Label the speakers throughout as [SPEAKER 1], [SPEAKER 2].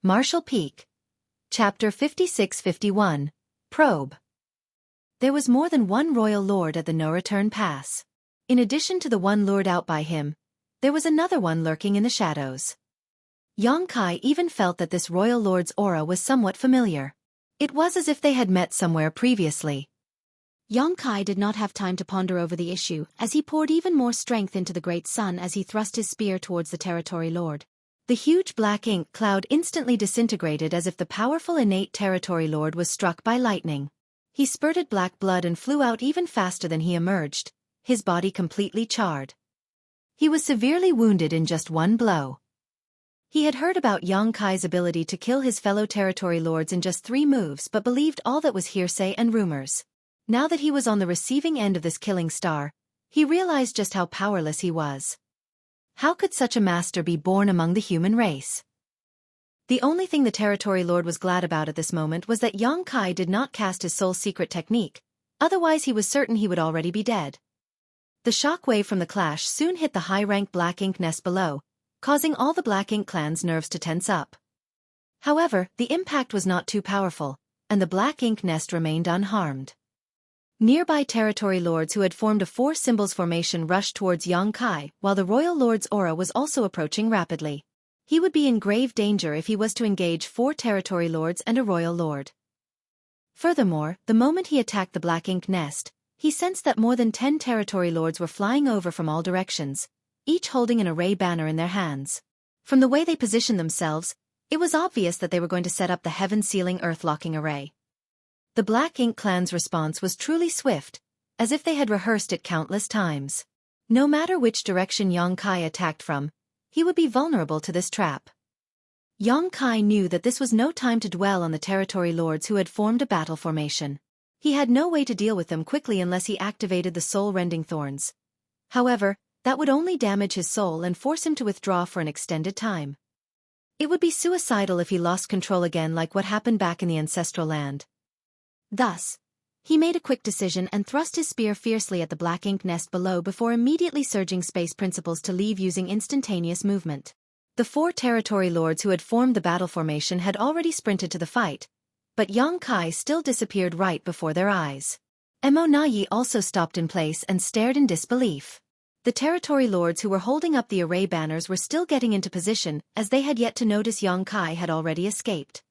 [SPEAKER 1] Marshall Peak. Chapter 56-51. Probe. There was more than one royal lord at the no-return pass. In addition to the one lured out by him, there was another one lurking in the shadows. Xueqi even felt that this royal lord's aura was somewhat familiar. It was as if they had met somewhere previously.
[SPEAKER 2] Xueqi did not have time to ponder over the issue, as he poured even more strength into the great sun as he thrust his spear towards the territory lord. The huge black ink cloud instantly disintegrated as if the powerful innate territory lord was struck by lightning. He spurted black blood and flew out even faster than he emerged, his body completely charred. He was severely wounded in just one blow. He had heard about Xueqi's ability to kill his fellow territory lords in just 3 moves but believed all that was hearsay and rumors. Now that he was on the receiving end of this killing star, he realized just how powerless he was. How could such a master be born among the human race? The only thing the territory lord was glad about at this moment was that Xueqi did not cast his soul secret technique, otherwise he was certain he would already be dead. The shock wave from the clash soon hit the high-rank black ink nest below, causing all the black ink clan's nerves to tense up. However, the impact was not too powerful, and the black ink nest remained unharmed. Nearby territory lords who had formed a 4 symbols formation rushed towards Xueqi, while the royal lord's aura was also approaching rapidly. He would be in grave danger if he was to engage 4 territory lords and a royal lord. Furthermore, the moment he attacked the black ink nest, he sensed that more than 10 territory lords were flying over from all directions, each holding an array banner in their hands. From the way they positioned themselves, it was obvious that they were going to set up the heaven-sealing earth-locking array. The Black Ink clan's response was truly swift, as if they had rehearsed it countless times. No matter which direction Xueqi attacked from, he would be vulnerable to this trap. Xueqi knew that this was no time to dwell on the territory lords who had formed a battle formation. He had no way to deal with them quickly unless he activated the soul-rending thorns. However, that would only damage his soul and force him to withdraw for an extended time. It would be suicidal if he lost control again, like what happened back in the ancestral land. Thus, he made a quick decision and thrust his spear fiercely at the black ink nest below before immediately surging space principles to leave using instantaneous movement. The 4 territory lords who had formed the battle formation had already sprinted to the fight, but Xueqi still disappeared right before their eyes. Emonayi also stopped in place and stared in disbelief. The territory lords who were holding up the array banners were still getting into position, as they had yet to notice Xueqi had already escaped.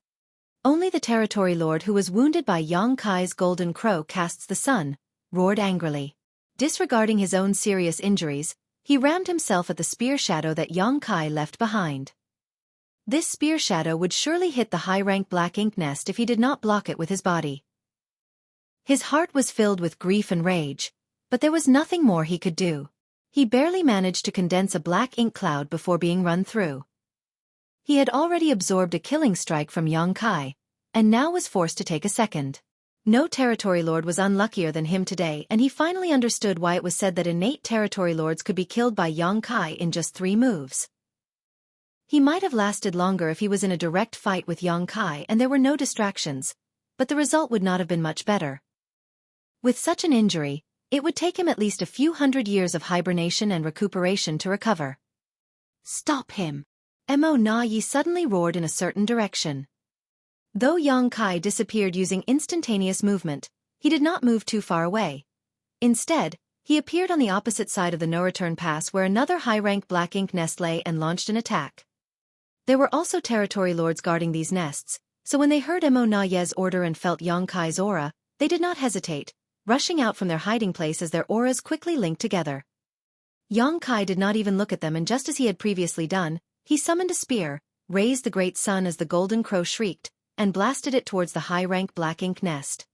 [SPEAKER 2] Only the territory lord who was wounded by Xueqi's golden crow casts the sun, roared angrily. Disregarding his own serious injuries, he rammed himself at the spear shadow that Xueqi left behind. This spear shadow would surely hit the high-rank black ink nest if he did not block it with his body. His heart was filled with grief and rage, but there was nothing more he could do. He barely managed to condense a black ink cloud before being run through. He had already absorbed a killing strike from Xueqi, and now was forced to take a second. No territory lord was unluckier than him today, and he finally understood why it was said that innate territory lords could be killed by Xueqi in just 3 moves. He might have lasted longer if he was in a direct fight with Xueqi and there were no distractions, but the result would not have been much better. With such an injury, it would take him at least a few hundred years of hibernation and recuperation to recover. "Stop him!" Emonayi suddenly roared in a certain direction. Though Xueqi disappeared using instantaneous movement, he did not move too far away. Instead, he appeared on the opposite side of the no-return pass where another high-rank black ink nest lay and launched an attack. There were also territory lords guarding these nests, so when they heard Emonayi's order and felt Xueqi's aura, they did not hesitate, rushing out from their hiding place as their auras quickly linked together. Xueqi did not even look at them, and just as he had previously done, he summoned a spear, raised the great sun as the golden crow shrieked, and blasted it towards the high-rank black ink nest.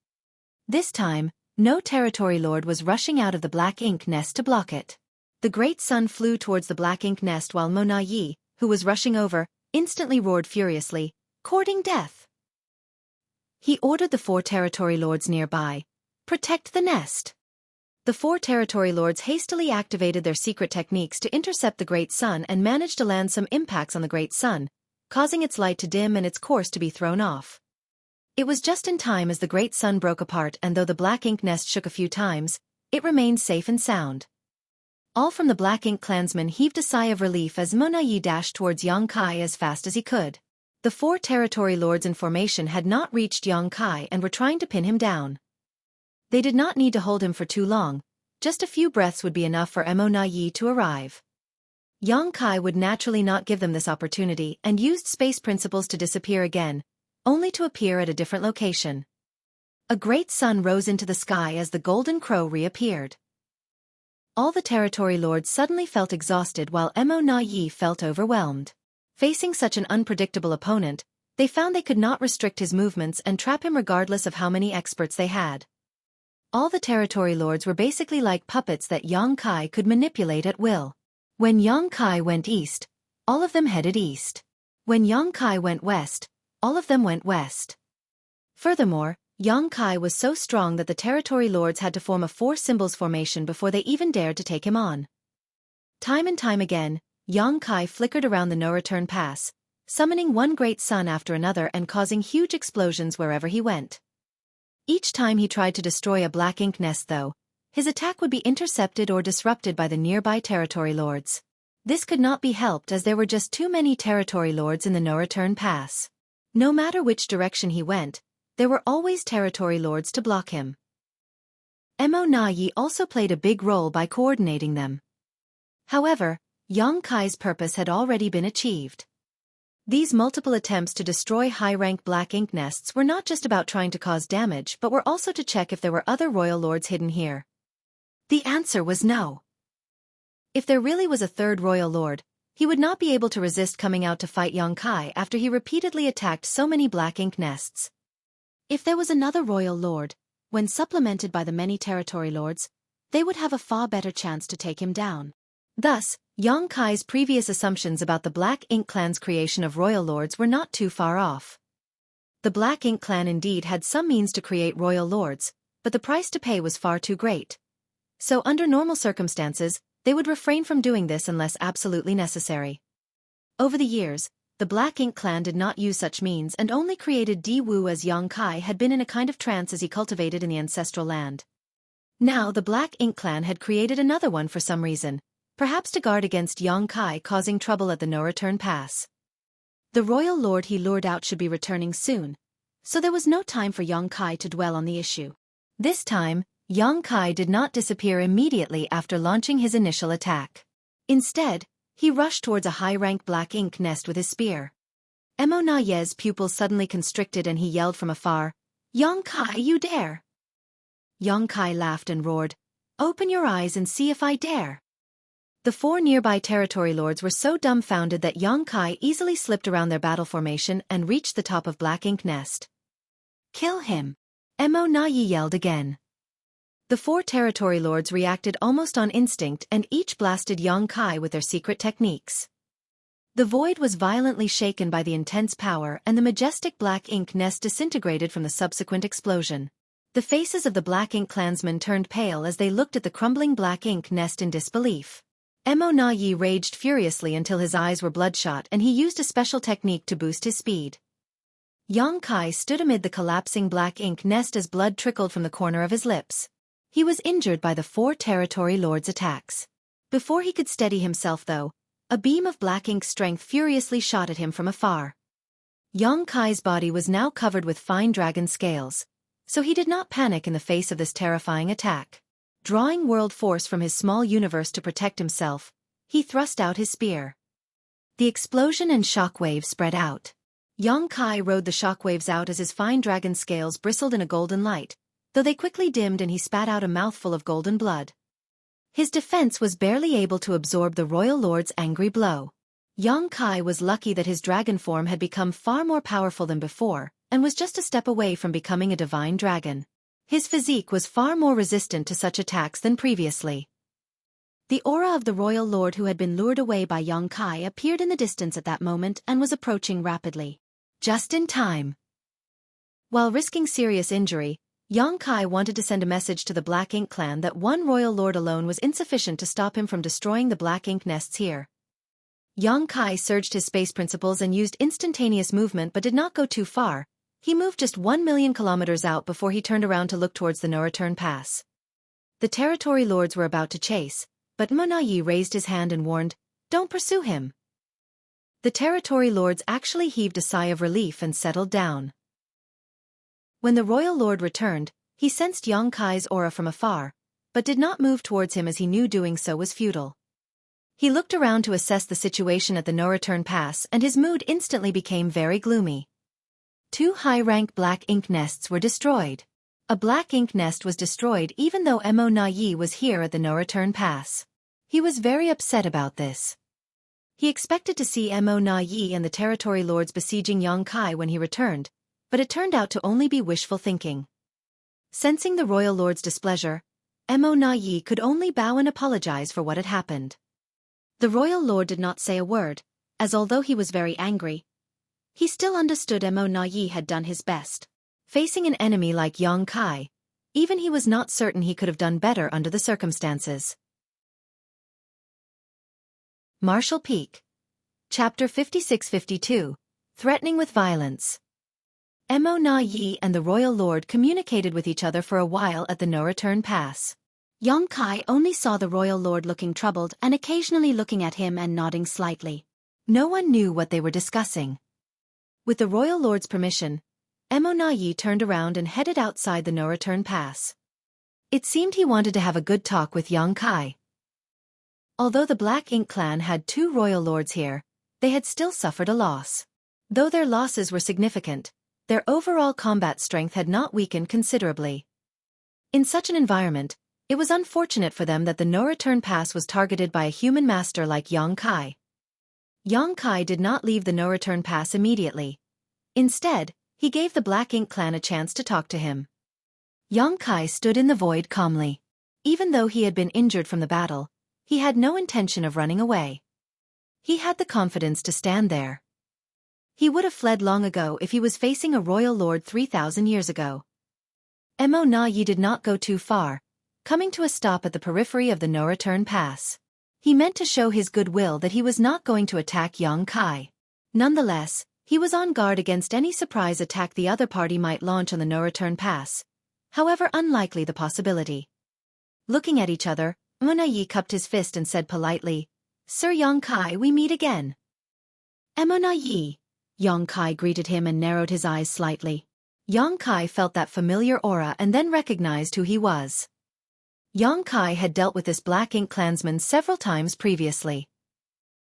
[SPEAKER 2] This time, no territory lord was rushing out of the black ink nest to block it. The great sun flew towards the black ink nest while Emonayi, who was rushing over, instantly roared furiously, courting death. He ordered the 4 territory lords nearby, "Protect the nest." The 4 territory lords hastily activated their secret techniques to intercept the great sun and managed to land some impacts on the great sun, causing its light to dim and its course to be thrown off. It was just in time as the great sun broke apart, and though the black ink nest shook a few times, it remained safe and sound. All from the black ink clansmen heaved a sigh of relief as Emonayi dashed towards Xueqi as fast as he could.
[SPEAKER 1] The 4 territory lords in formation had not reached Yang Kai and were trying to pin him down. They did not need to hold him for too long, just a few breaths would be enough for Mo Na Yi to arrive. Yang Kai would naturally not give them this opportunity and used space principles to disappear again, only to appear at a different location. A great sun rose into the sky as the golden crow reappeared. All the territory lords suddenly felt exhausted while Mo Na Yi felt overwhelmed. Facing such an unpredictable opponent, they found they could not restrict his movements and trap him regardless of how many experts they had. All the territory lords were basically like puppets that Yang Kai could manipulate at will. When Yang Kai went east, all of them headed east. When Yang Kai went west, all of them went west. Furthermore, Yang Kai was so strong that the territory lords had to form a 4 symbols formation before they even dared to take him on. Time and time again, Yang Kai flickered around the no-return pass, summoning one great sun after another and causing huge explosions wherever he went. Each time he tried to destroy a black ink nest though, his attack would be intercepted or disrupted by the nearby territory lords. This could not be helped as there were just too many territory lords in the no-return pass. No matter which direction he went, there were always territory lords to block him. Mo Na Yi also played a big role by coordinating them. However, Yang Kai's purpose had already been achieved. These multiple attempts to destroy high-rank black ink nests were not just about trying to cause damage but were also to check if there were other royal lords hidden here. The answer was no. If there really was a third royal lord, he would not be able to resist coming out to fight Yang Kai after he repeatedly attacked so many black ink nests.
[SPEAKER 2] If there was another royal lord, when supplemented by the many territory lords, they would have a far better chance to take him down.
[SPEAKER 1] Thus, Yang Kai's previous assumptions about the Black Ink Clan's creation of royal lords were not too far off. The Black Ink Clan indeed had some means to create royal lords, but the price to pay was far too great. So under normal circumstances, they would refrain from doing this unless absolutely necessary. Over the years, the Black Ink Clan did not use such means and only created Di Wu as Yang Kai had been in a kind of trance as he cultivated in the ancestral land. Now the Black Ink Clan had created another one for some reason, perhaps to guard against Yang Kai causing trouble at the no-return pass. The royal lord he lured out should be returning soon, so there was no time for Yang Kai to dwell on the issue. This time, Yang Kai did not disappear immediately after launching his initial attack. Instead, he rushed towards a high-rank black ink nest with his spear. Mo Na Yi's pupils suddenly constricted and he yelled from afar, "Yang Kai, you dare!" Yang Kai laughed and roared, "Open your eyes and see if I dare." The 4 nearby territory lords were so dumbfounded that Yang Kai easily slipped around their battle formation and reached the top of Black Ink Nest. "Kill him!" Mo Na Yi yelled again. The 4 territory lords reacted almost on instinct and each blasted Yang Kai with their secret techniques. The void was violently shaken by the intense power and the majestic Black Ink Nest disintegrated from the subsequent explosion. The faces of the Black Ink clansmen turned pale as they looked at the crumbling Black Ink Nest in disbelief. Mo Na Yi raged furiously until his eyes were bloodshot and he used a special technique to boost his speed. Yang Kai stood amid the collapsing Black Ink Nest as blood trickled from the corner of his lips. He was injured by the 4 territory lords' attacks. Before he could steady himself though, a beam of black ink strength furiously shot at him from afar. Yang Kai's body was now covered with fine dragon scales, so he did not panic in the face of this terrifying attack. Drawing world force from his small universe to protect himself, he thrust out his spear. The explosion and shockwaves spread out. Yang Kai rode the shockwaves out as his fine dragon scales bristled in a golden light, though they quickly dimmed and he spat out a mouthful of golden blood. His defense was barely able to absorb the royal lord's angry blow. Yang Kai was lucky that his dragon form had become far more powerful than before, and was just a step away from becoming a divine dragon. His physique was far more resistant to such attacks than previously. The aura of the royal lord who had been lured away by Yang Kai appeared in the distance at that moment and was approaching rapidly. Just in time. While risking serious injury, Yang Kai wanted to send a message to the Black Ink Clan that one royal lord alone was insufficient to stop him from destroying the Black Ink nests here. Yang Kai surged his space principles and used instantaneous movement but did not go too far. He moved just 1,000,000 kilometers out before he turned around to look towards the no-return pass. The territory lords were about to chase, but Mo Na Yi raised his hand and warned, "Don't pursue him." The territory lords actually heaved a sigh of relief and settled down. When the royal lord returned, he sensed Kai's aura from afar, but did not move towards him as he knew doing so was futile. He looked around to assess the situation at the no-return pass and his mood instantly became very gloomy. 2 high-rank black ink nests were destroyed. A black ink nest was destroyed even though Mo Na Yi was here at the no-return pass. He was very upset about this. He expected to see Mo Na Yi and the territory lords besieging Kai when he returned, but it turned out to only be wishful thinking. Sensing the royal lord's displeasure, Mo Na Yi could only bow and apologize for what had happened. The royal lord did not say a word, as although he was very angry, he still understood Mo Na Yi had done his best. Facing an enemy like Kai, even he was not certain he could have done better under the circumstances. Martial Peak. Chapter 56-52, Threatening with Violence. Mo Na Yi and the royal lord communicated with each other for a while at the no-return pass.
[SPEAKER 2] Kai only saw the royal lord looking troubled and occasionally looking at him and nodding slightly.
[SPEAKER 1] No one knew what they were discussing. With the royal lord's permission, Mo Na Yi turned around and headed outside the no-return pass. It seemed he wanted to have a good talk with Kai. Although the Black Ink clan had 2 royal lords here, they had still suffered a loss. Though their losses were significant, their overall combat strength had not weakened considerably. In such an environment, it was unfortunate for them that the no-return pass was targeted by a human master like Kai. Kai did not leave the no-return pass immediately. Instead, he gave the Black Ink clan a chance to talk to him. Kai stood in the void calmly. Even though he had been injured from the battle, he had no intention of running away. He had the confidence to stand there. He would have fled long ago if he was facing a royal lord 3,000 years ago. Mo Na Yi did not go too far, coming to a stop at the periphery of the no-return pass. He meant to show his goodwill that he was not going to attack Kai. Nonetheless, he was on guard against any surprise attack the other party might launch on the no-return pass, however unlikely the possibility. Looking at each other, Mo Na Yi cupped his fist and said politely, "Sir Kai, we meet again."
[SPEAKER 2] Mo Na Yi. Kai greeted him and narrowed his eyes slightly.
[SPEAKER 1] Kai felt that familiar aura and then recognized who he was. Kai had dealt with this Black Ink clansman several times previously.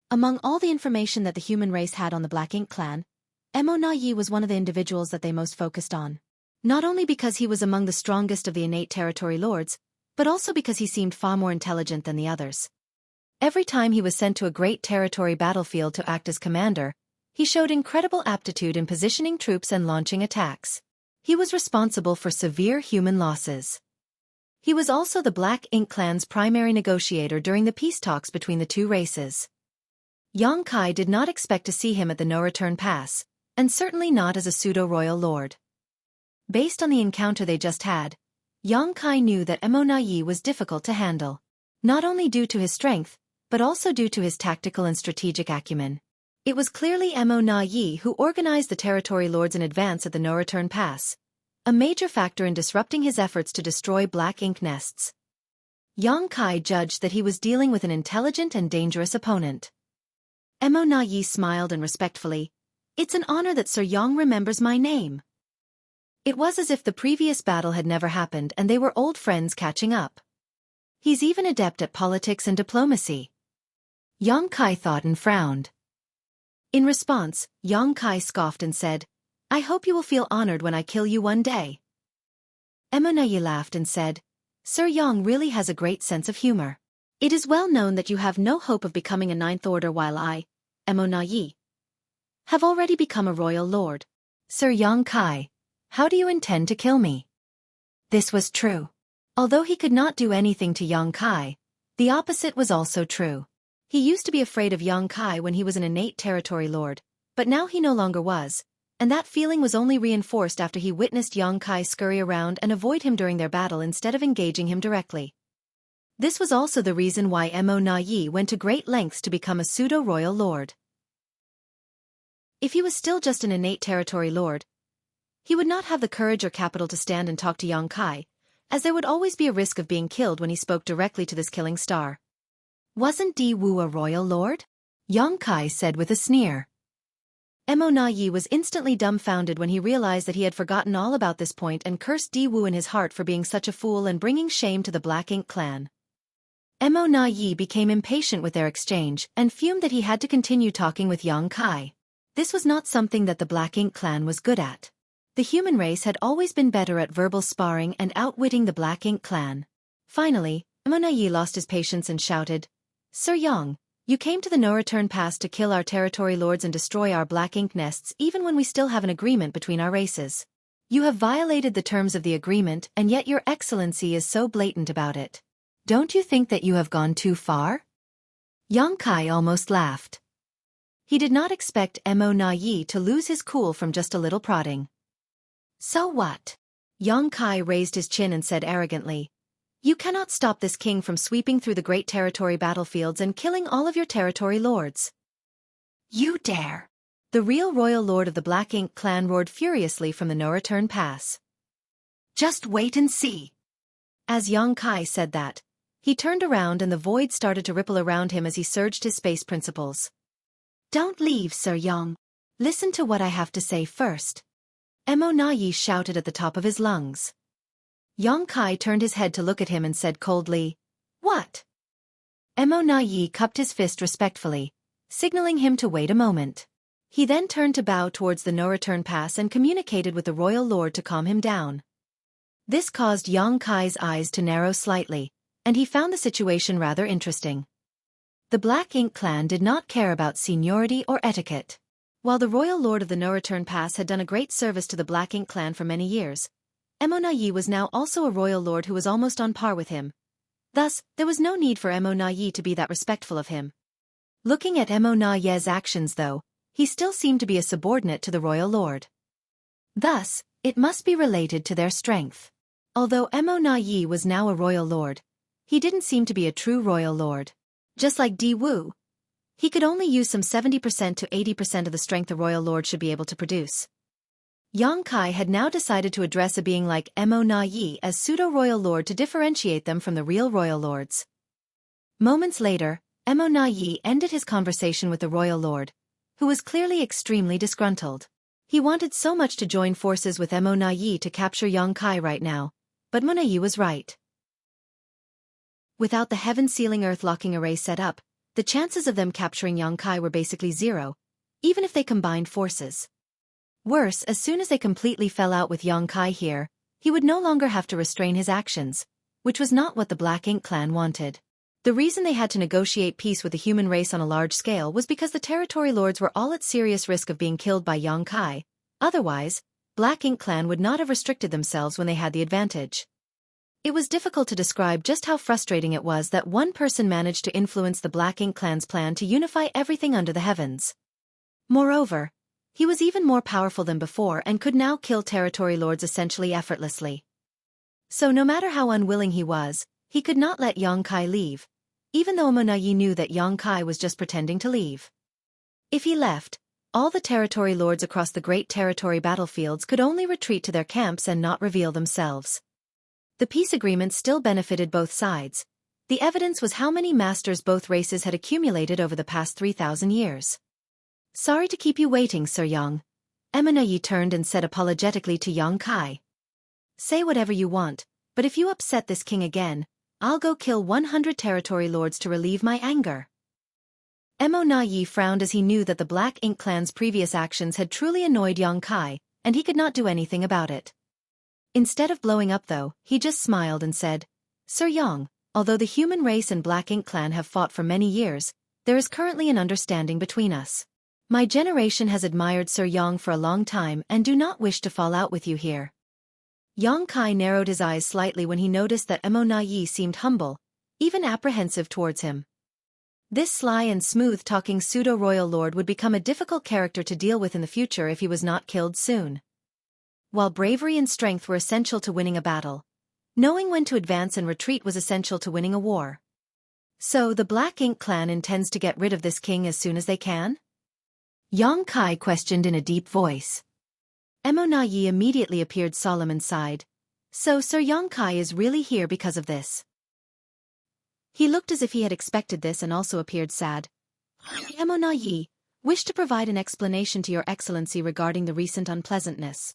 [SPEAKER 2] Among all the information that the human race had on the Black Ink clan, Mo Na Yi was one of the individuals that they most focused on. Not only because he was among the strongest of the innate territory lords, but also because he seemed far more intelligent than the others. Every time he was sent to a great territory battlefield to act as commander, he showed incredible aptitude in positioning troops and launching attacks. He was responsible for severe human losses. He was also the Black Ink clan's primary negotiator during the peace talks between the 2 races. Kai did not expect to see him at the no-return pass, and certainly not as a pseudo-royal lord. Based on the encounter they just had, Kai knew that Mo Na Yi was difficult to handle, not only due to his strength, but also due to his tactical and strategic acumen. It was clearly Mo Na Yi who organized the territory lords in advance at the no-return pass, a major factor in disrupting his efforts to destroy Black Ink nests. Kai judged that he was dealing with an intelligent and dangerous opponent. Mo Na Yi smiled and respectfully, "It's an honor that Sir Yang remembers my name." It was as if the previous battle had never happened and they were old friends catching up. He's even adept at politics and diplomacy. Kai thought and frowned. In response, Kai scoffed and said, "I hope you will feel honored when I kill you one day." Mo Na Yi laughed and said, "Sir Yang really has a great sense of humor. It is well known that you have no hope of becoming a 9th Order while I, Mo Na Yi, have already become a royal lord. Sir Kai, how do you intend to kill me?" This was true. Although he could not do anything to Kai, the opposite was also true. He used to be afraid of Kai when he was an innate territory lord, but now he no longer was, and that feeling was only reinforced after he witnessed Kai scurry around and avoid him during their battle instead of engaging him directly. This was also the reason why Mo Na Yi went to great lengths to become a pseudo-royal lord. If he was still just an innate territory lord, he would not have the courage or capital to stand and talk to Kai, as there would always be a risk of being killed when he spoke directly to this killing star. Wasn't Di Wu a royal lord?
[SPEAKER 1] Yang Kai said with a sneer.
[SPEAKER 2] Mo Na Yi was instantly dumbfounded when he realized that he had forgotten all about this point and cursed Di Wu in his heart for being such a fool and bringing shame to the Black Ink clan. Mo Na Yi became impatient with their exchange and fumed that he had to continue talking with Yang Kai. This was not something that the Black Ink clan was good at. The human race had always been better at verbal sparring and outwitting the Black Ink clan. Finally, Mo Na Yi lost his patience and shouted, "Sir Yang, you came to the no-return pass to kill our territory lords and destroy our Black Ink nests even when we still have an agreement between our races. You have violated the terms of the agreement and yet your excellency is so blatant about it. Don't you think that you have gone too far?" Yang Kai almost laughed. He did not expect Mo Na Yi to lose his cool from just a little prodding. "So what?" Yang Kai raised his chin and said arrogantly, "You cannot stop this king from sweeping through the great territory battlefields and killing all of your territory lords." "You dare!" The real royal lord of the Black Ink clan roared furiously from the no-return pass. "Just wait and see." As Yang Kai said that, he turned around and the void started to ripple around him as he surged his space principles. "Don't leave, Sir Yang. Listen to what I have to say first." Mo Na Yi shouted at the top of his lungs. Yang Kai turned his head to look at him and said coldly, "What?" Mo Na Yi cupped his fist respectfully, signaling him to wait a moment. He then turned to bow towards the no-return pass and communicated with the royal lord to calm him down. This caused Yang Kai's eyes to narrow slightly, and he found the situation rather interesting. The Black Ink clan did not care about seniority or etiquette. While the royal lord of the no-return pass had done a great service to the Black Ink clan for many years, Mo Na Yi was now also a royal lord who was almost on par with him. Thus, there was no need for Mo Na Yi to be that respectful of him. Looking at Mo Na Yi's actions though, he still seemed to be a subordinate to the royal lord. Thus, it must be related to their strength. Although Mo Na Yi was now a royal lord, he didn't seem to be a true royal lord. Just like Di Wu, he could only use some 70% to 80% of the strength a royal lord should be able to produce. Yang Kai had now decided to address a being like Mo Na Yi as pseudo-royal lord to differentiate them from the real royal lords. Moments later, Mo Na Yi ended his conversation with the royal lord, who was clearly extremely disgruntled. He wanted so much to join forces with Mo Na Yi to capture Yang Kai right now, but Mo Na Yi was right. Without the heaven-sealing earth-locking array set up, the chances of them capturing Yang Kai were basically zero, even if they combined forces. Worse, as soon as they completely fell out with Yang Kai here, he would no longer have to restrain his actions, which was not what the Black Ink clan wanted. The reason they had to negotiate peace with the human race on a large scale was because the territory lords were all at serious risk of being killed by Yang Kai. Otherwise, Black Ink clan would not have restricted themselves when they had the advantage. It was difficult to describe just how frustrating it was that one person managed to influence the Black Ink clan's plan to unify everything under the heavens. Moreover, he was even more powerful than before and could now kill territory lords essentially effortlessly. So no matter how unwilling he was, he could not let Yang Kai leave, even though Mo Na Yi knew that Yang Kai was just pretending to leave. If he left, all the territory lords across the great territory battlefields could only retreat to their camps and not reveal themselves. The peace agreement still benefited both sides. The evidence was how many masters both races had accumulated over the past 3,000 years. "Sorry to keep you waiting, Sir Yang." Mo Na Yi turned and said apologetically to Yang Kai. "Say whatever you want, but if you upset this king again, I'll go kill 100 territory lords to relieve my anger." Mo Na Yi frowned as he knew that the Black Ink clan's previous actions had truly annoyed Yang Kai, and he could not do anything about it. Instead of blowing up though, he just smiled and said, "Sir Yang, although the human race and Black Ink clan have fought for many years, there is currently an understanding between us. My generation has admired Sir Yang for a long time and do not wish to fall out with you here." Yang Kai narrowed his eyes slightly when he noticed that Mo Na Yi seemed humble, even apprehensive towards him. This sly and smooth-talking pseudo-royal lord would become a difficult character to deal with in the future if he was not killed soon. While bravery and strength were essential to winning a battle, knowing when to advance and retreat was essential to winning a war. So the Black Ink clan intends to get rid of this king as soon as they can? Yang Kai questioned in a deep voice. Mo Na Yi immediately appeared solemn and sighed. "So Sir Yang Kai is really here because of this?" He looked as if he had expected this and also appeared sad. Emo Na Yi, wish to provide an explanation to your excellency regarding the recent unpleasantness.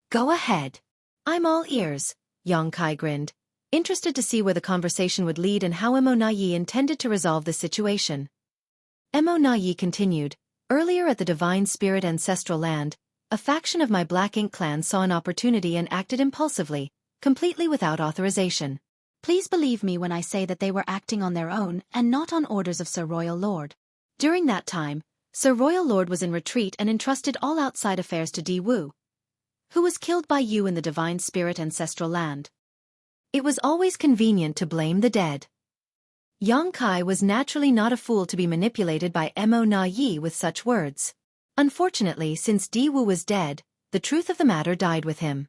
[SPEAKER 1] Go ahead. I'm all ears, Yang Kai grinned, interested to see where the conversation would lead and how Emo Na Yi intended to resolve the situation. Emo Na Yi continued, earlier at the Divine Spirit Ancestral Land, a faction of my Black Ink clan saw an opportunity and acted impulsively, completely without authorization.
[SPEAKER 2] Please believe me when I say that they were acting on their own and not on orders of Sir Royal Lord. During that time, Sir Royal Lord was in retreat and entrusted all outside affairs to Di Wu, who was killed by you in the Divine Spirit Ancestral Land.
[SPEAKER 1] It was always convenient to blame the dead. Yang Kai was naturally not a fool to be manipulated by Emo Na Yi with such words. Unfortunately, since Di Wu was dead, the truth of the matter died with him.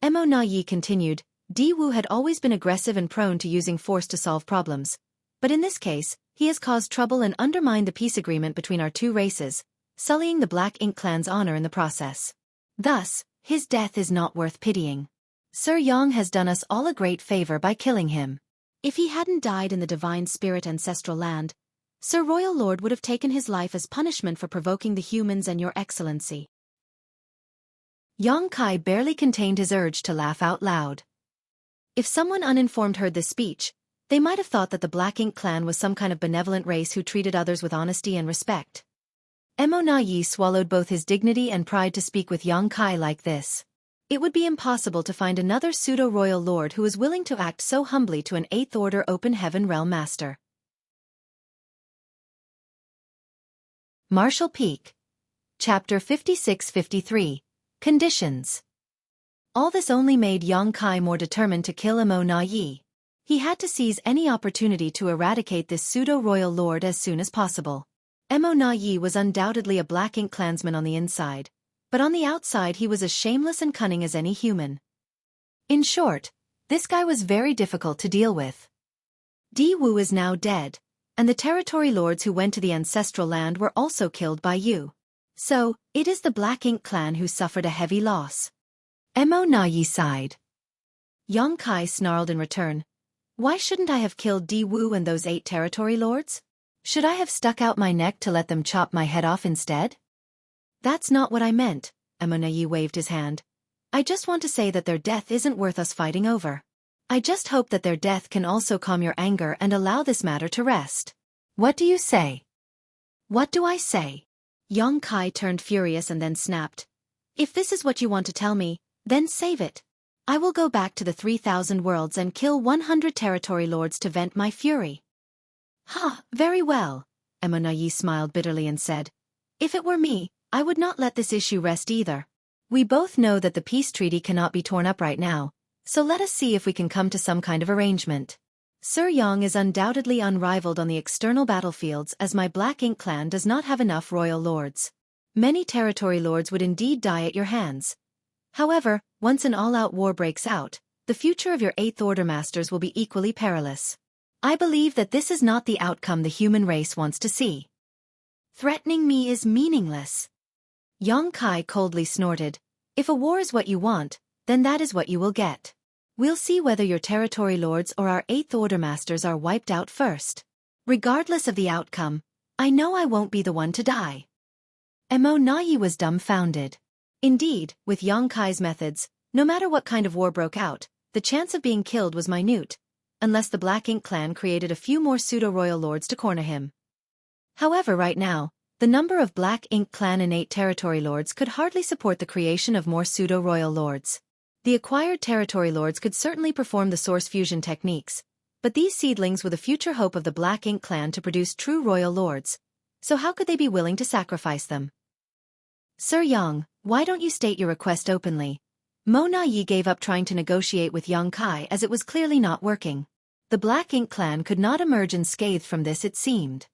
[SPEAKER 1] Emo Na Yi continued, Di Wu had always been aggressive and prone to using force to solve problems. But in this case, he has caused trouble and undermined the peace agreement between our two races, sullying the Black Ink clan's honor in the process. Thus, his death is not worth pitying. Sir Yang has done us all a great favor by killing him.
[SPEAKER 2] If he hadn't died in the Divine Spirit Ancestral Land, Sir Royal Lord would have taken his life as punishment for provoking the humans and your excellency.
[SPEAKER 1] Yang Kai barely contained his urge to laugh out loud. If someone uninformed heard this speech, they might have thought that the Black Ink clan was some kind of benevolent race who treated others with honesty and respect. Emo Na Yi swallowed both his dignity and pride to speak with Yang Kai like this. It would be impossible to find another pseudo-royal lord who was willing to act so humbly to an 8th Order Open Heaven Realm Master. Martial Peak. Chapter 56-53. Conditions. All this only made Yang Kai more determined to kill Emo Na Yi. He had to seize any opportunity to eradicate this pseudo-royal lord as soon as possible. Emo Na Yi was undoubtedly a Black Ink clansman on the inside, but on the outside he was as shameless and cunning as any human. In short, this guy was very difficult to deal with. Di Wu is now dead, and the territory lords who went to the ancestral land were also killed by you. So, it is the Black Ink clan who suffered a heavy loss. Emo Na Yi sighed. Yang Kai snarled in return. Why shouldn't I have killed Di Wu and those 8 territory lords? Should I have stuck out my neck to let them chop my head off instead? That's not what I meant, Emo Na Yi waved his hand. I just want to say that their death isn't worth us fighting over. I just hope that their death can also calm your anger and allow this matter to rest. What do you say? What do I say? Yang Kai turned furious and then snapped. If this is what you want to tell me, then save it. I will go back to the 3,000 worlds and kill 100 territory lords to vent my fury. Ha, very well, Emo Na Yi smiled bitterly and said. If it were me, I would not let this issue rest either. We both know that the peace treaty cannot be torn up right now, so let us see if we can come to some kind of arrangement. Sir Yang is undoubtedly unrivaled on the external battlefields as my Black Ink clan does not have enough royal lords. Many territory lords would indeed die at your hands. However, once an all-out war breaks out, the future of your 8th Order masters will be equally perilous. I believe that this is not the outcome the human race wants to see. Threatening me is meaningless. Yang Kai coldly snorted. If a war is what you want, then that is what you will get. We'll see whether your territory lords or our 8th Order masters are wiped out first. Regardless of the outcome, I know I won't be the one to die. Emo Na Yi was dumbfounded. Indeed, with Yang Kai's methods, no matter what kind of war broke out, the chance of being killed was minute, unless the Black Ink clan created a few more pseudo-royal lords to corner him. However, right now, the number of Black Ink clan innate territory lords could hardly support the creation of more pseudo-royal lords. The acquired territory lords could certainly perform the source fusion techniques, but these seedlings were the future hope of the Black Ink clan to produce true royal lords, so how could they be willing to sacrifice them? Sir Yang, why don't you state your request openly? Mo Na Yi gave up trying to negotiate with Yang Kai as it was clearly not working. The Black Ink clan could not emerge unscathed from this, it seemed.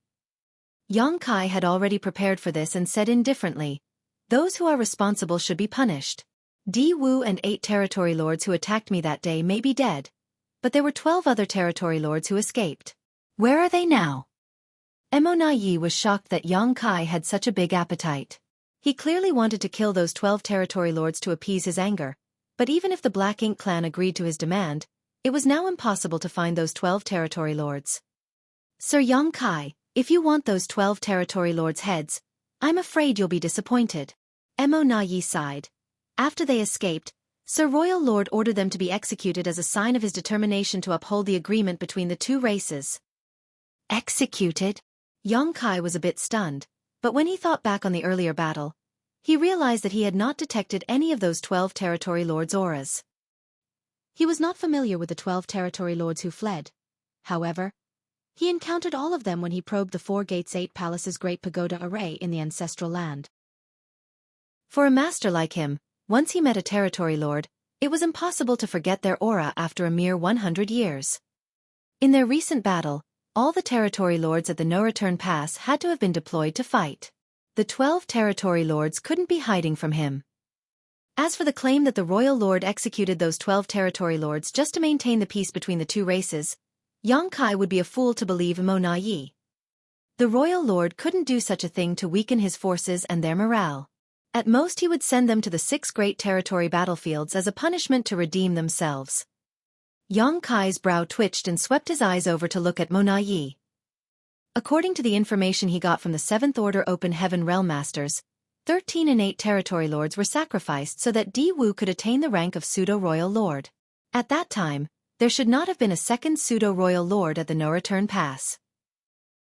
[SPEAKER 1] Yang Kai had already prepared for this and said indifferently, those who are responsible should be punished. Di Wu and 8 territory lords who attacked me that day may be dead, but there were 12 other territory lords who escaped. Where are they now? Emo Na Yi was shocked that Yang Kai had such a big appetite. He clearly wanted to kill those 12 territory lords to appease his anger, but even if the Black Ink clan agreed to his demand, it was now impossible to find those 12 territory lords. Sir Yang Kai,
[SPEAKER 2] If you want those 12 territory lords' heads, I'm afraid you'll be disappointed. Mo Na Yi sighed. After they escaped, Sir Royal Lord ordered them to be executed as a sign of his determination to uphold the agreement between the two races.
[SPEAKER 1] Executed?
[SPEAKER 2] Yong Kai was a bit stunned, but when he thought back on the earlier battle, he realized that he had not detected any of those 12 territory lords' auras. He was not familiar with the 12 territory lords who fled. However, he encountered all of them when he probed the 4 Gates 8 Palace's Great Pagoda array in the ancestral land.
[SPEAKER 1] For a master like him, once he met a territory lord, it was impossible to forget their aura after a mere 100 years. In their recent battle, all the territory lords at the No Return Pass had to have been deployed to fight. The 12 territory lords couldn't be hiding from him. As for the claim that the royal lord executed those 12 territory lords just to maintain the peace between the two races, Yong Kai would be a fool to believe Mo Na Yi. The royal lord couldn't do such a thing to weaken his forces and their morale. At most he would send them to the 6 great territory battlefields as a punishment to redeem themselves. Yong Kai's brow twitched and swept his eyes over to look at Mo Na Yi. According to the information he got from the 7th Order Open Heaven Realm Masters, 13 innate territory lords were sacrificed so that Di Wu could attain the rank of pseudo-royal lord. At that time, there should not have been a second pseudo-royal lord at the No Return Pass.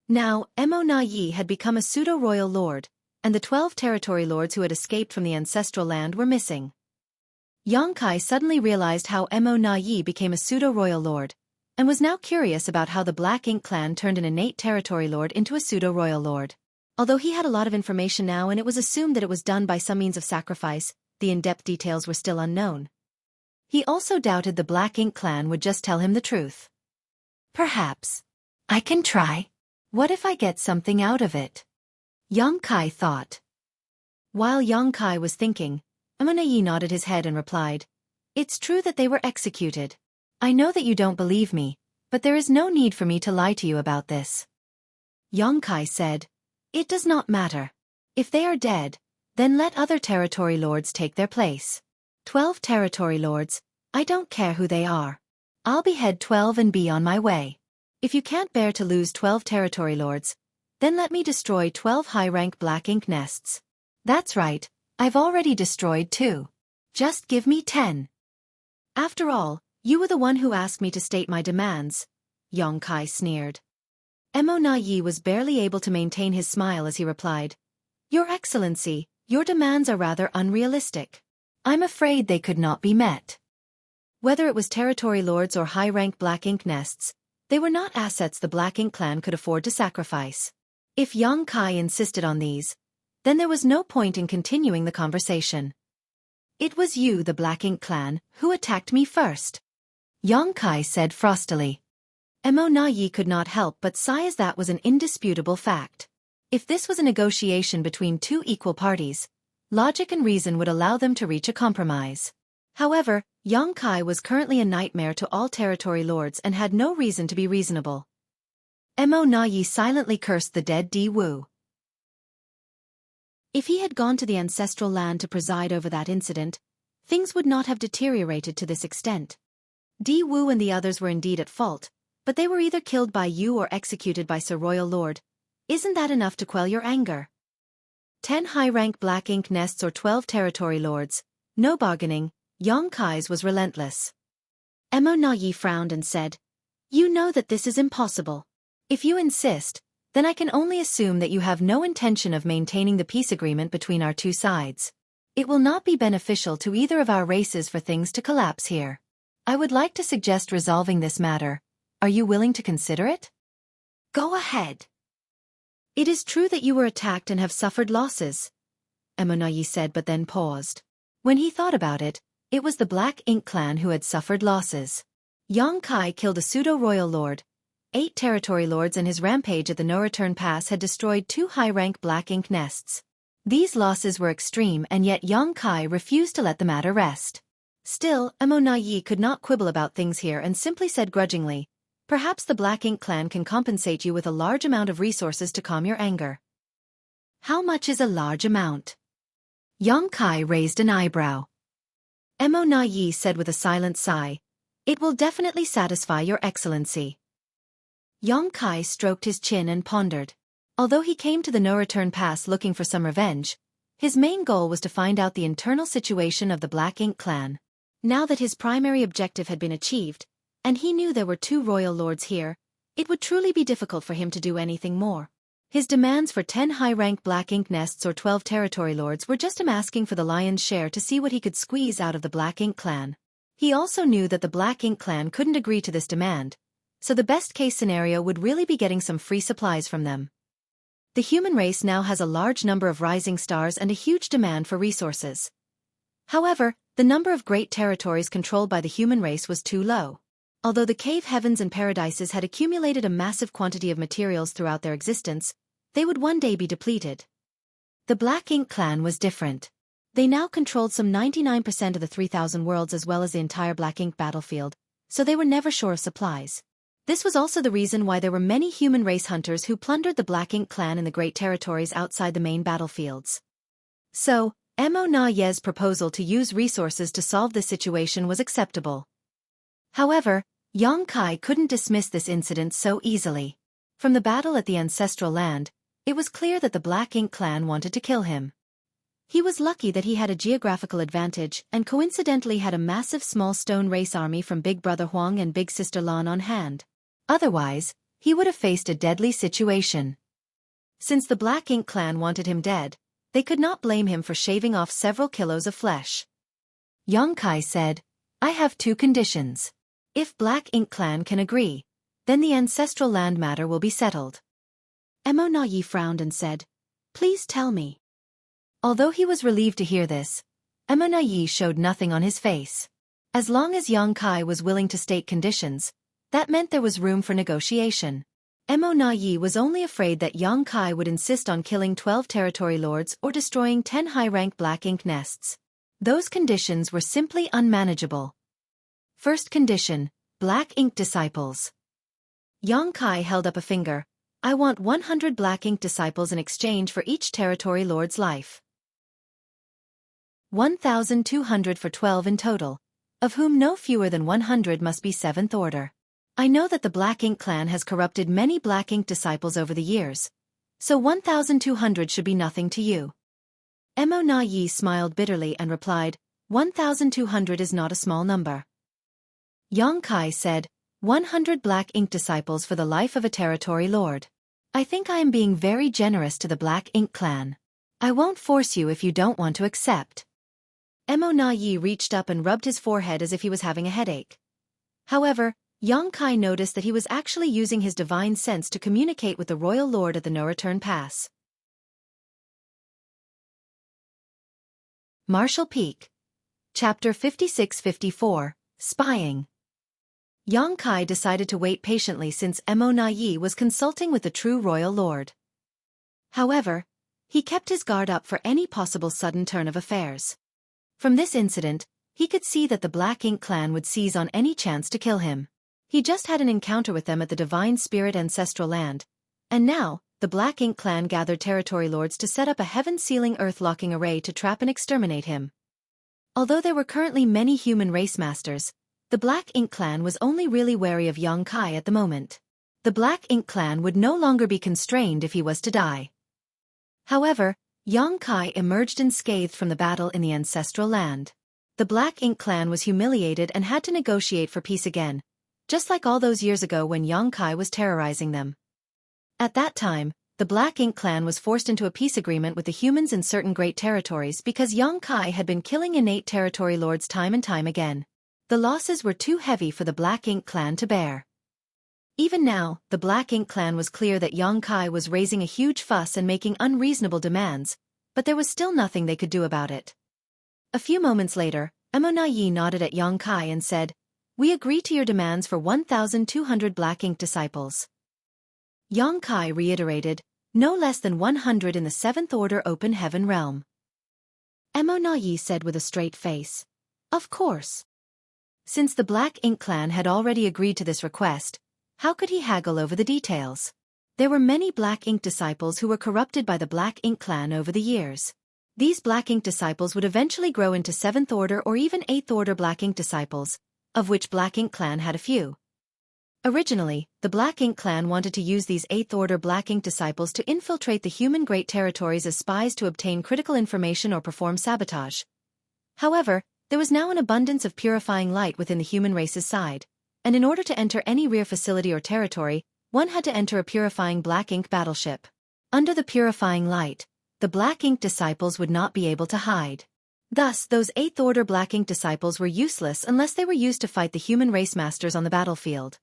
[SPEAKER 1] Now, Mo Na Yi had become a pseudo-royal lord, and the 12 territory lords who had escaped from the ancestral land were missing. Yong Kai suddenly realized how Mo Na Yi became a pseudo-royal lord, and was now curious about how the Black Ink clan turned an innate territory lord into a pseudo-royal lord. Although he had a lot of information now and it was assumed that it was done by some means of sacrifice, the in-depth details were still unknown. He also doubted the Black Ink clan would just tell him the truth. Perhaps. I can try. What if I get something out of it? Yong Kai thought.
[SPEAKER 2] While Yong Kai was thinking, Mo Na Yi nodded his head and replied, "It's true that they were executed.
[SPEAKER 1] I know that you don't believe me, but there is no need for me to lie to you about this."
[SPEAKER 2] Yong Kai said, "It does not matter. If they are dead, then let other territory lords take their place. 12 territory lords, I don't care who they are. I'll behead 12 and be on my way. If you can't bear to lose 12 territory lords, then let me destroy 12 high-rank Black Ink nests."
[SPEAKER 1] "That's right, I've already destroyed 2. Just give me 10.
[SPEAKER 2] "After all, you were the one who asked me to state my demands," Yong Kai sneered. Mo Na Yi was barely able to maintain his smile as he replied, "Your Excellency, your demands are rather unrealistic.
[SPEAKER 1] I'm afraid they could not be met."
[SPEAKER 2] Whether it was territory lords or high-rank Black Ink nests, they were not assets the Black Ink clan could afford to sacrifice. If Yong Kai insisted on these, then there was no point in continuing the conversation. "It was you, the Black Ink clan, who attacked me first,"
[SPEAKER 1] Yong Kai said frostily.
[SPEAKER 2] Mo Na Yi could not help but sigh as that was an indisputable fact. If this was a negotiation between two equal parties, logic and reason would allow them to reach a compromise. However, Yong Kai was currently a nightmare to all territory lords and had no reason to be reasonable. Mo Na Yi silently cursed the dead Di Wu. If he had gone to the ancestral land to preside over that incident, things would not have deteriorated to this extent. Di Wu and the others were indeed at fault, but they were either killed by you or executed by Sir Royal Lord. Isn't that enough to quell your anger? 10 high-rank Black Ink nests or 12 territory lords, no bargaining. Yong Kai's was relentless. Mo Na Yi frowned and said, "You know that this is impossible. If you insist, then I can only assume that you have no intention of maintaining the peace agreement between our two sides. It will not be beneficial to either of our races for things to collapse here. I would like to suggest resolving this matter. Are you willing to consider it?"
[SPEAKER 1] "Go ahead."
[SPEAKER 2] "It is true that you were attacked and have suffered losses," Mo Na Yi said, but then paused. When he thought about it, it was the Black Ink clan who had suffered losses. Yong Kai killed a pseudo-royal lord. 8 territory lords and his rampage at the No Return Pass had destroyed 2 high-rank Black Ink nests. These losses were extreme and yet Yong Kai refused to let the matter rest. Still, Mo Na Yi could not quibble about things here and simply said grudgingly, "Perhaps the Black Ink clan can compensate you with a large amount of resources to calm your anger."
[SPEAKER 1] "How much is a large amount?" Yong Kai raised an eyebrow.
[SPEAKER 2] Mo Na Yi said with a silent sigh, "It will definitely satisfy your excellency." Yong Kai stroked his chin and pondered.
[SPEAKER 1] Although he came to the no-return pass looking for some revenge, his main goal was to find out the internal situation of the Black Ink clan.
[SPEAKER 2] Now that his primary objective had been achieved, and he knew there were 2 royal lords here, it would truly be difficult for him to do anything more. His demands for 10 high-rank Black Ink nests or 12 territory lords were just him asking for the lion's share to see what he could squeeze out of the Black Ink clan. He also knew that the Black Ink clan couldn't agree to this demand, so the best-case scenario would really be getting some free supplies from them. The human race now has a large number of rising stars and a huge demand for resources. However, the number of great territories controlled by the human race was too low. Although the cave heavens and paradises had accumulated a massive quantity of materials throughout their existence, they would one day be depleted. The Black Ink clan was different. They now controlled some 99% of the 3,000 worlds as well as the entire Black Ink battlefield, so they were never short of supplies. This was also the reason why there were many human race hunters who plundered the Black Ink clan in the great territories outside the main battlefields. So, Mo Na Ye's proposal to use resources to solve this situation was acceptable. However, Yang Kai couldn't dismiss this incident so easily. From the battle at the ancestral land, it was clear that the Black Ink clan wanted to kill him. He was lucky that he had a geographical advantage and coincidentally had a massive small stone race army from Big Brother Huang and Big Sister Lan on hand. Otherwise, he would have faced a deadly situation. Since the Black Ink clan wanted him dead, they could not blame him for shaving off several kilos of flesh. Yang Kai said, "I have 2 conditions. If Black Ink clan can agree, then the ancestral land matter will be settled." Mo Na Ye frowned and said, "Please tell me."
[SPEAKER 1] Although he was relieved to hear this, Mo Na Ye showed nothing on his face. As long as Yang Kai was willing to state conditions, that meant there was room for negotiation. Mo Na Ye was only afraid that Yang Kai would insist on killing 12 territory lords or destroying 10 high-rank Black Ink nests. Those conditions were simply unmanageable. First condition, Black Ink disciples. Yang Kai held up a finger. "I want 100 Black Ink disciples in exchange for each territory lord's life. 1,200 for 12 in total, of whom no fewer than 100 must be 7th order. I know that the Black Ink clan has corrupted many Black Ink disciples over the years, so 1,200 should be nothing to you." Mo Na Ye smiled bitterly and replied, 1,200 is not a small number. Yang Kai said, 100 Black Ink disciples for the life of a territory lord. I think I am being very generous to the Black Ink clan. I won't force you if you don't want to accept. Mo Na Ye reached up and rubbed his forehead as if he was having a headache. However, Yang Kai noticed that he was actually using his divine sense to communicate with the royal lord at the no-return pass. Marshall Peak. Chapter 56-54, Spying. Yang Kai decided to wait patiently since Mo Na Ye was consulting with the true royal lord. However, he kept his guard up for any possible sudden turn of affairs. From this incident, he could see that the Black Ink clan would seize on any chance to kill him. He just had an encounter with them at the Divine Spirit ancestral land, and now, the Black Ink clan gathered territory lords to set up a heaven-sealing earth-locking array to trap and exterminate him. Although there were currently many human race masters, the Black Ink clan was only really wary of Yang Kai at the moment. The Black Ink clan would no longer be constrained if he was to die. However, Yang Kai emerged unscathed from the battle in the ancestral land. The Black Ink clan was humiliated and had to negotiate for peace again, just like all those years ago when Yang Kai was terrorizing them. At that time, the Black Ink clan was forced into a peace agreement with the humans in certain great territories because Yang Kai had been killing innate territory lords time and time again. The losses were too heavy for the Black Ink clan to bear. Even now, the Black Ink clan was clear that Yang Kai was raising a huge fuss and making unreasonable demands, but there was still nothing they could do about it. A few moments later, Mo Na Ye nodded at Yang Kai and said, "We agree to your demands for 1,200 Black Ink disciples." Yang Kai reiterated, "No less than 100 in the 7th Order Open Heaven realm." Mo Na Ye said with a straight face, "Of course." Since the Black Ink clan had already agreed to this request, how could he haggle over the details? There were many Black Ink disciples who were corrupted by the Black Ink clan over the years. These Black Ink disciples would eventually grow into 7th Order or even 8th Order Black Ink disciples, of which Black Ink clan had a few. Originally, the Black Ink clan wanted to use these 8th Order Black Ink disciples to infiltrate the human Great Territories as spies to obtain critical information or perform sabotage. However, there was now an abundance of purifying light within the human race's side, and in order to enter any rear facility or territory, one had to enter a purifying Black Ink battleship. Under the purifying light, the Black Ink disciples would not be able to hide. Thus, those 8th Order Black Ink disciples were useless unless they were used to fight the human race masters on the battlefield.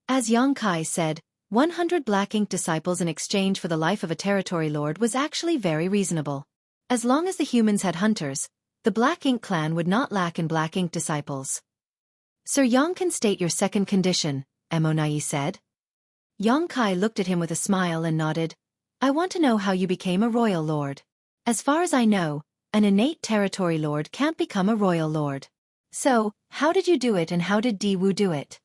[SPEAKER 1] As Xueqi said, 100 Black Ink disciples in exchange for the life of a territory lord was actually very reasonable. As long as the humans had hunters, the Black Ink clan would not lack in Black Ink disciples. Sir Yang can state your second condition, Emmonai said. Xueqi looked at him with a smile and nodded. I want to know how you became a royal lord. As far as I know, an innate territory lord can't become a royal lord. So, how did you do it and how did Di Wu do it?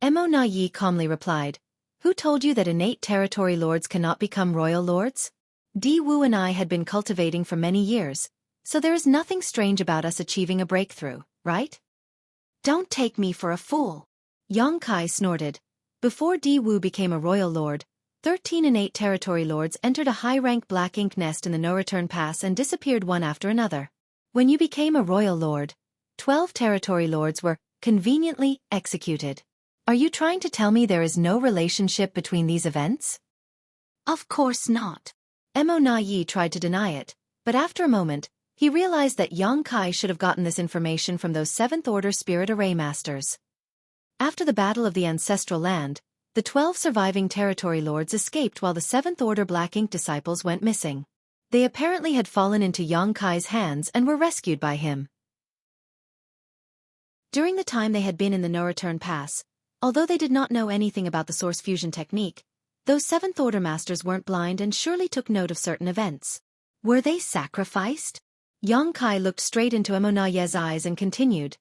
[SPEAKER 1] Emmonai calmly replied, Who told you that innate territory lords cannot become royal lords? Di Wu and I had been cultivating for many years, so there is nothing strange about us achieving a breakthrough, right? Don't take me for a fool. Xueqi snorted. Before Di Wu became a royal lord, 13 innate territory lords entered a high-rank Black Ink nest in the No-Return Pass and disappeared one after another. When you became a royal lord, 12 territory lords were conveniently executed. Are you trying to tell me there is no relationship between these events? Of course not. Emmonai tried to deny it, but after a moment, he realized that Xueqi should have gotten this information from those 7th Order Spirit Array Masters. After the Battle of the Ancestral Land, the 12 surviving territory lords escaped while the 7th Order Black Ink disciples went missing. They apparently had fallen into Xueqi's hands and were rescued by him. During the time they had been in the No-Return Pass, although they did not know anything about the Source Fusion technique, those 7th Order Masters weren't blind and surely took note of certain events. Were they sacrificed? Xueqi looked straight into Emmonai's eyes and continued.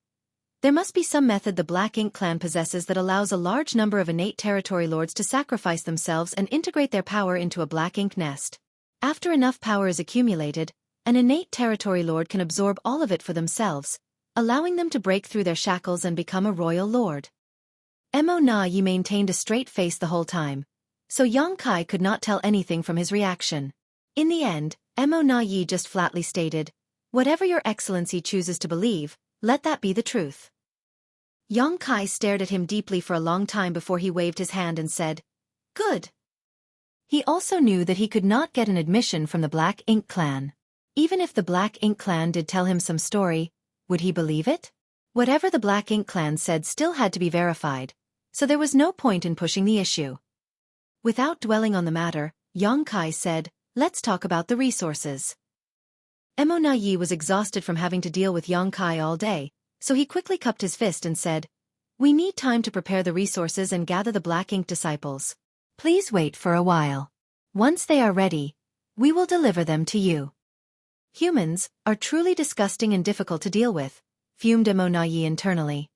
[SPEAKER 1] There must be some method the Black Ink clan possesses that allows a large number of innate territory lords to sacrifice themselves and integrate their power into a Black Ink nest. After enough power is accumulated, an innate territory lord can absorb all of it for themselves, allowing them to break through their shackles and become a royal lord. Emmonai maintained a straight face the whole time, so Xueqi could not tell anything from his reaction. In the end, Emmonai just flatly stated, Whatever your excellency chooses to believe, let that be the truth. Xueqi stared at him deeply for a long time before he waved his hand and said, Good. He also knew that he could not get an admission from the Black Ink clan. Even if the Black Ink clan did tell him some story, would he believe it? Whatever the Black Ink clan said still had to be verified, so there was no point in pushing the issue. Without dwelling on the matter, Xueqi said, Let's talk about the resources. Emmonai was exhausted from having to deal with Xueqi all day, so he quickly cupped his fist and said, We need time to prepare the resources and gather the Black Ink disciples. Please wait for a while. Once they are ready, we will deliver them to you. Humans are truly disgusting and difficult to deal with, fumed Emmonai internally.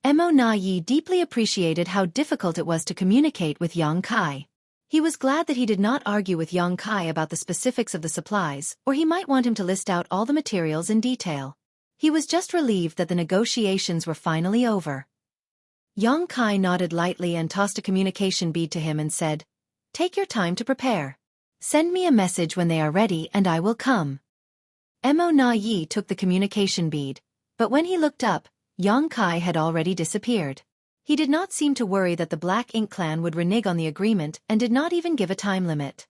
[SPEAKER 1] Emmonai deeply appreciated how difficult it was to communicate with Xueqi. He was glad that he did not argue with Xueqi about the specifics of the supplies, or he might want him to list out all the materials in detail. He was just relieved that the negotiations were finally over. Xueqi nodded lightly and tossed a communication bead to him and said, Take your time to prepare. Send me a message when they are ready and I will come. Emmonai took the communication bead, but when he looked up, Xueqi had already disappeared. He did not seem to worry that the Black Ink clan would renege on the agreement and did not even give a time limit.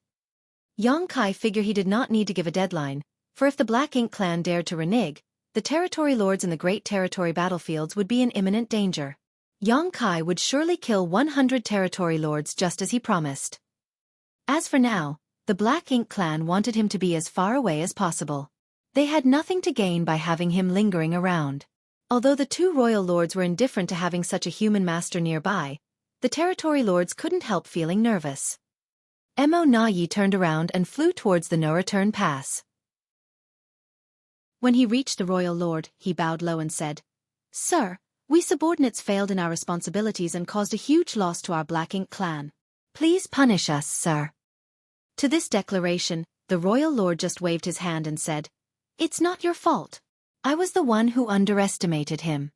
[SPEAKER 1] Xueqi figured he did not need to give a deadline, for if the Black Ink clan dared to renege, the territory lords in the Great Territory battlefields would be in imminent danger. Xueqi would surely kill 100 territory lords just as he promised. As for now, the Black Ink clan wanted him to be as far away as possible. They had nothing to gain by having him lingering around. Although the 2 royal lords were indifferent to having such a human master nearby, the territory lords couldn't help feeling nervous. Emmonai turned around and flew towards the No-Return Pass. When he reached the royal lord, he bowed low and said, Sir, we subordinates failed in our responsibilities and caused a huge loss to our Black Ink clan. Please punish us, sir. To this declaration, the royal lord just waved his hand and said, It's not your fault. I was the one who underestimated him.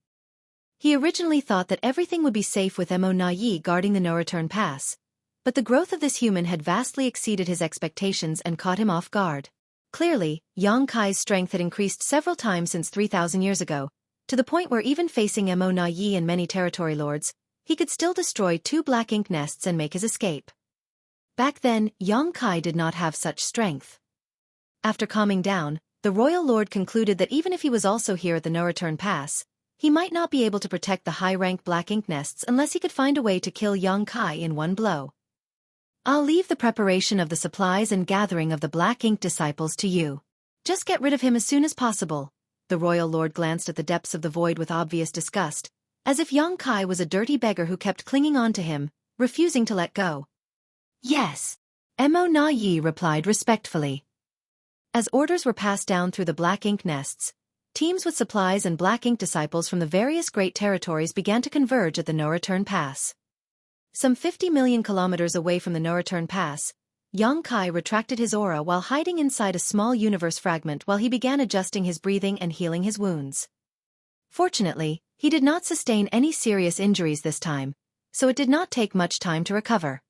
[SPEAKER 1] He originally thought that everything would be safe with Mo Na Yi guarding the no-return pass, but the growth of this human had vastly exceeded his expectations and caught him off guard. Clearly, Yang Kai's strength had increased several times since 3,000 years ago, to the point where even facing Mo Na Yi and many territory lords, he could still destroy 2 black ink nests and make his escape. Back then, Yang Kai did not have such strength. After calming down, the royal lord concluded that even if he was also here at the no-return pass, he might not be able to protect the high-rank black ink nests unless he could find a way to kill Yang Kai in one blow. I'll leave the preparation of the supplies and gathering of the black ink disciples to you. Just get rid of him as soon as possible. The royal lord glanced at the depths of the void with obvious disgust, as if Yang Kai was a dirty beggar who kept clinging on to him, refusing to let go. Yes. Mo Na Yi replied respectfully. As orders were passed down through the black ink nests, teams with supplies and black ink disciples from the various great territories began to converge at the no-return pass. Some 50 million kilometers away from the no-return pass, Yang Kai retracted his aura while hiding inside a small universe fragment while he began adjusting his breathing and healing his wounds. Fortunately, he did not sustain any serious injuries this time, so it did not take much time to recover.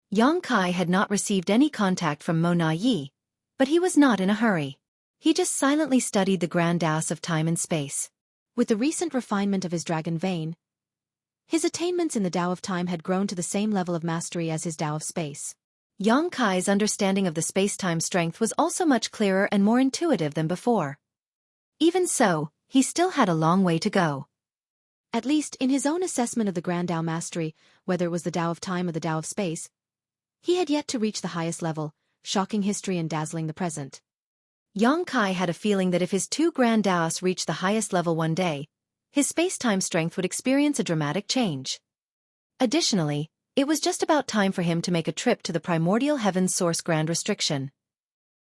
[SPEAKER 1] Yang Kai had not received any contact from Mo Na Yi, but he was not in a hurry. He just silently studied the grand Taos of time and space.
[SPEAKER 2] With the recent refinement of his dragon vein, his attainments in the Tao of time had grown to the same level of mastery as his Tao of space.
[SPEAKER 1] Yang Kai's understanding of the space-time strength was also much clearer and more intuitive than before. Even so, he still had a long way to go.
[SPEAKER 2] At least, in his own assessment of the grand Tao mastery, whether it was the Tao of time or the Tao of space, he had yet to reach the highest level, shocking history and dazzling the present.
[SPEAKER 1] Yang Kai had a feeling that if his 2 grand Taos reached the highest level one day, his space-time strength would experience a dramatic change. Additionally, it was just about time for him to make a trip to the Primordial Heaven's Source Grand Restriction.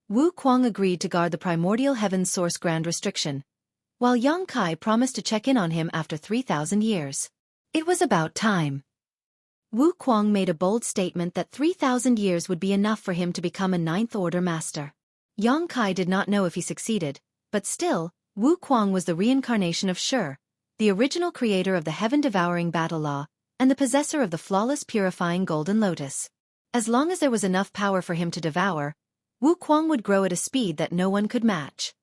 [SPEAKER 1] Wu Kuang agreed to guard the Primordial Heaven's Source Grand Restriction, while Yang Kai promised to check in on him after 3,000 years. It was about time. Wu Kuang made a bold statement that 3,000 years would be enough for him to become a 9th Order Master. Yang Kai did not know if he succeeded, but still, Wu Kuang was the reincarnation of Shi, the original creator of the heaven-devouring battle law, and the possessor of the flawless purifying golden lotus. As long as there was enough power for him to devour, Wu Kuang would grow at a speed that no one could match.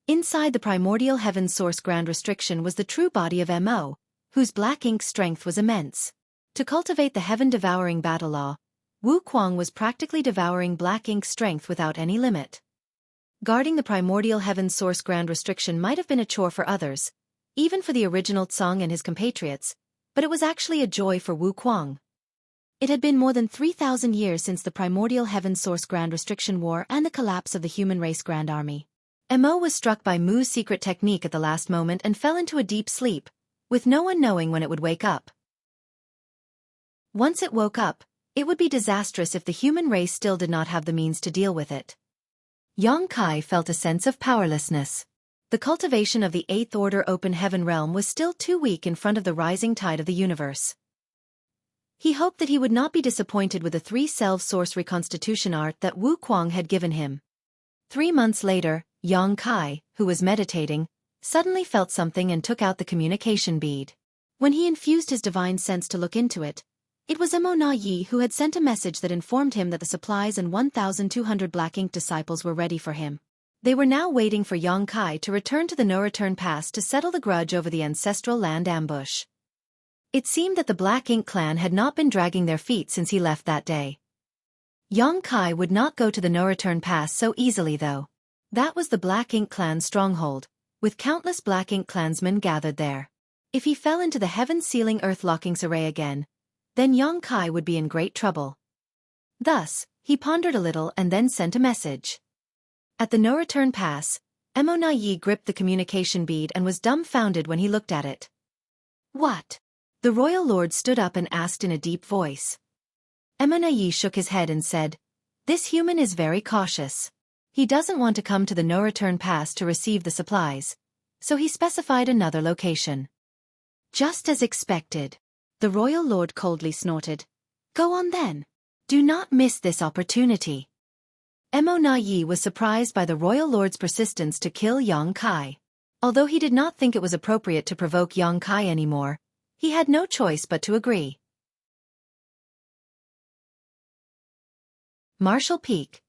[SPEAKER 1] Inside the Primordial Heaven's Source Grand Restriction was the true body of Mo, whose black ink strength was immense. To cultivate the heaven-devouring battle law, Wu Kuang was practically devouring black ink strength without any limit. Guarding the Primordial Heaven's Source Grand Restriction might have been a chore for others, even for the original Tsang and his compatriots, but it was actually a joy for Wu Kuang. It had been more than 3,000 years since the Primordial Heaven's Source Grand Restriction War and the collapse of the human race Grand Army. Mo was struck by Mu's secret technique at the last moment and fell into a deep sleep, with no one knowing when it would wake up. Once it woke up, it would be disastrous if the human race still did not have the means to deal with it. Yang Kai felt a sense of powerlessness. The cultivation of the 8th Order Open Heaven realm was still too weak in front of the rising tide of the universe. He hoped that he would not be disappointed with the 3-self source reconstitution art that Wu Kuang had given him. 3 months later, Yang Kai, who was meditating, suddenly felt something and took out the communication bead. When he infused his divine sense to look into it, it was Mo Na Yi who had sent a message that informed him that the supplies and 1,200 black ink disciples were ready for him. They were now waiting for Yang Kai to return to the no-return pass to settle the grudge over the ancestral land ambush. It seemed that the Black Ink clan had not been dragging their feet since he left that day. Yang Kai would not go to the no-return pass so easily though. That was the Black Ink clan's stronghold, with countless Black Ink clansmen gathered there. If he fell into the heaven-sealing earth-locking array again, then Yang Kai would be in great trouble. Thus, he pondered a little and then sent a message. At the no-return pass, Mo Na Yi gripped the communication bead and was dumbfounded when he looked at it. What? The royal lord stood up and asked in a deep voice. Mo Na Yi shook his head and said, "This human is very cautious. He doesn't want to come to the no-return pass to receive the supplies, so he specified another location." Just as expected. The royal lord coldly snorted. "Go on then. Do not miss this opportunity." Mo Na Yi was surprised by the royal lord's persistence to kill Yang Kai. Although he did not think it was appropriate to provoke Xueqi anymore, he had no choice but to agree. Marshall Peak.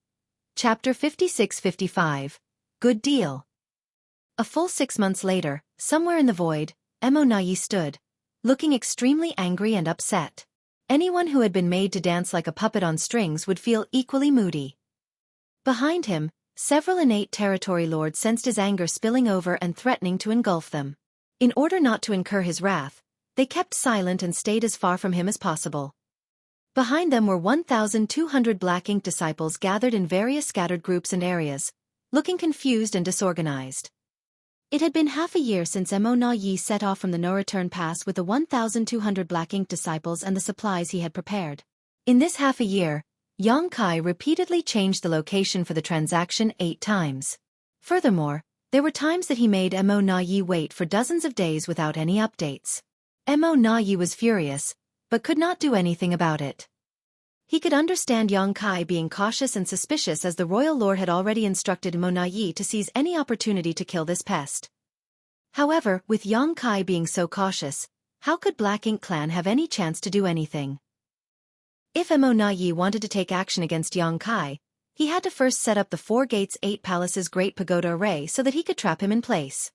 [SPEAKER 1] Chapter 56-55. Good deal. A full 6 months later, somewhere in the void, Xueqi stood, looking extremely angry and upset. Anyone who had been made to dance like a puppet on strings would feel equally moody. Behind him, several innate territory lords sensed his anger spilling over and threatening to engulf them. In order not to incur his wrath, they kept silent and stayed as far from him as possible. Behind them were 1,200 black ink disciples gathered in various scattered groups and areas, looking confused and disorganized. It had been half a year since Xueqi set off from the no-return pass with the 1,200 black ink disciples and the supplies he had prepared. In this half a year, Xueqi repeatedly changed the location for the transaction 8 times. Furthermore, there were times that he made Xueqi wait for dozens of days without any updates. Xueqi was furious, but could not do anything about it. He could understand Xueqi being cautious and suspicious, as the royal lord had already instructed Xueqi to seize any opportunity to kill this pest. However, with Xueqi being so cautious, how could Black Ink Clan have any chance to do anything? If Xueqi wanted to take action against Xueqi, he had to first set up the 4 Gates 8 Palaces Great Pagoda Array so that he could trap him in place.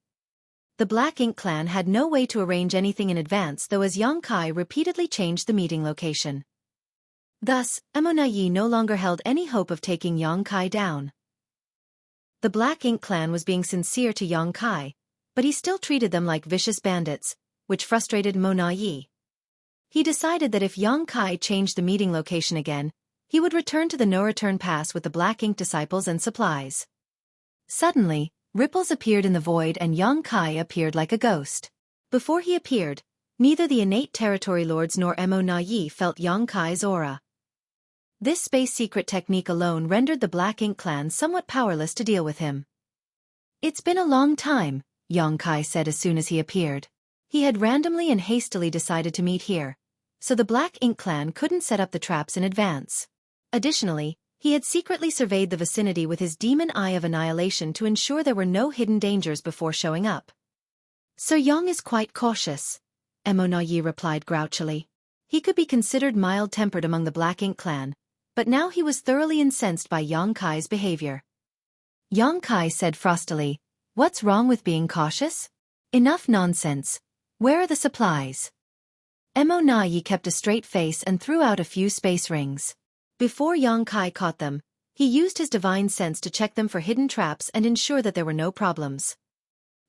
[SPEAKER 1] The Black Ink Clan had no way to arrange anything in advance, though, as Xueqi repeatedly changed the meeting location. Thus, Xueqi no longer held any hope of taking Xueqi down. The Black Ink Clan was being sincere to Xueqi, but he still treated them like vicious bandits, which frustrated Xueqi. He decided that if Xueqi changed the meeting location again, he would return to the no-return pass with the Black Ink disciples and supplies. Suddenly, ripples appeared in the void and Xueqi appeared like a ghost. Before he appeared, neither the innate territory lords nor Xueqi felt Xueqi's aura. This space secret technique alone rendered the Black Ink Clan somewhat powerless to deal with him. "It's been a long time," Xueqi said as soon as he appeared. He had randomly and hastily decided to meet here, so the Black Ink Clan couldn't set up the traps in advance. Additionally, he had secretly surveyed the vicinity with his demon eye of annihilation to ensure there were no hidden dangers before showing up. "Sir Young is quite cautious," Xueqi replied grouchily. He could be considered mild-tempered among the Black Ink Clan, but now he was thoroughly incensed by Xueqi's behavior. Xueqi said frostily, "What's wrong with being cautious? Enough nonsense. Where are the supplies?" Xueqi kept a straight face and threw out a few space rings. Before Xueqi caught them, he used his divine sense to check them for hidden traps and ensure that there were no problems.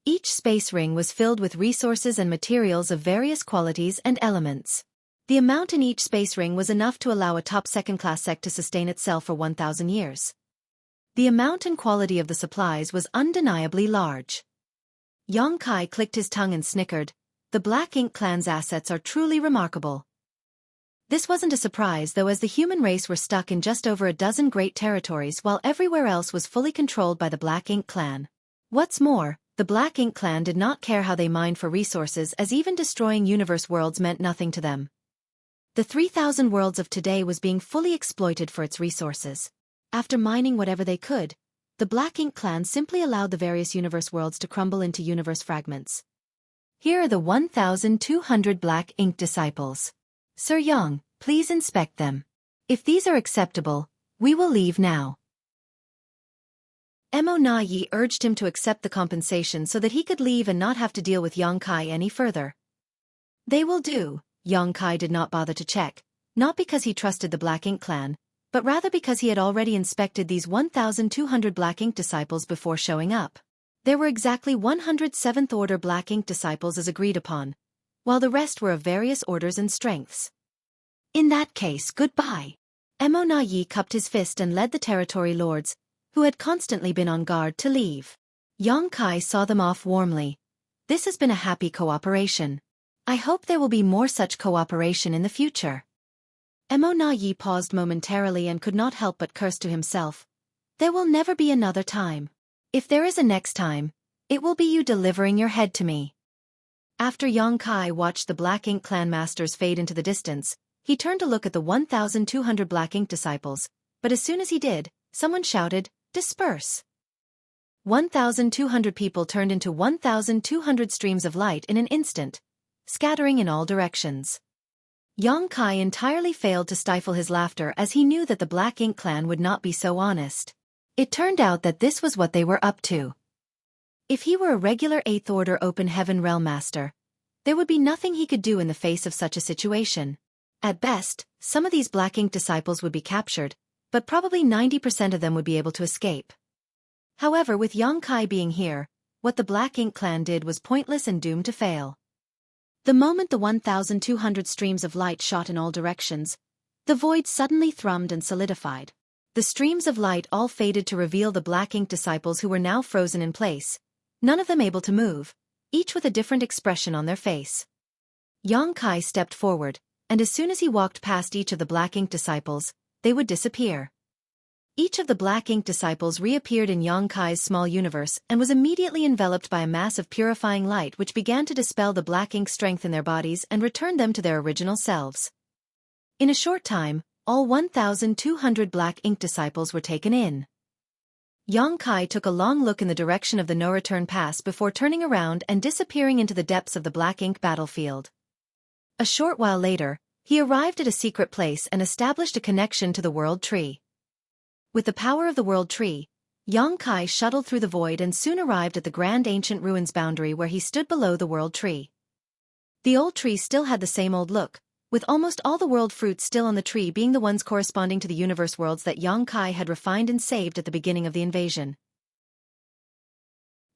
[SPEAKER 1] Each space ring was filled with resources and materials of various qualities and elements. The amount in each space ring was enough to allow a top second-class sect to sustain itself for 1,000 years. The amount and quality of the supplies was undeniably large. Xueqi clicked his tongue and snickered. The Black Ink Clan's assets are truly remarkable. This wasn't a surprise, though, as the human race were stuck in just over a dozen great territories while everywhere else was fully controlled by the Black Ink Clan. What's more, the Black Ink Clan did not care how they mined for resources, as even destroying universe worlds meant nothing to them. The 3,000 worlds of today was being fully exploited for its resources. After mining whatever they could, the Black Ink Clan simply allowed the various universe worlds to crumble into universe fragments. "Here are the 1,200 Black Ink disciples. Sir Young, please inspect them. If these are acceptable, we will leave now." Xueqi urged him to accept the compensation so that he could leave and not have to deal with Xueqi any further. "They will do." Xueqi did not bother to check, not because he trusted the Black Ink Clan, but rather because he had already inspected these 1,200 Black Ink disciples before showing up. There were exactly 100 7th-order Black Ink disciples as agreed upon, while the rest were of various orders and strengths. "In that case, goodbye." Xueqi cupped his fist and led the territory lords, who had constantly been on guard, to leave. Xueqi saw them off warmly. "This has been a happy cooperation. I hope there will be more such cooperation in the future." Xueqi paused momentarily and could not help but curse to himself. "There will never be another time. If there is a next time, it will be you delivering your head to me." After Xueqi watched the Black Ink Clan masters fade into the distance, he turned to look at the 1,200 Black Ink disciples, but as soon as he did, someone shouted, "Disperse!" 1,200 people turned into 1,200 streams of light in an instant, scattering in all directions. Xueqi entirely failed to stifle his laughter as he knew that the Black Ink clan would not be so honest. It turned out that this was what they were up to. If he were a regular 8th Order Open Heaven Realm Master, there would be nothing he could do in the face of such a situation. At best, some of these Black Ink disciples would be captured, but probably 90% of them would be able to escape. However, with Xueqi being here, what the Black Ink clan did was pointless and doomed to fail. The moment the 1,200 streams of light shot in all directions, the void suddenly thrummed and solidified. The streams of light all faded to reveal the Black Ink disciples who were now frozen in place, none of them able to move, each with a different expression on their face. Xueqi stepped forward, and as soon as he walked past each of the Black Ink disciples, they would disappear. Each of the Black Ink disciples reappeared in Xueqi's small universe and was immediately enveloped by a mass of purifying light which began to dispel the Black Ink strength in their bodies and return them to their original selves. In a short time, all 1,200 Black Ink disciples were taken in. Xueqi took a long look in the direction of the no-return pass before turning around and disappearing into the depths of the Black Ink battlefield. A short while later, he arrived at a secret place and established a connection to the World Tree. With the power of the World Tree, Xueqi shuttled through the void and soon arrived at the grand ancient ruins boundary where he stood below the World Tree. The old tree still had the same old look, with almost all the world fruits still on the tree being the ones corresponding to the universe worlds that Xueqi had refined and saved at the beginning of the invasion.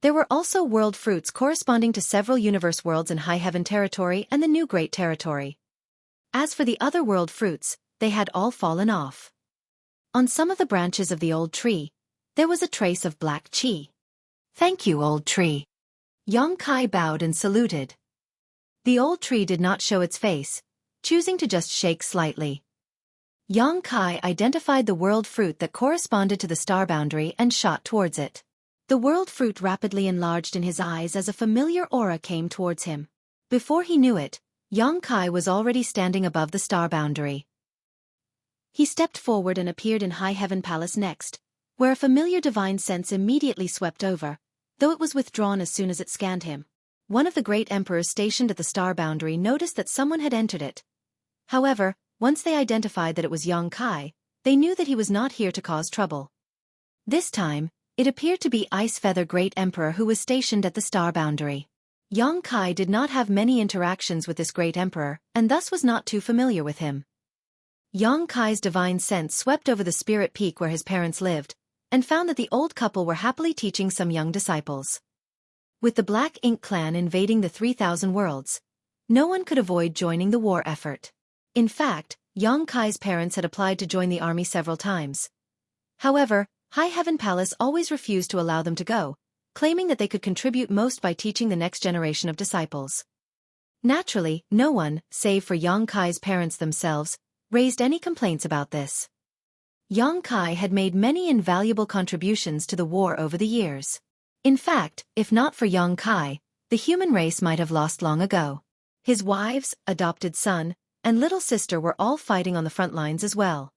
[SPEAKER 1] There were also world fruits corresponding to several universe worlds in High Heaven Territory and the New Great Territory. As for the other world fruits, they had all fallen off. On some of the branches of the old tree, there was a trace of black chi. "Thank you, old tree." Xueqi bowed and saluted. The old tree did not show its face, choosing to just shake slightly. Xueqi identified the world fruit that corresponded to the star boundary and shot towards it. The world fruit rapidly enlarged in his eyes as a familiar aura came towards him. Before he knew it, Xueqi was already standing above the star boundary. He stepped forward and appeared in High Heaven Palace next, where a familiar divine sense immediately swept over, though it was withdrawn as soon as it scanned him. One of the great emperors stationed at the star boundary noticed that someone had entered it. However, once they identified that it was Xueqi, they knew that he was not here to cause trouble. This time, it appeared to be Ice Feather Great Emperor who was stationed at the star boundary. Xueqi did not have many interactions with this great emperor, and thus was not too familiar with him. Xueqi's divine sense swept over the spirit peak where his parents lived, and found that the old couple were happily teaching some young disciples. With the Black Ink clan invading the 3,000 worlds, no one could avoid joining the war effort. In fact, Xueqi's parents had applied to join the army several times. However, High Heaven Palace always refused to allow them to go, claiming that they could contribute most by teaching the next generation of disciples. Naturally, no one, save for Xueqi's parents themselves, raised any complaints about this. Xueqi had made many invaluable contributions to the war over the years. In fact, if not for Xueqi, the human race might have lost long ago. His wives, adopted son, and little sister were all fighting on the front lines as well.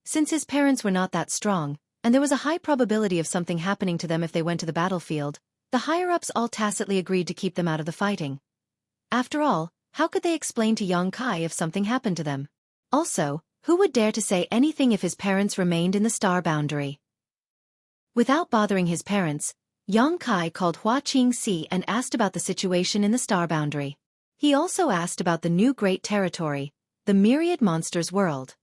[SPEAKER 1] Since his parents were not that strong, and there was a high probability of something happening to them if they went to the battlefield, the higher-ups all tacitly agreed to keep them out of the fighting. After all, how could they explain to Xueqi if something happened to them? Also, who would dare to say anything if his parents remained in the star boundary? Without bothering his parents, Xueqi called Xueqi and asked about the situation in the star boundary. He also asked about the new great territory, the Myriad Monsters world.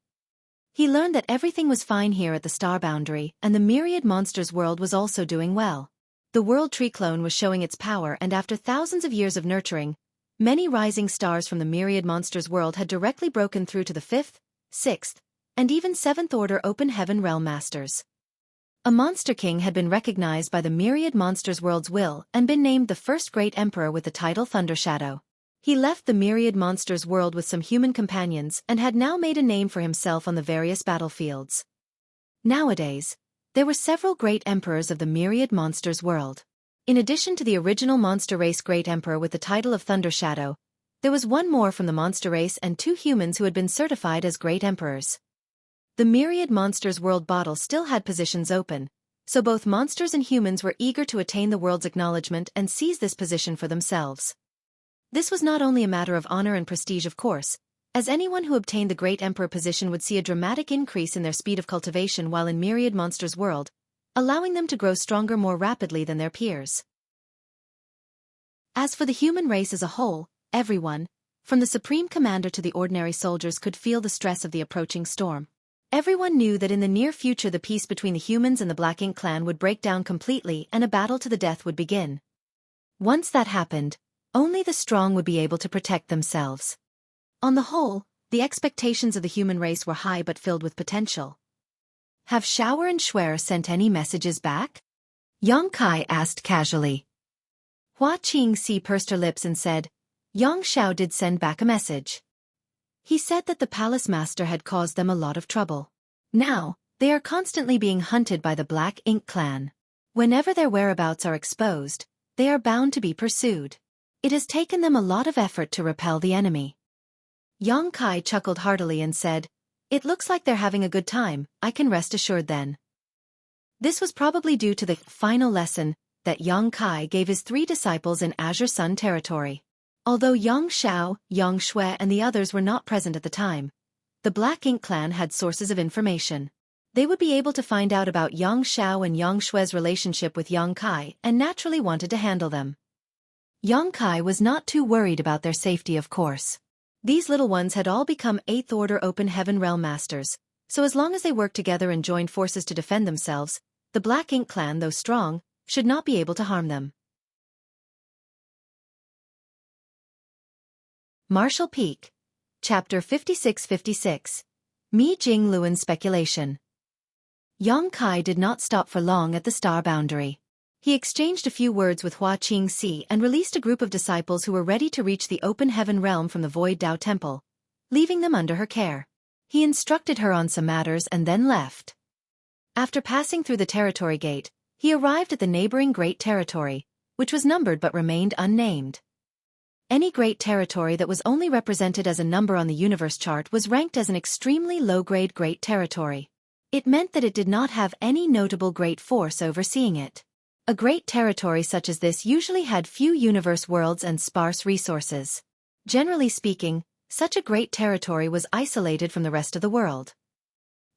[SPEAKER 1] He learned that everything was fine here at the star boundary, and the Myriad Monsters world was also doing well. The World Tree clone was showing its power, and after thousands of years of nurturing, many rising stars from the Myriad Monsters world had directly broken through to the 5th, 6th, and even 7th Order Open Heaven Realm Masters. A Monster King had been recognized by the Myriad Monsters world's will and been named the first great emperor with the title Thundershadow. He left the Myriad Monsters world with some human companions and had now made a name for himself on the various battlefields. Nowadays, there were several great emperors of the Myriad Monsters world. In addition to the original monster race great emperor with the title of Thundershadow, there was one more from the monster race and 2 humans who had been certified as great emperors. The Myriad Monsters world bottle still had positions open, so both monsters and humans were eager to attain the world's acknowledgement and seize this position for themselves. This was not only a matter of honor and prestige, of course, as anyone who obtained the Great Emperor position would see a dramatic increase in their speed of cultivation while in Myriad Monsters' world, allowing them to grow stronger more rapidly than their peers. As for the human race as a whole, everyone, from the Supreme Commander to the ordinary soldiers, could feel the stress of the approaching storm. Everyone knew that in the near future the peace between the humans and the Black Ink clan would break down completely and a battle to the death would begin. Once that happened, only the strong would be able to protect themselves. On the whole, the expectations of the human race were high but filled with potential. Have Shower and Xueqi sent any messages back? Yang Kai asked casually. Hua Qingxi pursed her lips and said, Yang Xiao did send back a message. He said that the palace master had caused them a lot of trouble. Now, they are constantly being hunted by the Black Ink clan. Whenever their whereabouts are exposed, they are bound to be pursued. It has taken them a lot of effort to repel the enemy. Yang Kai chuckled heartily and said, It looks like they're having a good time, I can rest assured then. This was probably due to the final lesson that Yang Kai gave his 3 disciples in Azure Sun territory. Although Yang Xiao, Yang Xueqi and the others were not present at the time, the Black Ink clan had sources of information. They would be able to find out about Yang Xiao and Yang Xue's relationship with Yang Kai and naturally wanted to handle them. Yang Kai was not too worried about their safety, of course. These little ones had all become 8th Order Open Heaven Realm Masters, so as long as they worked together and joined forces to defend themselves, the Black Ink clan, though strong, should not be able to harm them. Martial Peak. Chapter 56-56. Mi Jing Luan's Speculation. Yang Kai did not stop for long at the star boundary. He exchanged a few words with Hua Qingxi and released a group of disciples who were ready to reach the open heaven realm from the Void Dao Temple, leaving them under her care. He instructed her on some matters and then left. After passing through the territory gate, he arrived at the neighboring Great Territory, which was numbered but remained unnamed. Any great territory that was only represented as a number on the universe chart was ranked as an extremely low-grade great territory. It meant that it did not have any notable great force overseeing it. A great territory such as this usually had few universe worlds and sparse resources. Generally speaking, such a great territory was isolated from the rest of the world.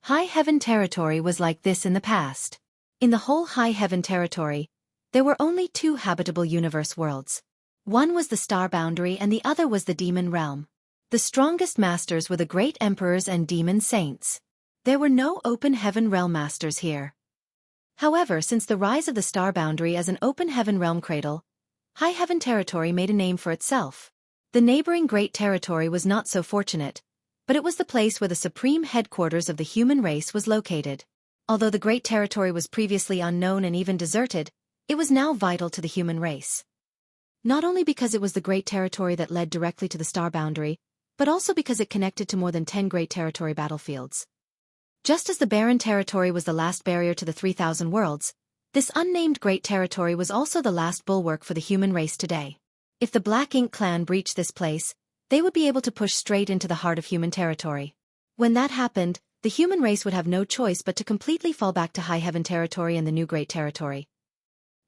[SPEAKER 1] High Heaven Territory was like this in the past. In the whole High Heaven Territory, there were only 2 habitable universe worlds. One was the star boundary and the other was the demon realm. The strongest masters were the great emperors and demon saints. There were no open heaven realm masters here. However, since the rise of the star boundary as an open heaven realm cradle, High Heaven Territory made a name for itself. The neighboring Great Territory was not so fortunate, but it was the place where the supreme headquarters of the human race was located. Although the Great Territory was previously unknown and even deserted, it was now vital to the human race. Not only because it was the Great Territory that led directly to the star boundary, but also because it connected to more than 10 Great Territory battlefields. Just as the Barren Territory was the last barrier to the 3,000 worlds, this unnamed Great Territory was also the last bulwark for the human race today. If the Black Ink clan breached this place, they would be able to push straight into the heart of human territory. When that happened, the human race would have no choice but to completely fall back to High Heaven Territory and the new Great Territory.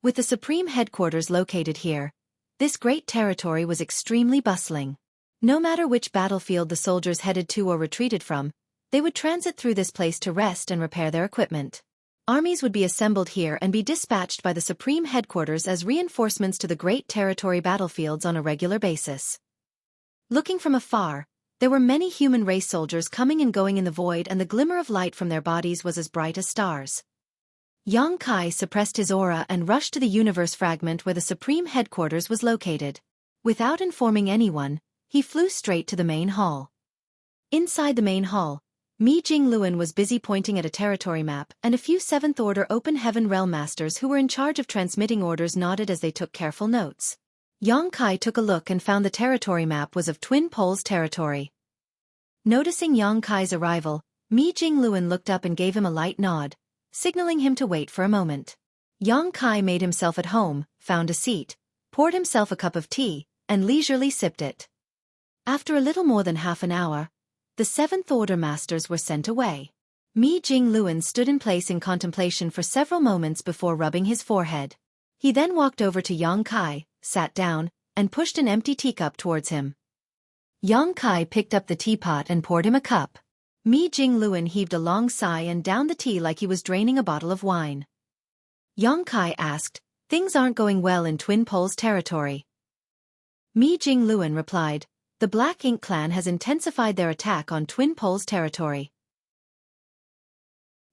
[SPEAKER 1] With the supreme headquarters located here, this great territory was extremely bustling. No matter which battlefield the soldiers headed to or retreated from, they would transit through this place to rest and repair their equipment. Armies would be assembled here and be dispatched by the supreme headquarters as reinforcements to the Great Territory battlefields on a regular basis. Looking from afar, there were many human race soldiers coming and going in the void, and the glimmer of light from their bodies was as bright as stars. Yang Kai suppressed his aura and rushed to the universe fragment where the supreme headquarters was located. Without informing anyone, he flew straight to the main hall. Inside the main hall, Mi Jing Luan was busy pointing at a territory map, and a few 7th Order Open Heaven Realm Masters who were in charge of transmitting orders nodded as they took careful notes. Yang Kai took a look and found the territory map was of Twin Poles territory. Noticing Yang Kai's arrival, Mi Jing Luan looked up and gave him a light nod, signaling him to wait for a moment. Yang Kai made himself at home, found a seat, poured himself a cup of tea, and leisurely sipped it. After a little more than half an hour, the 7th Order Masters were sent away. Mi Jingluan stood in place in contemplation for several moments before rubbing his forehead. He then walked over to Yang Kai, sat down, and pushed an empty teacup towards him. Yang Kai picked up the teapot and poured him a cup. Mi Jingluan heaved a long sigh and downed the tea like he was draining a bottle of wine. Yang Kai asked, "Things aren't going well in Twin Poles territory." Mi Jingluan replied, "The Black Ink clan has intensified their attack on Twin Poles territory.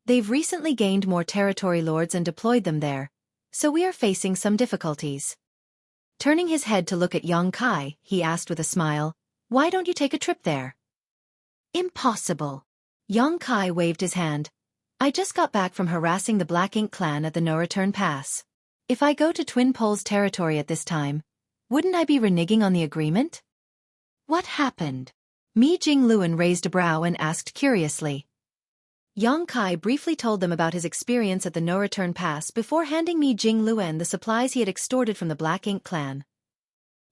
[SPEAKER 1] They've recently gained more territory lords and deployed them there, so we are facing some difficulties." Turning his head to look at Yang Kai, he asked with a smile, "Why don't you take a trip there?" "Impossible." Yang Kai waved his hand. "I just got back from harassing the Black Ink clan at the No-Return Pass. If I go to Twin Poles territory at this time, wouldn't I be reneging on the agreement?" "What happened?" Mi Jingluan raised a brow and asked curiously. Yang Kai briefly told them about his experience at the No-Return Pass before handing Mi Jingluan the supplies he had extorted from the Black Ink clan.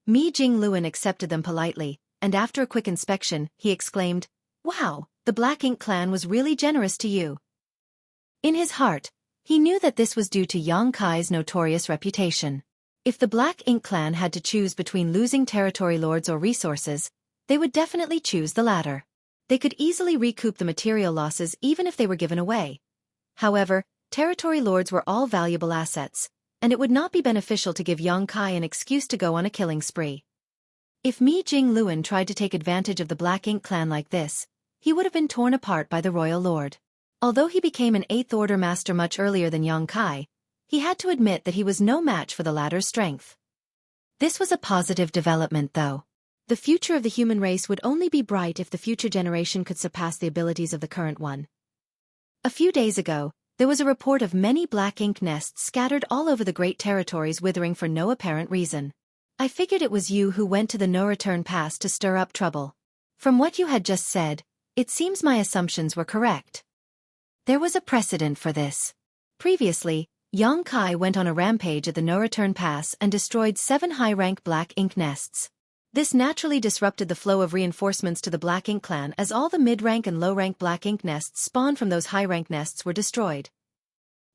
[SPEAKER 1] Mi Jingluan accepted them politely, and after a quick inspection, he exclaimed, "Wow, the Black Ink clan was really generous to you." In his heart, he knew that this was due to Yang Kai's notorious reputation. If the Black Ink clan had to choose between losing territory lords or resources, they would definitely choose the latter. They could easily recoup the material losses even if they were given away. However, territory lords were all valuable assets, and it would not be beneficial to give Yang Kai an excuse to go on a killing spree. If Mi Jingluan tried to take advantage of the Black Ink clan like this, he would have been torn apart by the royal lord. Although he became an 8th Order master much earlier than Yang Kai, he had to admit that he was no match for the latter's strength. This was a positive development though. The future of the human race would only be bright if the future generation could surpass the abilities of the current one. A few days ago, there was a report of many black ink nests scattered all over the great territories withering for no apparent reason. I figured it was you who went to the No-Return Pass to stir up trouble. From what you had just said, it seems my assumptions were correct. There was a precedent for this. Previously, Yang Kai went on a rampage at the No-Return Pass and destroyed 7 high-rank black ink nests. This naturally disrupted the flow of reinforcements to the Black Ink clan as all the mid-rank and low-rank black ink nests spawned from those high-rank nests were destroyed.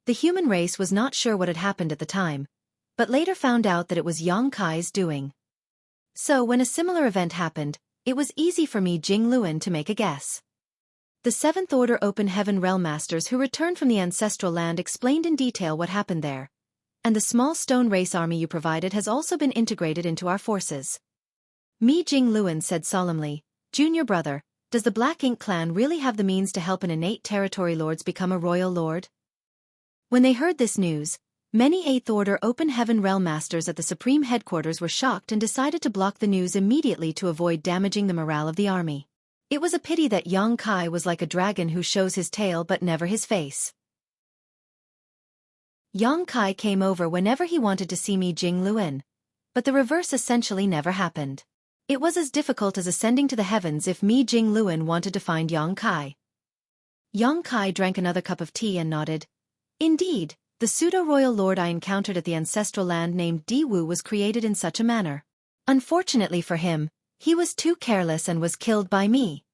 [SPEAKER 1] The human race was not sure what had happened at the time, but later found out that it was Yang Kai's doing. So when a similar event happened, it was easy for Mi Jingluan to make a guess. The 7th Order Open Heaven Realm Masters who returned from the ancestral land explained in detail what happened there, and the small stone race army you provided has also been integrated into our forces. Mi Jingluan said solemnly, "Junior brother, does the Black Ink clan really have the means to help an innate territory lords become a royal lord?" When they heard this news, many 8th Order Open Heaven Realm Masters at the Supreme Headquarters were shocked and decided to block the news immediately to avoid damaging the morale of the army. It was a pity that Yang Kai was like a dragon who shows his tail but never his face. Yang Kai came over whenever he wanted to see Mi Jingluan, but the reverse essentially never happened. It was as difficult as ascending to the heavens if Mi Jingluan wanted to find Yang Kai. Yang Kai drank another cup of tea and nodded. "Indeed, the pseudo-royal lord I encountered at the ancestral land named Di Wu was created in such a manner. Unfortunately for him, he was too careless and was killed by me."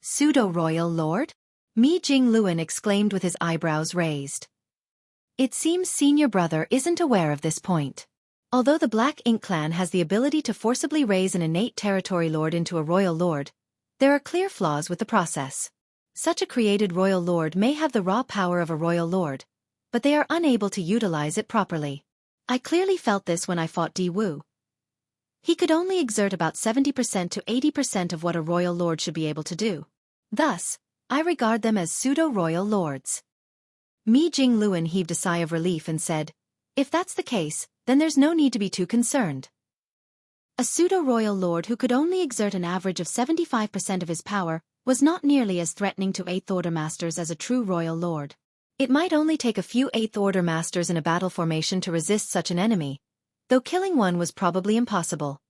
[SPEAKER 1] "Pseudo-royal lord?" Mi Jingluan exclaimed with his eyebrows raised. It seems senior brother isn't aware of this point. Although the Black Ink clan has the ability to forcibly raise an innate territory lord into a royal lord, there are clear flaws with the process. Such a created royal lord may have the raw power of a royal lord, but they are unable to utilize it properly. I clearly felt this when I fought Di Wu. He could only exert about 70% to 80% of what a royal lord should be able to do. Thus, I regard them as pseudo-royal lords. Mi Jingluan heaved a sigh of relief and said, "If that's the case, then there's no need to be too concerned." A pseudo-royal lord who could only exert an average of 75% of his power was not nearly as threatening to 8th Order masters as a true royal lord. It might only take a few 8th Order masters in a battle formation to resist such an enemy, though killing one was probably impossible.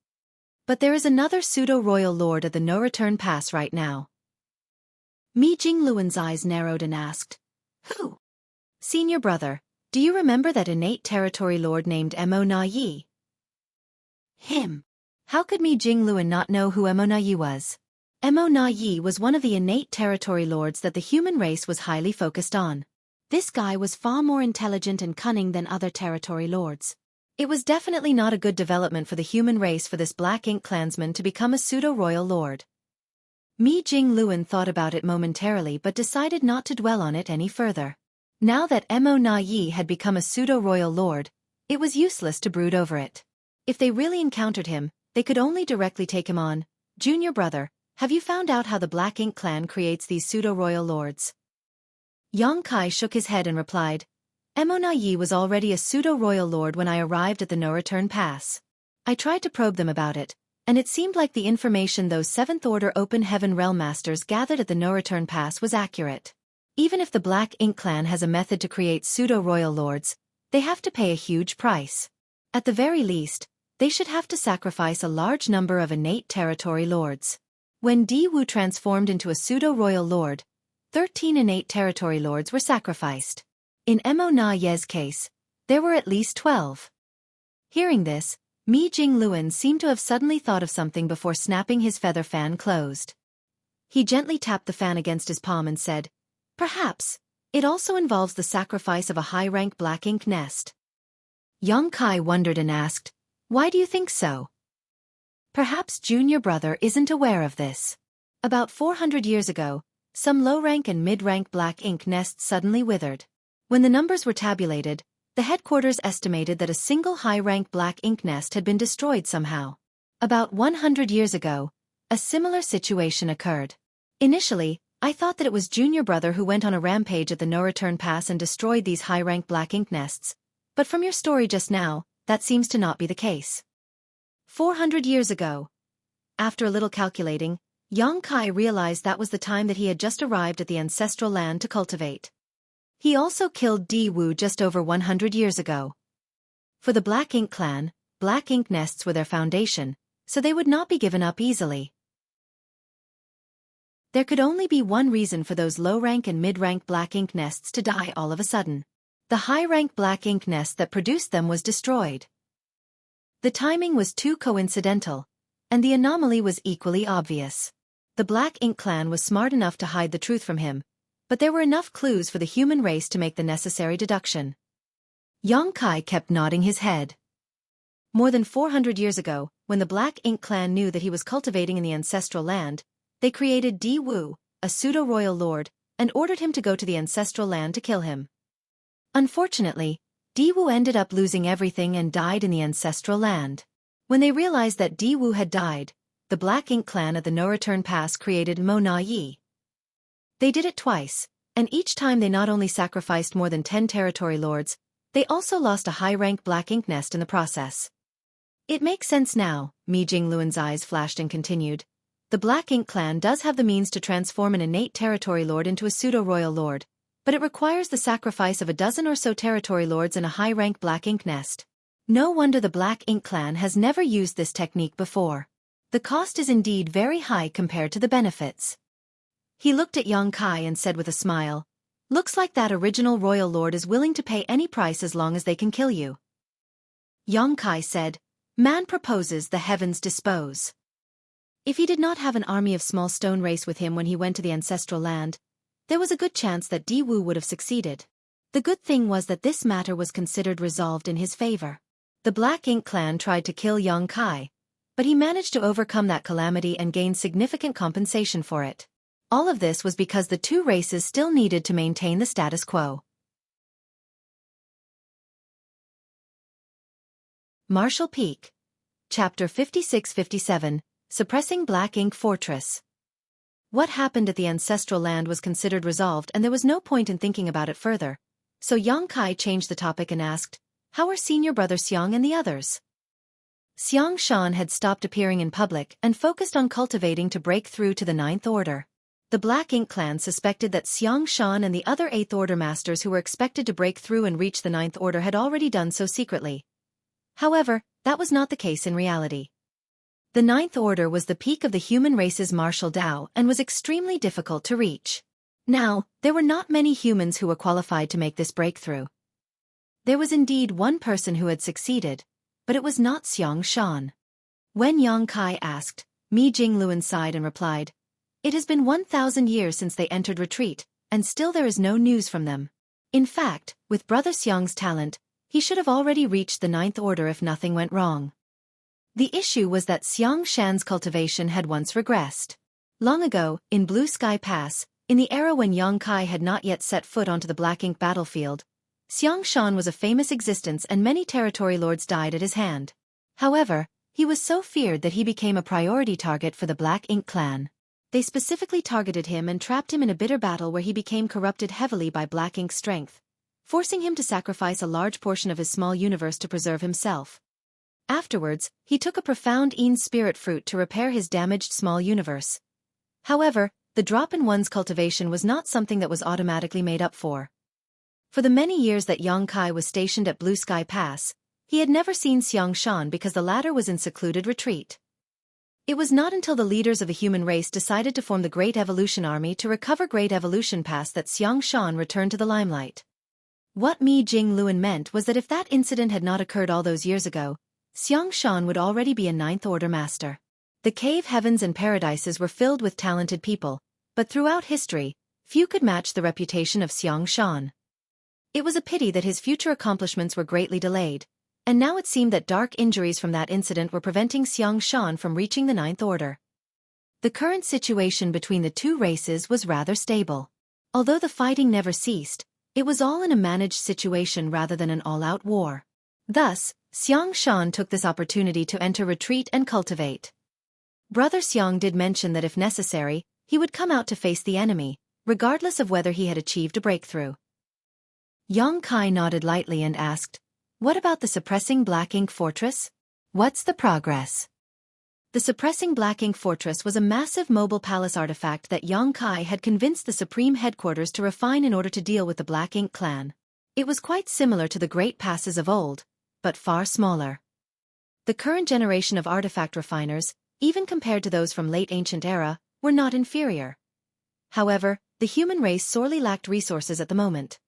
[SPEAKER 1] But there is another pseudo-royal lord at the No-Return Pass right now. Mi Jingluan's eyes narrowed and asked, "Who?" "Senior brother, do you remember that innate territory lord named Mo Na Yi?" "Him." How could Mi Jingluan not know who Mo Na Yi was?
[SPEAKER 2] Mo Na Yi was one of the innate territory lords that the human race was highly focused on. This guy was far more intelligent and cunning than other territory lords. It was definitely not a good development for the human race for this Black Ink clansman to become a pseudo-royal lord. Mi Jingluan thought about it momentarily but decided not to dwell on it any further. Now that Mo Na Yi had become a pseudo-royal lord, it was useless to brood over it. If they really encountered him, they could only directly take him on. Junior brother, have you found out how the Black Ink clan creates these pseudo-royal lords? Yang Kai shook his head and replied, Mo Na Yi was already a pseudo-royal lord when I arrived at the no-return pass. I tried to probe them about it, and it seemed like the information those 7th Order Open Heaven Realm Masters gathered at the no-return pass was accurate. Even if the Black Ink clan has a method to create pseudo-royal lords, they have to pay a huge price. At the very least, they should have to sacrifice a large number of innate territory lords. When Di Wu transformed into a pseudo-royal lord, 13 innate territory lords were sacrificed. In Mo Na Ye's case, there were at least 12. Hearing this, Mi Jingluan seemed to have suddenly thought of something before snapping his feather fan closed. He gently tapped the fan against his palm and said, Perhaps, it also involves the sacrifice of a high-rank Black Ink nest. Yang Kai wondered and asked, Why do you think so? Perhaps junior brother isn't aware of this. About 400 years ago, some low-rank and mid-rank Black Ink nests suddenly withered. When the numbers were tabulated, the headquarters estimated that a single high-rank Black Ink nest had been destroyed somehow. About 100 years ago, a similar situation occurred. Initially, I thought that it was junior brother who went on a rampage at the no-return pass and destroyed these high-rank Black Ink nests, but from your story just now, that seems to not be the case. 400 years ago. After a little calculating, Yang Kai realized that was the time that he had just arrived at the ancestral land to cultivate. He also killed Di Wu just over 100 years ago. For the Black Ink clan, Black Ink nests were their foundation, so they would not be given up easily. There could only be one reason for those low-rank and mid-rank Black Ink nests to die all of a sudden. The high-rank Black Ink nest that produced them was destroyed. The timing was too coincidental, and the anomaly was equally obvious. The Black Ink clan was smart enough to hide the truth from him, but there were enough clues for the human race to make the necessary deduction. Yang Kai kept nodding his head. More than 400 years ago, when the Black Ink clan knew that he was cultivating in the ancestral land, they created Di Wu, a pseudo-royal lord, and ordered him to go to the ancestral land to kill him. Unfortunately, Di Wu ended up losing everything and died in the ancestral land. When they realized that Di Wu had died, the Black Ink clan at the no-return pass created Mo Na Yi. They did it twice, and each time they not only sacrificed more than 10 territory lords, they also lost a high-rank Black Ink nest in the process. It makes sense now, Mi Jingluan's eyes flashed and continued. The Black Ink clan does have the means to transform an innate territory lord into a pseudo-royal lord, but it requires the sacrifice of a dozen or so territory lords in a high-rank Black Ink nest. No wonder the Black Ink clan has never used this technique before. The cost is indeed very high compared to the benefits. He looked at Yang Kai and said with a smile, Looks like that original royal lord is willing to pay any price as long as they can kill you. Yang Kai said, Man proposes, the heavens dispose. If he did not have an army of small stone race with him when he went to the ancestral land, there was a good chance that Di Wu would have succeeded. The good thing was that this matter was considered resolved in his favor. The Black Ink clan tried to kill Yang Kai, but he managed to overcome that calamity and gain significant compensation for it. All of this was because the two races still needed to maintain the status quo. Marshall Peak. Chapter 56-57, Suppressing Black Ink Fortress. What happened at the ancestral land was considered resolved and there was no point in thinking about it further, so Yang Kai changed the topic and asked, How are senior brother Xiang and the others? Xiang Shan had stopped appearing in public and focused on cultivating to break through to the 9th Order. The Black Ink clan suspected that Xiang Shan and the other 8th Order masters who were expected to break through and reach the 9th Order had already done so secretly. However, that was not the case in reality. The 9th Order was the peak of the human race's martial Dao and was extremely difficult to reach. Now, there were not many humans who were qualified to make this breakthrough. There was indeed one person who had succeeded, but it was not Xiang Shan. When Yang Kai asked, Mi Jingluan sighed and replied,
[SPEAKER 1] It has been 1,000 years since they entered retreat, and still there is no news from them. In fact, with Brother Xiang's talent, he should have already reached the 9th order if nothing went wrong. The issue was that Xiang Shan's cultivation had once regressed. Long ago, in Blue Sky Pass, in the era when Yang Kai had not yet set foot onto the Black Ink battlefield, Xiang Shan was a famous existence and many territory lords died at his hand. However, he was so feared that he became a priority target for the Black Ink clan. They specifically targeted him and trapped him in a bitter battle where he became corrupted heavily by Black Ink's strength, forcing him to sacrifice a large portion of his small universe to preserve himself. Afterwards, he took a profound Een spirit fruit to repair his damaged small universe. However, the drop in one's cultivation was not something that was automatically made up for. For the many years that Yang Kai was stationed at Blue Sky Pass, he had never seen Xiang Shan because the latter was in secluded retreat. It was not until the leaders of the human race decided to form the Great Evolution Army to recover Great Evolution Pass that Xiang Shan returned to the limelight. What Mi Jing Luan meant was that if that incident had not occurred all those years ago, Xiang Shan would already be a 9th order master. The cave heavens and paradises were filled with talented people, but throughout history, few could match the reputation of Xiang Shan. It was a pity that his future accomplishments were greatly delayed, and now it seemed that dark injuries from that incident were preventing Xiang Shan from reaching the 9th order. The current situation between the two races was rather stable. Although the fighting never ceased, it was all in a managed situation rather than an all-out war. Thus, Xiang Shan took this opportunity to enter retreat and cultivate. Brother Xiang did mention that if necessary, he would come out to face the enemy, regardless of whether he had achieved a breakthrough. Yang Kai nodded lightly and asked, "What about the suppressing Black Ink fortress? What's the progress?" The suppressing Black Ink fortress was a massive mobile palace artifact that Yang Kai had convinced the supreme headquarters to refine in order to deal with the Black Ink clan. It was quite similar to the great passes of old, but far smaller. The current generation of artifact refiners, even compared to those from late ancient era, were not inferior. However, the human race sorely lacked resources at the moment.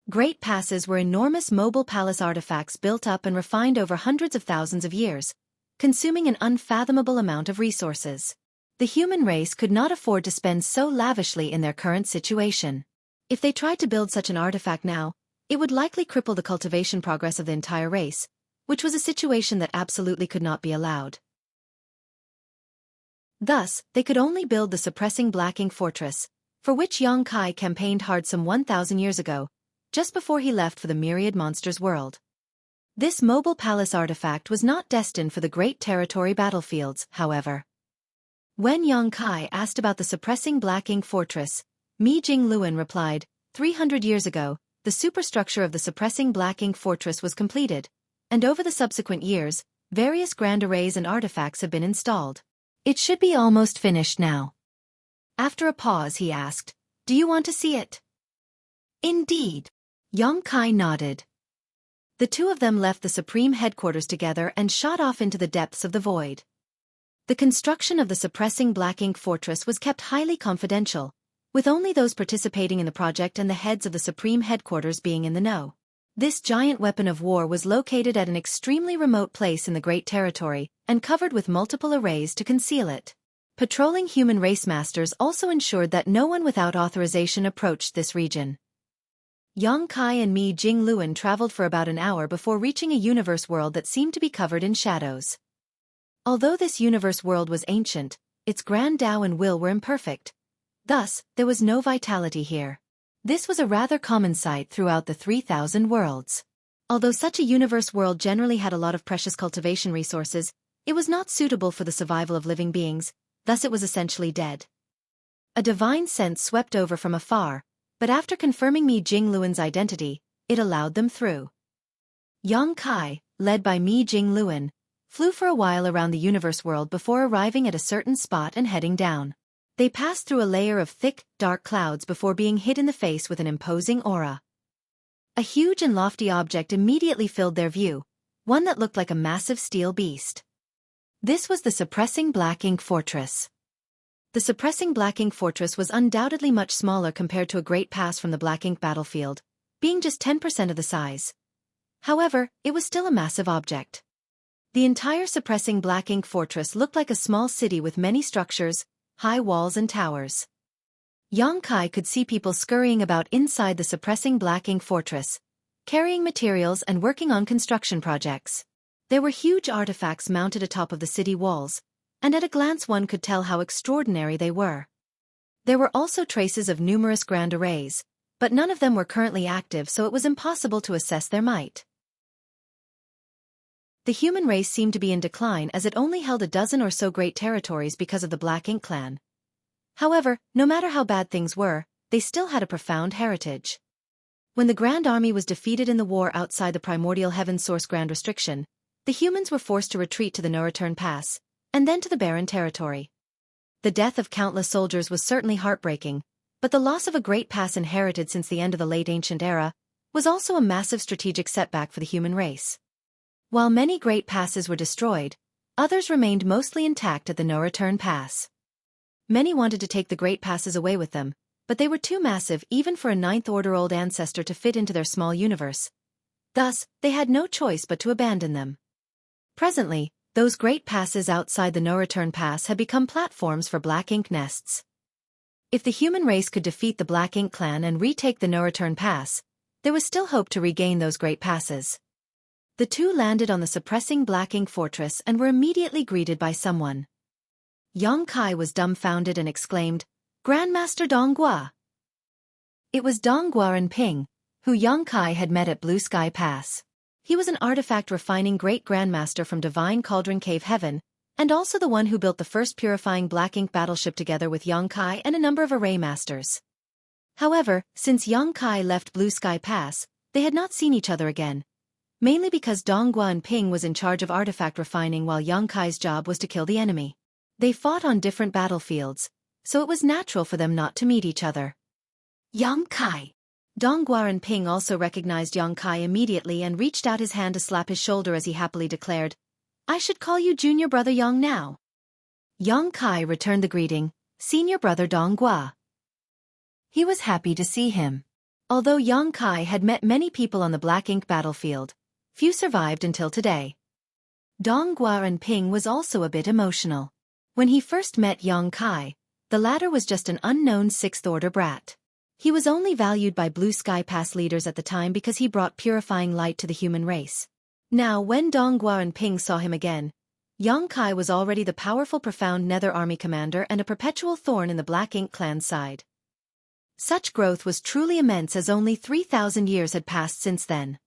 [SPEAKER 1] Great passes were enormous mobile palace artifacts built up and refined over hundreds of thousands of years, consuming an unfathomable amount of resources. The human race could not afford to spend so lavishly in their current situation. If they tried to build such an artifact now, it would likely cripple the cultivation progress of the entire race, which was a situation that absolutely could not be allowed. Thus, they could only build the suppressing Black Ink fortress, for which Yang Kai campaigned hard some 1,000 years ago, just before he left for the Myriad Monsters world. This mobile palace artifact was not destined for the great territory battlefields, however. When Yang Kai asked about the suppressing Black Ink fortress, Mi Jing Luan replied, 300 years ago, the superstructure of the suppressing Black Ink fortress was completed, and over the subsequent years, various grand arrays and artifacts have been installed. It should be almost finished now. After a pause he asked, "Do you want to see it?" "Indeed." Yang Kai nodded. The two of them left the supreme headquarters together and shot off into the depths of the void. The construction of the suppressing Black Ink fortress was kept highly confidential, with only those participating in the project and the heads of the supreme headquarters being in the know. This giant weapon of war was located at an extremely remote place in the Great Territory, and covered with multiple arrays to conceal it. Patrolling human race masters also ensured that no one without authorization approached this region. Yang Kai and Mi Jing Luan traveled for about an hour before reaching a universe world that seemed to be covered in shadows. Although this universe world was ancient, its grand Tao and will were imperfect. Thus, there was no vitality here. This was a rather common sight throughout the 3,000 worlds. Although such a universe world generally had a lot of precious cultivation resources, it was not suitable for the survival of living beings, thus it was essentially dead. A divine sense swept over from afar, but after confirming Mi Jing Luan's identity, it allowed them through. Yang Kai, led by Mi Jing Luan, flew for a while around the universe world before arriving at a certain spot and heading down. They passed through a layer of thick, dark clouds before being hit in the face with an imposing aura. A huge and lofty object immediately filled their view, one that looked like a massive steel beast. This was the suppressing Black Ink fortress. The suppressing Black Ink fortress was undoubtedly much smaller compared to a great pass from the Black Ink battlefield, being just 10% of the size. However, it was still a massive object. The entire suppressing Black Ink fortress looked like a small city with many structures, high walls and towers. Yang Kai could see people scurrying about inside the suppressing black ink fortress, carrying materials and working on construction projects. There were huge artifacts mounted atop of the city walls, and at a glance one could tell how extraordinary they were. There were also traces of numerous grand arrays, but none of them were currently active, so it was impossible to assess their might. The human race seemed to be in decline as it only held a dozen or so great territories because of the Black Ink clan. However, no matter how bad things were, they still had a profound heritage. When the Grand Army was defeated in the war outside the primordial heaven source Grand Restriction, the humans were forced to retreat to the No-Return Pass, and then to the Barren Territory. The death of countless soldiers was certainly heartbreaking, but the loss of a great pass inherited since the end of the late ancient era was also a massive strategic setback for the human race. While many great passes were destroyed, others remained mostly intact at the No-Return Pass. Many wanted to take the great passes away with them, but they were too massive even for a ninth-order old ancestor to fit into their small universe. Thus, they had no choice but to abandon them. Presently, those great passes outside the No-Return Pass had become platforms for Black Ink nests. If the human race could defeat the Black Ink clan and retake the No-Return Pass, there was still hope to regain those great passes. The two landed on the suppressing Black Ink fortress and were immediately greeted by someone. Yang Kai was dumbfounded and exclaimed, "Grandmaster Donghua!" It was Donghua Ping, who Yang Kai had met at Blue Sky Pass. He was an artifact refining great grandmaster from Divine Cauldron Cave Heaven, and also the one who built the first purifying Black Ink battleship together with Yang Kai and a number of array masters. However, since Yang Kai left Blue Sky Pass, they had not seen each other again, mainly because Donghua Ping was in charge of artifact refining while Yang Kai's job was to kill the enemy. They fought on different battlefields, so it was natural for them not to meet each other. Yang Kai. Donghua Ping also recognized Yang Kai immediately and reached out his hand to slap his shoulder as he happily declared, "I should call you Junior Brother Yang now." Yang Kai returned the greeting, "Senior Brother Donghua." He was happy to see him. Although Yang Kai had met many people on the Black Ink battlefield, few survived until today. Donghua Ping was also a bit emotional. When he first met Yang Kai, the latter was just an unknown sixth-order brat. He was only valued by Blue Sky Pass leaders at the time because he brought purifying light to the human race. Now when Donghua Ping saw him again, Yang Kai was already the powerful profound Nether Army commander and a perpetual thorn in the Black Ink clan's side. Such growth was truly immense as only 3,000 years had passed since then.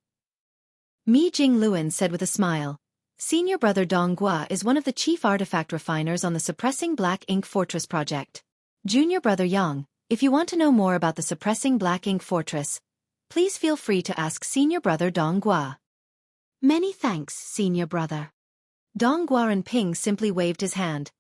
[SPEAKER 1] Mi Jingluan said with a smile, "Senior Brother Donghua is one of the chief artifact refiners on the Suppressing Black Ink Fortress project. Junior Brother Yang, if you want to know more about the Suppressing Black Ink Fortress, please feel free to ask Senior Brother Donghua." "Many thanks, Senior Brother." Donghua Ping simply waved his hand.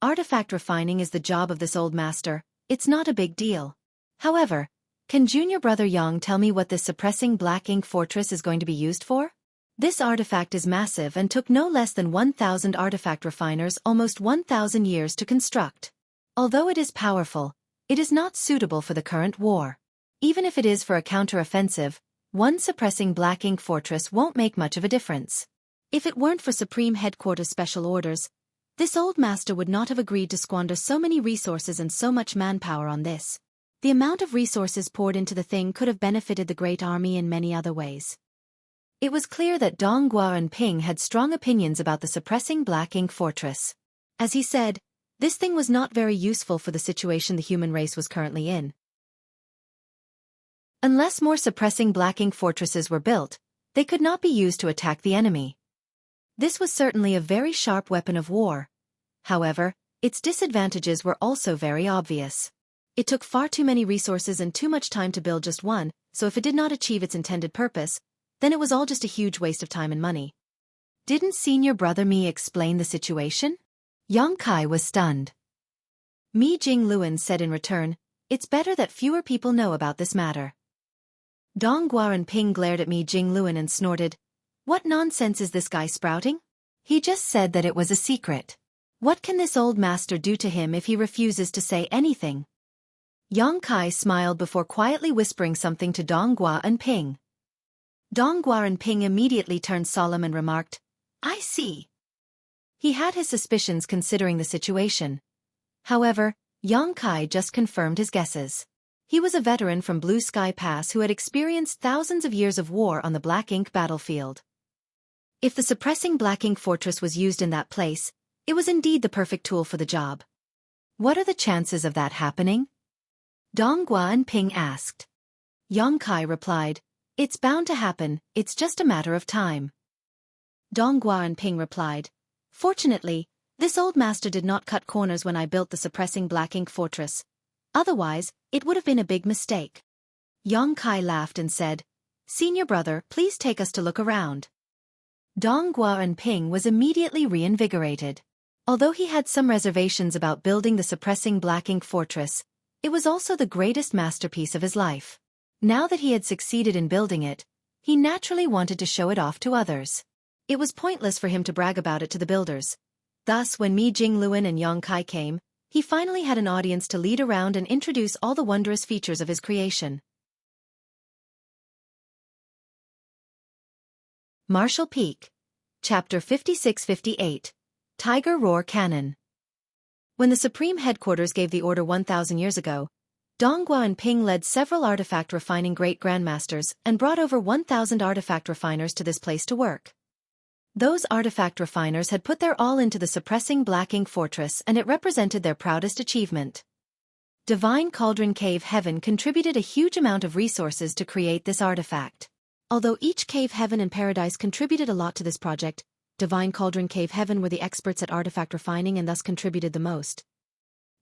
[SPEAKER 1] Artifact refining is the job of this old master, it's not a big deal. However, can Junior Brother Yang tell me what this Suppressing Black Ink Fortress is going to be used for? This artifact is massive and took no less than 1,000 artifact refiners almost 1,000 years to construct. Although it is powerful, it is not suitable for the current war. Even if it is for a counter-offensive, one suppressing Black Ink fortress won't make much of a difference. If it weren't for Supreme Headquarters special orders, this old master would not have agreed to squander so many resources and so much manpower on this. The amount of resources poured into the thing could have benefited the Great Army in many other ways. It was clear that Donghua Ping had strong opinions about the suppressing Black Ink fortress. As he said, this thing was not very useful for the situation the human race was currently in. Unless more suppressing Black Ink fortresses were built, they could not be used to attack the enemy. This was certainly a very sharp weapon of war. However, its disadvantages were also very obvious. It took far too many resources and too much time to build just one, so if it did not achieve its intended purpose, then it was all just a huge waste of time and money. Didn't Senior Brother Mi explain the situation? Yang Kai was stunned. Mi Jingluan said in return, "It's better that fewer people know about this matter." Donghua Ping glared at Mi Jingluan and snorted, "What nonsense is this guy sprouting? He just said that it was a secret. What can this old master do to him if he refuses to say anything?" Yang Kai smiled before quietly whispering something to Donghua Ping. Donghua Ping immediately turned solemn and remarked, "I see." He had his suspicions considering the situation. However, Yang Kai just confirmed his guesses. He was a veteran from Blue Sky Pass who had experienced thousands of years of war on the Black Ink battlefield. If the suppressing Black Ink fortress was used in that place, it was indeed the perfect tool for the job. What are the chances of that happening? Dong Gua and Ping asked. Yang Kai replied, "It's bound to happen, it's just a matter of time."
[SPEAKER 2] Dong Gua and Ping replied, "Fortunately, this old master did not cut corners when I built the suppressing Black Ink fortress. Otherwise, it would have been a big mistake."
[SPEAKER 1] Yang Kai laughed and said, "Senior brother, please take us to look around." Dong Gua and Ping was immediately reinvigorated. Although he had some reservations about building the suppressing Black Ink fortress, it was also the greatest masterpiece of his life. Now that he had succeeded in building it, he naturally wanted to show it off to others. It was pointless for him to brag about it to the builders. Thus, when Mi Jingluan and Yang Kai came, he finally had an audience to lead around and introduce all the wondrous features of his creation. Marshall Peak. Chapter 56-58. Tiger Roar Cannon. When the Supreme Headquarters gave the order 1,000 years ago, Dong Gua and Ping led several artifact refining great grandmasters and brought over 1,000 artifact refiners to this place to work. Those artifact refiners had put their all into the suppressing Black Ink fortress, and it represented their proudest achievement. Divine Cauldron Cave Heaven contributed a huge amount of resources to create this artifact.
[SPEAKER 2] Although each Cave Heaven and Paradise contributed a lot to this project, Divine Cauldron Cave Heaven were the experts at artifact refining and thus contributed the most.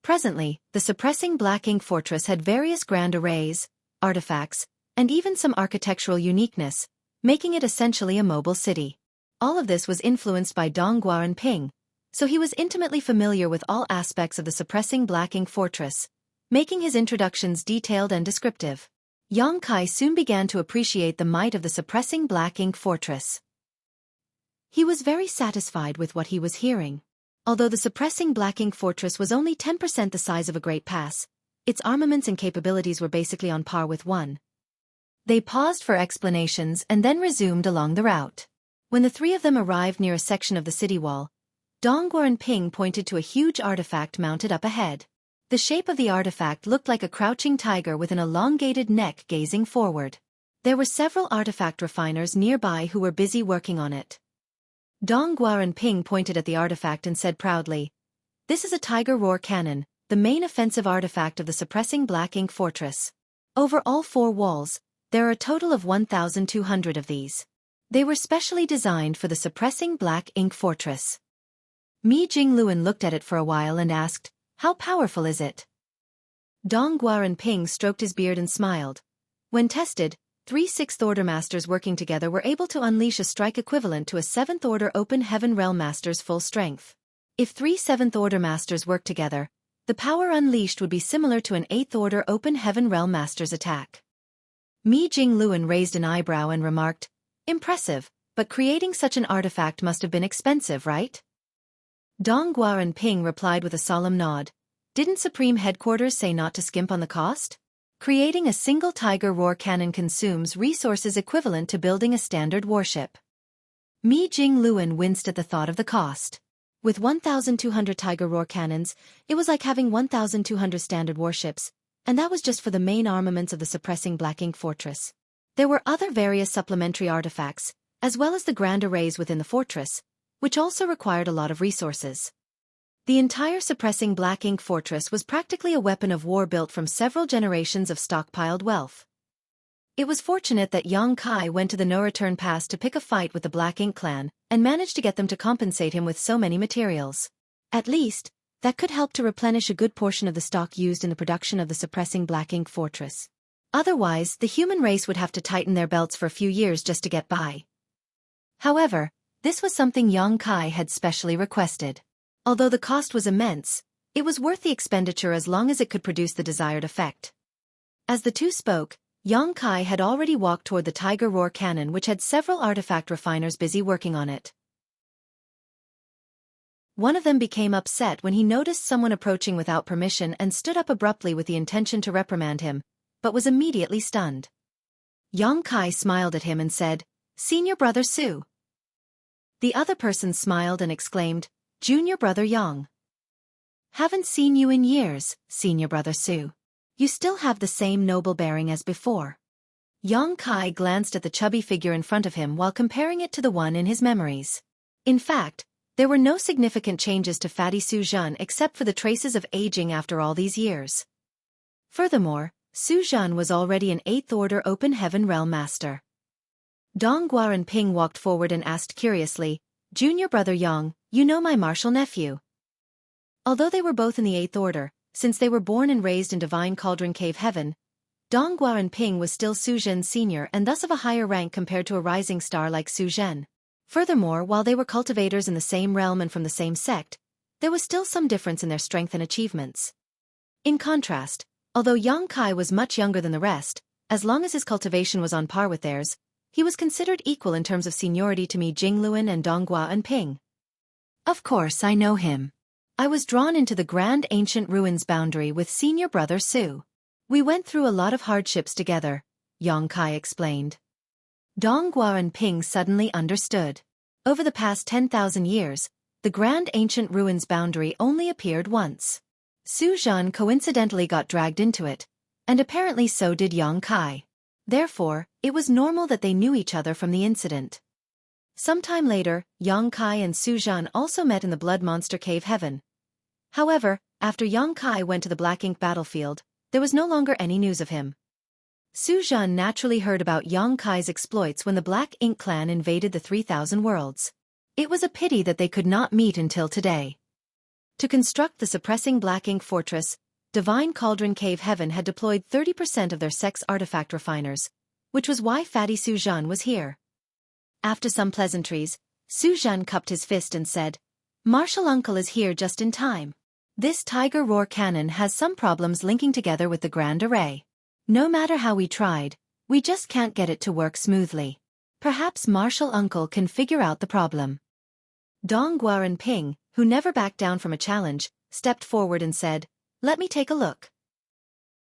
[SPEAKER 1] Presently, the suppressing Black Ink fortress had various grand arrays, artifacts, and even some architectural uniqueness, making it essentially a mobile city. All of this was influenced by Dong Gua and Ping, so he was intimately familiar with all aspects of the suppressing Black Ink fortress, making his introductions detailed and descriptive. Yang Kai soon began to appreciate the might of the suppressing Black Ink fortress.
[SPEAKER 2] He was very satisfied with what he was hearing. Although the suppressing Black Ink fortress was only 10% the size of a great pass, its armaments and capabilities were basically on par with one.
[SPEAKER 1] They paused for explanations and then resumed along the route. When the three of them arrived near a section of the city wall, Dong Gua and Ping pointed to a huge artifact mounted up ahead. The shape of the artifact looked like a crouching tiger with an elongated neck gazing forward. There were several artifact refiners nearby who were busy working on it. Dong Gua and Ping pointed at the artifact and said proudly, "This is a Tiger Roar Cannon, the main offensive artifact of the suppressing Black Ink fortress. Over all four walls, there are a total of 1,200 of these. They were specially designed for the suppressing Black Ink fortress." Mi Jingluan looked at it for a while and asked, "How powerful is it?" Dong Gua and Ping stroked his beard and smiled. When tested, 3 6th-order masters working together were able to unleash a strike equivalent to a 7th-order Open Heaven Realm master's full strength. If 3 7th-order masters worked together, the power unleashed would be similar to an 8th-order Open Heaven Realm master's attack. Mi Jingluan raised an eyebrow and remarked, "Impressive, but creating such an artifact must have been expensive, right?" Dong Gua and Ping replied with a solemn nod. "Didn't Supreme Headquarters say not to skimp on the cost? Creating a single Tiger Roar cannon consumes resources equivalent to building a standard warship." Mi Jingluan winced at the thought of the cost.
[SPEAKER 2] With 1,200 Tiger Roar cannons, it was like having 1,200 standard warships, and that was just for the main armaments of the suppressing Black Ink fortress. There were other various supplementary artifacts, as well as the grand arrays within the fortress, which also required a lot of resources. The entire suppressing Black Ink fortress was practically a weapon of war built from several generations of stockpiled wealth. It was fortunate that Yang Kai went to the no-return pass to pick a fight with the Black Ink clan, and managed to get them to compensate him with so many materials. At least, that could help to replenish a good portion of the stock used in the production of the suppressing Black Ink fortress.
[SPEAKER 1] Otherwise, the human race would have to tighten their belts for a few years just to get by. However, this was something Yang Kai had specially requested. Although the cost was immense, it was worth the expenditure as long as it could produce the desired effect. As the two spoke, Yang Kai had already walked toward the Tiger Roar cannon, which had several artifact refiners busy working on it. One of them became upset when he noticed someone approaching without permission and stood up abruptly with the intention to reprimand him, but was immediately stunned. Yang Kai smiled at him and said, "Senior Brother Su." The other person smiled and exclaimed, "Junior Brother Yang." Haven't seen you in years, senior brother Su. You still have the same noble bearing as before. Yang Kai glanced at the chubby figure in front of him while comparing it to the one in his memories. In fact, there were no significant changes to fatty Su Zhan except for the traces of aging after all these years. Furthermore, Su Zhan was already an 8th Order Open Heaven Realm Master. Dong Guaranping walked forward and asked curiously, Junior brother Yang, you know my martial nephew. Although they were both in the 8th Order, since they were born and raised in Divine Cauldron Cave Heaven, Dong Guaranping was still Su Zhen's senior and thus of a higher rank compared to a rising star like Su Zhen. Furthermore, while they were cultivators in the same realm and from the same sect, there was still some difference in their strength and achievements. In contrast, although Yang Kai was much younger than the rest, as long as his cultivation was on par with theirs, he was considered equal in terms of seniority to Mi Jingluan and Dong Guaranping. Of course I know him. I was drawn into the Grand Ancient Ruins boundary with senior brother Su. We went through a lot of hardships together, Yang Kai explained. Dong Guaranping suddenly understood. Over the past 10,000 years, the Grand Ancient Ruins boundary only appeared once. Su Zhan coincidentally got dragged into it, and apparently so did Yang Kai. Therefore, it was normal that they knew each other from the incident. Sometime later, Yang Kai and Su Zhan also met in the Blood Monster Cave Heaven. However, after Yang Kai went to the Black Ink battlefield, there was no longer any news of him. Su Zhan naturally heard about Yang Kai's exploits when the Black Ink clan invaded the 3,000 worlds. It was a pity that they could not meet until today. To construct the suppressing Black Ink fortress, Divine Cauldron Cave Heaven had deployed 30% of their sex artifact refiners, which was why fatty Su Zhan was here. After some pleasantries, Su Zhan cupped his fist and said, Martial Uncle is here just in time. This Tiger Roar cannon has some problems linking together with the Grand Array. No matter how we tried, we just can't get it to work smoothly. Perhaps Martial Uncle can figure out the problem. Dong Guaranping, who never backed down from a challenge, stepped forward and said, Let me take a look.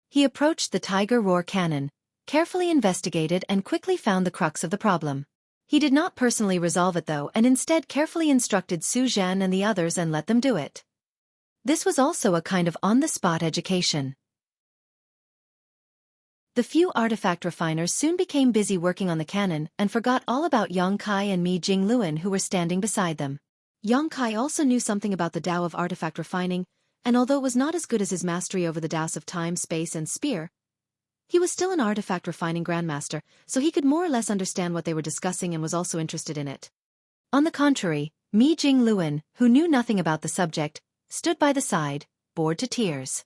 [SPEAKER 1] He approached the Tiger Roar cannon, carefully investigated and quickly found the crux of the problem. He did not personally resolve it though and instead carefully instructed Su Zhan and the others and let them do it. This was also a kind of on-the-spot education. The few artifact refiners soon became busy working on the cannon and forgot all about Yang Kai and Mi Jingluan who were standing beside them. Yang Kai also knew something about the Tao of artifact refining, and although it was not as good as his mastery over the Taos of time, space and spear, he was still an artifact refining grandmaster, so he could more or less understand what they were discussing and was also interested in it. On the contrary, Mi Jingluan, who knew nothing about the subject, stood by the side, bored to tears.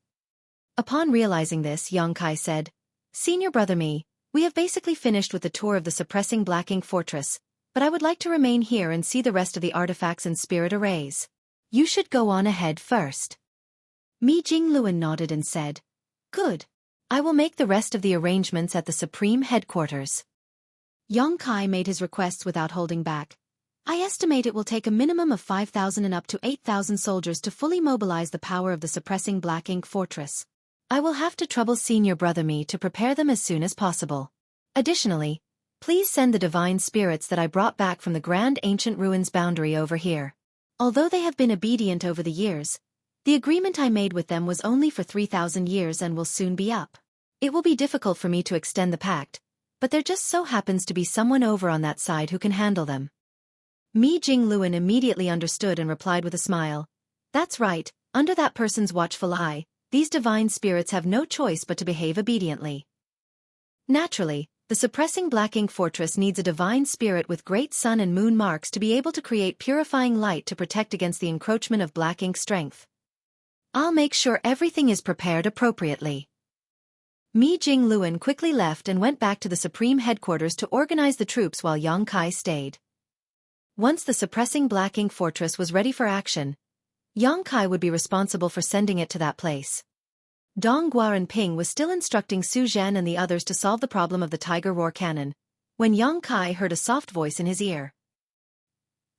[SPEAKER 1] Upon realizing this, Yang Kai said, Senior brother Mi, we have basically finished with the tour of the suppressing Black Ink fortress, but I would like to remain here and see the rest of the artifacts and spirit arrays. You should go on ahead first. Mi Jingluan nodded and said, Good. I will make the rest of the arrangements at the Supreme Headquarters. Yang Kai made his requests without holding back. I estimate it will take a minimum of 5,000 and up to 8,000 soldiers to fully mobilize the power of the suppressing Black Ink fortress. I will have to trouble senior brother Mi to prepare them as soon as possible. Additionally, please send the divine spirits that I brought back from the Grand Ancient Ruins boundary over here. Although they have been obedient over the years, the agreement I made with them was only for 3,000 years and will soon be up. It will be difficult for me to extend the pact, but there just so happens to be someone over on that side who can handle them. Mi Jingluan immediately understood and replied with a smile. That's right, under that person's watchful eye, these divine spirits have no choice but to behave obediently. Naturally, the suppressing Black Ink fortress needs a divine spirit with great sun and moon marks to be able to create purifying light to protect against the encroachment of Black Ink strength. I'll make sure everything is prepared appropriately. Mi Jingluan quickly left and went back to the Supreme Headquarters to organize the troops while Yang Kai stayed. Once the suppressing Black Ink fortress was ready for action, Yang Kai would be responsible for sending it to that place. Dong Guaranping was still instructing Su Zhan and the others to solve the problem of the Tiger Roar cannon, when Yang Kai heard a soft voice in his ear.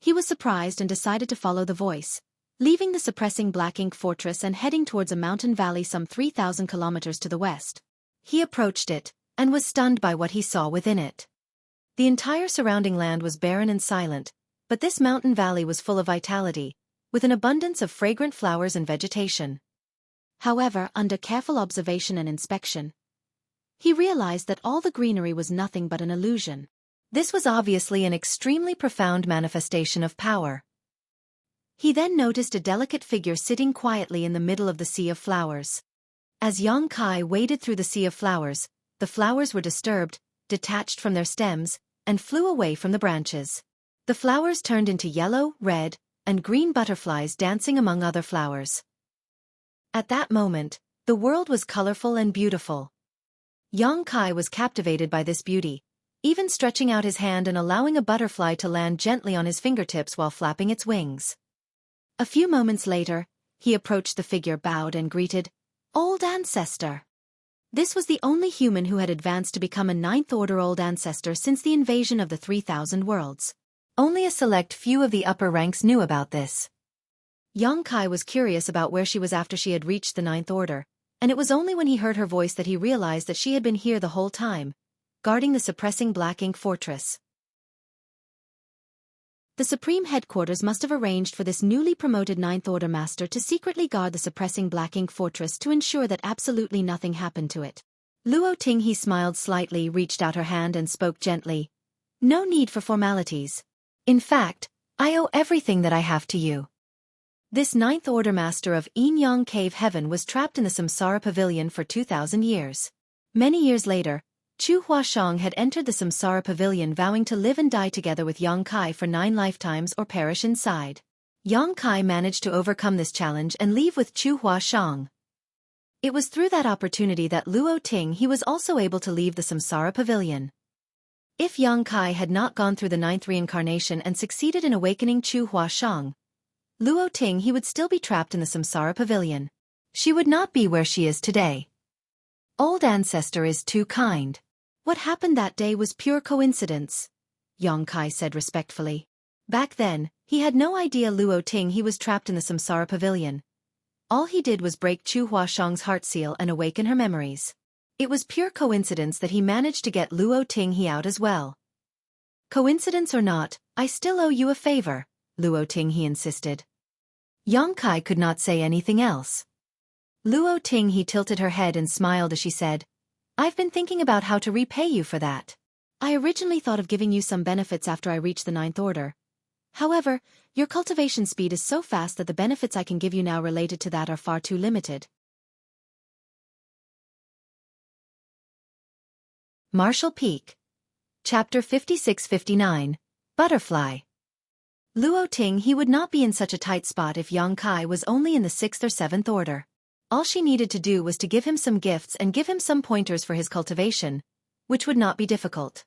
[SPEAKER 1] He was surprised and decided to follow the voice, leaving the suppressing Black Ink fortress and heading towards a mountain valley some 3,000 kilometers to the west. He approached it, and was stunned by what he saw within it. The entire surrounding land was barren and silent, but this mountain valley was full of vitality, with an abundance of fragrant flowers and vegetation.
[SPEAKER 2] However, under careful observation and inspection, he realized that all the greenery was nothing but an illusion.
[SPEAKER 1] This was obviously an extremely profound manifestation of power.
[SPEAKER 2] He then noticed a delicate figure sitting quietly in the middle of the sea of flowers.
[SPEAKER 1] As Yang Kai waded through the sea of flowers, the flowers were disturbed, detached from their stems, and flew away from the branches. The flowers turned into yellow, red, and green butterflies dancing among other flowers. At that moment, the world was colorful and beautiful. Yang Kai was captivated by this beauty, even stretching out his hand and allowing a butterfly to land gently on his fingertips while flapping its wings.
[SPEAKER 2] A few moments later, he approached the figure, bowed and greeted, "Old Ancestor." This was the only human who had advanced to become a ninth-order Old Ancestor since the invasion of the 3,000 worlds.
[SPEAKER 1] Only a select few of the upper ranks knew about this.
[SPEAKER 2] Yang Kai was curious about where she was after she had reached the ninth order, and it was only when he heard her voice that he realized that she had been here the whole time, guarding the suppressing black ink fortress. The Supreme Headquarters must have arranged for this newly promoted Ninth Order Master to secretly guard the suppressing black ink fortress to ensure that absolutely nothing happened to it.
[SPEAKER 1] Luo Tinghe smiled slightly, reached out her hand and spoke gently. "No need for formalities. In fact, I owe everything that I have to you." This Ninth Order Master of Yin-Yang Cave Heaven was trapped in the Samsara Pavilion for 2,000 years. Many years later, Chu Huashang had entered the Samsara Pavilion vowing to live and die together with Yang Kai for 9 lifetimes or perish inside. Yang Kai managed to overcome this challenge and leave with Chu Huashang. It was through that opportunity that Luo Tinghe was also able to leave the Samsara Pavilion. If Yang Kai had not gone through the 9th reincarnation and succeeded in awakening Chu Huashang, Luo Tinghe would still be trapped in the Samsara Pavilion. She would not be where she is today. Old Ancestor is too kind.
[SPEAKER 2] What happened that day was pure coincidence, Yang Kai said respectfully.
[SPEAKER 1] Back then, he had no idea Luo Tinghe was trapped in the Samsara Pavilion. All he did was break Chu Huashang's heart seal and awaken her memories. It was pure coincidence that he managed to get Luo Tinghe out as well. "Coincidence or not, I still owe you a favor," Luo Tinghe insisted. Yang Kai could not say anything else. Luo Tinghe tilted her head and smiled as she said, "I've been thinking about how to repay you for that.
[SPEAKER 2] I originally thought of giving you some benefits after I reach the 9th order. However, your cultivation speed is so fast that the benefits I can give you now related to that are far too limited."
[SPEAKER 1] Martial Peak. Chapter 56-59. Butterfly. Luo Tinghe would not be in such a tight spot if Yang Kai was only in the 6th or 7th order. All she needed to do was to give him some gifts and give him some pointers for his cultivation, which would not be difficult.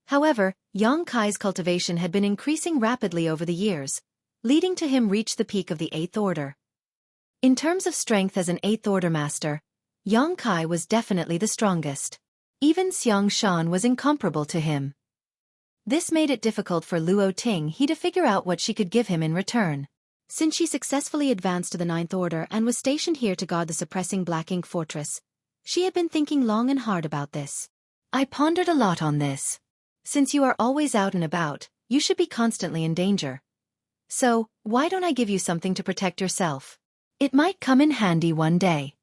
[SPEAKER 1] However, Yang Kai's cultivation had been increasing rapidly over the years, leading to him reach the peak of the 8th order. In terms of strength as an 8th order master, Yang Kai was definitely the strongest. Even Xiang Shan was incomparable to him. This made it difficult for Luo Tinghe to figure out what she could give him in return.
[SPEAKER 2] Since she successfully advanced to the 9th order and was stationed here to guard the suppressing black ink fortress, she had been thinking long and hard about this.
[SPEAKER 1] "I pondered a lot on this. Since you are always out and about, you should be constantly in danger. So, why don't I give you something to protect yourself? It might come in handy one day."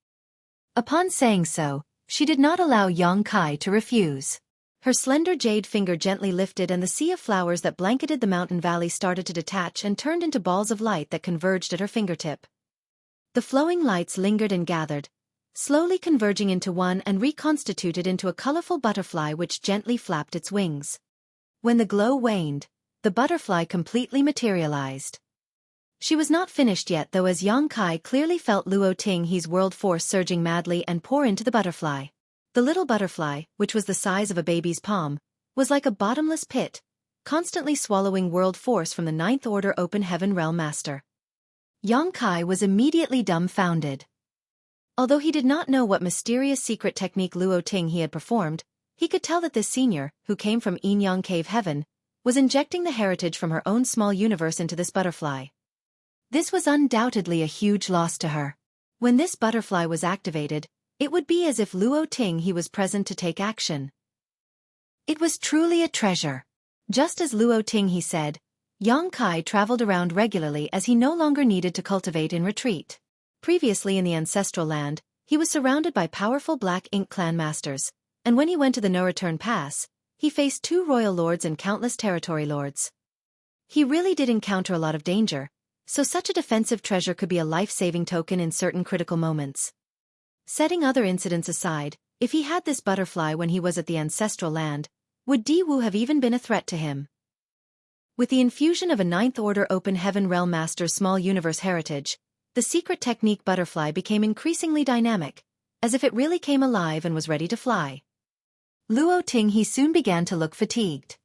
[SPEAKER 1] Upon saying so, she did not allow Yang Kai to refuse. Her slender jade finger gently lifted and the sea of flowers that blanketed the mountain valley started to detach and turned into balls of light that converged at her fingertip. The flowing lights lingered and gathered, slowly converging into one and reconstituted into a colorful butterfly which gently flapped its wings. When the glow waned, the butterfly completely materialized. She was not finished yet though, as Yang Kai clearly felt Luo Tinghe's world force surging madly and pour into the butterfly. The little butterfly, which was the size of a baby's palm, was like a bottomless pit, constantly swallowing world force from the 9th order open heaven realm master. Yang Kai was immediately dumbfounded. Although he did not know what mysterious secret technique Luo Tinghe had performed, he could tell that this senior, who came from Yin-Yang Cave Heaven, was injecting the heritage from her own small universe into this butterfly. This was undoubtedly a huge loss to her. When this butterfly was activated, it would be as if Luo Tinghe was present to take action. It was truly a treasure. Just as Luo Tinghe said, Yang Kai traveled around regularly as he no longer needed to cultivate in retreat. Previously in the ancestral land, he was surrounded by powerful Black Ink clan masters, and when he went to the No-Return Pass, he faced 2 royal lords and countless territory lords. He really did encounter a lot of danger, so such a defensive treasure could be a life-saving token in certain critical moments. Setting other incidents aside, if he had this butterfly when he was at the ancestral land, would Di Wu have even been a threat to him? With the infusion of a 9th Order Open Heaven Realm Master's small universe heritage, the secret technique butterfly became increasingly dynamic, as if it really came alive and was ready to fly. Luo Ting he soon began to look fatigued.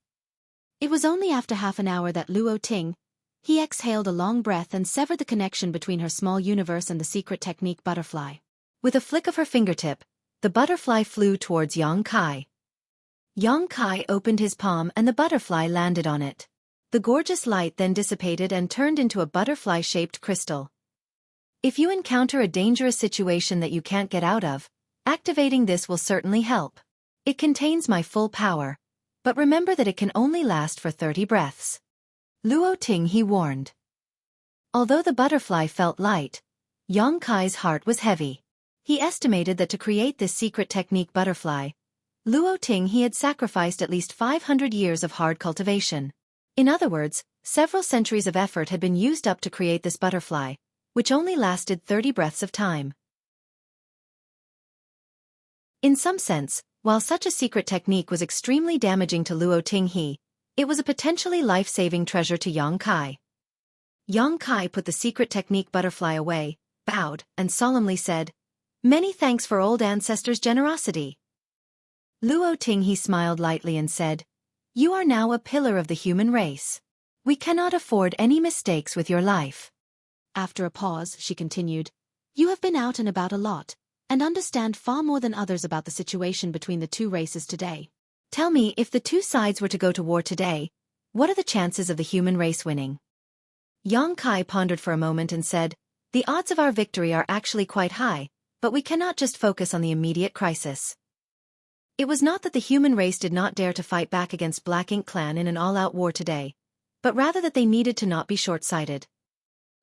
[SPEAKER 2] It was only after half an hour that Luo Ting, he exhaled a long breath and severed the connection between her small universe and the secret technique butterfly.
[SPEAKER 1] With a flick of her fingertip, the butterfly flew towards Yang Kai. Yang Kai opened his palm and the butterfly landed on it. The gorgeous light then dissipated and turned into a butterfly-shaped crystal. If you encounter a dangerous situation that you can't get out of, activating this will certainly help. It contains my full power, but remember that it can only last for 30 breaths. Luo Ting he warned. Although the butterfly felt light, Yang Kai's heart was heavy. He estimated that to create this secret technique butterfly, Luo Ting he had sacrificed at least 500 years of hard cultivation. In other words, several centuries of effort had been used up to create this butterfly, which only lasted 30 breaths of time. In some sense, while such a secret technique was extremely damaging to Luo Ting he, it was a potentially life-saving treasure to Yang Kai. Yang Kai put the secret technique butterfly away, bowed, and solemnly said, "Many thanks for old ancestors' generosity." Luo Ting he smiled lightly and said, "You are now a pillar of the human race. We cannot afford any mistakes with your life."
[SPEAKER 2] After a pause, she continued, "You have been out and about a lot, and understand far more than others about the situation between the 2 races today.
[SPEAKER 1] Tell me, if the 2 sides were to go to war today, what are the chances of the human race winning?" Yang Kai pondered for a moment and said, "The odds of our victory are actually quite high, but we cannot just focus on the immediate crisis." It was not that the human race did not dare to fight back against Black Ink clan in an all-out war today, but rather that they needed to not be short-sighted.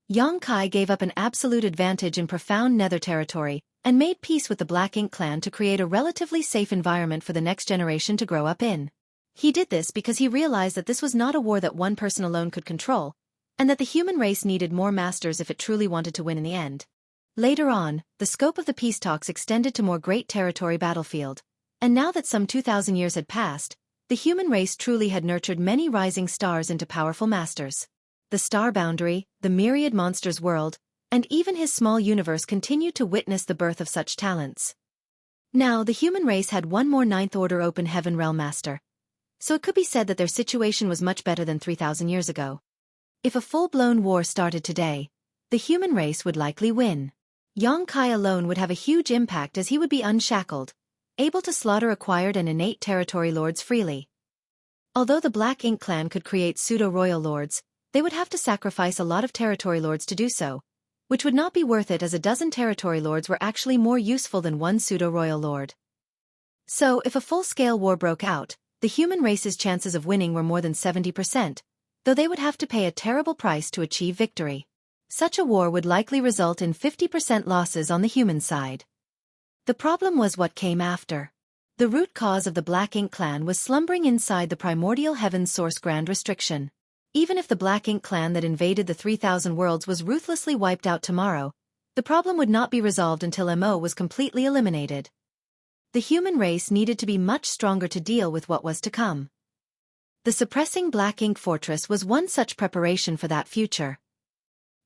[SPEAKER 1] Yang Kai gave up an absolute advantage in profound nether territory, and made peace with the Black Ink clan to create a relatively safe environment for the next generation to grow up in. He did this because he realized that this was not a war that one person alone could control, and that the human race needed more masters if it truly wanted to win in the end. Later on, the scope of the peace talks extended to more great territory battlefield, and now that some 2,000 years had passed, the human race truly had nurtured many rising stars into powerful masters. The star boundary, the myriad monsters world, and even his small universe continued to witness the birth of such talents. Now the human race had one more 9th Order Open Heaven Realm Master, so it could be said that their situation was much better than 3,000 years ago. If a full-blown war started today, the human race would likely win. Yang Kai alone would have a huge impact as he would be unshackled, able to slaughter acquired and innate territory lords freely. Although the Black Ink clan could create pseudo-royal lords, they would have to sacrifice a lot of territory lords to do so, which would not be worth it as a dozen territory lords were actually more useful than one pseudo-royal lord. So if a full-scale war broke out, the human race's chances of winning were more than 70%, though they would have to pay a terrible price to achieve victory. Such a war would likely result in 50% losses on the human side. The problem was what came after. The root cause of the Black Ink clan was slumbering inside the primordial heaven's source grand restriction. Even if the Black Ink clan that invaded the 3,000 worlds was ruthlessly wiped out tomorrow, the problem would not be resolved until MO was completely eliminated. The human race needed to be much stronger to deal with what was to come. The suppressing Black Ink fortress was one such preparation for that future.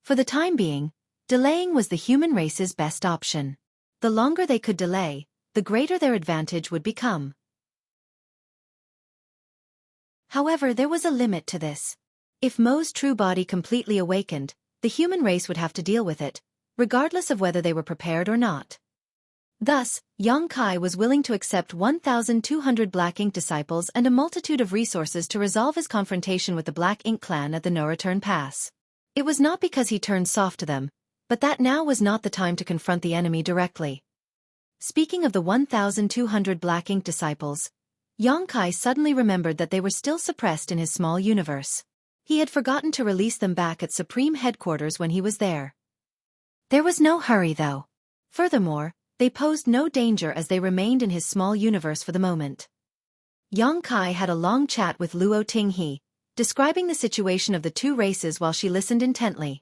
[SPEAKER 1] For the time being, delaying was the human race's best option. The longer they could delay, the greater their advantage would become. However, there was a limit to this. If Mo's true body completely awakened, the human race would have to deal with it, regardless of whether they were prepared or not. Thus, Yang Kai was willing to accept 1,200 Black Ink disciples and a multitude of resources to resolve his confrontation with the Black Ink clan at the No-Return Pass. It was not because he turned soft to them, but that now was not the time to confront the enemy directly. Speaking of the 1,200 Black Ink disciples, Yang Kai suddenly remembered that they were still suppressed in his small universe. He had forgotten to release them back at Supreme Headquarters when he was there. There was no hurry though. Furthermore, they posed no danger as they remained in his small universe for the moment. Yang Kai had a long chat with Luo Tinghe, describing the situation of the two races while she listened intently.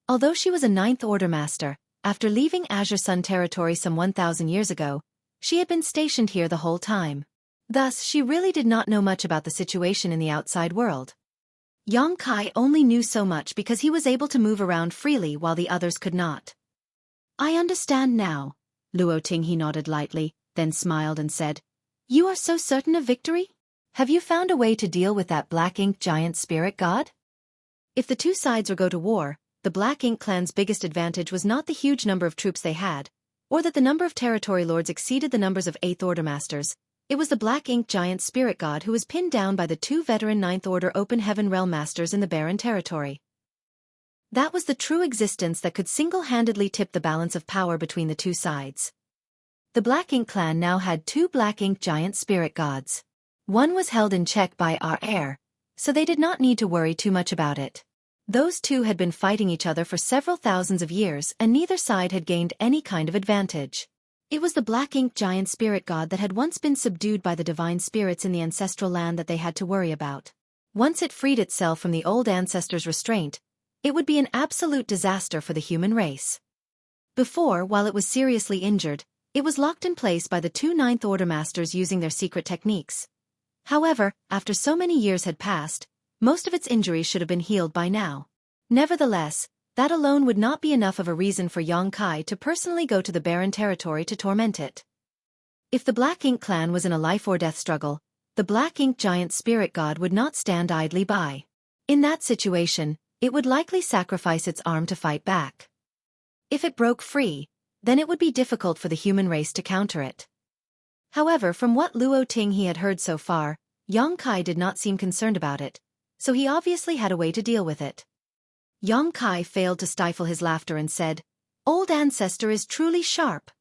[SPEAKER 1] Although she was a Ninth Order master, after leaving Azure Sun territory some 1,000 years ago, she had been stationed here the whole time. Thus, she really did not know much about the situation in the outside world. Yang Kai only knew so much because he was able to move around freely while the others could not.
[SPEAKER 2] I understand now. Luo Tinghe nodded lightly, then smiled and said, You are so certain of victory?
[SPEAKER 1] Have you found a way to deal with that black ink giant spirit god?
[SPEAKER 2] If the two sides were go to war, the Black Ink clan's biggest advantage was not the huge number of troops they had, or that the number of territory lords exceeded the numbers of Eighth Order masters. It was the Black Ink giant spirit god who was pinned down by the two veteran Ninth Order Open Heaven Realm masters in the barren territory. That was the true existence that could single-handedly tip the balance of power between the two sides. The Black Ink clan now had two Black Ink giant spirit gods. One was held in check by our heir, so they did not need to worry too much about it. Those two had been fighting each other for several thousands of years and neither side had gained any kind of advantage. It was the Black Ink giant spirit god that had once been subdued by the divine spirits in the ancestral land that they had to worry about.
[SPEAKER 1] Once it freed itself from the old ancestors' restraint, it would be an absolute disaster for the human race. Before, while it was seriously injured, it was locked in place by the two Ninth Order masters using their secret techniques. However, after so many years had passed, most of its injuries should have been healed by now. Nevertheless, that alone would not be enough of a reason for Yang Kai to personally go to the barren territory to torment it. If the Black Ink clan was in a life-or-death struggle, the Black Ink giant spirit god would not stand idly by. In that situation, it would likely sacrifice its arm to fight back. If it broke free, then it would be difficult for the human race to counter it. However, from what Luo Tinghe had heard so far, Yang Kai did not seem concerned about it, so he obviously had a way to deal with it. Yang Kai failed to stifle his laughter and said, Old ancestor is truly sharp.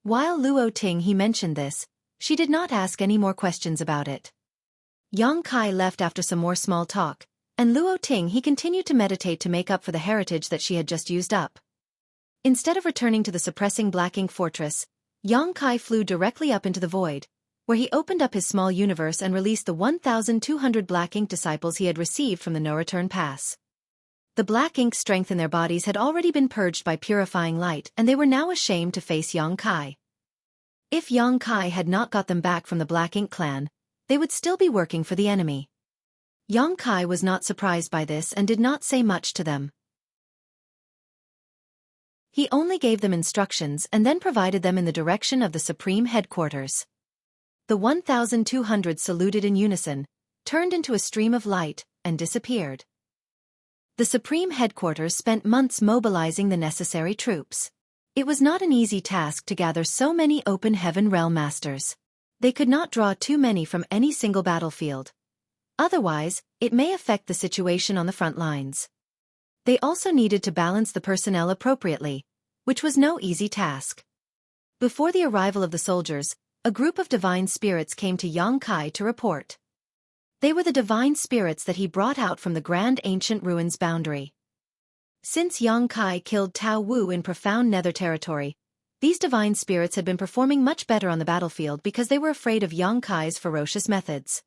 [SPEAKER 1] While Luo Tinghe mentioned this, she did not ask any more questions about it. Yang Kai left after some more small talk, and Luo Tinghe continued to meditate to make up for the heritage that she had just used up. Instead of returning to the suppressing Black Ink fortress, Yang Kai flew directly up into the void, where he opened up his small universe and released the 1,200 Black Ink disciples he had received from the no-return pass. The Black Ink's strength in their bodies had already been purged by purifying light and they were now ashamed to face Yang Kai. If Yang Kai had not got them back from the Black Ink clan, they would still be working for the enemy. Yang Kai was not surprised by this and did not say much to them. He only gave them instructions and then provided them in the direction of the Supreme Headquarters. The 1,200 saluted in unison, turned into a stream of light, and disappeared. The Supreme Headquarters spent months mobilizing the necessary troops. It was not an easy task to gather so many Open Heaven Realm Masters. They could not draw too many from any single battlefield. Otherwise, it may affect the situation on the front lines. They also needed to balance the personnel appropriately, which was no easy task. Before the arrival of the soldiers, a group of divine spirits came to Yang Kai to report. They were the divine spirits that he brought out from the Grand Ancient Ruins boundary. Since Yang Kai killed Tao Wu in profound nether territory, these divine spirits had been performing much better on the battlefield because they were afraid of Yang Kai's ferocious methods.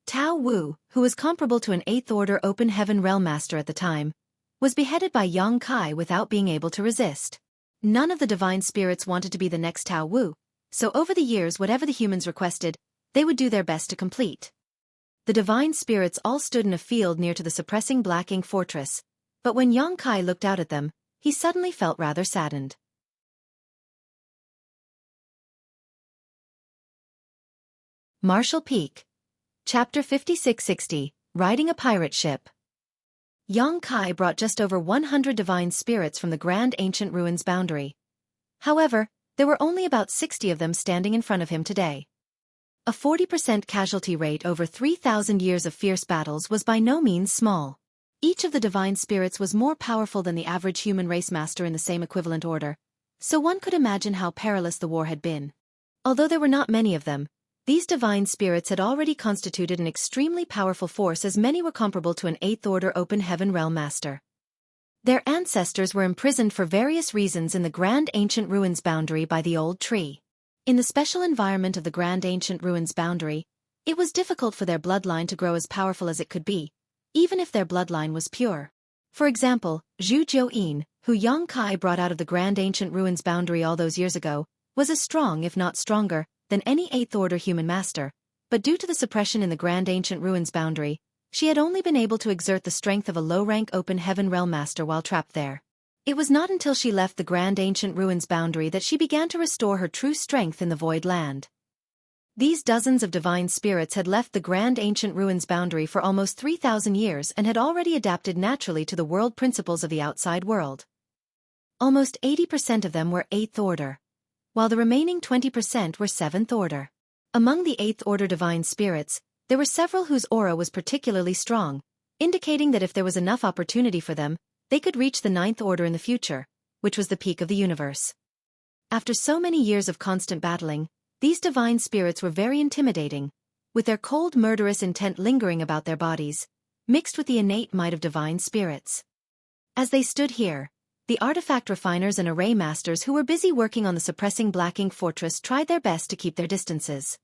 [SPEAKER 1] Tao Wu, who was comparable to an 8th Order Open Heaven Realm Master at the time, was beheaded by Yang Kai without being able to resist. None of the divine spirits wanted to be the next Tao Wu, so over the years whatever the humans requested, they would do their best to complete. The divine spirits all stood in a field near to the suppressing Black Ink fortress, but when Yang Kai looked out at them, he suddenly felt rather saddened. Marshall Peak. Chapter 5660, Riding a Pirate Ship. Yang Kai brought just over 100 divine spirits from the Grand Ancient Ruins boundary. However, there were only about 60 of them standing in front of him today. A 40% casualty rate over 3,000 years of fierce battles was by no means small. Each of the divine spirits was more powerful than the average human race master in the same equivalent order, so one could imagine how perilous the war had been. Although there were not many of them, these divine spirits had already constituted an extremely powerful force, as many were comparable to an 8th Order Open Heaven Realm Master. Their ancestors were imprisoned for various reasons in the Grand Ancient Ruins boundary by the old tree. In the special environment of the Grand Ancient Ruins boundary, it was difficult for their bloodline to grow as powerful as it could be, even if their bloodline was pure. For example, Xueqi, who Xueqi brought out of the Grand Ancient Ruins boundary all those years ago, was as strong, if not stronger, than any 8th Order human master, but due to the suppression in the Grand Ancient Ruins boundary, she had only been able to exert the strength of a low-rank Open Heaven Realm Master while trapped there. It was not until she left the Grand Ancient Ruins boundary that she began to restore her true strength in the Void Land. These dozens of divine spirits had left the Grand Ancient Ruins boundary for almost 3,000 years and had already adapted naturally to the world principles of the outside world. Almost 80% of them were 8th Order, while the remaining 20% were 7th Order. Among the 8th Order divine spirits, there were several whose aura was particularly strong, indicating that if there was enough opportunity for them, they could reach the 9th Order in the future, which was the peak of the universe. After so many years of constant battling, these divine spirits were very intimidating, with their cold murderous intent lingering about their bodies, mixed with the innate might of divine spirits. As they stood here, the artifact refiners and array masters who were busy working on the suppressing Black Ink Fortress tried their best to keep their distances.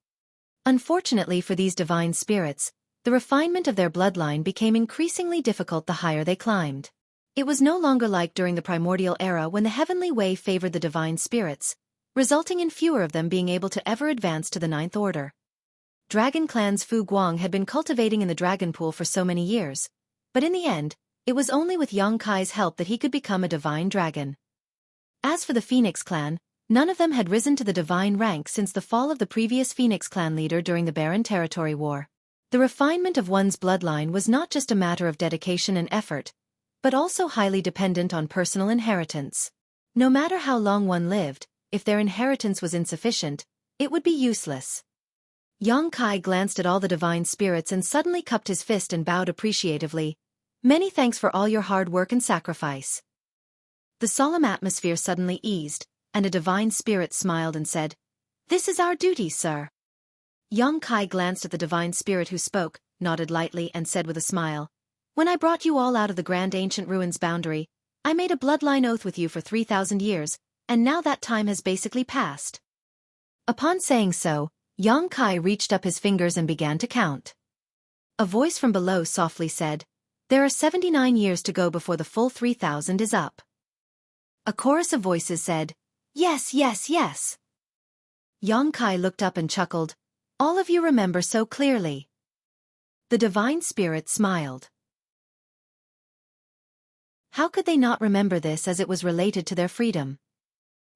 [SPEAKER 1] Unfortunately for these divine spirits, the refinement of their bloodline became increasingly difficult the higher they climbed. It was no longer like during the primordial era when the heavenly way favored the divine spirits, resulting in fewer of them being able to ever advance to the 9th Order. Dragon Clan's Fu Guang had been cultivating in the dragon pool for so many years, but in the end, it was only with Xueqi's help that he could become a divine dragon. As for the Phoenix clan, none of them had risen to the divine rank since the fall of the previous Phoenix clan leader during the Barren Territory War. The refinement of one's bloodline was not just a matter of dedication and effort, but also highly dependent on personal inheritance. No matter how long one lived, if their inheritance was insufficient, it would be useless. Xueqi glanced at all the divine spirits and suddenly cupped his fist and bowed appreciatively. Many thanks for all your hard work and sacrifice. The solemn atmosphere suddenly eased, and a divine spirit smiled and said, "This is our duty, sir." Xueqi glanced at the divine spirit who spoke, nodded lightly and said with a smile, "When I brought you all out of the Grand Ancient Ruins boundary, I made a bloodline oath with you for 3,000 years, and now that time has basically passed." Upon saying so, Xueqi reached up his fingers and began to count. A voice from below softly said, "There are 79 years to go before the full 3,000 is up." A chorus of voices said, "Yes, yes, yes." Xueqi looked up and chuckled, "All of you remember so clearly." The divine spirit smiled. How could they not remember this, as it was related to their freedom?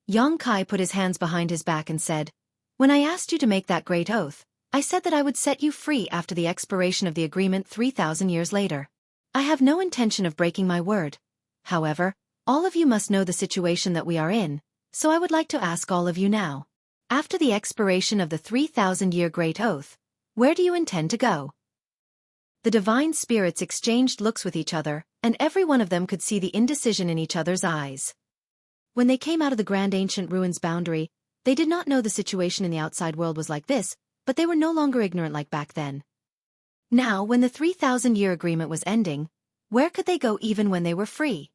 [SPEAKER 1] Xueqi put his hands behind his back and said, "When I asked you to make that great oath, I said that I would set you free after the expiration of the agreement 3,000 years later. I have no intention of breaking my word. However, all of you must know the situation that we are in, so I would like to ask all of you now. After the expiration of the 3,000-year great oath, where do you intend to go?" The divine spirits exchanged looks with each other, and every one of them could see the indecision in each other's eyes. When they came out of the Grand Ancient Ruins boundary, they did not know the situation in the outside world was like this, but they were no longer ignorant like back then. Now, when the 3,000-year agreement was ending, where could they go even when they were free?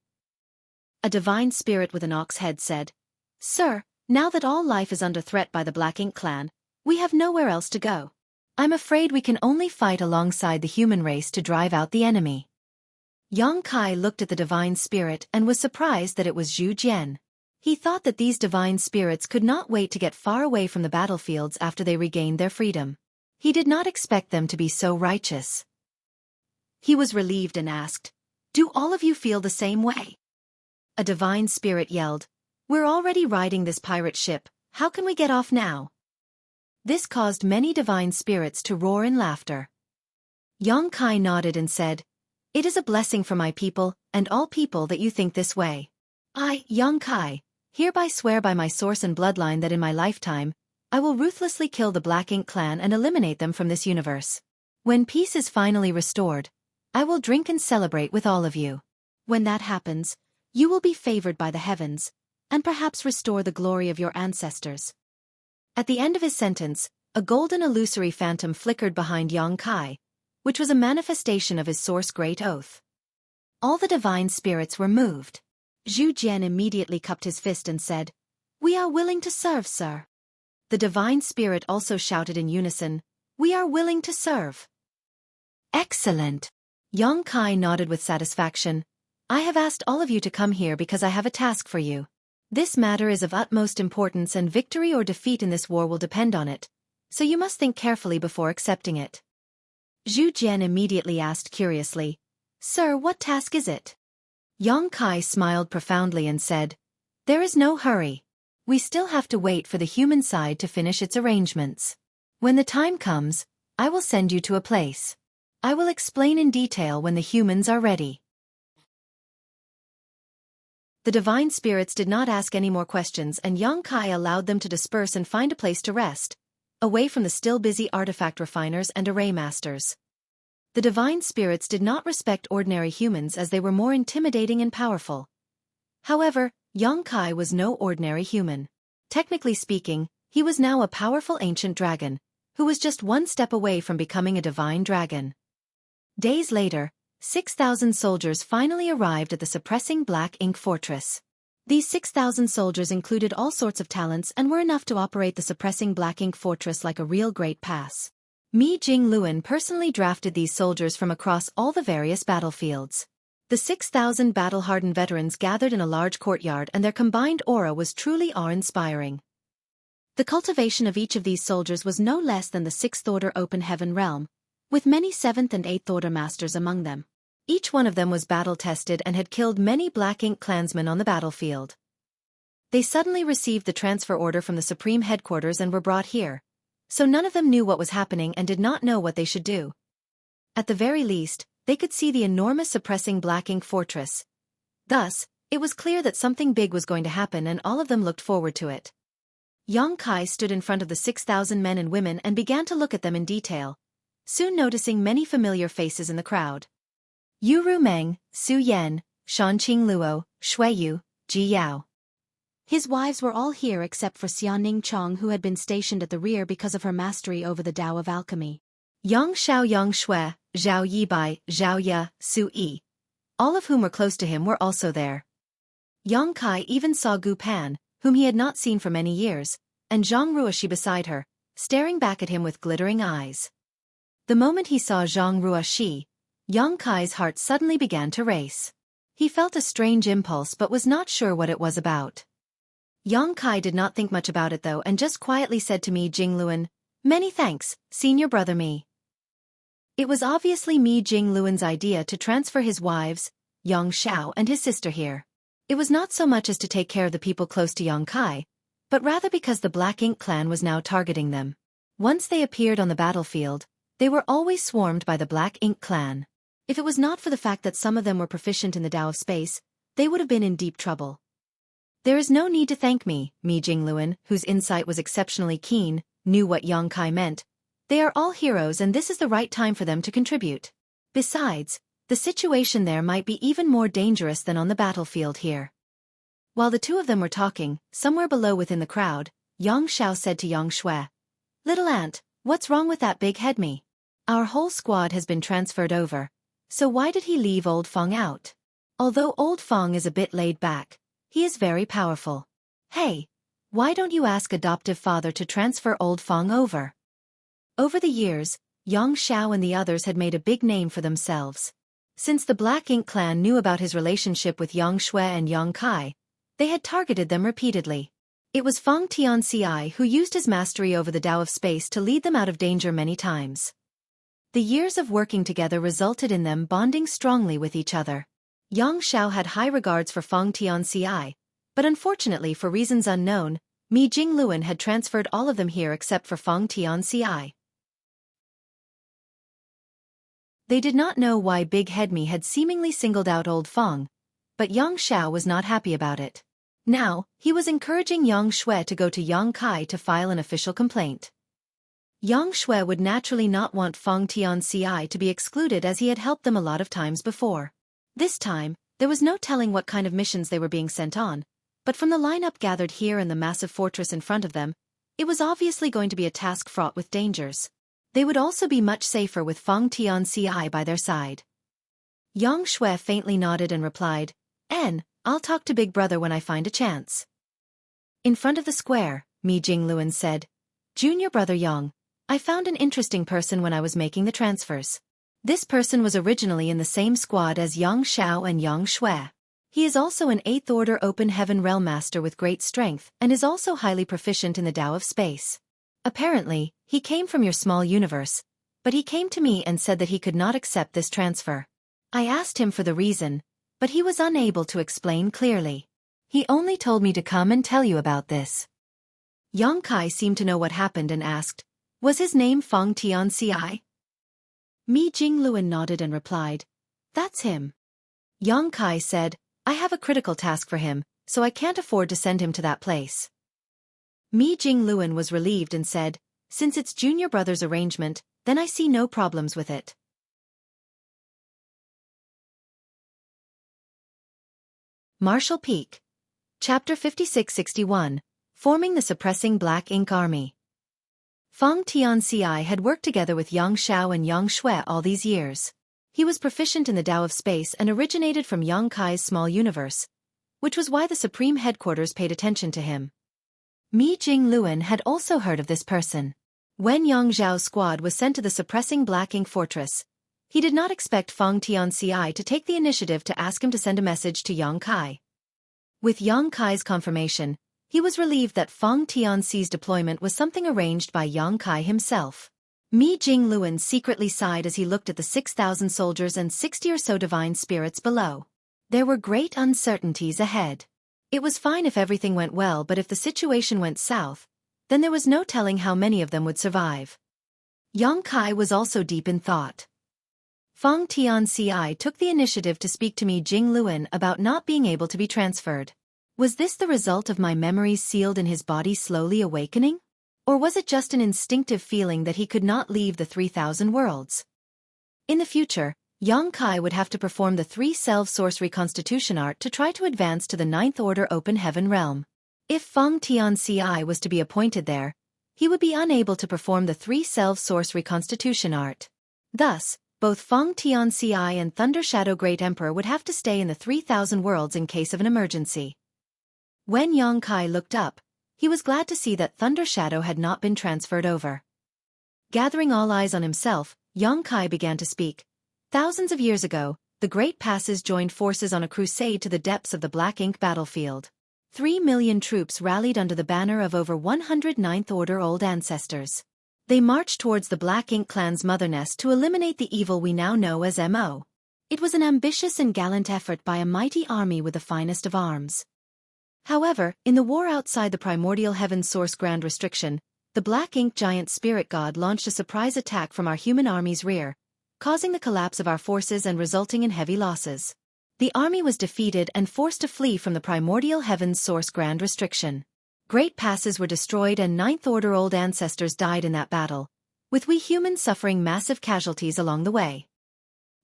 [SPEAKER 1] A divine spirit with an ox head said, "Sir, now that all life is under threat by the Black Ink clan, we have nowhere else to go. I'm afraid we can only fight alongside the human race to drive out the enemy." Xueqi looked at the divine spirit and was surprised that it was Zhu Jian. He thought that these divine spirits could not wait to get far away from the battlefields after they regained their freedom. He did not expect them to be so righteous. He was relieved and asked, "Do all of you feel the same way?" A divine spirit yelled, "We're already riding this pirate ship, how can we get off now?" This caused many divine spirits to roar in laughter. Xueqi nodded and said, "It is a blessing for my people, and all people, that you think this way. I, Xueqi, hereby swear by my source and bloodline that in my lifetime, I will ruthlessly kill the Black Ink clan and eliminate them from this universe. When peace is finally restored, I will drink and celebrate with all of you. When that happens, you will be favored by the heavens, and perhaps restore the glory of your ancestors." At the end of his sentence, A golden illusory phantom flickered behind Yang Kai, which was a manifestation of his source great oath. All the divine spirits were moved. Zhu Jian immediately cupped his fist and said, "We are willing to serve, sir." The divine spirit also shouted in unison, "We are willing to serve." Excellent. Yang Kai nodded with satisfaction. "I have asked all of you to come here because I have a task for you. This matter is of utmost importance and victory or defeat in this war will depend on it, so you must think carefully before accepting it." Zhu Jian immediately asked curiously, "Sir, what task is it?" Yang Kai smiled profoundly and said, "There is no hurry. We still have to wait for the human side to finish its arrangements. When the time comes, I will send you to a place. I will explain in detail when the humans are ready." The divine spirits did not ask any more questions and Yang Kai allowed them to disperse and find a place to rest, away from the still busy artifact refiners and array masters. The divine spirits did not respect ordinary humans as they were more intimidating and powerful. However, Yang Kai was no ordinary human. Technically speaking, he was now a powerful ancient dragon, who was just one step away from becoming a divine dragon. Days later, 6,000 soldiers finally arrived at the suppressing Black Ink Fortress. These 6,000 soldiers included all sorts of talents and were enough to operate the suppressing Black Ink Fortress like a real great pass. Mi Jingluan personally drafted these soldiers from across all the various battlefields. The 6,000 battle-hardened veterans gathered in a large courtyard and their combined aura was truly awe-inspiring. The cultivation of each of these soldiers was no less than the 6th Order Open Heaven realm, with many 7th and 8th Order masters among them. Each one of them was battle-tested and had killed many Black Ink clansmen on the battlefield. They suddenly received the transfer order from the Supreme Headquarters and were brought here, so none of them knew what was happening and did not know what they should do. At the very least, they could see the enormous suppressing Black Ink Fortress. Thus, it was clear that something big was going to happen and all of them looked forward to it. Yang Kai stood in front of the 6,000 men and women and began to look at them in detail, soon noticing many familiar faces in the crowd. Yu Rumeng, Su Yan, Shanqing Luo, Xueqi, Ji Yao. His wives were all here except for Xiaoning Chong, who had been stationed at the rear because of her mastery over the Tao of alchemy. Yang Xiao, Yang Shui, Zhao Yibai, Zhao Ye, Su Yi, all of whom were close to him, were also there. Yang Kai even saw Gu Pan, whom he had not seen for many years, and Zhang Ruoxi beside her, staring back at him with glittering eyes. The moment he saw Zhang Ruoxi, Yang Kai's heart suddenly began to race. He felt a strange impulse but was not sure what it was about. Yang Kai did not think much about it though and just quietly said to Mi Jingluan, "Many thanks, senior brother Mi." It was obviously Mi Jingluan's idea to transfer his wives, Yang Xiao and his sister here. It was not so much as to take care of the people close to Yang Kai, but rather because the Black Ink clan was now targeting them. Once they appeared on the battlefield, they were always swarmed by the Black Ink clan. If it was not for the fact that some of them were proficient in the Tao of Space, they would have been in deep trouble. "There is no need to thank me," Mi Jingluan, whose insight was exceptionally keen, knew what Yang Kai meant. "They are all heroes and this is the right time for them to contribute. Besides, the situation there might be even more dangerous than on the battlefield here." While the two of them were talking, somewhere below within the crowd, Yang Xiao said to Yang Shui, "Little aunt, what's wrong with that big head Mi? Our whole squad has been transferred over, so why did he leave Old Fong out? Although Old Fong is a bit laid back, he is very powerful. Hey, why don't you ask adoptive father to transfer Old Fong over?" Over the years, Yang Xiao and the others had made a big name for themselves. Since the Black Ink clan knew about his relationship with Yang Shui and Yang Kai, they had targeted them repeatedly. It was Feng Tianci who used his mastery over the Tao of Space to lead them out of danger many times. The years of working together resulted in them bonding strongly with each other. Yang Xiao had high regards for Feng Tianci, but unfortunately for reasons unknown, Mi Jingluan had transferred all of them here except for Feng Tianci. They did not know why Big Head Mi had seemingly singled out Old Feng, but Yang Xiao was not happy about it. Now, he was encouraging Yang Shui to go to Yang Kai to file an official complaint. Yang Shui would naturally not want Feng Tianci to be excluded as he had helped them a lot of times before. This time, there was no telling what kind of missions they were being sent on, but from the lineup gathered here and the massive fortress in front of them,
[SPEAKER 2] It was obviously going to be a task fraught with dangers. They would also be much safer with Feng Tianci by their side. Yang Shui faintly nodded and replied, I'll talk to Big Brother when I find a chance. In front of the square, Mi Jingluan said, Junior Brother Yang, I found an interesting person when I was making the transfers. This person was originally in the same squad as Yang Xiao and Yang Shui. He is also an 8th Order Open Heaven Realm Master with great strength and is also highly proficient in the Tao of Space. Apparently, he came from your small universe, but he came to me and said that he could not accept this transfer. I asked him for the reason, but he was unable to explain clearly. He only told me to come and tell you about this. Yang Kai seemed to know what happened and asked, Was his name Feng Tianci? Mi Jingluan nodded and replied, That's him. Yang Kai said, I have a critical task for him, so I can't afford to send him to that place. Mi Jingluan was relieved and said, Since it's Junior Brother's arrangement, then I see no problems with it. Marshall Peak. Chapter 5661, Forming the Suppressing Black Ink Army. Feng Tianci had worked together with Yang Xiao and Yang Shui all these years. He was proficient in the Tao of Space and originated from Yang Kai's small universe, which was why the Supreme Headquarters paid attention to him. Mi Jingluan had also heard of this person. When Yang Zhao's squad was sent to the suppressing Black Ink Fortress, he did not expect Feng Tianci to take the initiative to ask him to send a message to Yang Kai. With Yang Kai's confirmation, he was relieved that Feng Tianci's deployment was something arranged by Yang Kai himself. Mi Jingluan secretly sighed as he looked at the 6,000 soldiers and 60 or so divine spirits below. There were great uncertainties ahead. It was fine if everything went well, but if the situation went south, then there was no telling how many of them would survive. Yang Kai was also deep in thought. Feng Tianci took the initiative to speak to Mi Jingluan about not being able to be transferred. Was this the result of my memories sealed in his body slowly awakening? Or was it just an instinctive feeling that he could not leave the 3,000 worlds? In the future, Yang Kai would have to perform the 3-self source reconstitution art to try to advance to the 9th Order Open Heaven realm. If Feng Tianci was to be appointed there, he would be unable to perform the 3-self source reconstitution art. Thus, both Feng Tianci and Thunder Shadow Great Emperor would have to stay in the 3,000 worlds in case of an emergency. When Yang Kai looked up, he was glad to see that Thunder Shadow had not been transferred over. Gathering all eyes on himself, Yang Kai began to speak. Thousands of years ago, the Great Passes joined forces on a crusade to the depths of the Black Ink battlefield. 3 million troops rallied under the banner of over 100 9th Order old ancestors. They marched towards the Black Ink clan's mother nest to eliminate the evil we now know as MO. It was an ambitious and gallant effort by a mighty army with the finest of arms. However, in the war outside the primordial heaven's source Grand Restriction, the Black Ink giant spirit god launched a surprise attack from our human army's rear, causing the collapse of our forces and resulting in heavy losses. The army was defeated and forced to flee from the primordial heaven's source Grand Restriction. Great passes were destroyed and 9th Order old ancestors died in that battle, with we humans suffering massive casualties along the way.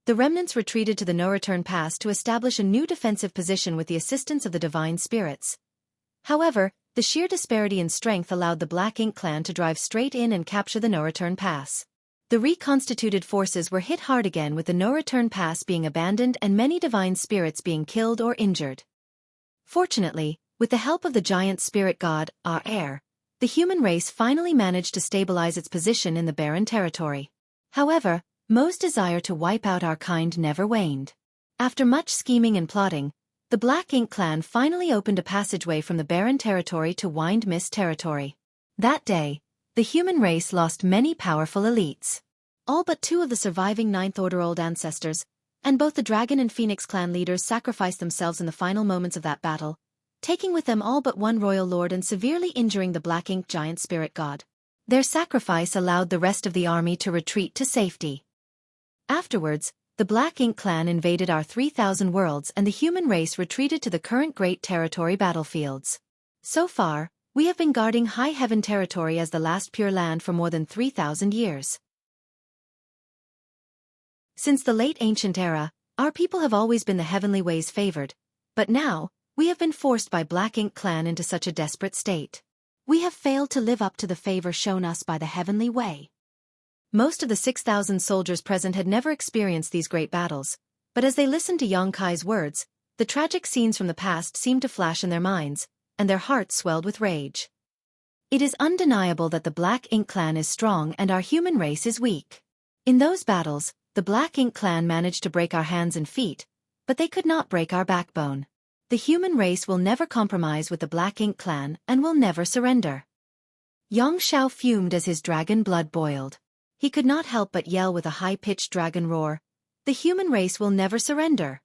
[SPEAKER 2] The remnants retreated to the no-return pass to establish a new defensive position with the assistance of the divine spirits. However, the sheer disparity in strength allowed the Black Ink clan to drive straight in and capture the no-return pass. The reconstituted forces were hit hard again with the no-return pass being abandoned and many divine spirits being killed or injured. Fortunately, with the help of the giant spirit god, our heir, the human race finally managed to stabilize its position in the barren territory. However, Mo's desire to wipe out our kind never waned. After much scheming and plotting, the Black Ink clan finally opened a passageway from the barren territory to Wind Mist territory. That day, the human race lost many powerful elites. All but 2 of the surviving 9th Order old ancestors, and both the Dragon and Phoenix clan leaders sacrificed themselves in the final moments of that battle, taking with them all but 1 royal lord and severely injuring the Black Ink giant spirit god. Their sacrifice allowed the rest of the army to retreat to safety. Afterwards, the Black Ink clan invaded our 3,000 worlds and the human race retreated to the current Great Territory battlefields. So far, we have been guarding High Heaven territory as the last pure land for more than 3,000 years. Since the late ancient era, our people have always been the heavenly ways favored, but now, we have been forced by Black Ink clan into such a desperate state. We have failed to live up to the favor shown us by the heavenly way.
[SPEAKER 1] Most of the 6,000 soldiers present had never experienced these great battles, but as they listened to Xueqi's words, the tragic scenes from the past seemed to flash in their minds, and their hearts swelled with rage. It is undeniable that the Black Ink clan is strong and our human race is weak. In those battles, the Black Ink clan managed to break our hands and feet, but they could not break our backbone. The human race will never compromise with the Black Ink clan and will never surrender. Xiao fumed as his dragon blood boiled. He could not help but yell with a high-pitched dragon roar, "The human race will never surrender."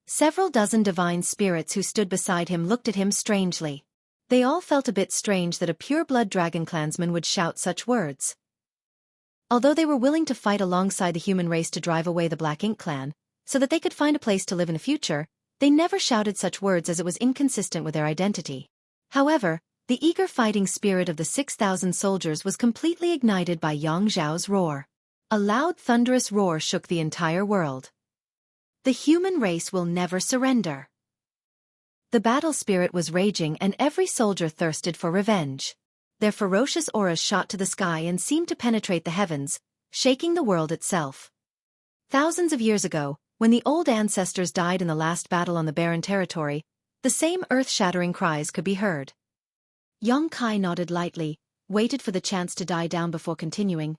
[SPEAKER 1] Several dozen divine spirits who stood beside him looked at him strangely. They all felt a bit strange that a pure-blood dragon clansman would shout such words. Although they were willing to fight alongside the human race to drive away the Black Ink clan, so that they could find a place to live in the future, they never shouted such words as it was inconsistent with their identity. However, the eager fighting spirit of the 6,000 soldiers was completely ignited by Yang Zhao's roar. A loud thunderous roar shook the entire world. The human race will never surrender. The battle spirit was raging and every soldier thirsted for revenge. Their ferocious auras shot to the sky and seemed to penetrate the heavens, shaking the world itself. Thousands of years ago, when the old ancestors died in the last battle on the barren territory, the same earth-shattering cries could be heard. Xueqi nodded lightly, waited for the chance to die down before continuing.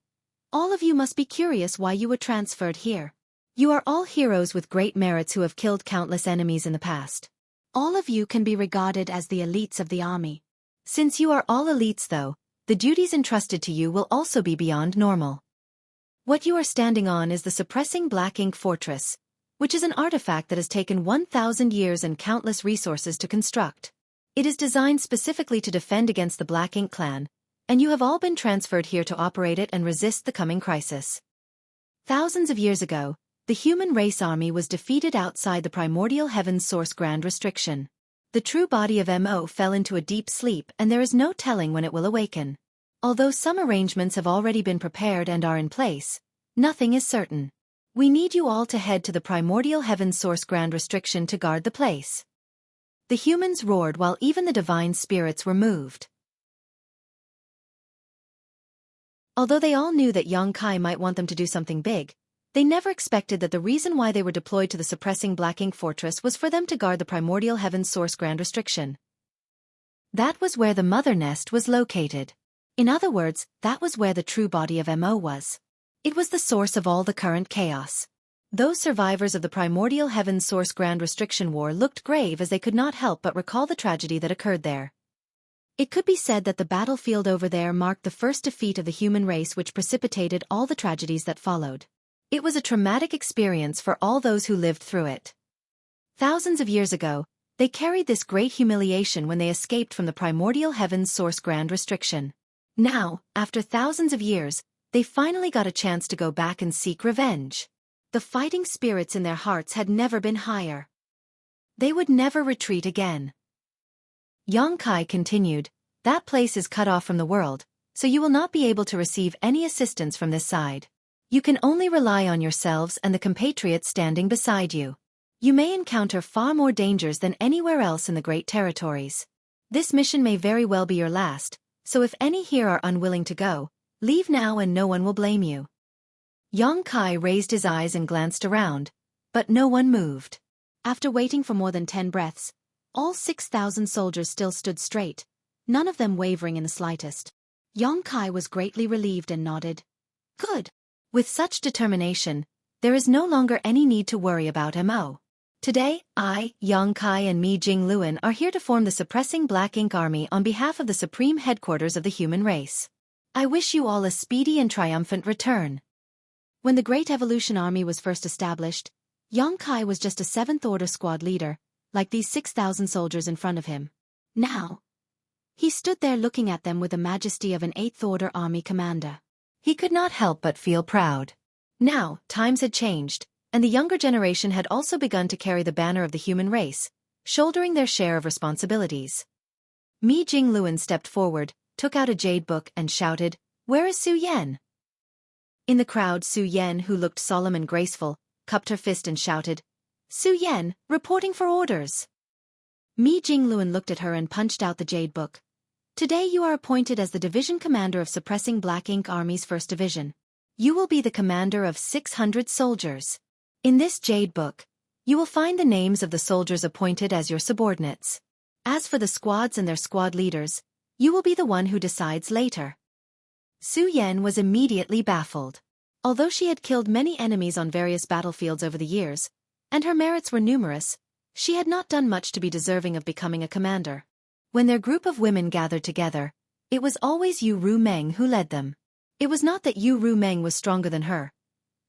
[SPEAKER 1] All of you must be curious why you were transferred here. You are all heroes with great merits who have killed countless enemies in the past. All of you can be regarded as the elites of the army. Since you are all elites though, the duties entrusted to you will also be beyond normal. What you are standing on is the suppressing Black Ink Fortress, which is an artifact that has taken 1,000 years and countless resources to construct. It is designed specifically to defend against the Black Ink clan, and you have all been transferred here to operate it and resist the coming crisis. Thousands of years ago, the human race army was defeated outside the primordial heaven's source Grand Restriction. The true body of Mo fell into a deep sleep and there is no telling when it will awaken. Although some arrangements have already been prepared and are in place, nothing is certain. We need you all to head to the primordial heaven's source Grand Restriction to guard the place. The humans roared while even the divine spirits were moved. Although they all knew that Xueqi might want them to do something big, they never expected that the reason why they were deployed to the suppressing Black Ink Fortress was for them to guard the primordial heaven's source Grand Restriction. That was where the mother nest was located. In other words, that was where the true body of Mo was. It was the source of all the current chaos. Those survivors of the primordial heaven's source Grand Restriction War looked grave as they could not help but recall the tragedy that occurred there. It could be said that the battlefield over there marked the first defeat of the human race which precipitated all the tragedies that followed. It was a traumatic experience for all those who lived through it. Thousands of years ago, they carried this great humiliation when they escaped from the primordial heaven's source Grand Restriction. Now, after thousands of years, they finally got a chance to go back and seek revenge. The fighting spirits in their hearts had never been higher. They would never retreat again. Xueqi continued, "That place is cut off from the world, so you will not be able to receive any assistance from this side. You can only rely on yourselves and the compatriots standing beside you. You may encounter far more dangers than anywhere else in the Great Territories. This mission may very well be your last, so if any here are unwilling to go, leave now and no one will blame you." Xueqi raised his eyes and glanced around, but no one moved. After waiting for more than 10 breaths, all 6,000 soldiers still stood straight, none of them wavering in the slightest. Xueqi was greatly relieved and nodded. "Good. With such determination, there is no longer any need to worry about Mo. Today, I, Xueqi and Mi Jingluan are here to form the suppressing Black Ink Army on behalf of the supreme headquarters of the human race. I wish you all a speedy and triumphant return." When the Great Evolution Army was first established, Xueqi was just a 7th Order squad leader, like these 6,000 soldiers in front of him. Now, he stood there looking at them with the majesty of an 8th Order army commander. He could not help but feel proud. Now, times had changed, and the younger generation had also begun to carry the banner of the human race, shouldering their share of responsibilities. Mi Jingluan stepped forward, took out a jade book and shouted, "Where is Su Yan?" In the crowd, Su Yan, who looked solemn and graceful, cupped her fist and shouted, "Su Yan, reporting for orders." Mi Jingluan looked at her and punched out the jade book.
[SPEAKER 2] Today you are appointed as the Division Commander of Suppressing Black Ink Army's 1st Division. You will be the commander of 600 soldiers. In this Jade Book, you will find the names of the soldiers appointed as your subordinates. As for the squads and their squad leaders, you will be the one who decides later. Xueqi was immediately baffled. Although she had killed many enemies on various battlefields over the years, and her merits were numerous, she had not done much to be deserving of becoming a commander. When their group of women gathered together, it was always Yu Rumeng who led them. It was not that Yu Rumeng was stronger than her.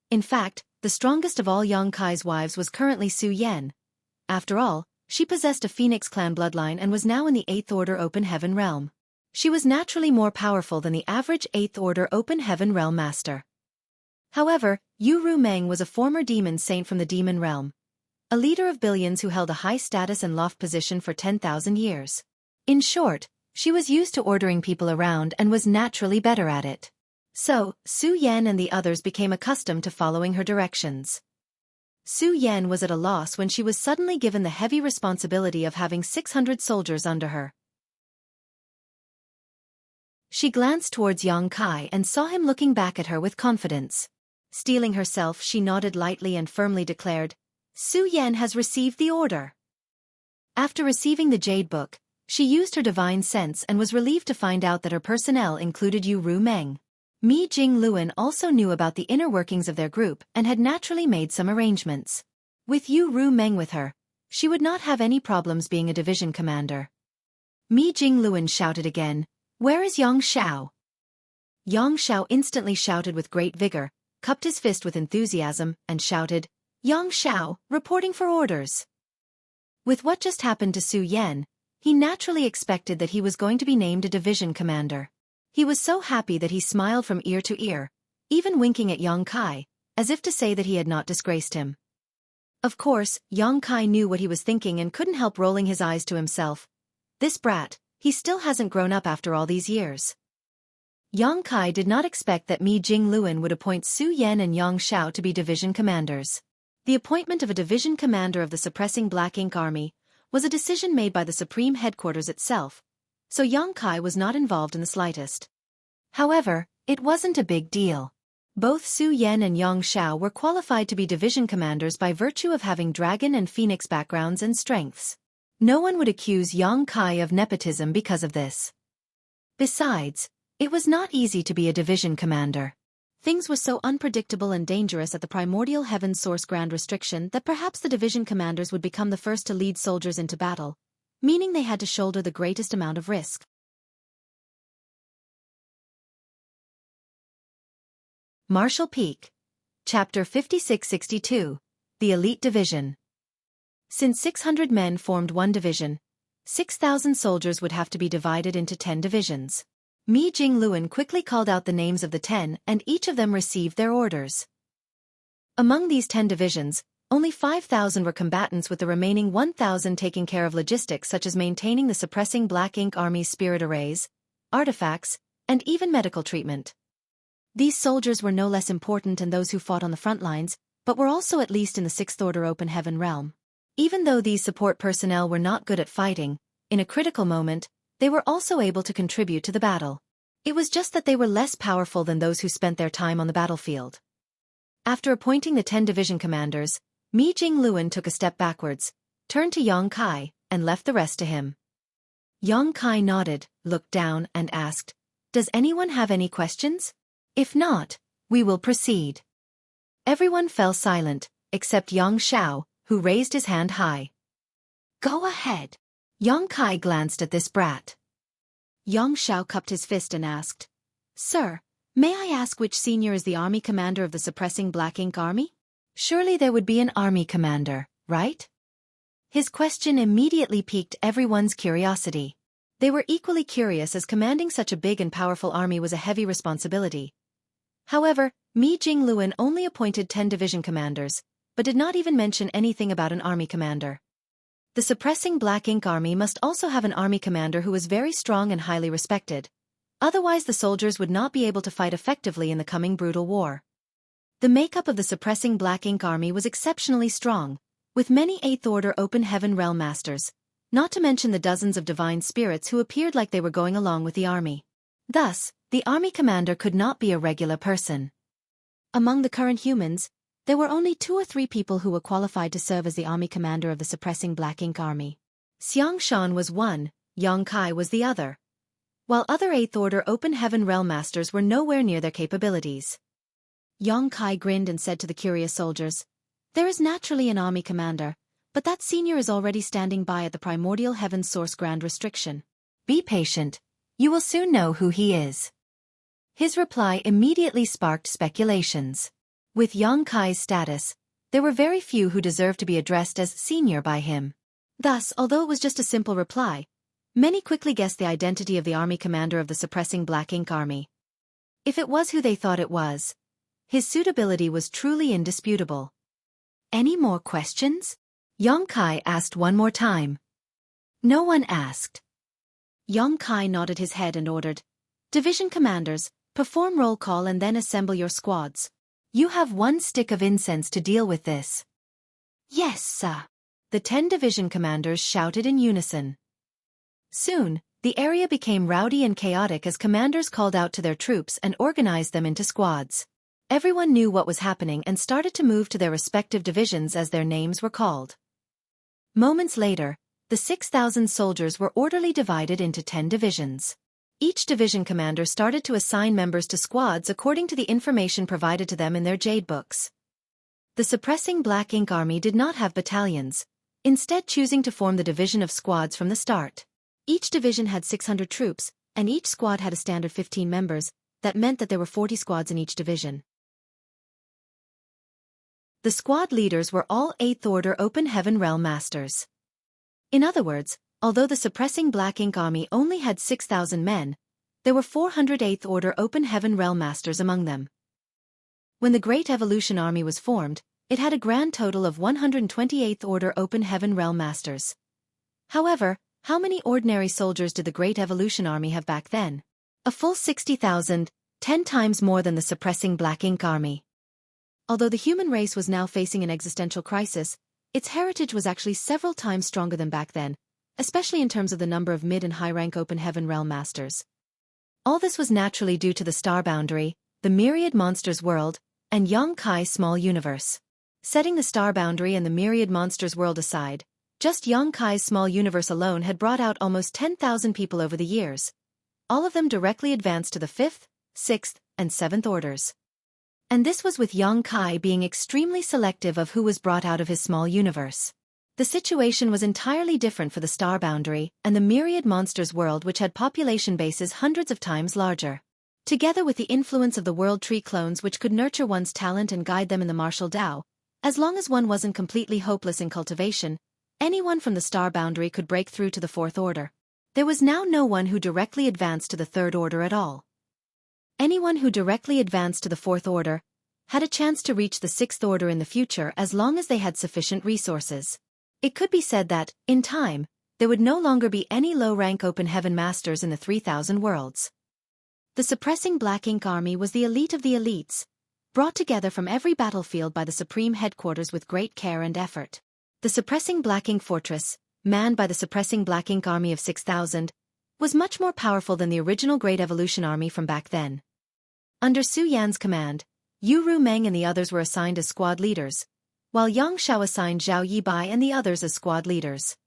[SPEAKER 2] In fact, the strongest of all Yang Kai's wives was currently Xueqi. After all, she possessed a Phoenix clan bloodline and was now in the 8th Order Open Heaven realm. She was naturally more powerful than the average 8th Order Open Heaven realm master. However, Yu Rumeng was a former demon saint from the demon realm, a leader of billions who held a high status and loft position for 10,000 years. In short, she was used to ordering people around and was naturally better at it. So, Xueqi and the others became accustomed to following her directions. Xueqi was at a loss when she was suddenly given the heavy responsibility of having 600 soldiers under her. She glanced towards Yang Kai and saw him looking back at her with confidence. Steeling herself, she nodded lightly and firmly declared, "Xueqi has received the order." After receiving the Jade Book, she used her divine sense and was relieved to find out that her personnel included Yu Rumeng. Mi Jingluan also knew about the inner workings of their group and had naturally made some arrangements. With Yu Rumeng with her, she would not have any problems being a division commander. Mi Jingluan shouted again, "Where is Yang Xiao?" Yang Xiao instantly shouted with great vigor, cupped his fist with enthusiasm, and shouted, "Yang Xiao, reporting for orders." With what just happened to Xueqi, he naturally expected that he was going to be named a division commander. He was so happy that he smiled from ear to ear, even winking at Yang Kai, as if to say that he had not disgraced him. Of course, Yang Kai knew what he was thinking and couldn't help rolling his eyes to himself. This brat, he still hasn't grown up after all these years. Yang Kai did not expect that Mi Jingluan would appoint Xueqi and Yang Xiao to be division commanders. The appointment of a division commander of the Suppressing Black Ink Army was a decision made by the Supreme Headquarters itself, so Yang Kai was not involved in the slightest. However, it wasn't a big deal. Both Xueqi and Yang Xiao were qualified to be division commanders by virtue of having dragon and phoenix backgrounds and strengths. No one would accuse Yang Kai of nepotism because of this. Besides, it was not easy to be a division commander. Things were so unpredictable and dangerous at the primordial heaven source grand restriction that perhaps the division commanders would become the first to lead soldiers into battle, meaning they had to shoulder the greatest amount of risk.
[SPEAKER 1] Marshall Peak. Chapter 5662. The Elite Division. Since 600 men formed one division, 6,000 soldiers would have to be divided into 10 divisions. Mi Jingluan quickly called out the names of the 10 and each of them received their orders. Among these 10 divisions, only 5,000 were combatants with the remaining 1,000 taking care of logistics such as maintaining the Suppressing Black Ink Army's spirit arrays, artifacts, and even medical treatment. These soldiers were no less important than those who fought on the front lines, but were also at least in the 6th Order Open Heaven realm. Even though these support personnel were not good at fighting, in a critical moment, they were also able to contribute to the battle. It was just that they were less powerful than those who spent their time on the battlefield. After appointing the 10 division commanders, Mi Jingluan took a step backwards, turned to Yang Kai, and left the rest to him. Yang Kai nodded, looked down, and asked, "Does anyone have any questions? If not, we will proceed." Everyone fell silent, except Yang Xiao, who raised his hand high. "Go ahead." Yang Kai glanced at this brat.
[SPEAKER 2] Yang Xiao cupped his fist and asked, "Sir, may I ask which senior is the army commander of the Suppressing Black Ink Army?"
[SPEAKER 1] Surely there would be an army commander, right? His question immediately piqued everyone's curiosity. They were equally curious as commanding such a big and powerful army was a heavy responsibility. However, Mi Jingluan only appointed 10 division commanders, but did not even mention anything about an army commander. The Suppressing Black Ink Army must also have an army commander who was very strong and highly respected. Otherwise the soldiers would not be able to fight effectively in the coming brutal war. The makeup of the Suppressing Black Ink Army was exceptionally strong, with many 8th Order Open Heaven realm masters,
[SPEAKER 2] not to mention the dozens of divine spirits who appeared like they were going along with the army. Thus, the army commander could not be a regular person. Among the current humans, there were only 2 or 3 people who were qualified to serve as the army commander of the suppressing Black Ink Army. Xiang Shan was one, Yang Kai was the other. While other 8th Order Open Heaven Realm Masters were nowhere near their capabilities. Yang Kai grinned and said to the curious soldiers, "There is naturally an army commander, but that senior is already standing by at the primordial heaven source grand restriction.
[SPEAKER 1] Be patient. You will soon know who he is." His reply immediately sparked speculations. With Yang Kai's status, there were very few who deserved to be addressed as senior by him.
[SPEAKER 2] Thus, although it was just a simple reply, many quickly guessed the identity of the army commander of the suppressing Black Ink Army. If it was who they thought it was, his suitability was truly indisputable.
[SPEAKER 1] "Any more questions?" Yang Kai asked one more time. No one asked.
[SPEAKER 2] Yang Kai nodded his head and ordered, "Division commanders, perform roll call and then assemble your squads."
[SPEAKER 1] "You have 1 stick of incense to deal with this."
[SPEAKER 2] "Yes, sir,"
[SPEAKER 1] the 10 division commanders shouted in unison. Soon, the area became rowdy and chaotic as commanders called out to their troops and organized them into squads. Everyone knew what was happening and started to move to their respective divisions as their names were called. Moments later, the 6,000 soldiers were orderly divided into 10 divisions. Each division commander started to assign members to squads according to the information provided to them in their jade books. The suppressing Black Ink Army did not have battalions, instead choosing to form the division of squads from the start.
[SPEAKER 2] Each division had 600 troops, and each squad had a standard 15 members. That meant that there were 40 squads in each division.
[SPEAKER 1] The squad leaders were all 8th Order Open Heaven Realm Masters. In other words, although the suppressing Black Ink Army only had 6,000 men, there were 400 8th Order Open Heaven Realm Masters among them. When the Great Evolution Army was formed, it had a grand total of 128th Order Open Heaven Realm Masters. However, how many ordinary soldiers did the Great Evolution Army have back then? A full 60,000, 10 times more than the suppressing Black Ink Army. Although the human race was now facing an existential crisis, its heritage was actually several times stronger than back then, especially in terms of the number of mid- and high-rank Open Heaven Realm Masters. All this was naturally due to the Star Boundary, the Myriad Monsters World, and Yang Kai's small universe. Setting the Star Boundary and the Myriad Monsters World aside, just Yang Kai's small universe alone had brought out almost 10,000 people over the years. All of them directly advanced to the 5th, 6th, and 7th orders. And this was with Yang Kai being extremely selective of who was brought out of his small universe. The situation was entirely different for the Star Boundary and the Myriad Monsters World, which had population bases hundreds of times larger. Together with the influence of the World Tree clones, which could nurture one's talent and guide them in the martial Tao, as long as one wasn't completely hopeless in cultivation, anyone from the Star Boundary could break through to the 4th Order. There was now no one who directly advanced to the 3rd Order at all. Anyone who directly advanced to the 4th Order had a chance to reach the 6th Order in the future as long as they had sufficient resources. It could be said that, in time, there would no longer be any low-rank Open Heaven Masters in the 3,000 worlds. The suppressing Black Ink Army was the elite of the elites, brought together from every battlefield by the Supreme Headquarters with great care and effort. The suppressing Black Ink Fortress, manned by the suppressing Black Ink Army of 6,000, was much more powerful than the original Great Evolution Army from back then. Under Su Yan's command, Yu Ru Meng and the others were assigned as squad leaders, while Yang Shao assigned Zhao Yibai and the others as squad leaders.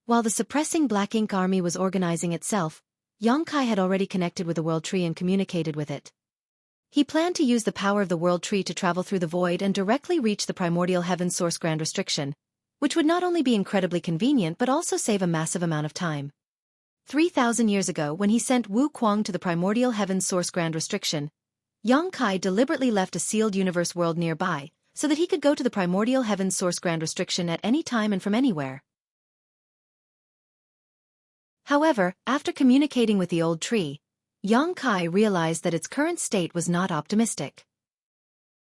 [SPEAKER 1] While the suppressing Black Ink Army was organizing itself, Yang Kai had already connected with the World Tree and communicated with it. He planned to use the power of the World Tree to travel through the void and directly reach the primordial heaven source grand restriction, which would not only be incredibly convenient but also save a massive amount of time. 3,000 years ago, when he sent Wu Kuang to the primordial heaven source grand restriction, Yang Kai deliberately left a sealed universe world nearby, so that he could go to the primordial heaven source grand restriction at any time and from anywhere. However, after communicating with the old tree, Yang Kai realized that its current state was not optimistic.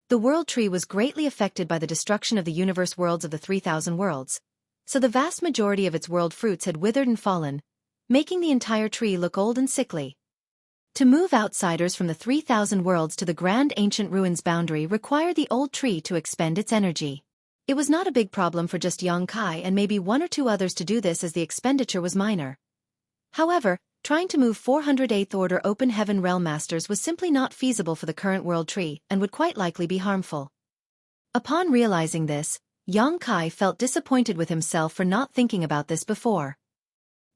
[SPEAKER 1] The World Tree was greatly affected by the destruction of the universe worlds of the 3,000 worlds, so the vast majority of its world fruits had withered and fallen, making the entire tree look old and sickly. To move outsiders from the 3,000 worlds to the grand ancient ruins boundary required the old tree to expend its energy. It was not a big problem for just Xueqi and maybe one or two others to do this, as the expenditure was minor. However, trying to move 408th Order Open Heaven Realm Masters was simply not feasible for the current World Tree and would quite likely be harmful. Upon realizing this, Xueqi felt disappointed with himself for not thinking about this before.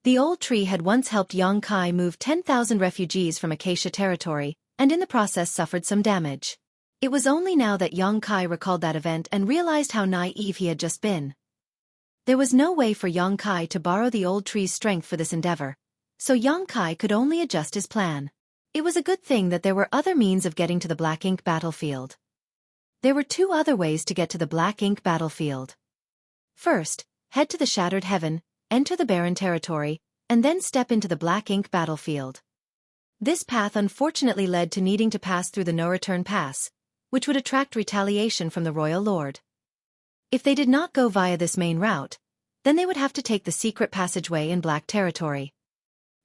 [SPEAKER 1] The old tree had once helped Xueqi move 10,000 refugees from Acacia territory, and in the process suffered some damage. It was only now that Xueqi recalled that event and realized how naive he had just been. There was no way for Xueqi to borrow the old tree's strength for this endeavor, so Xueqi could only adjust his plan. It was a good thing that there were other means of getting to the Black Ink battlefield. There were two other ways to get to the Black Ink battlefield. First, head to the Shattered Heaven, enter the barren territory, and then step into the Black Ink battlefield. This path unfortunately led to needing to pass through the No-Return Pass, which would attract retaliation from the Royal Lord. If they did not go via this main route, then they would have to take the secret passageway in Black Territory.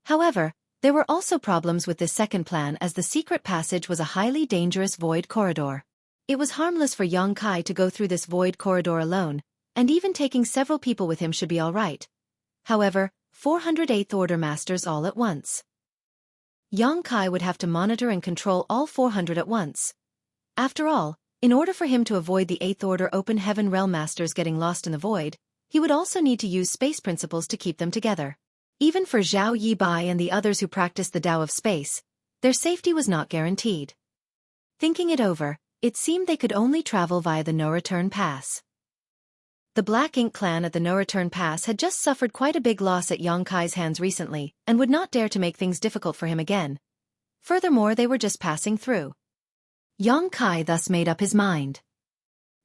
[SPEAKER 1] However, there were also problems with this second plan, as the secret passage was a highly dangerous void corridor. It was harmless for Xueqi to go through this void corridor alone, and even taking several people with him should be alright. However, 408th Order Masters all at once. Xueqi would have to monitor and control all 400 at once. After all, in order for him to avoid the 8th Order Open Heaven Realm Masters getting lost in the void, he would also need to use space principles to keep them together. Even for Zhao Yibai and the others who practiced the Tao of Space, their safety was not guaranteed. Thinking it over, it seemed they could only travel via the No-Return Pass. The Black Ink clan at the No-Return Pass had just suffered quite a big loss at Xueqi's hands recently, and would not dare to make things difficult for him again. Furthermore, they were just passing through. Xueqi thus made up his mind.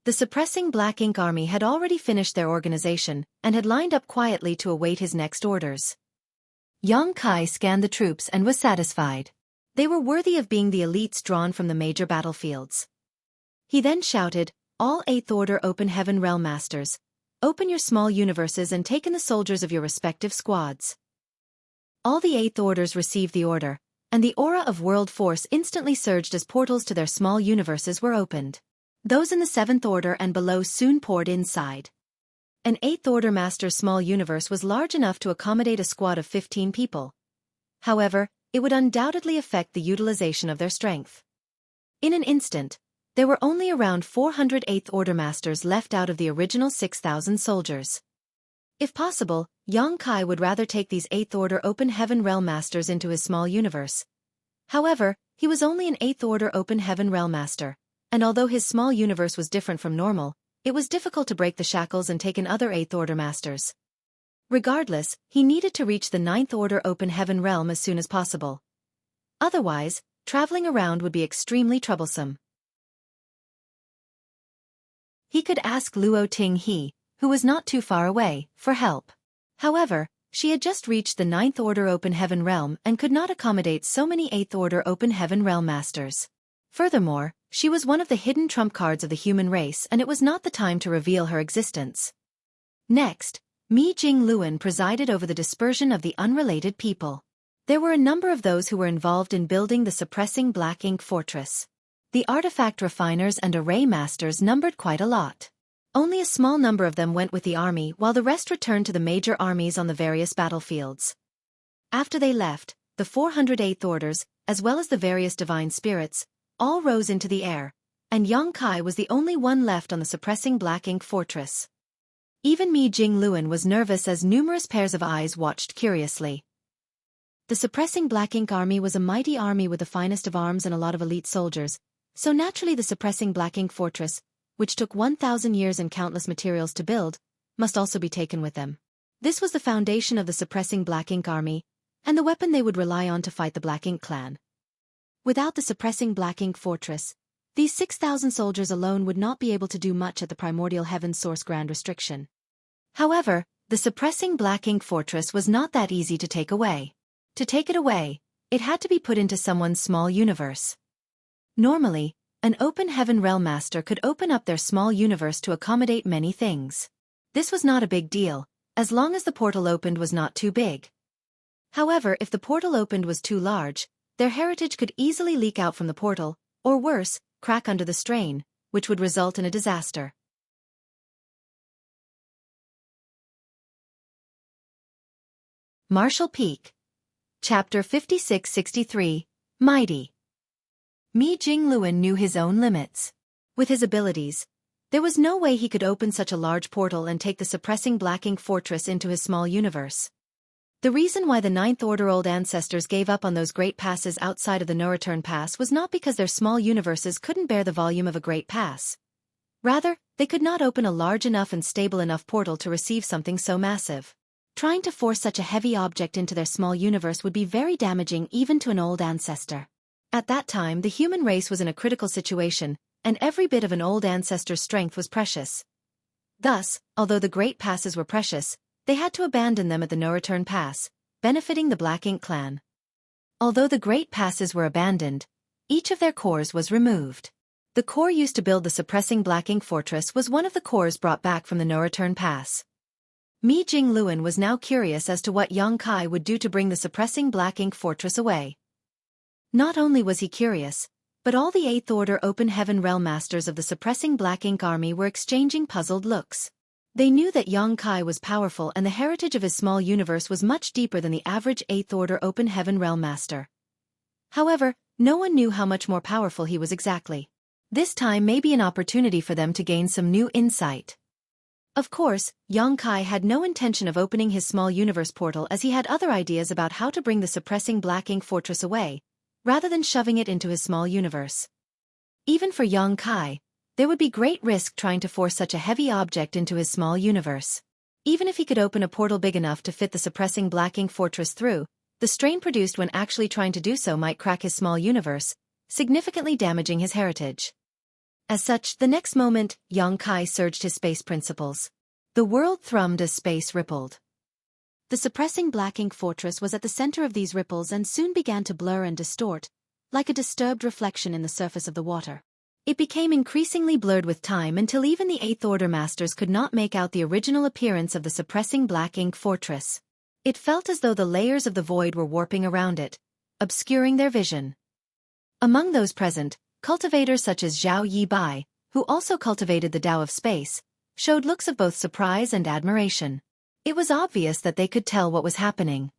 [SPEAKER 1] The suppressing Black Ink army had already finished their organization, and had lined up quietly to await his next orders. Xueqi scanned the troops and was satisfied. They were worthy of being the elites drawn from the major battlefields. He then shouted, "All 8th Order Open Heaven Realm Masters, open your small universes and take in the soldiers of your respective squads." All the 8th Orders received the order, and the aura of World Force instantly surged as portals to their small universes were opened. Those in the 7th Order and below soon poured inside. An 8th Order Master's small universe was large enough to accommodate a squad of 15 people. However, it would undoubtedly affect the utilization of their strength. In an instant, there were only around 400 8th Order Masters left out of the original 6,000 soldiers. If possible, Xueqi would rather take these 8th Order Open Heaven Realm Masters into his small universe. However, he was only an 8th Order Open Heaven Realm Master, and although his small universe was different from normal, it was difficult to break the shackles and take in other 8th Order Masters. Regardless, he needed to reach the 9th Order Open Heaven Realm as soon as possible. Otherwise, traveling around would be extremely troublesome. He could ask Luo Ting-he, who was not too far away, for help. However, she had just reached the 9th Order Open Heaven Realm and could not accommodate so many 8th Order Open Heaven Realm Masters. Furthermore, she was one of the hidden trump cards of the human race, and it was not the time to reveal her existence. Next, Mi Jingluan presided over the dispersion of the unrelated people. There were a number of those who were involved in building the suppressing Black Ink fortress. The artifact refiners and array masters numbered quite a lot. Only a small number of them went with the army, while the rest returned to the major armies on the various battlefields. After they left, the 408th Orders, as well as the various divine spirits, all rose into the air, and Xueqi was the only one left on the suppressing Black Ink fortress. Even Mi Jingluan was nervous as numerous pairs of eyes watched curiously. The suppressing Black Ink army was a mighty army with the finest of arms and a lot of elite soldiers, so naturally the suppressing Black Ink fortress, which took 1,000 years and countless materials to build, must also be taken with them. This was the foundation of the suppressing Black Ink army, and the weapon they would rely on to fight the Black Ink clan. Without the suppressing Black Ink fortress, these 6,000 soldiers alone would not be able to do much at the primordial heaven's source grand restriction. However, the suppressing Black Ink fortress was not that easy to take away. To take it away, it had to be put into someone's small universe. Normally, an Open Heaven Realm Master could open up their small universe to accommodate many things. This was not a big deal, as long as the portal opened was not too big. However, if the portal opened was too large, their heritage could easily leak out from the portal, or worse, crack under the strain, which would result in a disaster. Martial Peak. Chapter 56-63, Mighty. Mi Jingluan knew his own limits. With his abilities, there was no way he could open such a large portal and take the suppressing Black Ink Fortress into his small universe. The reason why the Ninth Order old ancestors gave up on those great passes outside of the no-return pass was not because their small universes couldn't bear the volume of a great pass. Rather, they could not open a large enough and stable enough portal to receive something so massive. Trying to force such a heavy object into their small universe would be very damaging even to an old ancestor. At that time, the human race was in a critical situation, and every bit of an old ancestor's strength was precious. Thus, although the great passes were precious, they had to abandon them at the no-return pass, benefiting the Black Ink clan. Although the great passes were abandoned, each of their cores was removed. The core used to build the suppressing Black Ink Fortress was one of the cores brought back from the no-return pass. Mi Jingluan was now curious as to what Yang Kai would do to bring the suppressing Black Ink Fortress away. Not only was he curious, but all the Eighth Order Open Heaven Realm Masters of the suppressing Black Ink army were exchanging puzzled looks. They knew that Yang Kai was powerful and the heritage of his small universe was much deeper than the average Eighth Order Open Heaven Realm Master. However, no one knew how much more powerful he was exactly. This time may be an opportunity for them to gain some new insight. Of course, Yang Kai had no intention of opening his small universe portal as he had other ideas about how to bring the suppressing Black Ink Fortress away, rather than shoving it into his small universe. Even for Yang Kai, there would be great risk trying to force such a heavy object into his small universe. Even if he could open a portal big enough to fit the suppressing Black Ink Fortress through, the strain produced when actually trying to do so might crack his small universe, significantly damaging his heritage. As such, the next moment, Yang Kai surged his space principles. The world thrummed as space rippled. The suppressing Black Ink Fortress was at the center of these ripples and soon began to blur and distort, like a disturbed reflection in the surface of the water. It became increasingly blurred with time until even the Eighth Order Masters could not make out the original appearance of the suppressing Black Ink Fortress. It felt as though the layers of the void were warping around it, obscuring their vision. Among those present, cultivators such as Zhao Yibai, who also cultivated the Tao of Space, showed looks of both surprise and admiration. It was obvious that they could tell what was happening.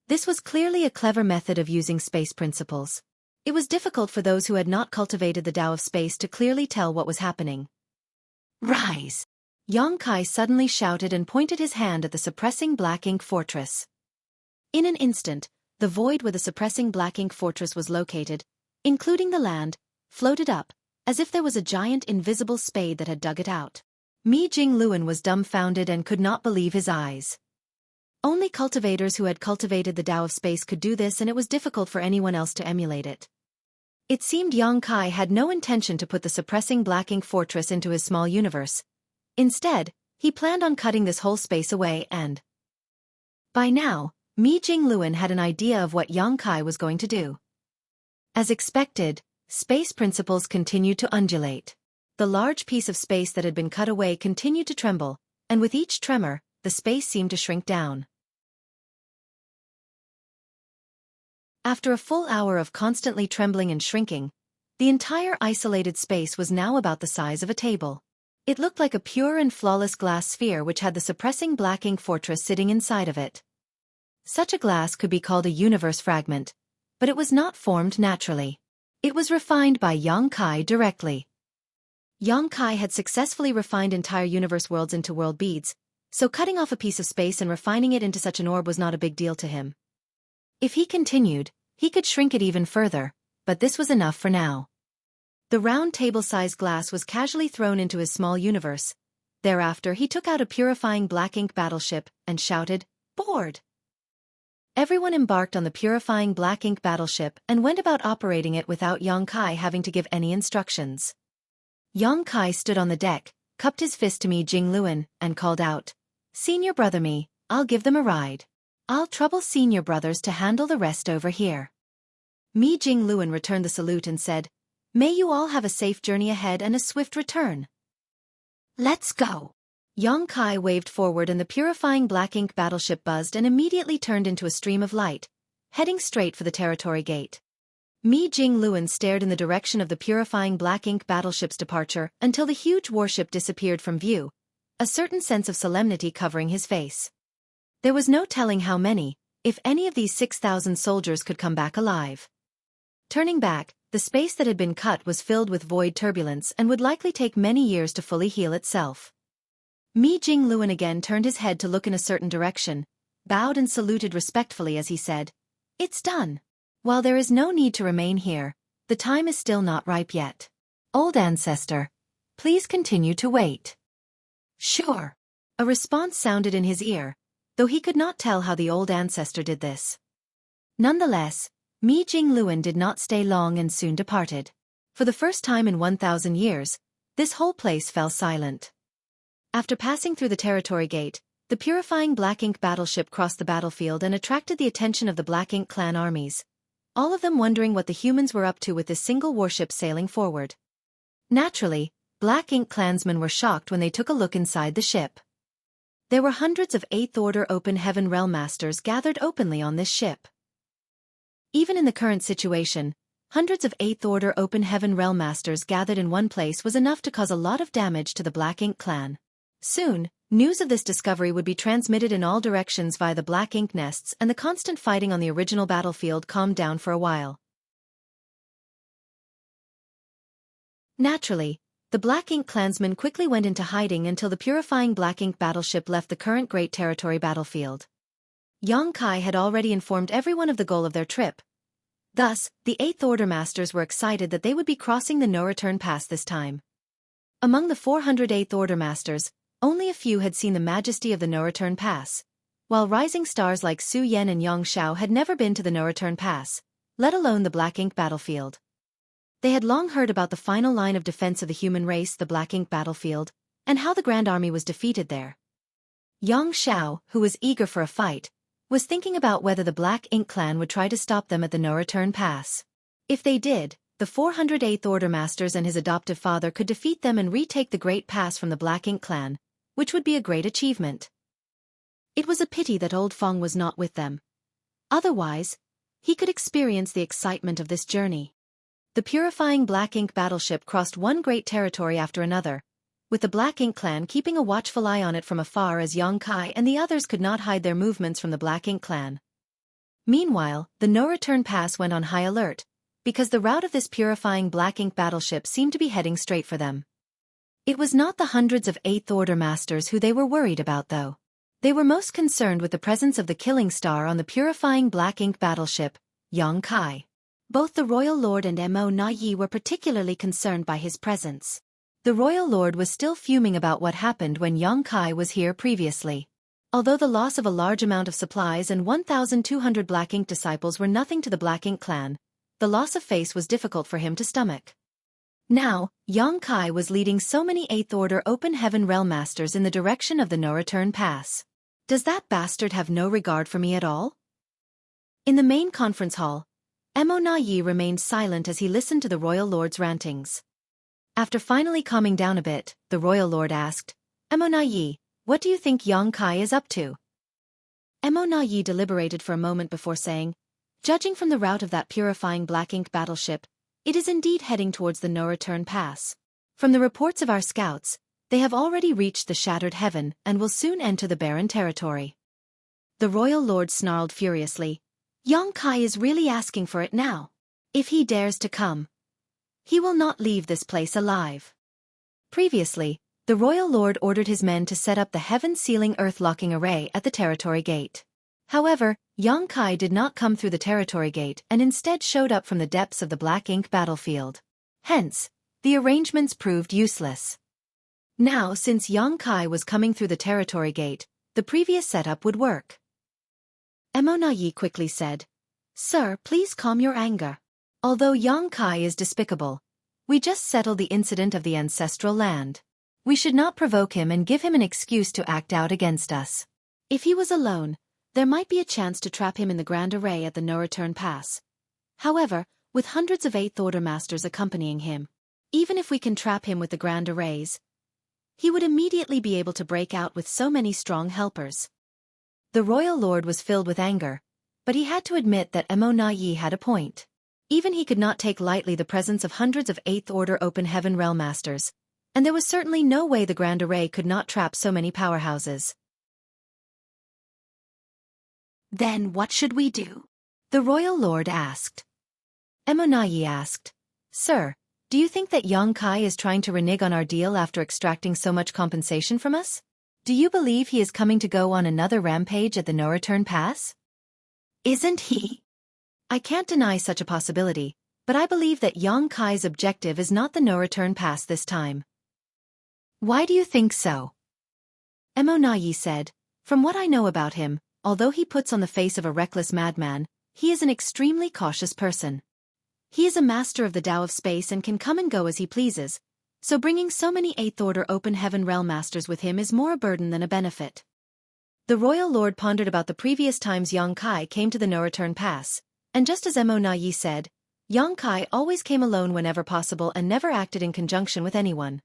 [SPEAKER 1] This was clearly a clever method of using space principles. It was difficult for those who had not cultivated the Tao of Space to clearly tell what was happening. Rise! Yang Kai suddenly shouted and pointed his hand at the suppressing Black Ink Fortress. In an instant, the void where the suppressing Black Ink Fortress was located, including the land, floated up, as if there was a giant invisible spade that had dug it out. Mi Jingluan was dumbfounded and could not believe his eyes. Only cultivators who had cultivated the Tao of Space could do this, and it was difficult for anyone else to emulate it. It seemed Yang Kai had no intention to put the suppressing Black Ink Fortress into his small universe. Instead, he planned on cutting this whole space away and... By now, Mi Jingluan had an idea of what Yang Kai was going to do. As expected, space principles continued to undulate. The large piece of space that had been cut away continued to tremble, and with each tremor, the space seemed to shrink down. After a full hour of constantly trembling and shrinking, the entire isolated space was now about the size of a table. It looked like a pure and flawless glass sphere which had the suppressing Black Ink Fortress sitting inside of it. Such a glass could be called a universe fragment, but it was not formed naturally. It was refined by Yang Kai directly. Yang Kai had successfully refined entire universe worlds into world beads, so cutting off a piece of space and refining it into such an orb was not a big deal to him. If he continued, he could shrink it even further, but this was enough for now. The round table-sized glass was casually thrown into his small universe. Thereafter he took out a purifying Black Ink battleship and shouted, "Board!" Everyone embarked on the purifying Black Ink battleship and went about operating it without Yang Kai having to give any instructions. Yang Kai stood on the deck, cupped his fist to Mi Jingluan, and called out, "Senior brother Mi, I'll give them a ride. I'll trouble senior brothers to handle the rest over here." Mi Jingluan returned the salute and said, "May you all have a safe journey ahead and a swift return." "Let's go." Yang Kai waved forward and the purifying Black Ink battleship buzzed and immediately turned into a stream of light, heading straight for the territory gate. Mi Jingluan stared in the direction of the purifying Black Ink battleship's departure until the huge warship disappeared from view, a certain sense of solemnity covering his face. There was no telling how many, if any of these 6,000 soldiers could come back alive. Turning back, the space that had been cut was filled with void turbulence and would likely take many years to fully heal itself. Mi Jingluan again turned his head to look in a certain direction, bowed and saluted respectfully as he said, "It's done. While there is no need to remain here, the time is still not ripe yet. Old ancestor, please continue to wait." "Sure." A response sounded in his ear, though he could not tell how the old ancestor did this. Nonetheless, Mi Jingluan did not stay long and soon departed. For the first time in 1,000 years, this whole place fell silent. After passing through the territory gate, the purifying Black Ink battleship crossed the battlefield and attracted the attention of the Black Ink clan armies, all of them wondering what the humans were up to with this single warship sailing forward. Naturally, Black Ink clansmen were shocked when they took a look inside the ship. There were hundreds of 8th Order Open Heaven Realm Masters gathered openly on this ship. Even in the current situation, hundreds of 8th Order Open Heaven Realm Masters gathered in one place was enough to cause a lot of damage to the Black Ink clan. Soon, news of this discovery would be transmitted in all directions via the Black Ink nests, and the constant fighting on the original battlefield calmed down for a while. Naturally, the Black Ink clansmen quickly went into hiding until the purifying Black Ink battleship left the current Great Territory battlefield. Yang Kai had already informed everyone of the goal of their trip. Thus, the 8th Order Masters were excited that they would be crossing the no-return pass this time. Among the 400 8th Order Masters, only a few had seen the majesty of the no-return pass, while rising stars like Su Yan and Yang Shao had never been to the no-return pass, let alone the Black Ink battlefield. They had long heard about the final line of defense of the human race, the Black Ink battlefield, and how the Grand Army was defeated there. Yang Shao, who was eager for a fight, was thinking about whether the Black Ink clan would try to stop them at the no-return pass. If they did, the 400 8th Order Masters and his adoptive father could defeat them and retake the Great Pass from the Black Ink clan, which would be a great achievement. It was a pity that Old Feng was not with them. Otherwise, he could experience the excitement of this journey. The purifying Black Ink battleship crossed one great territory after another, with the Black Ink clan keeping a watchful eye on it from afar as Yang Kai and the others could not hide their movements from the Black Ink clan. Meanwhile, the no-return pass went on high alert, because the route of this purifying Black Ink battleship seemed to be heading straight for them. It was not the hundreds of 8th Order Masters who they were worried about though. They were most concerned with the presence of the killing star on the purifying Black Ink battleship, Yang Kai. Both the Royal Lord and Mo Na Yi were particularly concerned by his presence. The Royal Lord was still fuming about what happened when Yang Kai was here previously. Although the loss of a large amount of supplies and 1,200 Black Ink disciples were nothing to the Black Ink clan, the loss of face was difficult for him to stomach. Now, Yang Kai was leading so many 8th Order Open Heaven Realm Masters in the direction of the no-return pass. Does that bastard have no regard for me at all? In the main conference hall, Mo Na Yi remained silent as he listened to the Royal Lord's rantings. After finally calming down a bit, the Royal Lord asked, Mo Na Yi, what do you think Yang Kai is up to? Mo Na Yi deliberated for a moment before saying, judging from the route of that purifying Black Ink battleship, it is indeed heading towards the no-return pass. From the reports of our scouts, they have already reached the Shattered Heaven and will soon enter the barren territory. The Royal Lord snarled furiously. Yang Kai is really asking for it now. If he dares to come, he will not leave this place alive. Previously, the Royal Lord ordered his men to set up the heaven-sealing earth-locking array at the territory gate. However, Yang Kai did not come through the territory gate and instead showed up from the depths of the Black Ink battlefield. Hence, the arrangements proved useless. Now, since Yang Kai was coming through the territory gate, the previous setup would work. Mo Na Yi quickly said, Sir, please calm your anger. Although Yang Kai is despicable, we just settled the incident of the ancestral land. We should not provoke him and give him an excuse to act out against us. If he was alone, there might be a chance to trap him in the Grand Array at the no-return pass. However, with hundreds of 8th Order Masters accompanying him, even if we can trap him with the Grand Arrays, he would immediately be able to break out with so many strong helpers. The Royal Lord was filled with anger, but he had to admit that Mo Na Yi had a point. Even he could not take lightly the presence of hundreds of 8th Order Open Heaven Realm Masters, and there was certainly no way the Grand Array could not trap so many powerhouses.
[SPEAKER 2] Then what should we do?
[SPEAKER 1] The royal lord asked. Emonayi asked, Sir, do you think that Xueqi is trying to renege on our deal after extracting so much compensation from us? Do you believe he is coming to go on another rampage at the no-return pass?
[SPEAKER 2] Isn't he?
[SPEAKER 1] I can't deny such a possibility, but I believe that Xueqi's objective is not the no-return pass this time. Why do you think so? Emonayi said, From what I know about him, although he puts on the face of a reckless madman, he is an extremely cautious person. He is a master of the Tao of space and can come and go as he pleases, so bringing so many Eighth-Order Open Heaven Realm Masters with him is more a burden than a benefit. The royal lord pondered about the previous times Xueqi came to the no-return pass, and just as Emonayi said, Xueqi always came alone whenever possible and never acted in conjunction with anyone.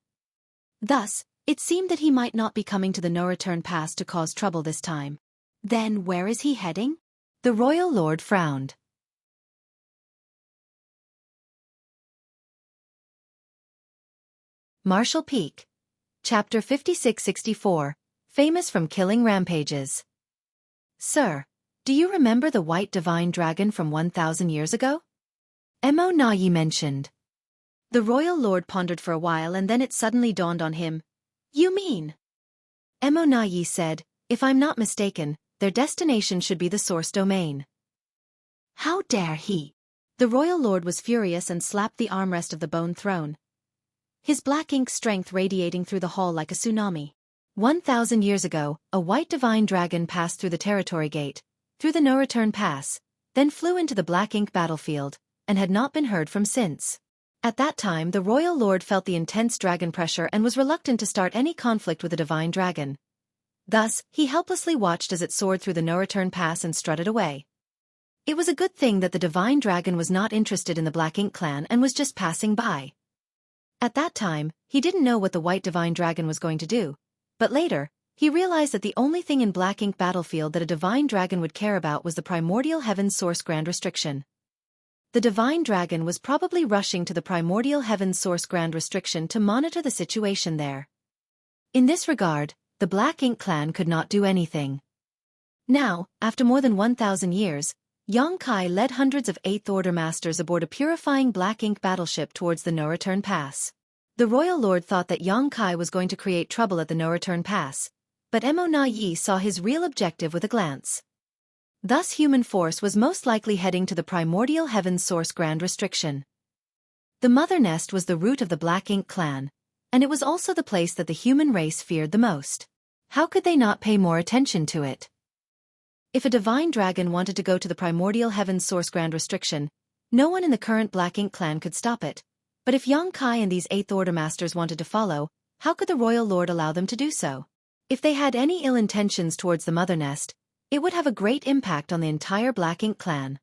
[SPEAKER 1] Thus, it seemed that he might not be coming to the no-return pass to cause trouble this time.
[SPEAKER 2] Then where is he heading?
[SPEAKER 1] The royal lord frowned. Martial Peak. Chapter 56-64, Famous from Killing Rampages. Sir, do you remember the White Divine Dragon from 1,000 years ago? Emonayi mentioned. The royal lord pondered for a while and then it suddenly dawned on him. You mean? Emonayi said, If I'm not mistaken, their destination should be the source domain.
[SPEAKER 2] How dare he?
[SPEAKER 1] The royal lord was furious and slapped the armrest of the bone throne, his black ink strength radiating through the hall like a tsunami. 1,000 years ago, a white divine dragon passed through the territory gate, through the no-return pass, then flew into the black ink battlefield, and had not been heard from since. At that time the royal lord felt the intense dragon pressure and was reluctant to start any conflict with a divine dragon. Thus, he helplessly watched as it soared through the no-return pass and strutted away. It was a good thing that the divine dragon was not interested in the Black Ink clan and was just passing by. At that time, he didn't know what the white divine dragon was going to do, but later, he realized that the only thing in Black Ink battlefield that a divine dragon would care about was the primordial heaven's source grand restriction. The divine dragon was probably rushing to the primordial heaven's source grand restriction to monitor the situation there. In this regard, the Black Ink clan could not do anything. Now, after more than 1,000 years, Xueqi led hundreds of Eighth-Order Masters aboard a purifying Black Ink battleship towards the no-return pass. The royal lord thought that Xueqi was going to create trouble at the no-return pass, but Emonayi saw his real objective with a glance. Thus human force was most likely heading to the primordial heaven's source grand restriction. The mother nest was the root of the Black Ink clan, and it was also the place that the human race feared the most. How could they not pay more attention to it? If a divine dragon wanted to go to the primordial heaven's source grand restriction, no one in the current Black Ink clan could stop it. But if Xueqi and these Eighth-Order Masters wanted to follow, how could the royal lord allow them to do so? If they had any ill intentions towards the mother nest, it would have a great impact on the entire Black Ink clan.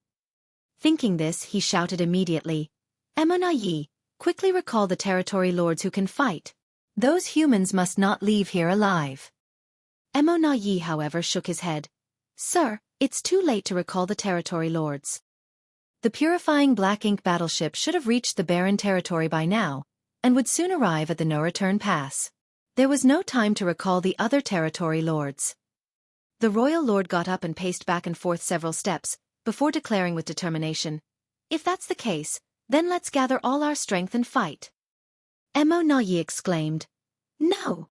[SPEAKER 1] Thinking this, he shouted immediately, Emonayi, quickly recall the territory lords who can fight. Those humans must not leave here alive. Emonayi, however, shook his head. Sir, it's too late to recall the territory lords. The purifying Black Ink battleship should have reached the barren territory by now, and would soon arrive at the no-return pass. There was no time to recall the other territory lords. The royal lord got up and paced back and forth several steps, before declaring with determination, If that's the case, then let's gather all our strength and fight. Emonayi exclaimed. No!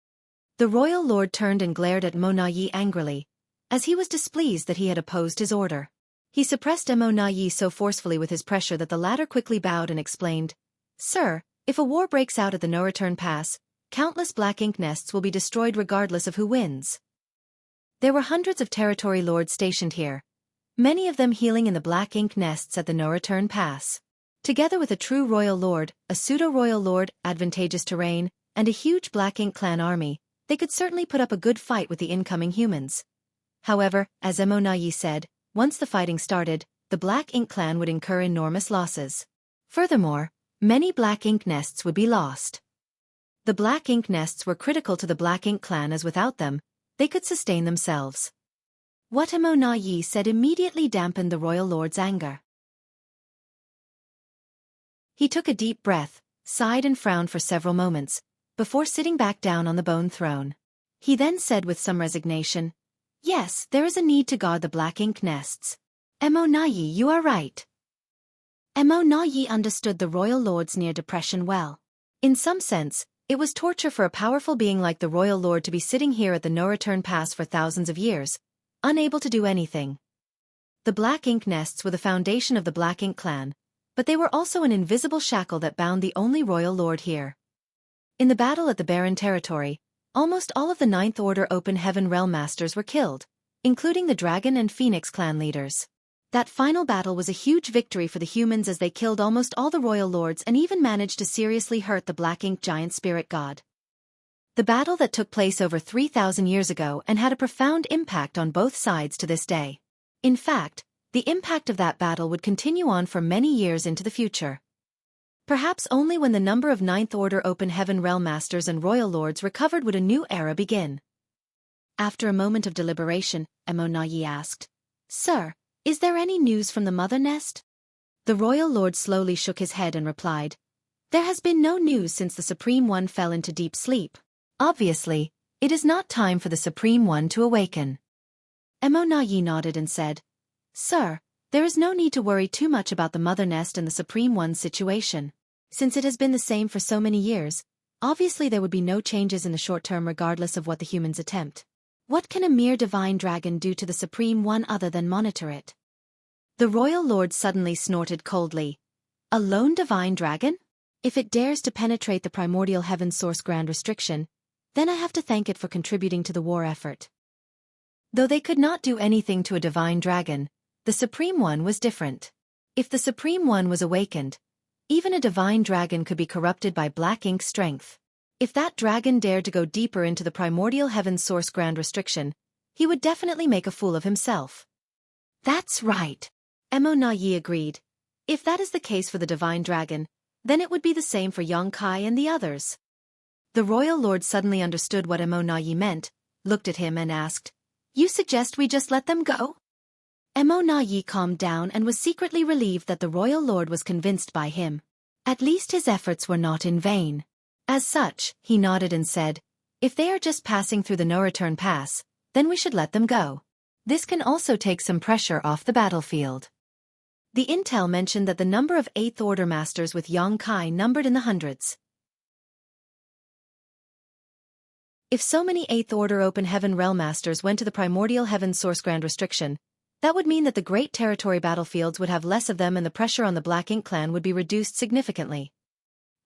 [SPEAKER 1] The royal lord turned and glared at Emonayi angrily, as he was displeased that he had opposed his order. He suppressed Emonayi so forcefully with his pressure that the latter quickly bowed and explained, Sir, if a war breaks out at the no-return pass, countless Black Ink nests will be destroyed regardless of who wins. There were hundreds of territory lords stationed here, many of them healing in the Black Ink nests at the no-return pass. Together with a true royal lord, a pseudo-royal lord, advantageous terrain, and a huge Black Ink clan army, they could certainly put up a good fight with the incoming humans. However, as Emonayi said, once the fighting started, the Black Ink clan would incur enormous losses. Furthermore, many Black Ink nests would be lost. The Black Ink nests were critical to the Black Ink clan as without them, they could sustain themselves. What Emonayi said immediately dampened the royal lord's anger. He took a deep breath, sighed and frowned for several moments, before sitting back down on the bone throne. He then said with some resignation,
[SPEAKER 2] Yes, there is a need to guard the black ink nests. Mo Nayi, you are right. Mo Nayi understood the royal lord's near depression well.
[SPEAKER 1] In some sense, it was torture for a powerful being like the royal lord to be sitting here at the no-return pass for thousands of years, unable to do anything. The black ink nests were the foundation of the Black Ink clan, but they were also an invisible shackle that bound the only royal lord here. In the battle at the barren territory, almost all of the Ninth Order Open Heaven Realm Masters were killed, including the Dragon and Phoenix clan leaders. That final battle was a huge victory for the humans as they killed almost all the royal lords and even managed to seriously hurt the Black Ink giant spirit god. The battle that took place over 3,000 years ago and had a profound impact on both sides to this day. In fact, the impact of that battle would continue on for many years into the future. Perhaps only when the number of Ninth Order Open Heaven Realm Masters and Royal Lords recovered would a new era begin.
[SPEAKER 2] After a moment of deliberation, Mo Nayi asked, "Sir, is there any news from the mother nest?"
[SPEAKER 1] The Royal Lord slowly shook his head and replied, "There has been no news since the Supreme One fell into deep sleep. Obviously, it is not time for the Supreme One to awaken."
[SPEAKER 2] Mo Nayi nodded and said, "Sir, there is no need to worry too much about the mother nest and the Supreme One's situation. Since it has been the same for so many years, obviously there would be no changes in the short term regardless of what the humans attempt. What can a mere divine dragon do to the Supreme One other than monitor it?"
[SPEAKER 1] The Royal Lord suddenly snorted coldly. "A lone divine dragon?
[SPEAKER 2] If it dares to penetrate the primordial heaven source grand restriction, then I have to thank it for contributing to the war effort."
[SPEAKER 1] Though they could not do anything to a divine dragon, the Supreme One was different. If the Supreme One was awakened, even a divine dragon could be corrupted by Black Ink strength. If that dragon dared to go deeper into the primordial heaven source grand restriction, he would definitely make a fool of himself.
[SPEAKER 2] "That's right,"
[SPEAKER 1] Mo Nayi agreed. "If that is the case for the divine dragon, then it would be the same for Xueqi and the others." The Royal Lord suddenly understood what Mo Nayi meant, looked at him and asked, "You suggest we just let them go?"
[SPEAKER 2] Mo Nayi calmed down and was secretly relieved that the Royal Lord was convinced by him. At least his efforts were not in vain.
[SPEAKER 1] As such, he nodded and said, "If they are just passing through the no-return pass, then we should let them go. This can also take some pressure off the battlefield." The intel mentioned that the number of Eighth Order Masters with Xueqi numbered in the hundreds. If so many Eighth Order Open Heaven Realm Masters went to the Primordial Heaven Source Grand Restriction, that would mean that the Great Territory battlefields would have less of them and the pressure on the Black Ink clan would be reduced significantly.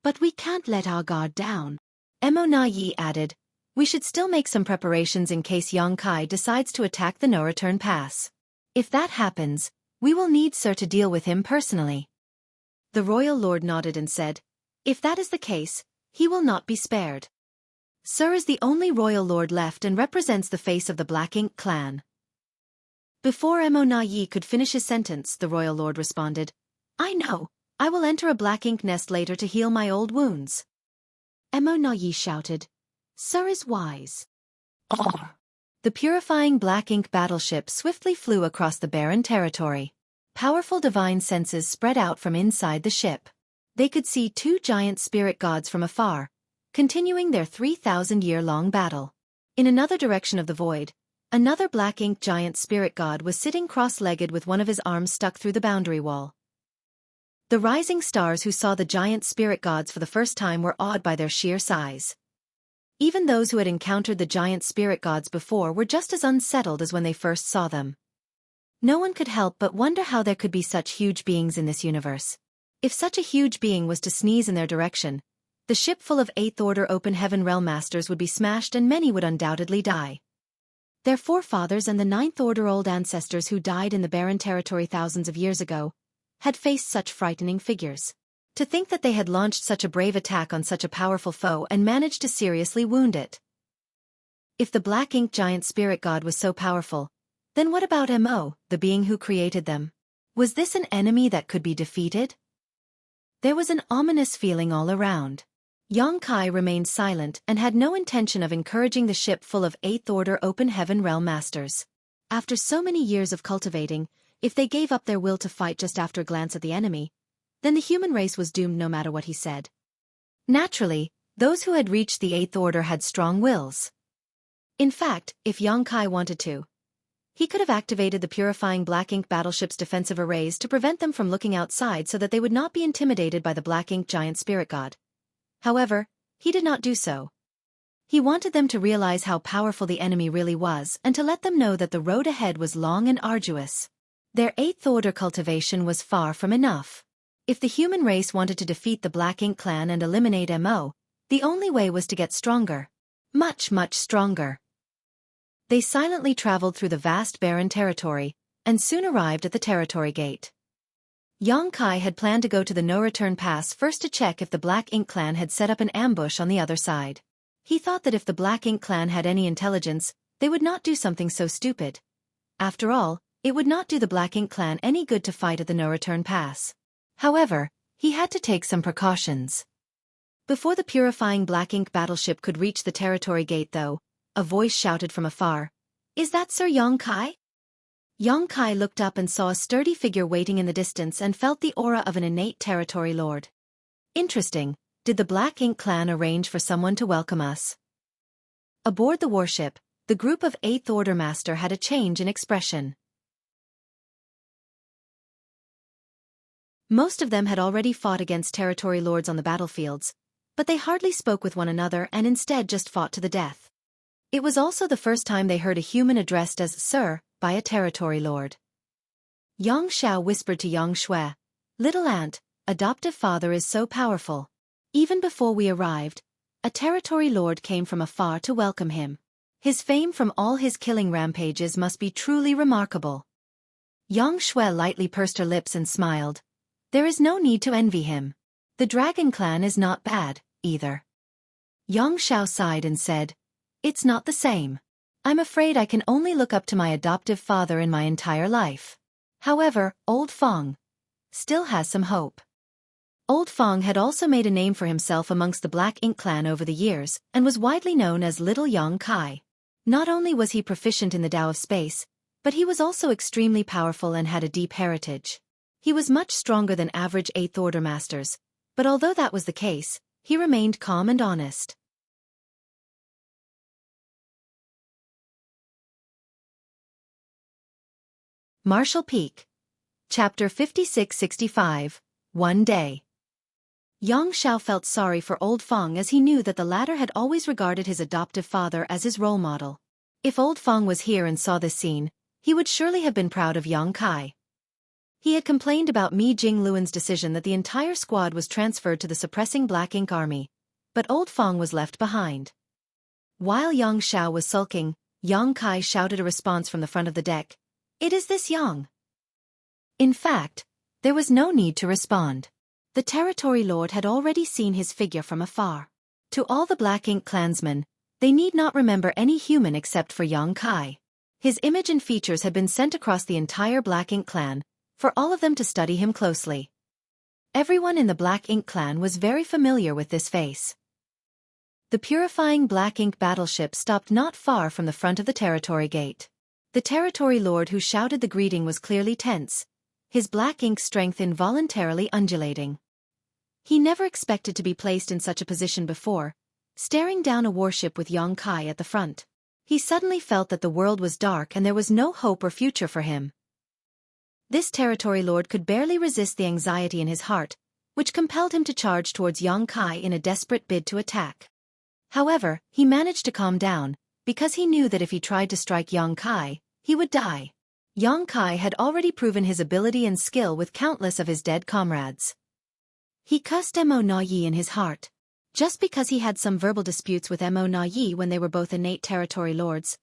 [SPEAKER 2] "But we can't let our guard down,"
[SPEAKER 1] Mo Nayi added. "We should still make some preparations in case Xueqi decides to attack the no-return pass. If that happens, we will need Sir to deal with him personally." The Royal Lord nodded and said, "If that is the case, he will not be spared. Sir is the only Royal Lord left and represents the face of the Black Ink clan." Before Mo Nayi could finish his sentence, the Royal Lord responded, "I know, I will enter a Black Ink nest later to heal my old wounds."
[SPEAKER 2] Mo Nayi shouted, "Sir is wise."
[SPEAKER 1] The purifying Black Ink battleship swiftly flew across the barren territory. Powerful divine senses spread out from inside the ship. They could see two giant spirit gods from afar, continuing their 3,000-year-long battle. In another direction of the void, another Black Ink giant spirit god was sitting cross-legged with one of his arms stuck through the boundary wall. The rising stars who saw the giant spirit gods for the first time were awed by their sheer size. Even those who had encountered the giant spirit gods before were just as unsettled as when they first saw them. No one could help but wonder how there could be such huge beings in this universe. If such a huge being was to sneeze in their direction, the ship full of Eighth Order Open Heaven Realm Masters would be smashed and many would undoubtedly die. Their forefathers and the Ninth Order old ancestors who died in the barren territory thousands of years ago had faced such frightening figures. To think that they had launched such a brave attack on such a powerful foe and managed to seriously wound it. If the Black Ink giant spirit god was so powerful, then what about Mo, the being who created them? Was this an enemy that could be defeated? There was an ominous feeling all around. Xueqi remained silent and had no intention of encouraging the ship full of Eighth Order Open Heaven Realm Masters. After so many years of cultivating, if they gave up their will to fight just after a glance at the enemy, then the human race was doomed no matter what he said. Naturally, those who had reached the Eighth Order had strong wills. In fact, if Xueqi wanted to,
[SPEAKER 2] He could have activated the purifying black ink battleship's defensive arrays to prevent them from looking outside so that they would not be intimidated by the black ink giant spirit god. However, he did not do so. He wanted them to realize how powerful the enemy really was and to let them know that the road ahead was long and arduous. Their 8th order cultivation was far from enough. If the human race wanted to defeat the Black Ink clan and eliminate MO, the only way was to get stronger. Much stronger. They silently traveled through the vast barren territory, and soon arrived at the territory gate. Xueqi had planned to go to the no-return pass first to check if the Black Ink clan had set up an ambush on the other side. He thought that if the Black Ink clan had any intelligence, they would not do something so stupid. After all, it would not do the Black Ink clan any good to fight at the no-return pass. However, he had to take some precautions. Before the purifying Black Ink battleship could reach the territory gate though, a voice shouted from afar, "Is that Sir Xueqi?" Xueqi looked up and saw a sturdy figure waiting in the distance and felt the aura of an innate territory lord. Interesting. Did the Black Ink clan arrange for someone to welcome us? Aboard the warship, the group of 8th Order Master had a change in expression. Most of them had already fought against territory lords on the battlefields, but they hardly spoke with one another and instead just fought to the death. It was also the first time they heard a human addressed as Sir by a territory lord. Yang Xiao whispered to Yang Xue, "Little aunt, adoptive father is so powerful. Even before we arrived, a territory lord came from afar to welcome him. His fame from all his killing rampages must be truly remarkable." Yang Xue lightly pursed her lips and smiled. There is no need to envy him. The Dragon Clan is not bad, either. Yang Xiao sighed and said, "It's not the same. I'm afraid I can only look up to my adoptive father in my entire life. However, Old Fong still has some hope." Old Fong had also made a name for himself amongst the Black Ink clan over the years, and was widely known as Little Xueqi. Not only was he proficient in the Tao of Space, but he was also extremely powerful and had a deep heritage. He was much stronger than average 8th Order Masters, but although that was the case, he remained calm and honest. Marshall Peak. Chapter 56-65, One Day. Yang Xiao felt sorry for Old Fong as he knew that the latter had always regarded his adoptive father as his role model. If Old Fong was here and saw this scene, he would surely have been proud of Xueqi. He had complained about Mi Jingluan's decision that the entire squad was transferred to the suppressing Black Ink army, but Old Fong was left behind. While Yang Xiao was sulking, Xueqi shouted a response from the front of the deck, "It is this Yang." In fact, there was no need to respond. The territory lord had already seen his figure from afar. To all the Black Ink clansmen, they need not remember any human except for Xueqi. His image and features had been sent across the entire Black Ink clan, for all of them to study him closely. Everyone in the Black Ink clan was very familiar with this face. The purifying Black Ink battleship stopped not far from the front of the territory gate. The territory lord who shouted the greeting was clearly tense, his Black Ink strength involuntarily undulating. He never expected to be placed in such a position before, staring down a warship with Xueqi at the front. He suddenly felt that the world was dark and there was no hope or future for him. This territory lord could barely resist the anxiety in his heart, which compelled him to charge towards Xueqi in a desperate bid to attack. However, he managed to calm down, because he knew that if he tried to strike Xueqi, he would die. Xueqi had already proven his ability and skill with countless of his dead comrades. He cussed Mo Na Yi in his heart. Just because he had some verbal disputes with Mo Na Yi when they were both innate territory lords,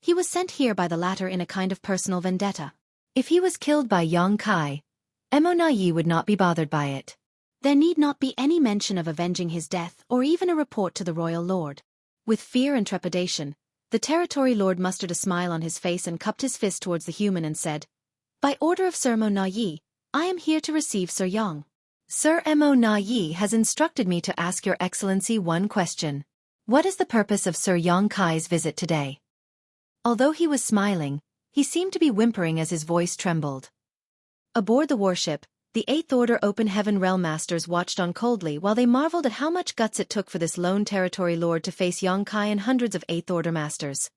[SPEAKER 2] he was sent here by the latter in a kind of personal vendetta. If he was killed by Xueqi, Mo Na Yi would not be bothered by it. There need not be any mention of avenging his death or even a report to the royal lord. With fear and trepidation, the territory lord mustered a smile on his face and cupped his fist towards the human and said, "By order of Sir Mo Na Yi, I am here to receive Sir Yang. Sir Mo Na Yi has instructed me to ask your excellency one question. What is the purpose of Sir Xueqi's visit today?" Although he was smiling, he seemed to be whimpering as his voice trembled. Aboard the warship, the 8th Order Open Heaven Realm Masters watched on coldly while they marveled at how much guts it took for this lone territory lord to face Xueqi and hundreds of 8th Order Masters.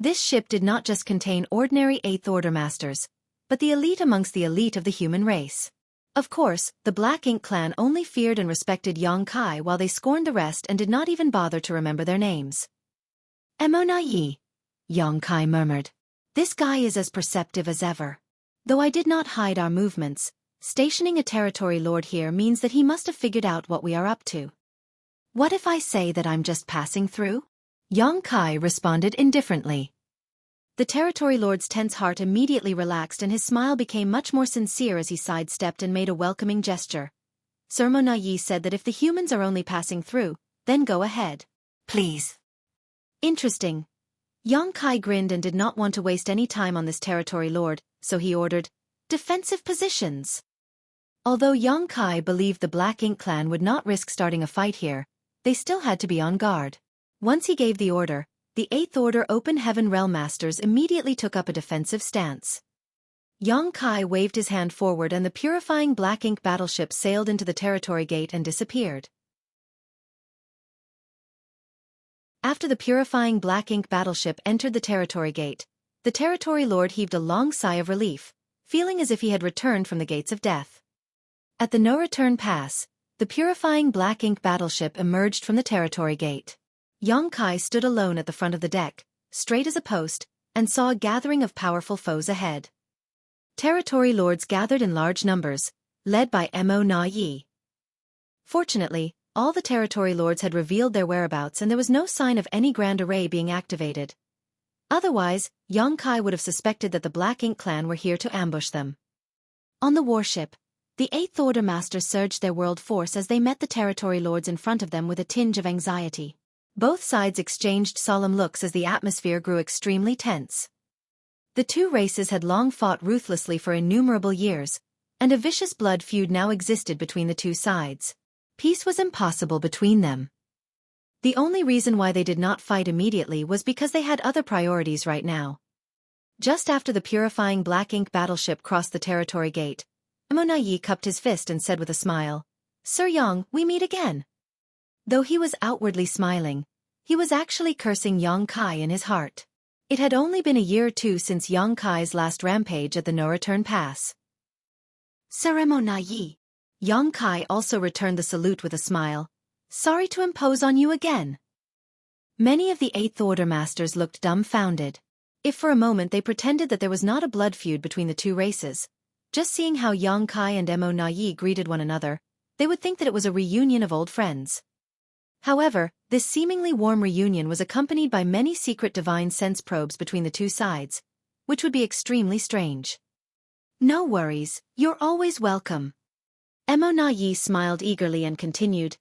[SPEAKER 1] This ship did not just contain ordinary Eighth Order masters, but the elite amongst the elite of the human race. Of course, the Black Ink clan only feared and respected Xueqi while they scorned the rest and did not even bother to remember their names.
[SPEAKER 2] Emonayi, Xueqi murmured. This guy is as perceptive as ever. Though I did not hide our movements, stationing a territory lord here means that he must have figured out what we are up to. What if I say that I'm just passing through?
[SPEAKER 1] Xueqi responded indifferently.
[SPEAKER 2] The territory lord's tense heart immediately relaxed and his smile became much more sincere as he sidestepped and made a welcoming gesture. Sir Monayi said that if the humans are only passing through, then go ahead.
[SPEAKER 1] Please.
[SPEAKER 2] Interesting. Xueqi grinned and did not want to waste any time on this territory lord, so he ordered, defensive positions.
[SPEAKER 1] Although Xueqi believed the Black Ink clan would not risk starting a fight here, they still had to be on guard. Once he gave the order, the Eighth Order Open Heaven Realm Masters immediately took up a defensive stance. Xueqi waved his hand forward and the purifying Black Ink battleship sailed into the territory gate and disappeared. After the purifying Black Ink battleship entered the territory gate, the territory lord heaved a long sigh of relief, feeling as if he had returned from the gates of death. At the no-return pass, the purifying Black Ink battleship emerged from the territory gate. Xueqi stood alone at the front of the deck, straight as a post, and saw a gathering of powerful foes ahead. Territory lords gathered in large numbers, led by Emonayi. Fortunately, all the territory lords had revealed their whereabouts and there was no sign of any grand array being activated. Otherwise, Xueqi would have suspected that the Black Ink clan were here to ambush them.
[SPEAKER 2] On the warship, the Eighth Order masters surged their world force as they met the territory lords in front of them with a tinge of anxiety.
[SPEAKER 1] Both sides exchanged solemn looks as the atmosphere grew extremely tense. The two races had long fought ruthlessly for innumerable years, and a vicious blood feud now existed between the two sides. Peace was impossible between them. The only reason why they did not fight immediately was because they had other priorities right now. Just after the purifying Black Ink battleship crossed the territory gate, Emonayi cupped his fist and said with a smile, "Sir Yang, we meet again." Though he was outwardly smiling, he was actually cursing Xueqi in his heart. It had only been a year or two since Xueqi's last rampage at the no-return pass.
[SPEAKER 2] Sir Emonayi.
[SPEAKER 1] Xueqi also returned the salute with a smile. "Sorry to impose on you again." Many of the Eighth Order masters looked dumbfounded. If for a moment they pretended that there was not a blood feud between the two races, just seeing how Xueqi and Emonayi greeted one another, they would think that it was a reunion of old friends. However, this seemingly warm reunion was accompanied by many secret divine sense probes between the two sides, which would be extremely strange.
[SPEAKER 2] "No worries, you're always welcome."
[SPEAKER 1] Emonayi smiled eagerly and continued,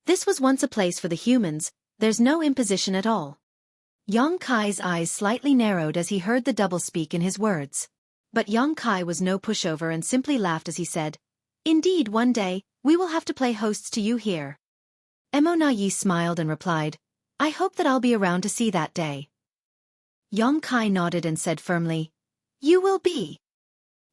[SPEAKER 1] "This was once a place for the humans, there's no imposition at all." Xueqi's eyes slightly narrowed as he heard the doublespeak in his words. But Xueqi was no pushover and simply laughed as he said, "Indeed, one day, we will have to play hosts to you here." Emonayi smiled and replied, "I hope that I'll be around to see that day." Xueqi nodded and said firmly, "You will be."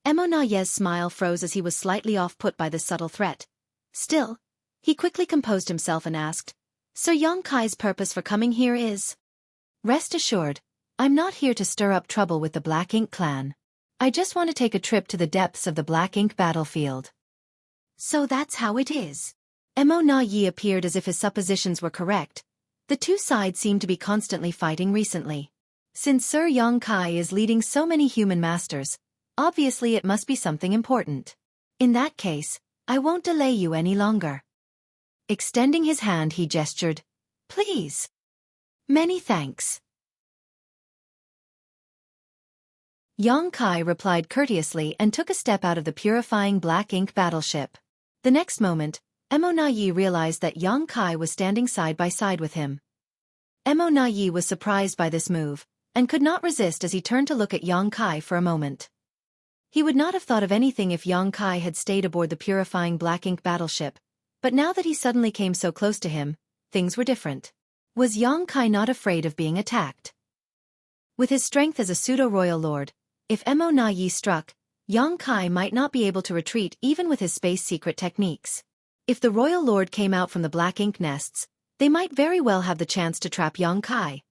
[SPEAKER 1] Emonayi's smile froze as he was slightly off-put by this subtle threat. Still, he quickly composed himself and asked, "So Xueqi's purpose for coming here is?" "Rest assured, I'm not here to stir up trouble with the Black Ink clan. I just want to take a trip to the depths of the Black Ink battlefield."
[SPEAKER 2] "So that's how it is."
[SPEAKER 1] Emonayi appeared as if his suppositions were correct. The two sides seemed to be constantly fighting recently. Since Sir Xueqi is leading so many human masters, obviously it must be something important. In that case, I won't delay you any longer. Extending his hand he gestured, "Please." "Many thanks." Xueqi replied courteously and took a step out of the purifying Black Ink battleship. The next moment, Emonayi realized that Xueqi was standing side by side with him. Emonayi was surprised by this move, and could not resist as he turned to look at Xueqi for a moment. He would not have thought of anything if Xueqi had stayed aboard the purifying Black Ink battleship, but now that he suddenly came so close to him, things were different. Was Xueqi not afraid of being attacked? With his strength as a pseudo-royal lord, if Emonayi struck, Xueqi might not be able to retreat even with his space secret techniques. If the royal lord came out from the Black Ink nests, they might very well have the chance to trap Xueqi.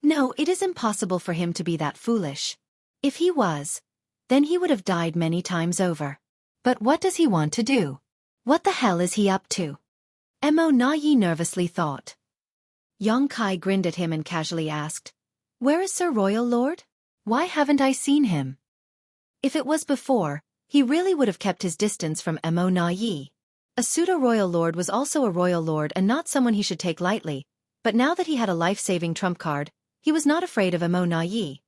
[SPEAKER 1] No, it is impossible for him to be that foolish. If he was, then he would have died many times over. But what does he want to do? What the hell is he up to? Mo Na Yi nervously thought.
[SPEAKER 2] Xueqi grinned at him and casually asked, "Where is Sir Royal Lord?
[SPEAKER 1] Why haven't I seen him?" If it was before, he really would have kept his distance from Mo Na Yi. A pseudo-royal lord was also a royal lord and not someone he should take lightly, but now that he had a life-saving trump card, he was not afraid of Mo Na Yi.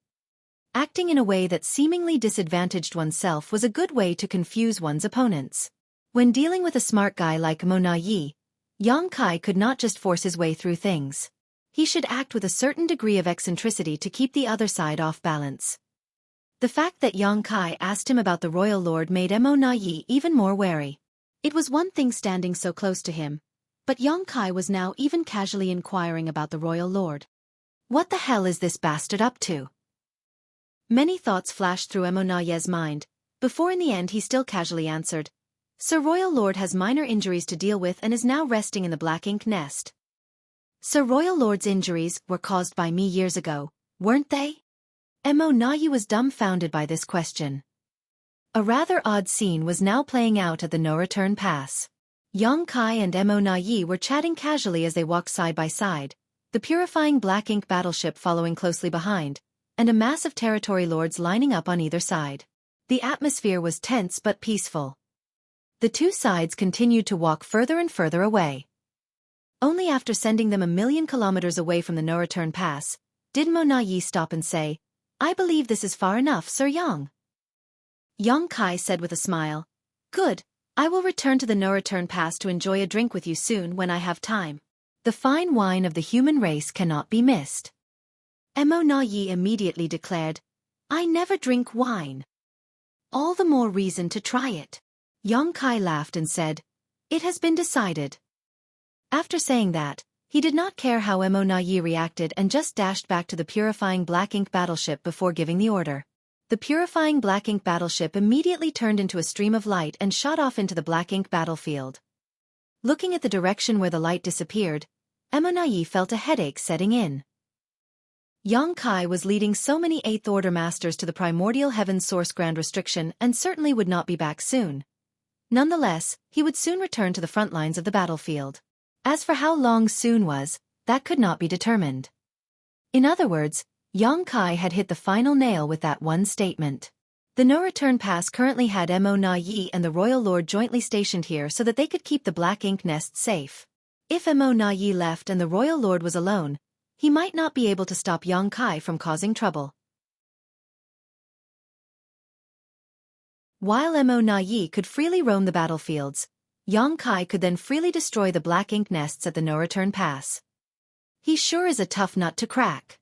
[SPEAKER 1] Acting in a way that seemingly disadvantaged oneself was a good way to confuse one's opponents. When dealing with a smart guy like Mo Na Yi, Xueqi could not just force his way through things. He should act with a certain degree of eccentricity to keep the other side off balance. The fact that Xueqi asked him about the royal lord made Mo Na Yi even more wary.
[SPEAKER 2] It was one thing standing so close to him, but Xueqi was now even casually inquiring about the royal lord.
[SPEAKER 1] What the hell is this bastard up to?
[SPEAKER 2] Many thoughts flashed through Mo Na Yi's mind, before in the end he still casually answered, "Sir Royal Lord has minor injuries to deal with and is now resting in the black ink nest."
[SPEAKER 1] Sir Royal Lord's injuries were caused by me years ago, weren't they? Mo Na Yi was dumbfounded by this question. A rather odd scene was now playing out at the no-return pass. Xueqi and Mo Na Yi were chatting casually as they walked side by side, the purifying black ink battleship following closely behind, and a mass of territory lords lining up on either side. The atmosphere was tense but peaceful. The two sides continued to walk further and further away. Only after sending them 1,000,000 kilometers away from the no-return pass, did Mo Na Yi stop and say, "I believe this is far enough, Sir Yang."
[SPEAKER 2] Xueqi said with a smile, "Good, I will return to the no-return pass to enjoy a drink with you soon when I have time."
[SPEAKER 1] The fine wine of the human race cannot be missed.
[SPEAKER 2] Mo Na Yi immediately declared, "I never drink wine."
[SPEAKER 1] "All the more reason to try it." Xueqi laughed and said, "It has been decided." After saying that, he did not care how Mo Na Yi reacted and just dashed back to the purifying black ink battleship before giving the order. The purifying black ink battleship immediately turned into a stream of light and shot off into the black ink battlefield. Looking at the direction where the light disappeared, Mo Na Yi felt a headache setting in. Xueqi was leading so many 8th Order masters to the primordial heaven's source grand restriction and certainly would not be back soon. Nonetheless, he would soon return to the front lines of the battlefield. As for how long soon was, that could not be determined. In other words, Xueqi had hit the final nail with that one statement. The no-return pass currently had Mo Na Yi and the Royal Lord jointly stationed here so that they could keep the black ink nest safe. If Mo Na Yi left and the Royal Lord was alone, he might not be able to stop Xueqi from causing trouble. While Mo Na Yi could freely roam the battlefields, Xueqi could then freely destroy the black ink nests at the no-return pass. He sure is a tough nut to crack.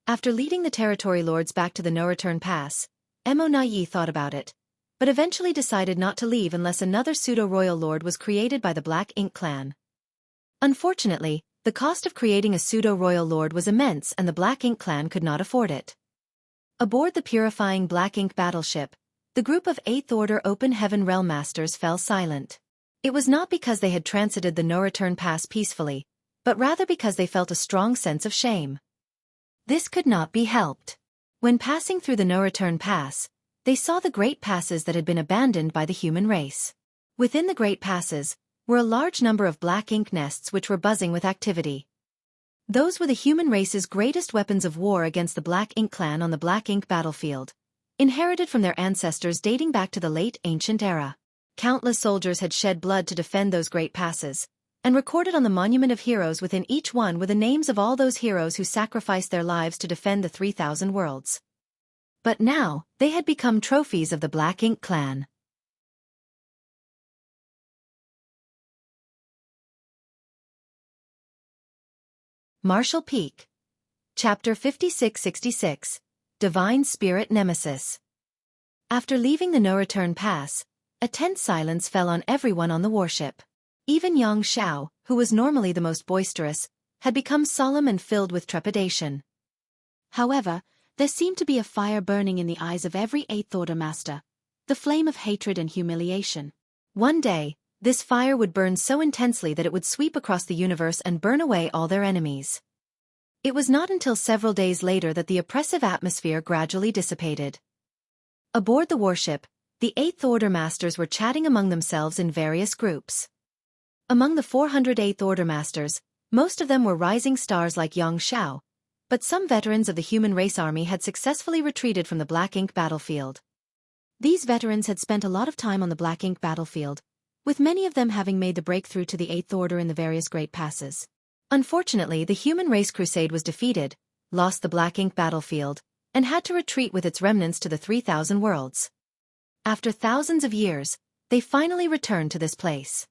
[SPEAKER 1] After leading the territory lords back to the no-return pass, Mo Na Yi thought about it, but eventually decided not to leave unless another pseudo-royal lord was created by the Black Ink clan. Unfortunately, the cost of creating a pseudo-royal lord was immense and the Black Ink clan could not afford it. Aboard the purifying Black Ink battleship, the group of 8th Order Open Heaven Realm Masters fell silent. It was not because they had transited the no-return pass peacefully, but rather because they felt a strong sense of shame. This could not be helped. When passing through the no-return pass, they saw the great passes that had been abandoned by the human race. Within the great passes were a large number of black ink nests which were buzzing with activity. Those were the human race's greatest weapons of war against the Black Ink clan on the Black Ink battlefield, inherited from their ancestors dating back to the late ancient era. Countless soldiers had shed blood to defend those great passes, and recorded on the Monument of Heroes within each one were the names of all those heroes who sacrificed their lives to defend the 3,000 worlds. But now, they had become trophies of the Black Ink clan. Martial Peak. Chapter 5666. Divine Spirit Nemesis. After leaving the no-return pass, a tense silence fell on everyone on the warship. Even Yang Xiao, who was normally the most boisterous, had become solemn and filled with trepidation.
[SPEAKER 2] However, there seemed to be a fire burning in the eyes of every 8th Order master, the flame of hatred and humiliation.
[SPEAKER 1] One day, this fire would burn so intensely that it would sweep across the universe and burn away all their enemies. It was not until several days later that the oppressive atmosphere gradually dissipated. Aboard the warship, the Eighth Order Masters were chatting among themselves in various groups. Among the 400 Eighth Order Masters, most of them were rising stars like Yang Xiao, but some veterans of the human race army had successfully retreated from the Black Ink battlefield. These veterans had spent a lot of time on the Black Ink battlefield, with many of them having made the breakthrough to the Eighth Order in the various Great Passes. Unfortunately, the human race crusade was defeated, lost the Black Ink battlefield, and had to retreat with its remnants to the 3,000 worlds. After thousands of years, they finally returned to this place.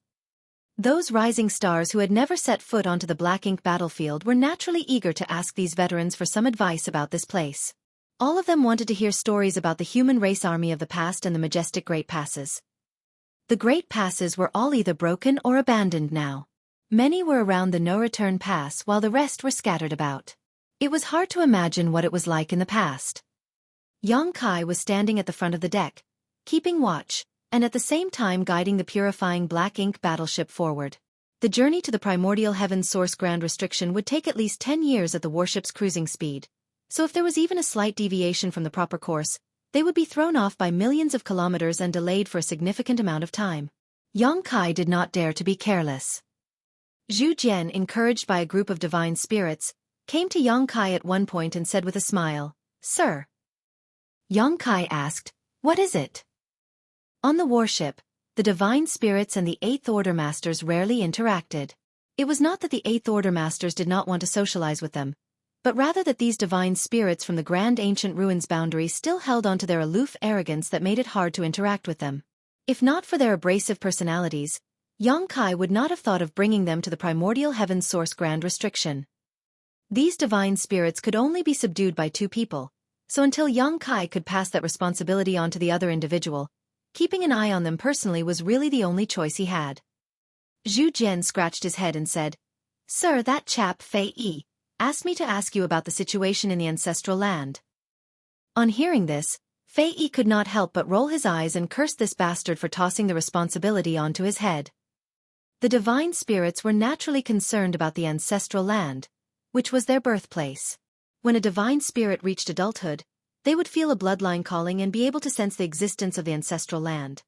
[SPEAKER 1] Those rising stars who had never set foot onto the Black Ink battlefield were naturally eager to ask these veterans for some advice about this place. All of them wanted to hear stories about the human race army of the past and the majestic Great Passes. The Great Passes were all either broken or abandoned now. Many were around the no-return pass while the rest were scattered about. It was hard to imagine what it was like in the past. Yang Kai was standing at the front of the deck, keeping watch, and at the same time guiding the purifying Black Ink battleship forward. The journey to the primordial heaven's source grand restriction would take at least 10 years at the warship's cruising speed, so if there was even a slight deviation from the proper course, they would be thrown off by millions of kilometers and delayed for a significant amount of time. Yang Kai did not dare to be careless. Zhu Jian, encouraged by a group of divine spirits, came to Yang Kai at one point and said with a smile, "Sir." Yang Kai asked, "What is it?" On the warship, the divine spirits and the Eighth Order Masters rarely interacted. It was not that the Eighth Order Masters did not want to socialize with them, but rather that these divine spirits from the grand ancient ruins boundary still held onto their aloof arrogance that made it hard to interact with them. If not for their abrasive personalities, Yang Kai would not have thought of bringing them to the primordial heaven's source grand restriction. These divine spirits could only be subdued by two people, so until Yang Kai could pass that responsibility on to the other individual, keeping an eye on them personally was really the only choice he had. Zhu Jian scratched his head and said, "Sir, that chap Fei Yi asked me to ask you about the situation in the ancestral land." On hearing this, Fei Yi could not help but roll his eyes and curse this bastard for tossing the responsibility onto his head. The divine spirits were naturally concerned about the ancestral land, which was their birthplace. When a divine spirit reached adulthood, they would feel a bloodline calling and be able to sense the existence of the ancestral land.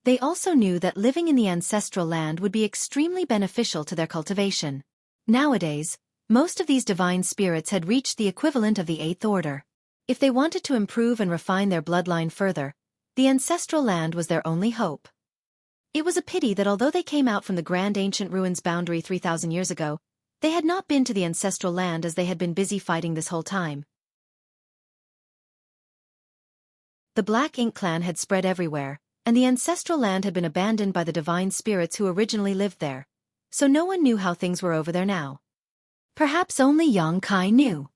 [SPEAKER 1] They also knew that living in the ancestral land would be extremely beneficial to their cultivation. Nowadays, most of these divine spirits had reached the equivalent of the Eighth Order. If they wanted to improve and refine their bloodline further, the ancestral land was their only hope. It was a pity that although they came out from the grand ancient ruins boundary 3,000 years ago, they had not been to the ancestral land as they had been busy fighting this whole time. The Black Ink clan had spread everywhere, and the ancestral land had been abandoned by the divine spirits who originally lived there, so no one knew how things were over there now. Perhaps only Yang Kai knew.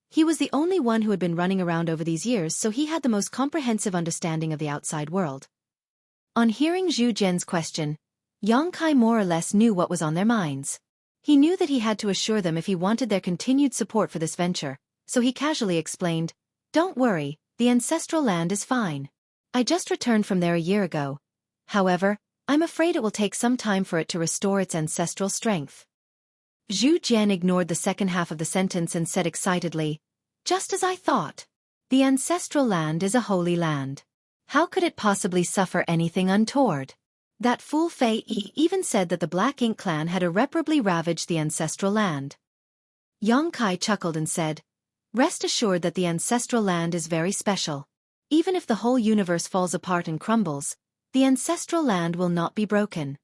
[SPEAKER 1] He was the only one who had been running around over these years, so he had the most comprehensive understanding of the outside world. On hearing Zhu Jian's question, Yang Kai more or less knew what was on their minds. He knew that he had to assure them if he wanted their continued support for this venture, so he casually explained, "Don't worry, the ancestral land is fine. I just returned from there a year ago. However, I'm afraid it will take some time for it to restore its ancestral strength." Zhu Jian ignored the second half of the sentence and said excitedly, "Just as I thought. The ancestral land is a holy land. How could it possibly suffer anything untoward? That fool Fei Yi even said that the Black Ink clan had irreparably ravaged the ancestral land." Yang Kai chuckled and said, "Rest assured that the ancestral land is very special. Even if the whole universe falls apart and crumbles, the ancestral land will not be broken."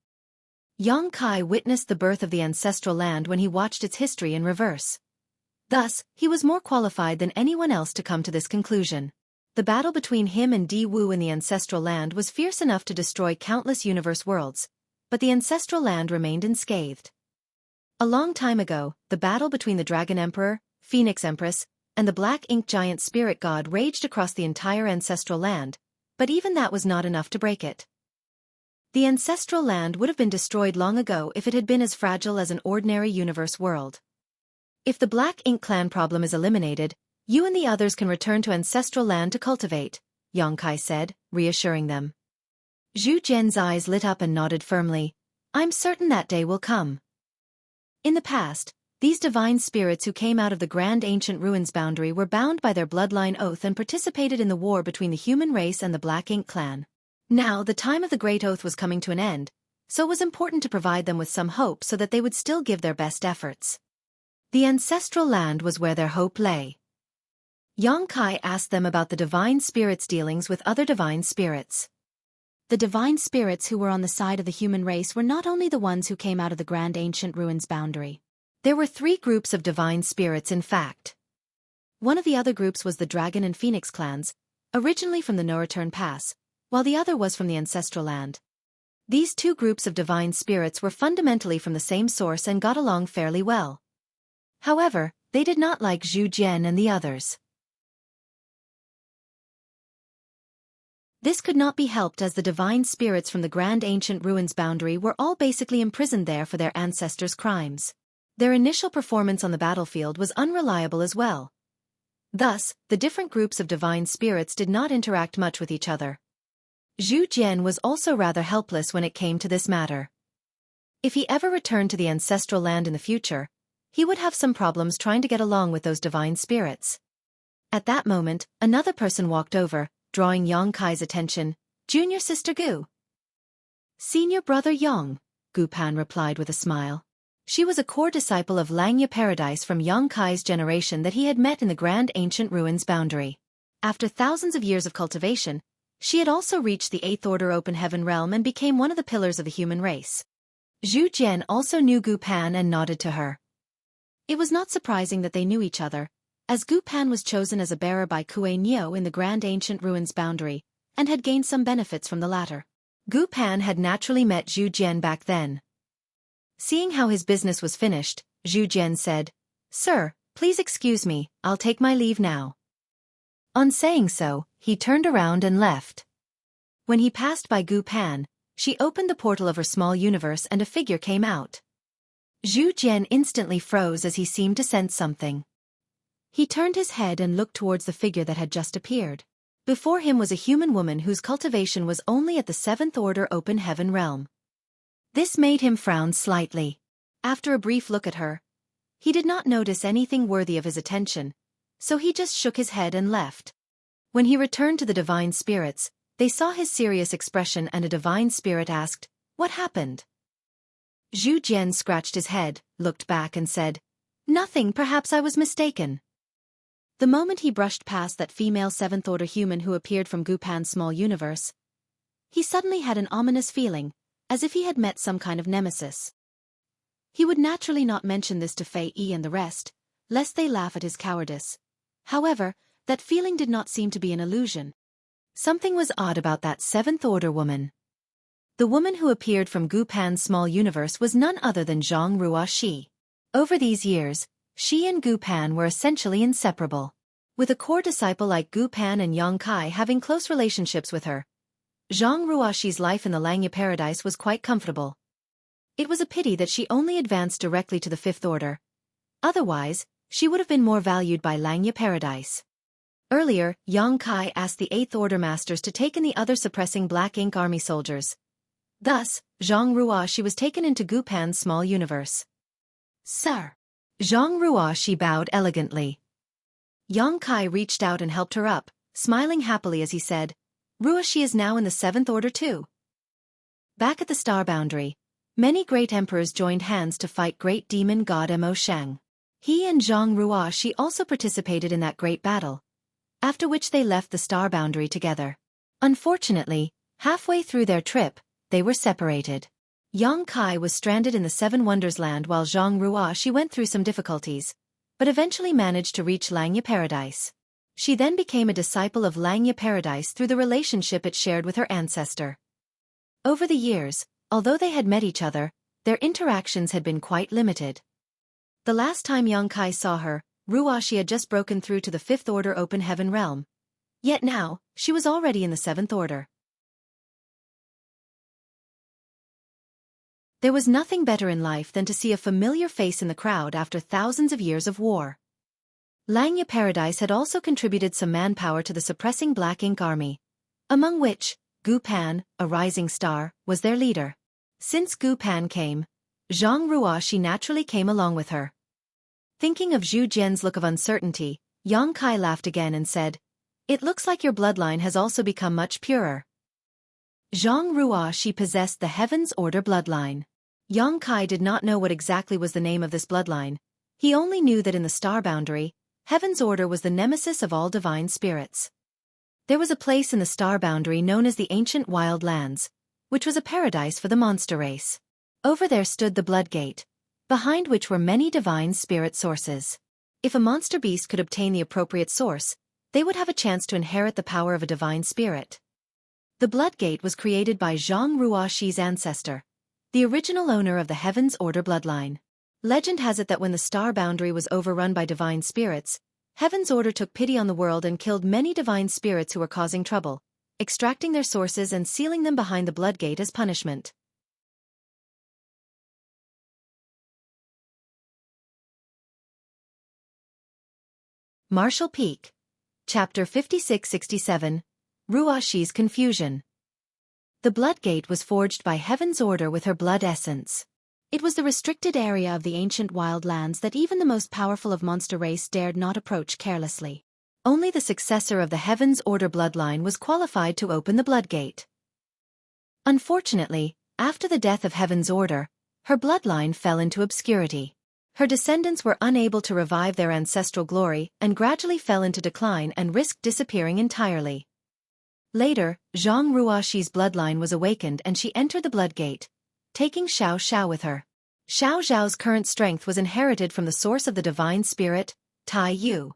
[SPEAKER 1] Yang Kai witnessed the birth of the ancestral land when he watched its history in reverse. Thus, he was more qualified than anyone else to come to this conclusion. The battle between him and Di Wu in the ancestral land was fierce enough to destroy countless universe worlds, but the ancestral land remained unscathed. A long time ago, the battle between the Dragon Emperor, Phoenix Empress, and the Black Ink giant spirit god raged across the entire ancestral land, but even that was not enough to break it. The ancestral land would have been destroyed long ago if it had been as fragile as an ordinary universe world. If the Black Ink clan problem is eliminated, you and the others can return to ancestral land to cultivate, Yang Kai said, reassuring them. Zhu Jian's eyes lit up and nodded firmly. "I'm certain that day will come." In the past, These divine spirits who came out of the Grand Ancient Ruins boundary were bound by their bloodline oath and participated in the war between the human race and the Black Ink clan. Now, the time of the Great Oath was coming to an end, so it was important to provide them with some hope so that they would still give their best efforts. The ancestral land was where their hope lay. Xueqi asked them about the divine spirits' dealings with other divine spirits.
[SPEAKER 2] The divine spirits who were on the side of the human race were not only the ones who came out of the Grand Ancient Ruins boundary.
[SPEAKER 1] There were 3 groups of divine spirits in fact.
[SPEAKER 2] One of the other groups was the Dragon and Phoenix clans, originally from the No Return Pass, while the other was from the ancestral land. These 2 groups of divine spirits were fundamentally from the same source and got along fairly well. However, they did not like Xueqi and the others. This could not be helped as the divine spirits from the Grand Ancient Ruins boundary were all basically imprisoned there for their ancestors' crimes. Their initial performance on the battlefield was unreliable as well. Thus, the different groups of divine spirits did not interact much with each other. Xueqi was also rather helpless when it came to this matter. If he ever returned to the ancestral land in the future, he would have some problems trying to get along with those divine spirits. At that moment, another person walked over, drawing Xueqi's attention. "Junior sister Gu." "Senior brother Yong," Gu Pan replied with a smile. She was a core disciple of Langya Paradise from Xueqi's generation that he had met in the Grand Ancient Ruins boundary. After thousands of years of cultivation, she had also reached the 8th Order Open Heaven realm and became one of the pillars of the human race. Xueqi also knew Gu Pan and nodded to her. It was not surprising that they knew each other, as Gu Pan was chosen as a bearer by Kue Nyo in the Grand Ancient Ruins boundary, and had gained some benefits from the latter. Gu Pan had naturally met Xueqi back then. Seeing how his business was finished, Xueqi said, "Sir, please excuse me, I'll take my leave now." On saying so, he turned around and left. When he passed by Gu Pan, she opened the portal of her small universe and a figure came out. Xueqi instantly froze as he seemed to sense something. He turned his head and looked towards the figure that had just appeared. Before him was a human woman whose cultivation was only at the 7th Order Open Heaven realm. This made him frown slightly. After a brief look at her, he did not notice anything worthy of his attention, so he just shook his head and left. When he returned to the divine spirits, they saw his serious expression and a divine spirit asked, "What happened?" Xueqi scratched his head, looked back and said, "Nothing, perhaps I was mistaken." The moment he brushed past that female 7th Order human who appeared from Gu Pan's small universe, he suddenly had an ominous feeling, as if he had met some kind of nemesis. He would naturally not mention this to Fei Yi and the rest, lest they laugh at his cowardice. However, that feeling did not seem to be an illusion. Something was odd about that 7th Order woman. The woman who appeared from Gu Pan's small universe was none other than Zhang Ruoxi. Over these years, she and Gu Pan were essentially inseparable. With a core disciple like Gu Pan and Xueqi having close relationships with her, Zhang Ruoxi's life in the Langya Paradise was quite comfortable. It was a pity that she only advanced directly to the 5th Order. Otherwise, she would have been more valued by Langya Paradise. Earlier, Xueqi asked the 8th Order masters to take in the other suppressing Black Ink army soldiers. Thus, Zhang Ruoxi was taken into Gu Pan's small universe. "Sir." Zhang Ruoxi bowed elegantly. Xueqi reached out and helped her up, smiling happily as he said, "Ruoxi is now in the 7th Order too." Back at the star boundary, many great emperors joined hands to fight great demon god Mo Shang. He and Zhang Ruoxi also participated in that great battle, after which they left the star boundary together. Unfortunately, halfway through their trip, they were separated. Xueqi was stranded in the 7 Wonders land while Zhang Ruoxi went through some difficulties, but eventually managed to reach Langya Paradise. She then became a disciple of Langya Paradise through the relationship it shared with her ancestor. Over the years, although they had met each other, their interactions had been quite limited. The last time Xueqi saw her, Ruoxi had just broken through to the 5th Order Open Heaven realm. Yet now, she was already in the 7th Order. There was nothing better in life than to see a familiar face in the crowd after thousands of years of war. Langya Paradise had also contributed some manpower to the suppressing Black Ink army, among which, Gu Pan, a rising star, was their leader. Since Gu Pan came, Zhang Ruoxi naturally came along with her.
[SPEAKER 1] Thinking of Zhu Jian's look of uncertainty, Yang Kai laughed again and said, "It looks like your bloodline has also become much purer." Zhang Ruoxi possessed the Heaven's Order bloodline. Yang Kai did not know what exactly was the name of this bloodline. He only knew that in the star boundary, Heaven's Order was the nemesis of all divine spirits. There was a place in the star boundary known as the Ancient Wild Lands, which was a paradise for the monster race. Over there stood the Blood Gate, behind which were many divine spirit sources. If a monster beast could obtain the appropriate source, they would have a chance to inherit the power of a divine spirit. The Blood Gate was created by Zhang Ruoxi's ancestor, the original owner of the Heaven's Order bloodline. Legend has it that when the star boundary was overrun by divine spirits, Heaven's Order took pity on the world and killed many divine spirits who were causing trouble, extracting their sources and sealing them behind the Blood Gate as punishment. Martial Peak. Chapter 56-67, Ruoxi's Confusion. The Blood Gate was forged by Heaven's Order with her blood essence.
[SPEAKER 2] It was the restricted area of the ancient wild lands that even the most powerful of monster race dared not approach carelessly.
[SPEAKER 1] Only the successor of the Heaven's Order bloodline was qualified to open the Blood Gate. Unfortunately, after the death of Heaven's Order, her bloodline fell into obscurity. Her descendants were unable to revive their ancestral glory and gradually fell into decline and risked disappearing entirely. Later, Zhang Ruoxi's bloodline was awakened and she entered the Blood Gate, taking Xiao Xiao with her. Xiao Xiao's current strength was inherited from the source of the divine spirit, Tai Yu.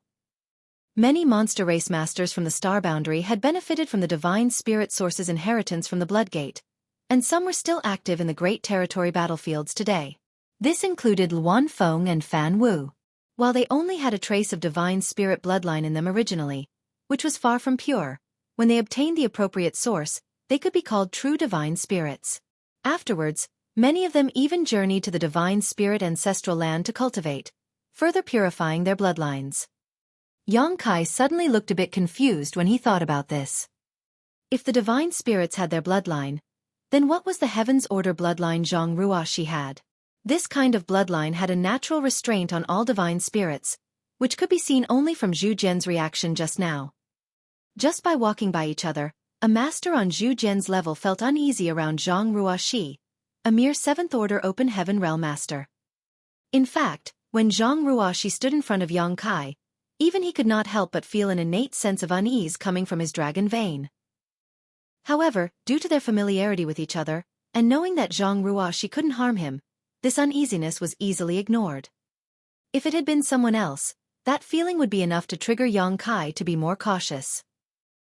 [SPEAKER 1] Many monster race masters from the star boundary had benefited from the divine spirit source's inheritance from the Blood Gate, and some were still active in the great territory battlefields today. This included Luan Feng and Fan Wu. While they only had a trace of divine spirit bloodline in them originally, which was far from pure, when they obtained the appropriate source, they could be called true divine spirits. Afterwards, many of them even journeyed to the divine spirit ancestral land to cultivate, further purifying their bloodlines. Yang Kai suddenly looked a bit confused when he thought about this. If the divine spirits had their bloodline, then what was the Heaven's Order bloodline Zhang Ruoxi had? This kind of bloodline had a natural restraint on all divine spirits, which could be seen only from Zhu Jian's reaction just now. Just by walking by each other, a master on Zhu Jian's level felt uneasy around Zhang Ruoxi, a mere 7th Order Open Heaven Realm Master. In fact, when Zhang Ruoxi stood in front of Yang Kai, even he could not help but feel an innate sense of unease coming from his dragon vein. However, due to their familiarity with each other, and knowing that Zhang Ruoxi couldn't harm him, this uneasiness was easily ignored. If it had been someone else, that feeling would be enough to trigger Yang Kai to be more cautious.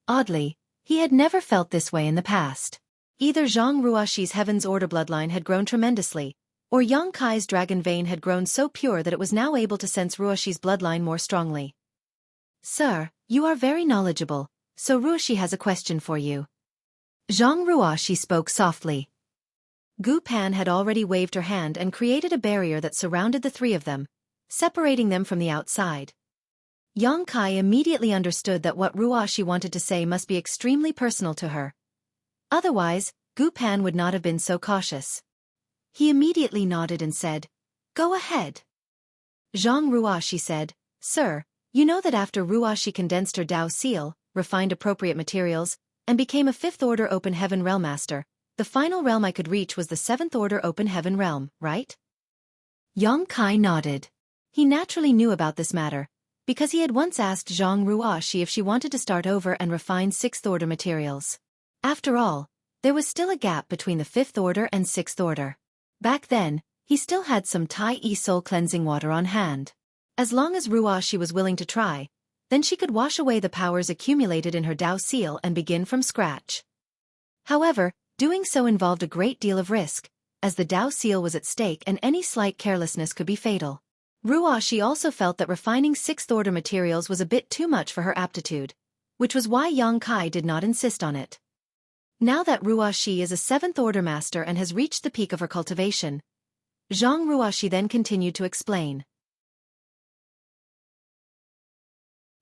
[SPEAKER 1] Oddly, he had never felt this way in the past. Either Zhang Ruoxi's Heaven's Order bloodline had grown tremendously, or Yang Kai's dragon vein had grown so pure that it was now able to sense Ruoxi's bloodline more strongly. "Sir, you are very knowledgeable, so Ruoxi has a question for you." Zhang Ruoxi spoke softly. Gu Pan had already waved her hand and created a barrier that surrounded the three of them, separating them from the outside. Yang Kai immediately understood that what Ruoxi wanted to say must be extremely personal to her. Otherwise, Gu Pan would not have been so cautious. He immediately nodded and said, "Go ahead." Zhang Ruoxi said, "Sir, you know that after Ruoxi condensed her Dao seal, refined appropriate materials, and became a 5th Order Open Heaven Realm Master, the final realm I could reach was the 7th Order Open Heaven Realm, right?" Yang Kai nodded. He naturally knew about this matter, because he had once asked Zhang Ruoxi if she wanted to start over and refine 6th Order materials. After all, there was still a gap between the 5th Order and 6th Order. Back then, he still had some Tai Yi soul cleansing water on hand. As long as Ruoxi was willing to try, then she could wash away the powers accumulated in her Dao seal and begin from scratch. However, doing so involved a great deal of risk, as the Dao seal was at stake and any slight carelessness could be fatal. Ruoxi also felt that refining 6th Order materials was a bit too much for her aptitude, which was why Yang Kai did not insist on it. Now that Ruoxi is a 7th Order Master and has reached the peak of her cultivation, Zhang Ruoxi then continued to explain.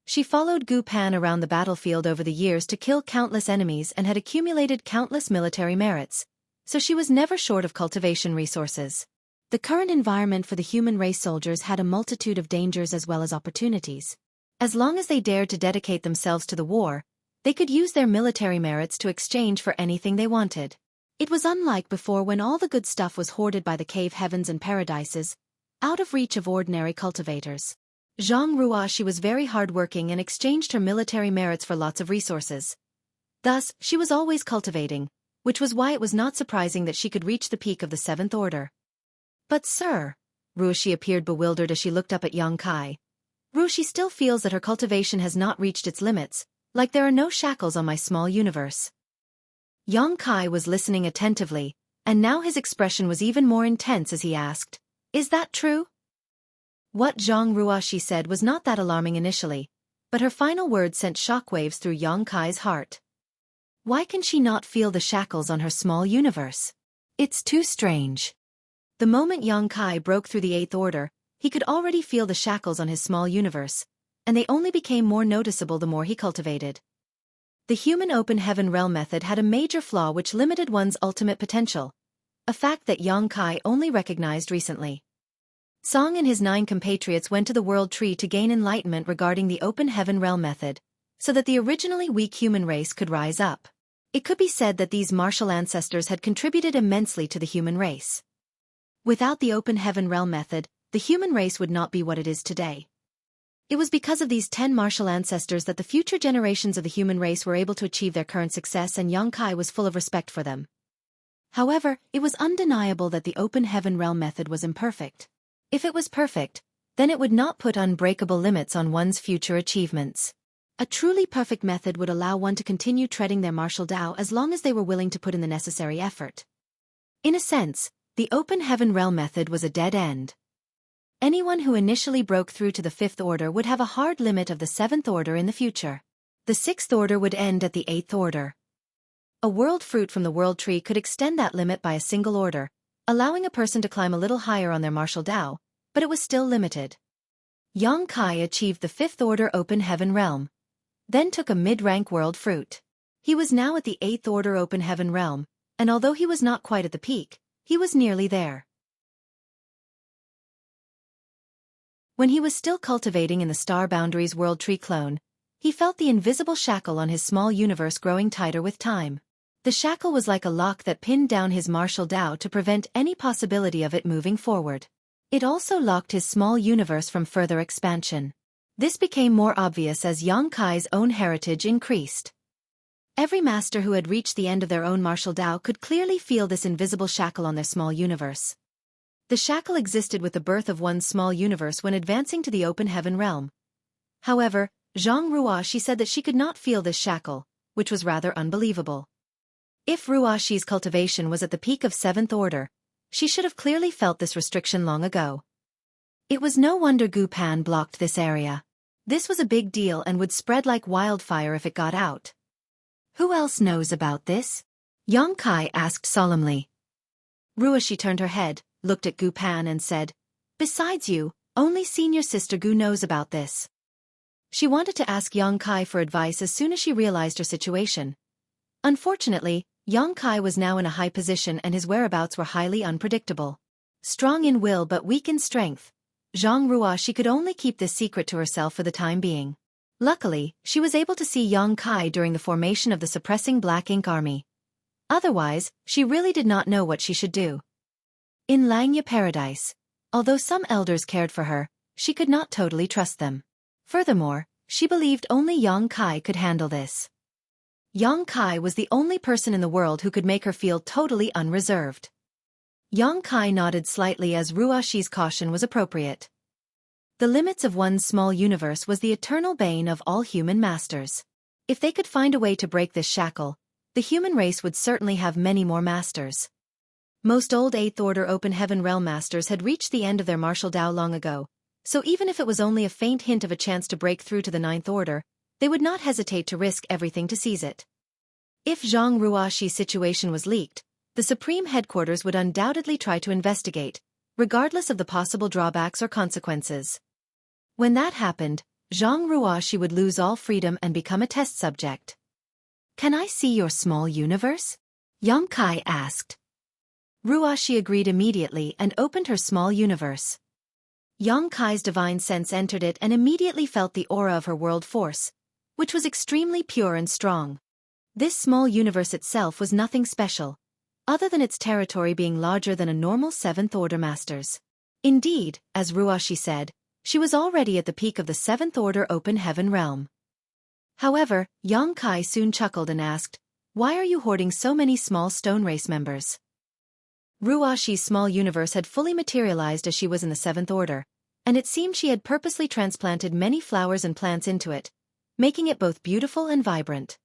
[SPEAKER 1] She followed Gu Pan around the battlefield over the years to kill countless enemies and had accumulated countless military merits, so she was never short of cultivation resources.
[SPEAKER 2] The current environment for the human race soldiers had a multitude of dangers as well as opportunities. As long as they dared to dedicate themselves to the war, they could use their military merits to exchange for anything they wanted. It was unlike before when all the good stuff was hoarded by the cave heavens and paradises, out of reach of ordinary cultivators. Zhang Ruoxi was very hard-working and exchanged her military merits for lots of resources. Thus, she was always cultivating, which was why it was not surprising that she could reach the peak of the Seventh Order. But sir, Ruoxi appeared bewildered as she looked up at Yang Kai. Ruoxi still feels that her cultivation has not reached its limits, like there are no shackles on my small universe. Yang Kai was listening attentively, and now his expression was even more intense as he asked, "Is that true?" What Zhang Ruoxi said was not that alarming initially, but her final words sent shockwaves through Yang Kai's heart. Why can she not feel the shackles on her small universe? It's too strange. The moment Yang Kai broke through the Eighth Order, he could already feel the shackles on his small universe, and they only became more noticeable the more he cultivated. The human open heaven realm method had a major flaw which limited one's ultimate potential, a fact that Yang Kai only recognized recently. Song and his 9 compatriots went to the World Tree to gain enlightenment regarding the open heaven realm method, so that the originally weak human race could rise up. It could be said that these martial ancestors had contributed immensely to the human race. Without the open heaven realm method, the human race would not be what it is today. It was because of these 10 martial ancestors that the future generations of the human race were able to achieve their current success, and Yang Kai was full of respect for them. However, it was undeniable that the open heaven realm method was imperfect. If it was perfect, then it would not put unbreakable limits on one's future achievements. A truly perfect method would allow one to continue treading their martial Tao as long as they were willing to put in the necessary effort. In a sense, the open heaven realm method was a dead end. Anyone who initially broke through to the Fifth Order would have a hard limit of the Seventh Order in the future. The Sixth Order would end at the Eighth Order. A world fruit from the World Tree could extend that limit by a single order, allowing a person to climb a little higher on their martial Tao, but it was still limited. Yang Kai achieved the Fifth Order open heaven realm, then took a mid-rank world fruit. He was now at the Eighth Order open heaven realm, and although he was not quite at the peak, he was nearly there. When he was still cultivating in the Star Boundaries World Tree clone, he felt the invisible shackle on his small universe growing tighter with time. The shackle was like a lock that pinned down his martial Tao to prevent any possibility of it moving forward. It also locked his small universe from further expansion. This became more obvious as Yang Kai's own heritage increased. Every master who had reached the end of their own martial Tao could clearly feel this invisible shackle on their small universe. The shackle existed with the birth of one's small universe when advancing to the open heaven realm. However, Zhang Ruoxi said that she could not feel this shackle, which was rather unbelievable. If Ruoxi's cultivation was at the peak of Seventh Order, she should have clearly felt this restriction long ago. It was no wonder Gu Pan blocked this area. This was a big deal and would spread like wildfire if it got out. Who else knows about this? Yang Kai asked solemnly. Ruoxi turned her head, looked at Gu Pan and said, "Besides you, only senior sister Gu knows about this." She wanted to ask Yang Kai for advice as soon as she realized her situation. Unfortunately, Yang Kai was now in a high position and his whereabouts were highly unpredictable. Strong in will but weak in strength, Zhang Ruoxi could only keep this secret to herself for the time being. Luckily, she was able to see Yang Kai during the formation of the suppressing Black Ink Army. Otherwise, she really did not know what she should do. In Langya Paradise, although some elders cared for her, she could not totally trust them. Furthermore, she believed only Yang Kai could handle this. Yang Kai was the only person in the world who could make her feel totally unreserved. Yang Kai nodded slightly as Ruoxi's caution was appropriate. The limits of one's small universe was the eternal bane of all human masters. If they could find a way to break this shackle, the human race would certainly have many more masters. Most old Eighth Order Open Heaven Realm Masters had reached the end of their martial Tao long ago, so even if it was only a faint hint of a chance to break through to the Ninth Order, they would not hesitate to risk everything to seize it. If Zhang Ruoxi's situation was leaked, the Supreme Headquarters would undoubtedly try to investigate, regardless of the possible drawbacks or consequences. When that happened, Zhang Ruoxi would lose all freedom and become a test subject. "Can I see your small universe?" Yang Kai asked.
[SPEAKER 1] Ruashi agreed immediately and opened her small universe. Yongkai's divine sense entered it and immediately felt the aura of her world force, which was extremely pure and strong. This small universe itself was nothing special, other than its territory being larger than a normal 7th Order master's. Indeed, as Ruashi said, she was already at the peak of the 7th Order Open Heaven realm. However, Yongkai soon chuckled and asked, "Why are you hoarding so many small stone race members?" Ruashi's small universe had fully materialized as she was in the 7th Order, and it seemed she had purposely transplanted many flowers and plants into it, making it both beautiful and vibrant.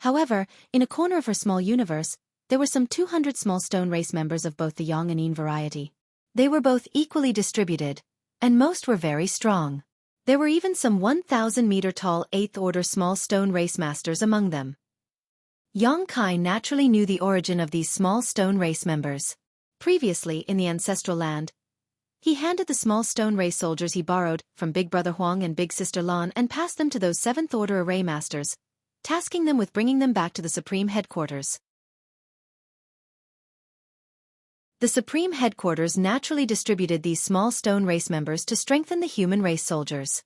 [SPEAKER 1] However, in a corner of her small universe, there were some 200 small stone race members of both the Yang and Yin variety. They were both equally distributed, and most were very strong. There were even some 1,000-meter-tall 8th Order small stone race masters among them. Yongkai naturally knew the origin of these small stone race members. Previously, in the ancestral land, he handed the small stone race soldiers he borrowed from Big Brother Huang and Big Sister Lan and passed them to those 7th Order array masters, tasking them with bringing them back to the Supreme Headquarters. The Supreme Headquarters naturally distributed these small stone race members to strengthen the human race soldiers.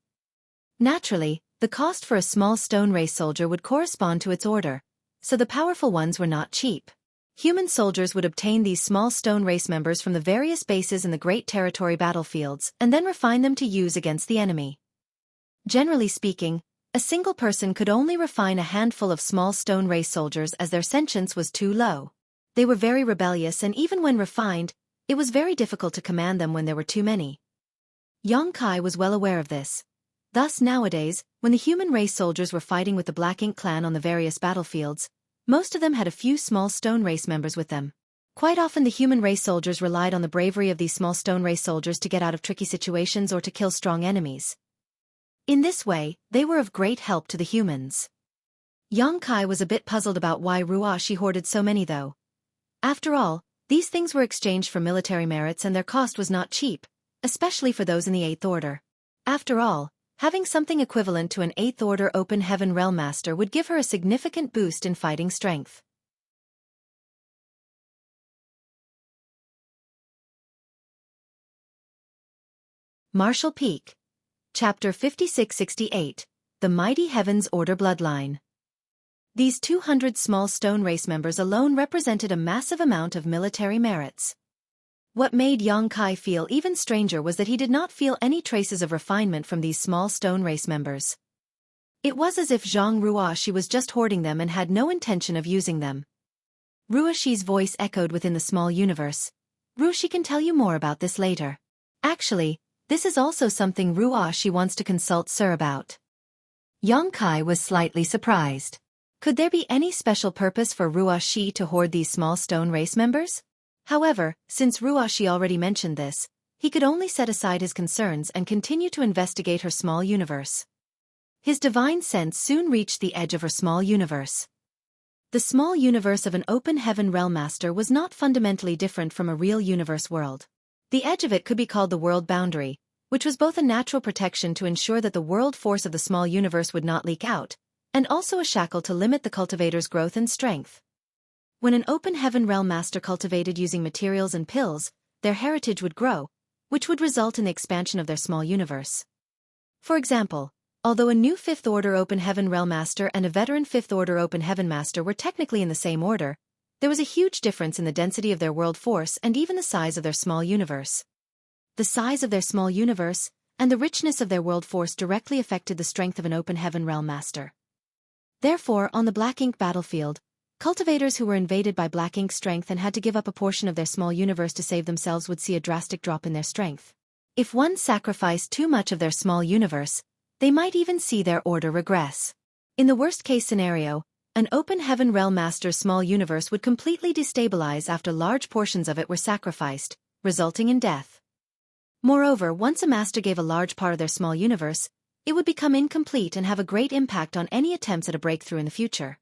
[SPEAKER 1] Naturally, the cost for a small stone race soldier would correspond to its order, so the powerful ones were not cheap. Human soldiers would obtain these small stone race members from the various bases in the Great Territory battlefields and then refine them to use against the enemy. Generally speaking, a single person could only refine a handful of small stone race soldiers as their sentience was too low. They were very rebellious and even when refined, it was very difficult to command them when there were too many. Yongkai was well aware of this. Thus nowadays, when the human race soldiers were fighting with the Black Ink clan on the various battlefields, most of them had a few small stone race members with them. Quite often the human race soldiers relied on the bravery of these small stone race soldiers to get out of tricky situations or to kill strong enemies. In this way, they were of great help to the humans. Yongkai was a bit puzzled about why Ruashi hoarded so many though. After all, these things were exchanged for military merits and their cost was not cheap, especially for those in the 8th Order. After all, having something equivalent to an 8th Order Open Heaven Realm Master would give her a significant boost in fighting strength. Martial Peak. Chapter 5668, The Mighty Heavens Order Bloodline. These 200 small stone race members alone represented a massive amount of military merits. What made Yongkai feel even stranger was that he did not feel any traces of refinement from these small stone race members. It was as if Zhang Ruashi was just hoarding them and had no intention of using them. Ruashi's voice echoed within the small universe. Ruashi can tell you more about this later. Actually, this is also something Ruashi wants to consult Sir about. Yongkai was slightly surprised. Could there be any special purpose for Ruashi to hoard these small stone race members? However, since Ruashi already mentioned this, he could only set aside his concerns and continue to investigate her small universe. His divine sense soon reached the edge of her small universe. The small universe of an Open Heaven Realm Master was not fundamentally different from a real universe world. The edge of it could be called the world boundary, which was both a natural protection to ensure that the world force of the small universe would not leak out, and also a shackle to limit the cultivator's growth and strength. When an Open Heaven Realm Master cultivated using materials and pills, their heritage would grow, which would result in the expansion of their small universe. For example, although a new 5th Order Open Heaven Realm Master and a veteran 5th Order Open Heaven Master were technically in the same order, there was a huge difference in the density of their world force and even the size of their small universe. The size of their small universe and the richness of their world force directly affected the strength of an Open Heaven Realm Master. Therefore, on the Black Ink battlefield, cultivators who were invaded by Black Ink strength and had to give up a portion of their small universe to save themselves would see a drastic drop in their strength. If one sacrificed too much of their small universe, they might even see their order regress. In the worst-case scenario, an Open Heaven Realm Master's small universe would completely destabilize after large portions of it were sacrificed, resulting in death. Moreover, once a master gave a large part of their small universe, it would become incomplete and have a great impact on any attempts at a breakthrough in the future.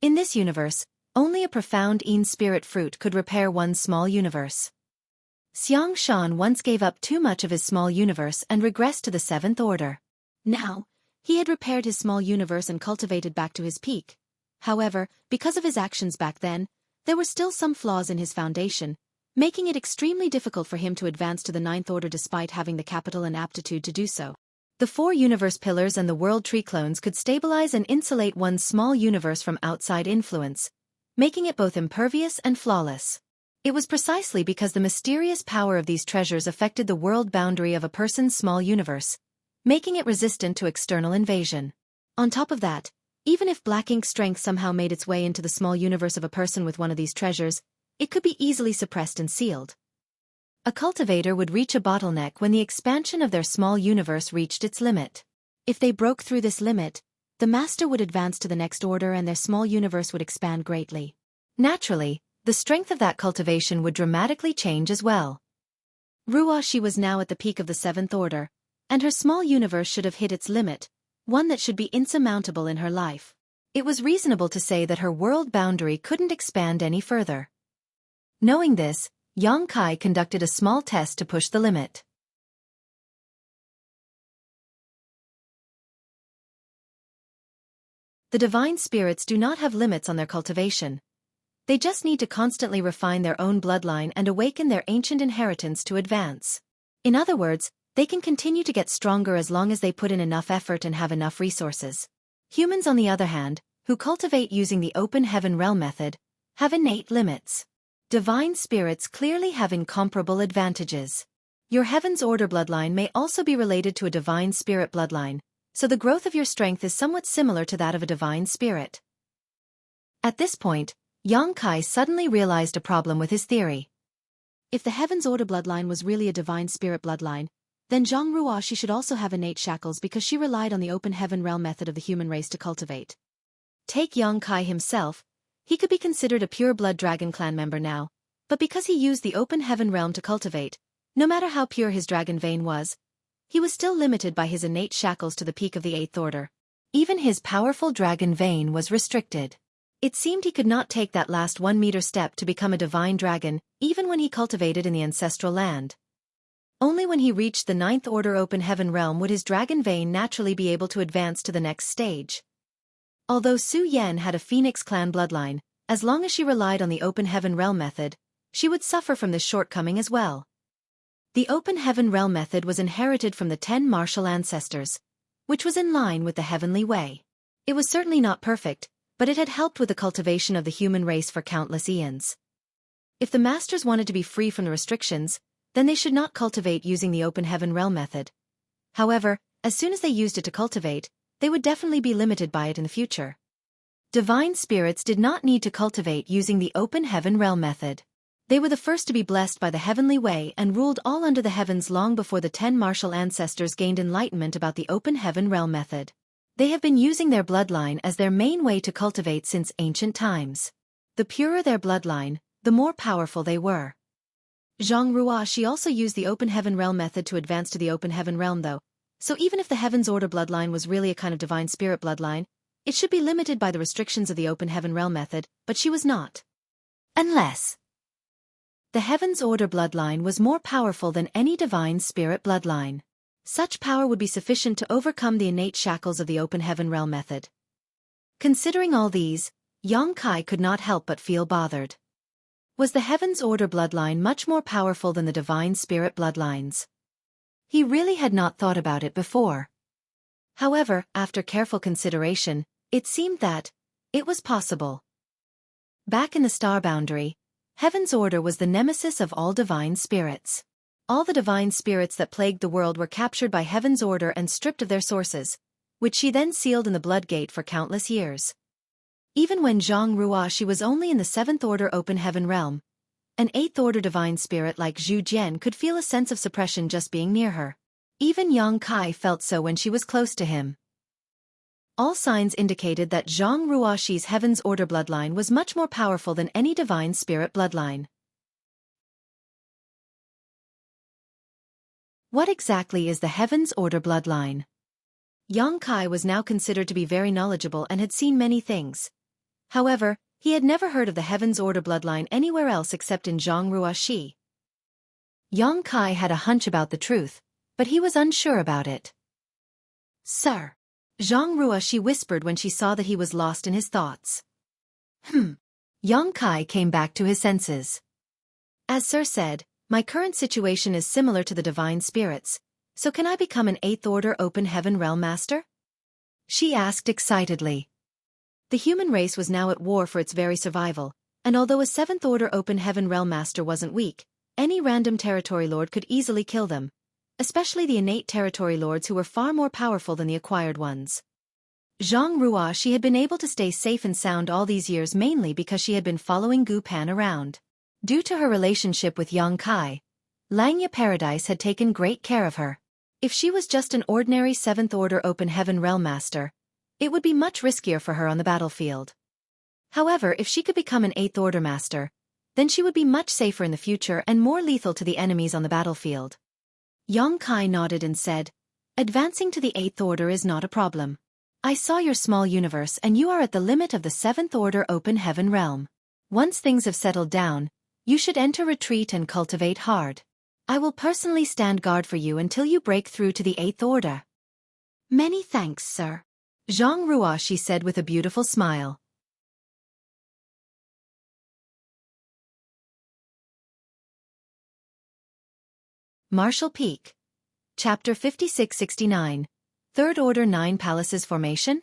[SPEAKER 1] In this universe, only a profound Yin spirit fruit could repair one's small universe. Xiang Shan once gave up too much of his small universe and regressed to the 7th Order. Now, he had repaired his small universe and cultivated back to his peak. However, because of his actions back then,
[SPEAKER 2] there were still some flaws in his foundation, making it extremely difficult for him to advance to the ninth order despite having the capital and aptitude to do so. The 4 universe pillars and the world tree clones could stabilize and insulate one's small universe from outside influence, making it both impervious and flawless. It was precisely because the mysterious power of these treasures affected the world boundary of a person's small universe, making it resistant to external invasion. On top of that, even if black ink strength somehow made its way into the small universe of a person with one of these treasures, it could be easily suppressed and sealed. A cultivator would reach a bottleneck when the expansion of their small universe reached its limit. If they broke through this limit, the master would advance to the next order and their small universe would expand greatly. Naturally, the strength of that cultivation would dramatically change as well. Xueqi was now at the peak of the 7th order, and her small universe should have hit its limit, one that should be insurmountable in her life. It was reasonable to say that her world boundary couldn't expand any further. Knowing this, Xueqi conducted a small test to push the limit. The divine spirits do not have limits on their cultivation. They just need to constantly refine their own bloodline and awaken their ancient inheritance to advance. In other words, they can continue to get stronger as long as they put in enough effort and have enough resources. Humans, on the other hand, who cultivate using the open heaven realm method, have innate limits. Divine spirits clearly have incomparable advantages. Your heaven's order bloodline may also be related to a divine spirit bloodline, so the growth of your strength is somewhat similar to that of a divine spirit. At this point, Xueqi suddenly realized a problem with his theory. If the heaven's order bloodline was really a divine spirit bloodline, then Xueqi should also have innate shackles because she relied on the open heaven realm method of the human race to cultivate. Take Xueqi himself, he could be considered a pure blood dragon clan member now, but because he used the open heaven realm to cultivate, no matter how pure his dragon vein was, he was still limited by his innate shackles to the peak of the 8th order. Even his powerful dragon vein was restricted. It seemed he could not take that last 1-meter step to become a divine dragon, even when he cultivated in the ancestral land. Only when he reached the 9th order open heaven realm would his dragon vein naturally be able to advance to the next stage. Although Su Yan had a Phoenix clan bloodline, as long as she relied on the open heaven realm method, she would suffer from this shortcoming as well. The open heaven realm method was inherited from the 10 martial ancestors, which was in line with the heavenly way. It was certainly not perfect, but it had helped with the cultivation of the human race for countless eons. If the masters wanted to be free from the restrictions, then they should not cultivate using the open heaven realm method. However, as soon as they used it to cultivate, they would definitely be limited by it in the future. Divine spirits did not need to cultivate using the open heaven realm method. They were the first to be blessed by the heavenly way and ruled all under the heavens long before the 10 martial ancestors gained enlightenment about the open heaven realm method. They have been using their bloodline as their main way to cultivate since ancient times. The purer their bloodline, the more powerful they were. Xueqi also used the open heaven realm method to advance to the open heaven realm though, so even if the heaven's order bloodline was really a kind of divine spirit bloodline, it should be limited by the restrictions of the open heaven realm method, but she was not. Unless the heaven's order bloodline was more powerful than any divine spirit bloodline. Such power would be sufficient to overcome the innate shackles of the open heaven realm method. Considering all these, Xueqi could not help but feel bothered. Was the heaven's order bloodline much more powerful than the divine spirit bloodlines? He really had not thought about it before. However, after careful consideration, it seemed that it was possible. Back in the star boundary, heaven's order was the nemesis of all divine spirits. All the divine spirits that plagued the world were captured by heaven's order and stripped of their sources, which she then sealed in the blood gate for countless years. Even when Xueqi was only in the 7th order open heaven realm, an 8th order divine spirit like Zhu Jian could feel a sense of suppression just being near her. Even Xueqi felt so when she was close to him. All signs indicated that Xueqi's heaven's order bloodline was much more powerful than any divine spirit bloodline. What exactly is the heaven's order bloodline? Xueqi was now considered to be very knowledgeable and had seen many things. However, he had never heard of the heaven's order bloodline anywhere else except in Xueqi. Xueqi had a hunch about the truth, but he was unsure about it. "Sir," Xueqi whispered when she saw that he was lost in his thoughts.
[SPEAKER 1] Yang Kai came back to his senses.
[SPEAKER 2] As Sir said, my current situation is similar to the divine spirits, so can I become an 8th Order Open Heaven Realm Master?
[SPEAKER 1] She asked excitedly.
[SPEAKER 2] The human race was now at war for its very survival, and although a 7th Order Open Heaven Realm Master wasn't weak, any random territory lord could easily kill them, especially the innate territory lords who were far more powerful than the acquired ones. Zhang Ruo, she had been able to stay safe and sound all these years mainly because she had been following Gu Pan around.
[SPEAKER 1] Due to her relationship with Yang Kai, Langya Paradise had taken great care of her.
[SPEAKER 2] If she was just an ordinary 7th Order Open Heaven Realm Master, it would be much riskier for her on the battlefield. However, if she could become an 8th Order Master, then she would be much safer in the future and more lethal to the enemies on the battlefield.
[SPEAKER 1] Yang Kai nodded and said, "Advancing to the 8th Order is not a problem. I saw your small universe and you are at the limit of the 7th Order Open Heaven Realm. Once things have settled down, you should enter retreat and cultivate hard. I will personally stand guard for you until you break through to the 8th Order."
[SPEAKER 2] "Many thanks, sir,"
[SPEAKER 1] Zhang Ruo, she said with a beautiful smile. Martial Peak. Chapter 5669. 3rd Order 9 Palaces Formation?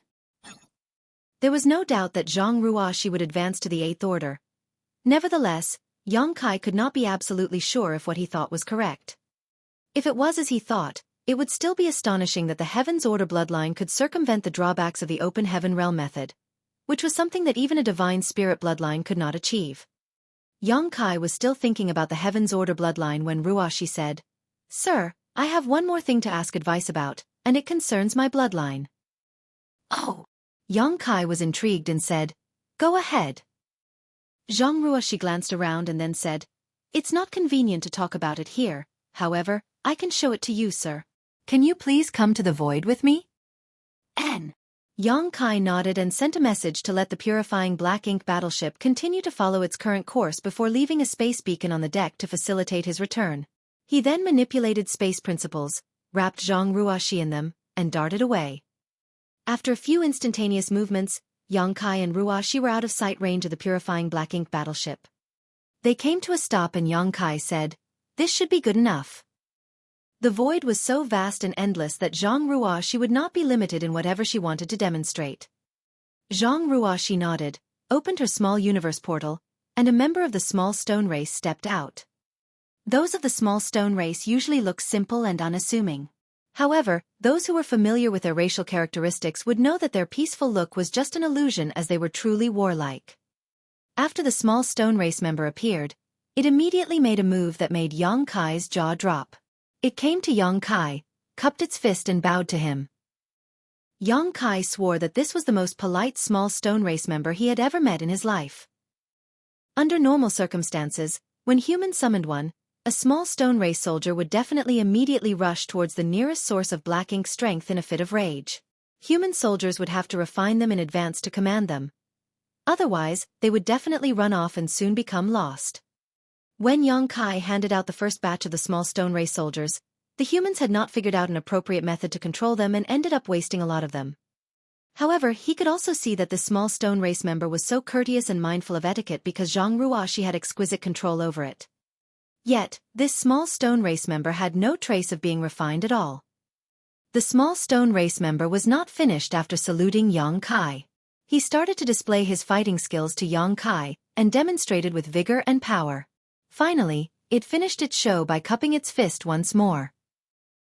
[SPEAKER 1] There was no doubt that Zhang Ruo she would advance to the 8th Order. Nevertheless, Yang Kai could not be absolutely sure if what he thought was correct. If it was as he thought, it would still be astonishing that the Heaven's Order bloodline could circumvent the drawbacks of the Open Heaven Realm method, which was something that even a Divine Spirit bloodline could not achieve. Yang Kai was still thinking about the Heaven's Order bloodline when Ruoshi said, "Sir, I have one more thing to ask advice about, and it concerns my bloodline."
[SPEAKER 2] "Oh."
[SPEAKER 1] Yang Kai was intrigued and said, "Go ahead."
[SPEAKER 2] Zhang Ruoshi glanced around and then said, "It's not convenient to talk about it here, however, I can show it to you, sir."
[SPEAKER 1] "Can you please come to the void with me?"
[SPEAKER 2] N.
[SPEAKER 1] Yang Kai nodded and sent a message to let the purifying black ink battleship continue to follow its current course before leaving a space beacon on the deck to facilitate his return. He then manipulated space principles, wrapped Zhang Ruoshi in them, and darted away. After a few instantaneous movements, Yang Kai and Ruoshi were out of sight range of the purifying black ink battleship. They came to a stop and Yang Kai said, "This should be good enough." The void was so vast and endless that Zhang Ruoshi would not be limited in whatever she wanted to demonstrate. Zhang Ruoshi nodded, opened her small universe portal, and a member of the small stone race stepped out. Those of the small stone race usually look simple and unassuming. However, those who were familiar with their racial characteristics would know that their peaceful look was just an illusion as they were truly warlike. After the small stone race member appeared, it immediately made a move that made Yang Kai's jaw drop. It came to Yang Kai, cupped its fist and bowed to him. Yang Kai swore that this was the most polite small stone race member he had ever met in his life. Under normal circumstances, when humans summoned one, a small stone race soldier would definitely immediately rush towards the nearest source of black ink strength in a fit of rage. Human soldiers would have to refine them in advance to command them. Otherwise, they would definitely run off and soon become lost. When Yang Kai handed out the first batch of the small stone race soldiers, the humans had not figured out an appropriate method to control them and ended up wasting a lot of them. However, he could also see that this small stone race member was so courteous and mindful of etiquette because Zhang Ruoshi had exquisite control over it. Yet, this small stone race member had no trace of being refined at all. The small stone race member was not finished after saluting Yang Kai. He started to display his fighting skills to Yang Kai, and demonstrated with vigor and power. Finally, it finished its show by cupping its fist once more.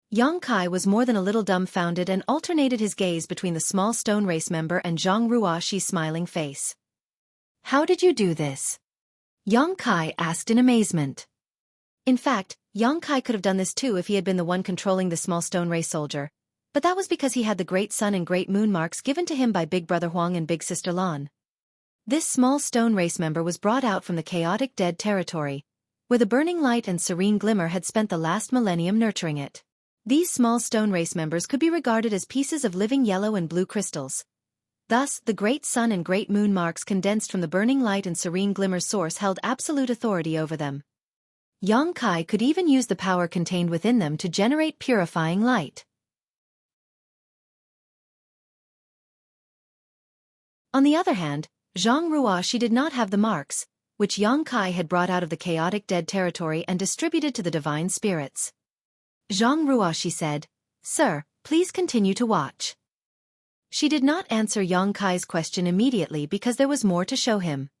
[SPEAKER 1] Yang Kai was more than a little dumbfounded and alternated his gaze between the small stone race member and Zhang Ruoshi's smiling face. "How did you do this?" Yang Kai asked in amazement. In fact, Yang Kai could have done this too if he had been the one controlling the small stone race soldier, but that was because he had the great sun and great moon marks given to him by Big Brother Huang and Big Sister Lan. This small stone race member was brought out from the chaotic dead territory, where the burning light and serene glimmer had spent the last millennium nurturing it. These small stone race members could be regarded as pieces of living yellow and blue crystals. Thus, the great sun and great moon marks condensed from the burning light and serene glimmer source held absolute authority over them. Yang Kai could even use the power contained within them to generate purifying light. On the other hand, Zhang Ruoxi did not have the marks, which Yang Kai had brought out of the chaotic dead territory and distributed to the divine spirits. Zhang Ruoxi said, "Sir, please continue to watch." She did not answer Yang Kai's question immediately because there was more to show him.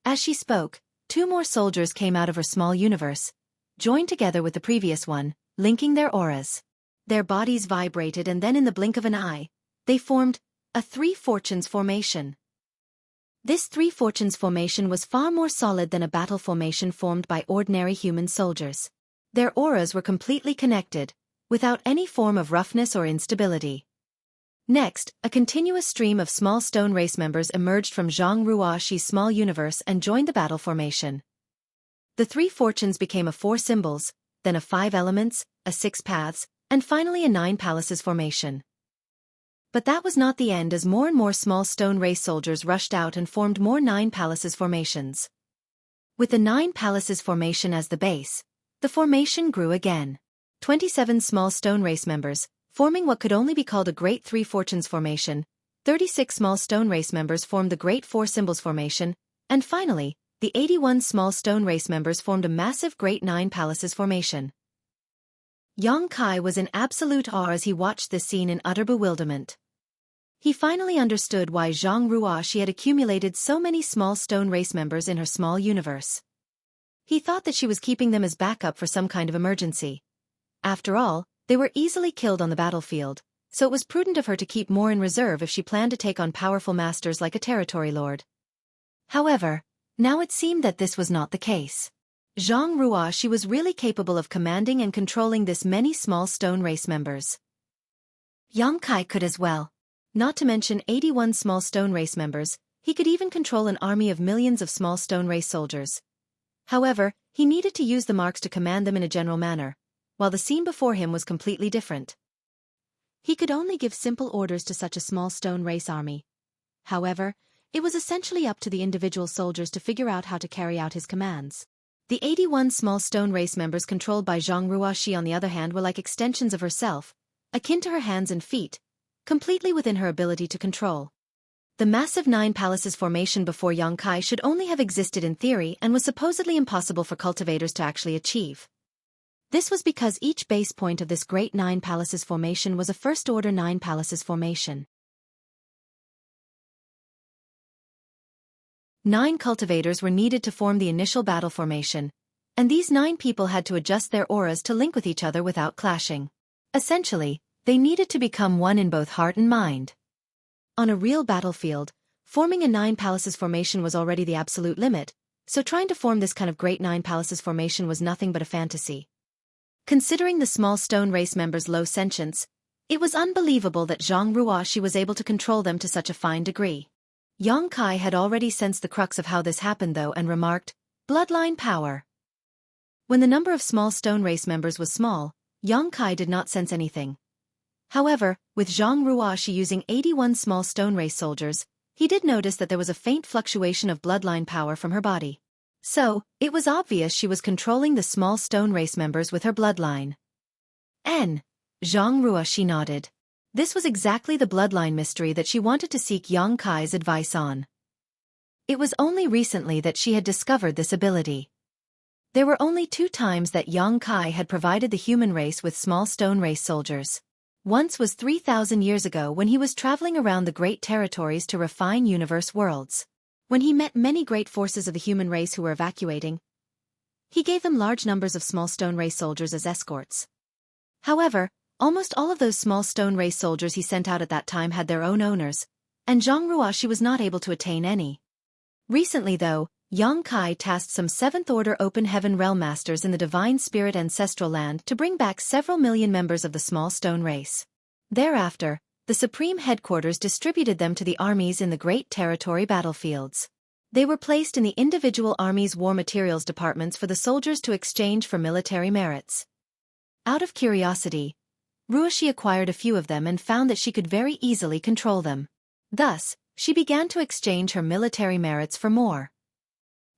[SPEAKER 1] As she spoke, 2 more soldiers came out of her small universe, joined together with the previous one, linking their auras. Their bodies vibrated and then in the blink of an eye, they formed a 3 fortunes formation. This 3 fortunes formation was far more solid than a battle formation formed by ordinary human soldiers. Their auras were completely connected, without any form of roughness or instability. Next, a continuous stream of small stone race members emerged from Zhang Ruoxi's small universe and joined the battle formation. The 3 fortunes became a 4 symbols, then a 5 elements, a 6 paths, and finally a 9 palaces formation. But that was not the end as more and more small stone race soldiers rushed out and formed more 9 palaces formations. With the 9 palaces formation as the base, the formation grew again. 27 small stone race members, forming what could only be called a Great 3 Fortunes formation, 36 small stone race members formed the Great 4 Symbols formation, and finally, the 81 small stone race members formed a massive Great 9 Palaces formation. Yang Kai was in absolute awe as he watched this scene in utter bewilderment. He finally understood why Zhang Ruoxi had accumulated so many small stone race members in her small universe. He thought that she was keeping them as backup for some kind of emergency. After all, they were easily killed on the battlefield, so it was prudent of her to keep more in reserve if she planned to take on powerful masters like a territory lord. However, now it seemed that this was not the case. Zhang Ruoxi was really capable of commanding and controlling this many small stone race members. Yang Kai could as well. Not to mention 81 small stone race members, he could even control an army of millions of small stone race soldiers. However, he needed to use the marks to command them in a general manner, while the scene before him was completely different. He could only give simple orders to such a small stone race army. However, it was essentially up to the individual soldiers to figure out how to carry out his commands. The 81 small stone race members controlled by Zhang Ruoxi on the other hand were like extensions of herself, akin to her hands and feet, completely within her ability to control. The massive 9 palaces formation before Yang Kai should only have existed in theory and was supposedly impossible for cultivators to actually achieve. This was because each base point of this Great 9 Palaces formation was a first-order 9 Palaces formation. 9 cultivators were needed to form the initial battle formation, and these 9 people had to adjust their auras to link with each other without clashing. Essentially, they needed to become one in both heart and mind. On a real battlefield, forming a 9 Palaces formation was already the absolute limit, so trying to form this kind of Great 9 Palaces formation was nothing but a fantasy. Considering the small stone race members' low sentience, it was unbelievable that Zhang Ruoxi was able to control them to such a fine degree. Yang Kai had already sensed the crux of how this happened though and remarked, "Bloodline power." When the number of small stone race members was small, Yang Kai did not sense anything. However, with Zhang Ruoxi using 81 small stone race soldiers, he did notice that there was a faint fluctuation of bloodline power from her body. So, it was obvious she was controlling the small stone race members with her bloodline. Zhang Ruoxi nodded. This was exactly the bloodline mystery that she wanted to seek Yang Kai's advice on. It was only recently that she had discovered this ability. There were only 2 times that Yang Kai had provided the human race with small stone race soldiers. Once was 3,000 years ago when he was traveling around the great territories to refine universe worlds. When he met many great forces of the human race who were evacuating, he gave them large numbers of small stone race soldiers as escorts. However, almost all of those small stone race soldiers he sent out at that time had their own owners, and Zhang Ruoxi was not able to attain any. Recently though, Yang Kai tasked some 7th-order open heaven realm masters in the divine spirit ancestral land to bring back several million members of the small stone race. Thereafter, the Supreme Headquarters distributed them to the armies in the Great Territory battlefields. They were placed in the individual armies' war materials departments for the soldiers to exchange for military merits. Out of curiosity, Ruoxi acquired a few of them and found that she could very easily control them. Thus, she began to exchange her military merits for more.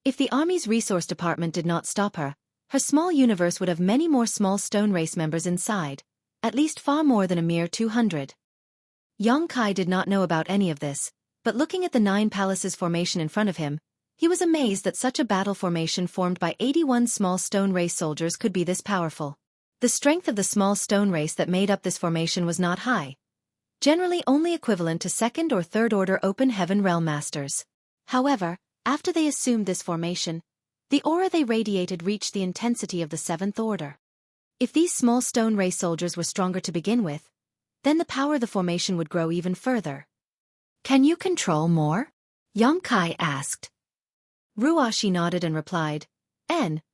[SPEAKER 1] If the army's resource department did not stop her, her small universe would have many more small stone race members inside, at least far more than a mere 200. Yang Kai did not know about any of this,
[SPEAKER 2] but looking at the 9 palaces formation in front of him, he was amazed that such a battle formation formed by 81 small stone race soldiers could be this powerful. The strength of the small stone race that made up this formation was not high, generally only equivalent to second or third order open heaven realm masters. However, after they assumed this formation, the aura they radiated reached the intensity of the 7th order. If these small stone race soldiers were stronger to begin with, then the power of the formation would grow even further.
[SPEAKER 1] Can you control more? Xueqi asked.
[SPEAKER 2] Ruashi nodded and replied,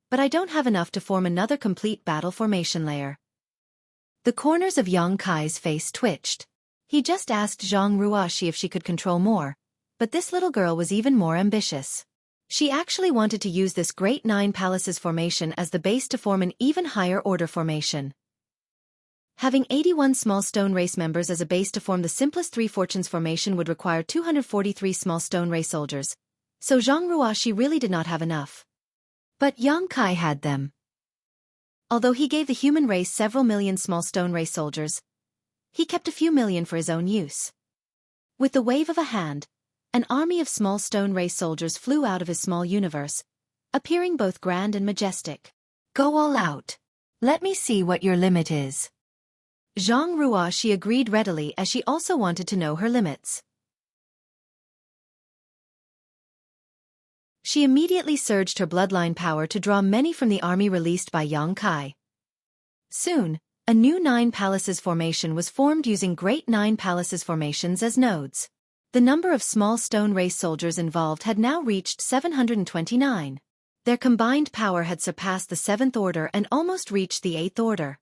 [SPEAKER 2] but I don't have enough to form another complete battle formation layer.
[SPEAKER 1] The corners of Xueqi's face twitched.
[SPEAKER 2] He just asked Zhang Ruashi if she could control more, but this little girl was even more ambitious. She actually wanted to use this great 9 palaces formation as the base to form an even higher order formation. Having 81 small stone race members as a base to form the simplest 3 fortunes formation would require 243 small stone race soldiers, so Zhang Ruashi really did not have enough.
[SPEAKER 1] But Xueqi had them.
[SPEAKER 2] Although he gave the human race several million small stone race soldiers, he kept a few million for his own use. With the wave of a hand, an army of small stone race soldiers flew out of his small universe, appearing both grand and majestic.
[SPEAKER 1] Go all out. Let me see what your limit is.
[SPEAKER 2] Zhang Ruashi agreed readily as she also wanted to know her limits. She immediately surged her bloodline power to draw many from the army released by Xueqi. Soon, a new 9 palaces formation was formed using great 9 palaces formations as nodes. The number of small stone race soldiers involved had now reached 729. Their combined power had surpassed the 7th order and almost reached the 8th order.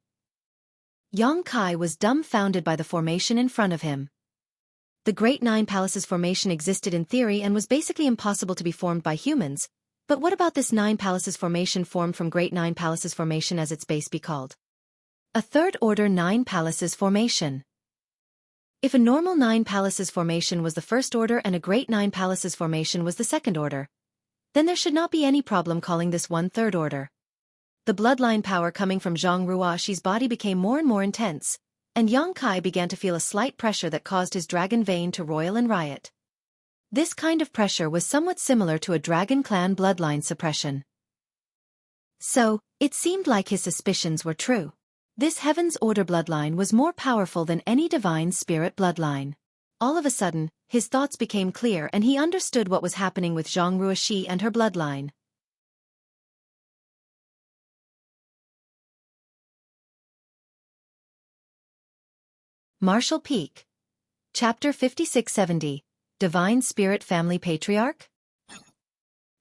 [SPEAKER 2] Xueqi was dumbfounded by the formation in front of him. The Great 9 Palaces formation existed in theory and was basically impossible to be formed by humans, but what about this 9 Palaces formation formed from Great 9 Palaces formation as its base be called? A third order 9 Palaces formation. If a normal 9 Palaces formation was the first order and a Great 9 Palaces formation was the second order, then there should not be any problem calling this one third order. The bloodline power coming from Zhang Ruashi's body became more and more intense, and Xueqi began to feel a slight pressure that caused his dragon vein to roil and riot. This kind of pressure was somewhat similar to a dragon clan bloodline suppression. So, it seemed like his suspicions were true. This Heaven's Order bloodline was more powerful than any divine spirit bloodline. All of a sudden, his thoughts became clear and he understood what was happening with Zhang Ruashi and her bloodline. Martial Peak. Chapter 5670. Divine Spirit Family Patriarch?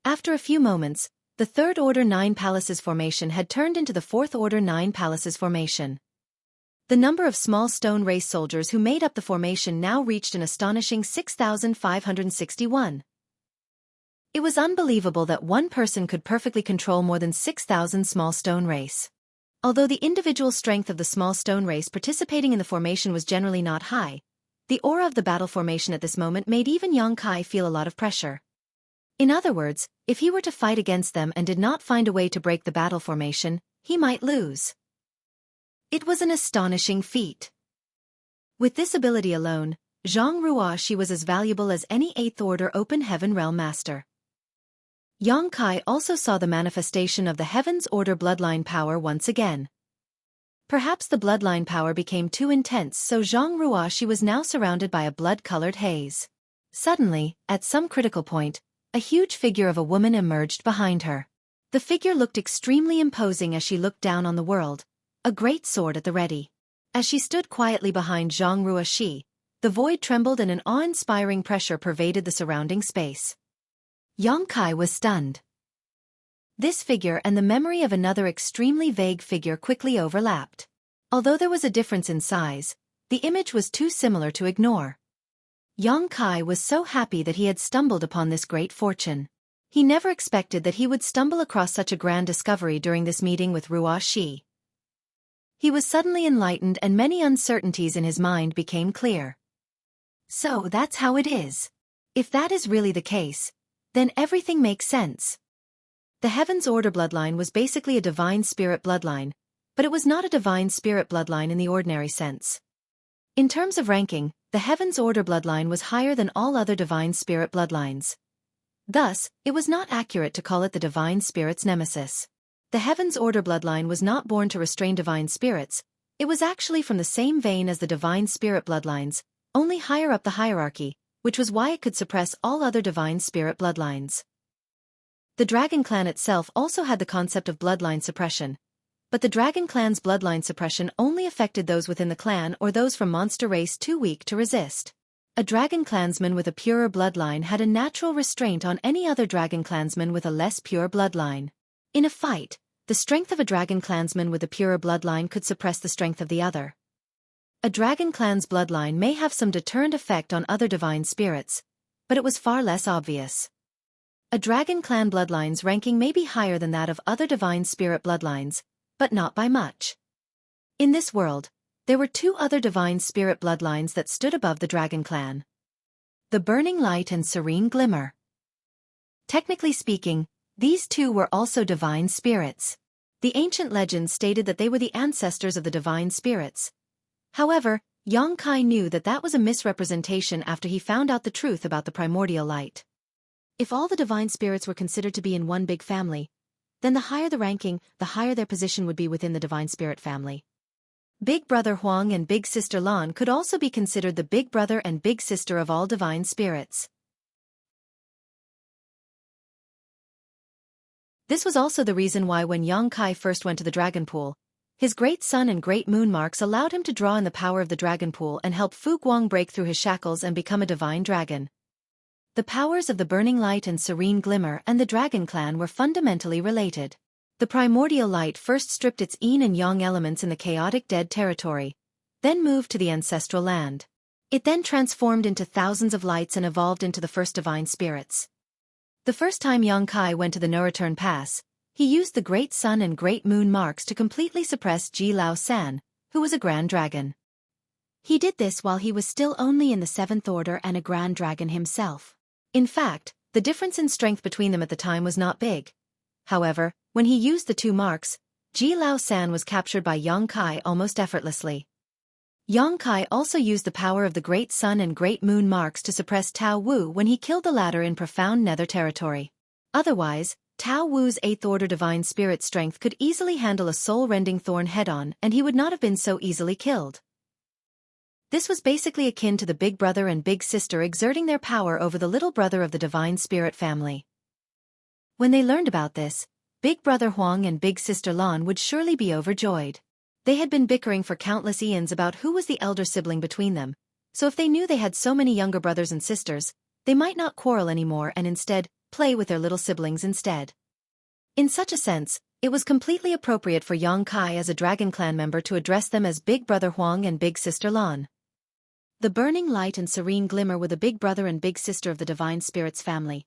[SPEAKER 2] After a few moments, the Third Order 9 Palaces formation had turned into the Fourth Order 9 Palaces formation. The number of small stone race soldiers who made up the formation now reached an astonishing 6,561. It was unbelievable that one person could perfectly control more than 6,000 small stone race. Although the individual strength of the small stone race participating in the formation was generally not high, the aura of the battle formation at this moment made even Xueqi feel a lot of pressure. In other words, if he were to fight against them and did not find a way to break the battle formation, he might lose. It was an astonishing feat. With this ability alone, Zhang Ruashi was as valuable as any 8th Order Open Heaven Realm Master. Xueqi also saw the manifestation of the Heaven's Order bloodline power once again. Perhaps the bloodline power became too intense, so Zhang Ruashi was now surrounded by a blood-colored haze. Suddenly, at some critical point, a huge figure of a woman emerged behind her. The figure looked extremely imposing as she looked down on the world, a great sword at the ready. As she stood quietly behind Zhang Ruashi, the void trembled and an awe-inspiring pressure pervaded the surrounding space.
[SPEAKER 1] Xueqi was stunned.
[SPEAKER 2] This figure and the memory of another extremely vague figure quickly overlapped. Although there was a difference in size, the image was too similar to ignore. Xueqi was so happy that he had stumbled upon this great fortune. He never expected that he would stumble across such a grand discovery during this meeting with Ruashi. He was suddenly enlightened and many uncertainties in his mind became clear.
[SPEAKER 1] So that's how it is.
[SPEAKER 2] If that is really the case, then everything makes sense. The Heaven's Order bloodline was basically a divine spirit bloodline, but it was not a divine spirit bloodline in the ordinary sense. In terms of ranking,
[SPEAKER 1] the Heaven's Order bloodline was higher than all other divine spirit bloodlines. Thus, it was not accurate to call it the divine spirit's nemesis. The Heaven's Order bloodline was not born to restrain divine spirits, it was actually from the same vein as the divine spirit bloodlines, only higher up the hierarchy, which was why it could suppress all other divine spirit bloodlines. The Dragon Clan itself also had the concept of bloodline suppression, but the Dragon Clan's bloodline suppression only affected those within the clan or those from monster race too weak to resist. A Dragon Clansman with a purer bloodline had a natural restraint on any other Dragon Clansman with a less pure bloodline. In a fight, the strength of a Dragon Clansman with a purer bloodline could suppress the strength of the other. A Dragon Clan's bloodline may have some deterrent effect on other divine spirits, but it was far less obvious. A Dragon Clan bloodline's ranking may be higher than that of other divine spirit bloodlines, but not by much. In this world, there were two other divine spirit bloodlines that stood above the Dragon Clan. The Burning Light and Serene Glimmer. Technically speaking, these two were also divine spirits. The ancient legends stated that they were the ancestors of the divine spirits. However, Xueqi knew that that was a misrepresentation after he found out the truth about the primordial light. If all the divine spirits were considered to be in one big family, then the higher the ranking, the higher their position would be within the divine spirit family. Big Brother Huang and Big Sister Lan could also be considered the big brother and big sister of all divine spirits. This was also the reason why when Xueqi first went to the dragon pool, his great sun and great moon marks allowed him to draw in the power of the dragon pool and help Fu Guang break through his shackles and become a divine dragon. The powers of the Burning Light and Serene Glimmer and the Dragon Clan were fundamentally related. The primordial light first stripped its yin and yang elements in the chaotic dead territory, then moved to the ancestral land. It then transformed into thousands of lights and evolved into the first divine spirits. The first time Xueqi went to the No-Return Pass, he used the Great Sun and Great Moon marks to completely suppress Ji Lao San, who was a Grand Dragon. He did this while he was still only in the 7th Order and a Grand Dragon himself. In fact, the difference in strength between them at the time was not big. However, when he used the two marks, Ji Lao San was captured by Xueqi almost effortlessly. Xueqi also used the power of the Great Sun and Great Moon marks to suppress Tao Wu when he killed the latter in profound nether territory. Otherwise, Tao Wu's 8th Order divine spirit strength could easily handle a soul-rending thorn head-on and he would not have been so easily killed. This was basically akin to the big brother and big sister exerting their power over the little brother of the divine spirit family. When they learned about this, Big Brother Huang and Big Sister Lan would surely be overjoyed. They had been bickering for countless eons about who was the elder sibling between them, so if they knew they had so many younger brothers and sisters, they might not quarrel anymore and instead play with their little siblings instead. In such a sense, it was completely appropriate for Xueqi as a Dragon Clan member to address them as Big Brother Huang and Big Sister Lan. The Burning Light and Serene Glimmer were the big brother and big sister of the divine spirits family.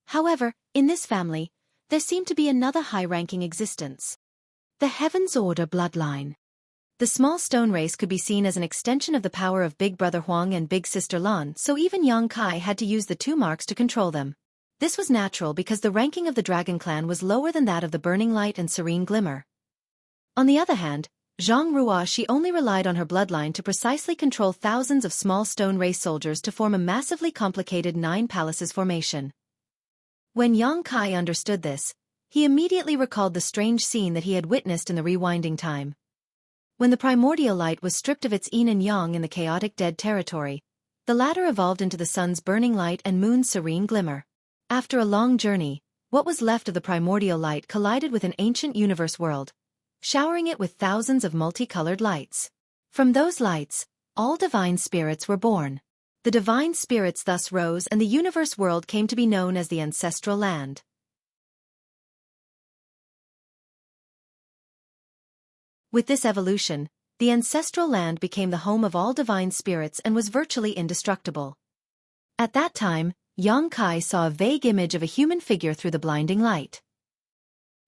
[SPEAKER 1] However, in this family, there seemed to be another high-ranking existence. The Heaven's Order bloodline. The small stone race could be seen as an extension of the power of Big Brother Huang and Big Sister Lan, so even Xueqi had to use the two marks to control them. This was natural because the ranking of the Dragon Clan was lower than that of the Burning Light and Serene Glimmer. On the other hand, Zhang Ruoshi only relied on her bloodline to precisely control thousands of small stone race soldiers to form a massively complicated 9 palaces formation. When Xueqi understood this, he immediately recalled the strange scene that he had witnessed in the rewinding time. When the primordial light was stripped of its yin and yang in the chaotic dead territory, the latter evolved into the sun's burning light and moon's serene glimmer. After a long journey, what was left of the primordial light collided with an ancient universe world, showering it with thousands of multicolored lights. From those lights, all divine spirits were born. The divine spirits thus rose and the universe world came to be known as the ancestral land. With this evolution, the ancestral land became the home of all divine spirits and was virtually indestructible. At that time, Xueqi saw a vague image of a human figure through the blinding light.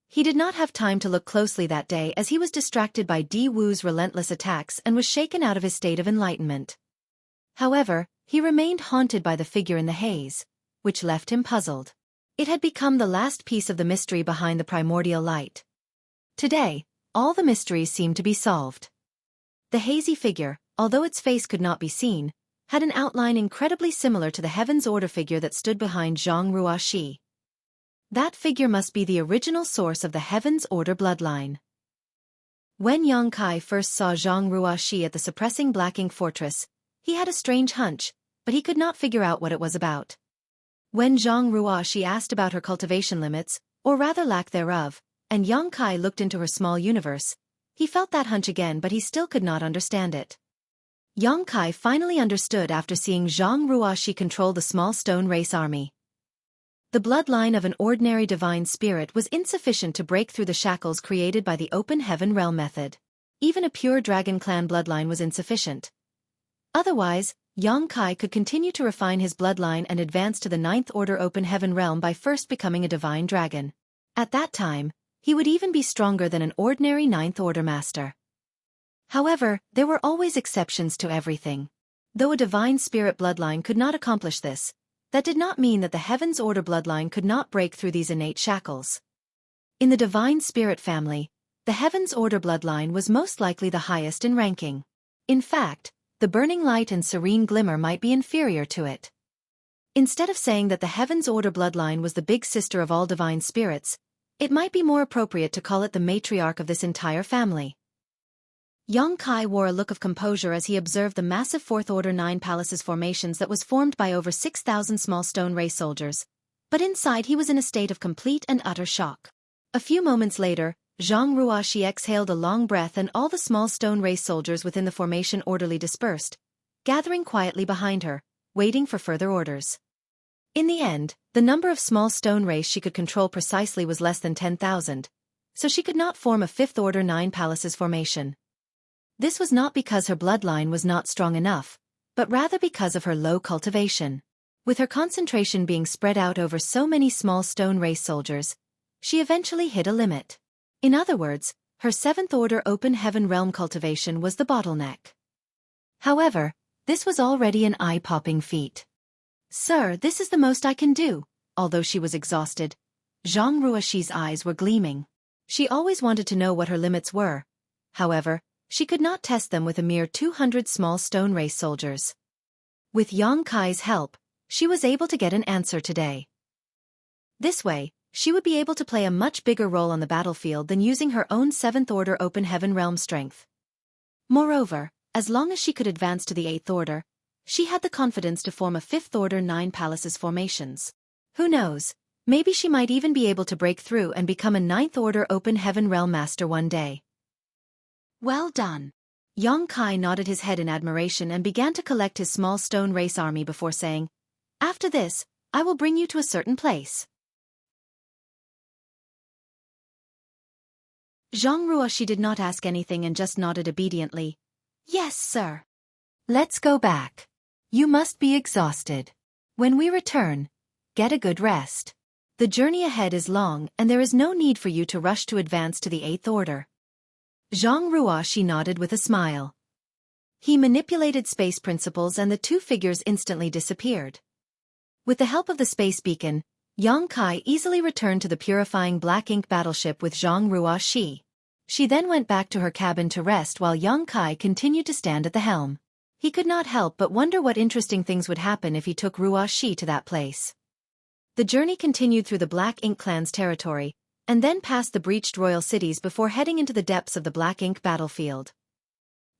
[SPEAKER 1] He did not have time to look closely that day as he was distracted by Di Wu's relentless attacks and was shaken out of his state of enlightenment. However, he remained haunted by the figure in the haze, which left him puzzled. It had become the last piece of the mystery behind the primordial light. Today, all the mysteries seemed to be solved. The hazy figure, although its face could not be seen, had an outline incredibly similar to the Heaven's Order figure that stood behind Zhang Ruoxi. That figure must be the original source of the Heaven's Order bloodline. When Yang Kai first saw Zhang Ruoxi at the suppressing Black Ink Fortress, he had a strange hunch, but he could not figure out what it was about. When Zhang Ruoxi asked about her cultivation limits, or rather lack thereof, and Yang Kai looked into her small universe, he felt that hunch again, but he still could not understand it. Yang Kai finally understood after seeing Zhang Ruoxi control the small stone race army. The bloodline of an ordinary divine spirit was insufficient to break through the shackles created by the open heaven realm method. Even a pure dragon clan bloodline was insufficient. Otherwise, Yang Kai could continue to refine his bloodline and advance to the ninth order open heaven realm by first becoming a divine dragon. At that time, he would even be stronger than an ordinary ninth order master. However, there were always exceptions to everything. Though a divine spirit bloodline could not accomplish this, that did not mean that the Heaven's Order bloodline could not break through these innate shackles. In the divine spirit family, the Heaven's Order bloodline was most likely the highest in ranking. In fact, the burning light and serene glimmer might be inferior to it. Instead of saying that the Heaven's Order bloodline was the big sister of all divine spirits, it might be more appropriate to call it the matriarch of this entire family. Yang Kai wore a look of composure as he observed the massive Fourth Order 9 Palaces formations that was formed by over 6,000 small stone race soldiers, but inside he was in a state of complete and utter shock. A few moments later, Zhang Ruoxi exhaled a long breath and all the small stone race soldiers within the formation orderly dispersed, gathering quietly behind her, waiting for further orders. In the end, the number of small stone race she could control precisely was less than 10,000, so she could not form a Fifth Order 9 Palaces formation. This was not because her bloodline was not strong enough, but rather because of her low cultivation. With her concentration being spread out over so many small stone race soldiers, she eventually hit a limit. In other words, her Seventh Order open heaven realm cultivation was the bottleneck. However, this was already an eye-popping feat. "Sir, this is the most I can do." Although she was exhausted, Zhang Ruoxi's eyes were gleaming. She always wanted to know what her limits were. However, she could not test them with a mere 200 small stone race soldiers. With Yang Kai's help, she was able to get an answer today. This way, she would be able to play a much bigger role on the battlefield than using her own Seventh Order open heaven realm strength. Moreover, as long as she could advance to the Eighth Order, she had the confidence to form a Fifth Order 9 Palaces formations. Who knows, maybe she might even be able to break through and become a Ninth Order open heaven realm master one day. Well done. Yang Kai nodded his head in admiration and began to collect his small stone race army before saying, "After this, I will bring you to a certain place." Zhang Ruoxi did not ask anything and just nodded obediently. "Yes, sir." "Let's go back. You must be exhausted. When we return, get a good rest. The journey ahead is long and there is no need for you to rush to advance to the Eighth Order." Zhang Ruoxi nodded with a smile. He manipulated space principles and the two figures instantly disappeared. With the help of the space beacon, Yang Kai easily returned to the purifying black ink battleship with Zhang Ruoxi. She then went back to her cabin to rest while Yang Kai continued to stand at the helm. He could not help but wonder what interesting things would happen if he took Ruoxi to that place. The journey continued through the Black Ink clan's territory, and then past the breached royal cities before heading into the depths of the Black Ink battlefield.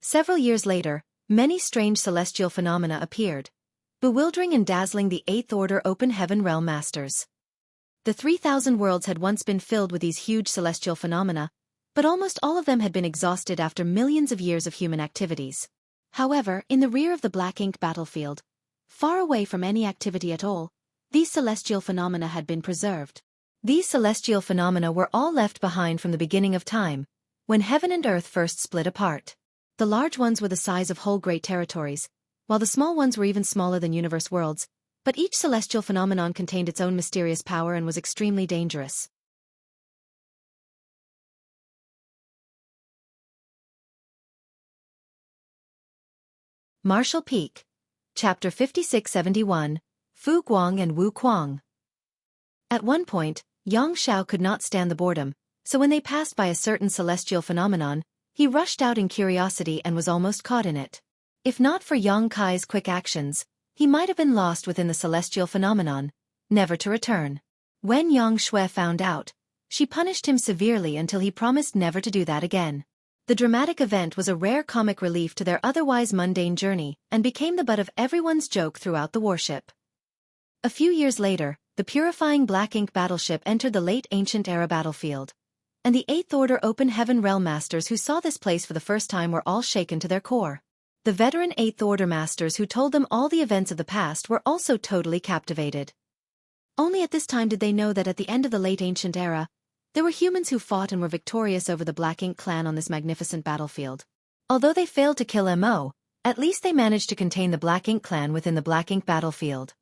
[SPEAKER 1] Several years later, many strange celestial phenomena appeared, bewildering and dazzling the Eighth Order open heaven realm masters. The 3,000 worlds had once been filled with these huge celestial phenomena, but almost all of them had been exhausted after millions of years of human activities. However, in the rear of the Black Ink battlefield, far away from any activity at all, these celestial phenomena had been preserved. These celestial phenomena were all left behind from the beginning of time, when heaven and earth first split apart. The large ones were the size of whole great territories, while the small ones were even smaller than universe worlds, but each celestial phenomenon contained its own mysterious power and was extremely dangerous. Martial Peak. Chapter 5671, Fu Guang and Wu Kuang. At one point, Yang Xiao could not stand the boredom, so when they passed by a certain celestial phenomenon, he rushed out in curiosity and was almost caught in it. If not for Yang Kai's quick actions, he might have been lost within the celestial phenomenon, never to return. When Yang Shui found out, she punished him severely until he promised never to do that again. The dramatic event was a rare comic relief to their otherwise mundane journey and became the butt of everyone's joke throughout the warship. A few years later, the purifying black ink battleship entered the late ancient era battlefield, and the Eighth Order Open Heaven Realm Masters who saw this place for the first time were all shaken to their core. The veteran Eighth Order Masters who told them all the events of the past were also totally captivated. Only at this time did they know that at the end of the late ancient era, there were humans who fought and were victorious over the Black Ink clan on this magnificent battlefield. Although they failed to kill Mo, at least they managed to contain the Black Ink clan within the Black Ink battlefield.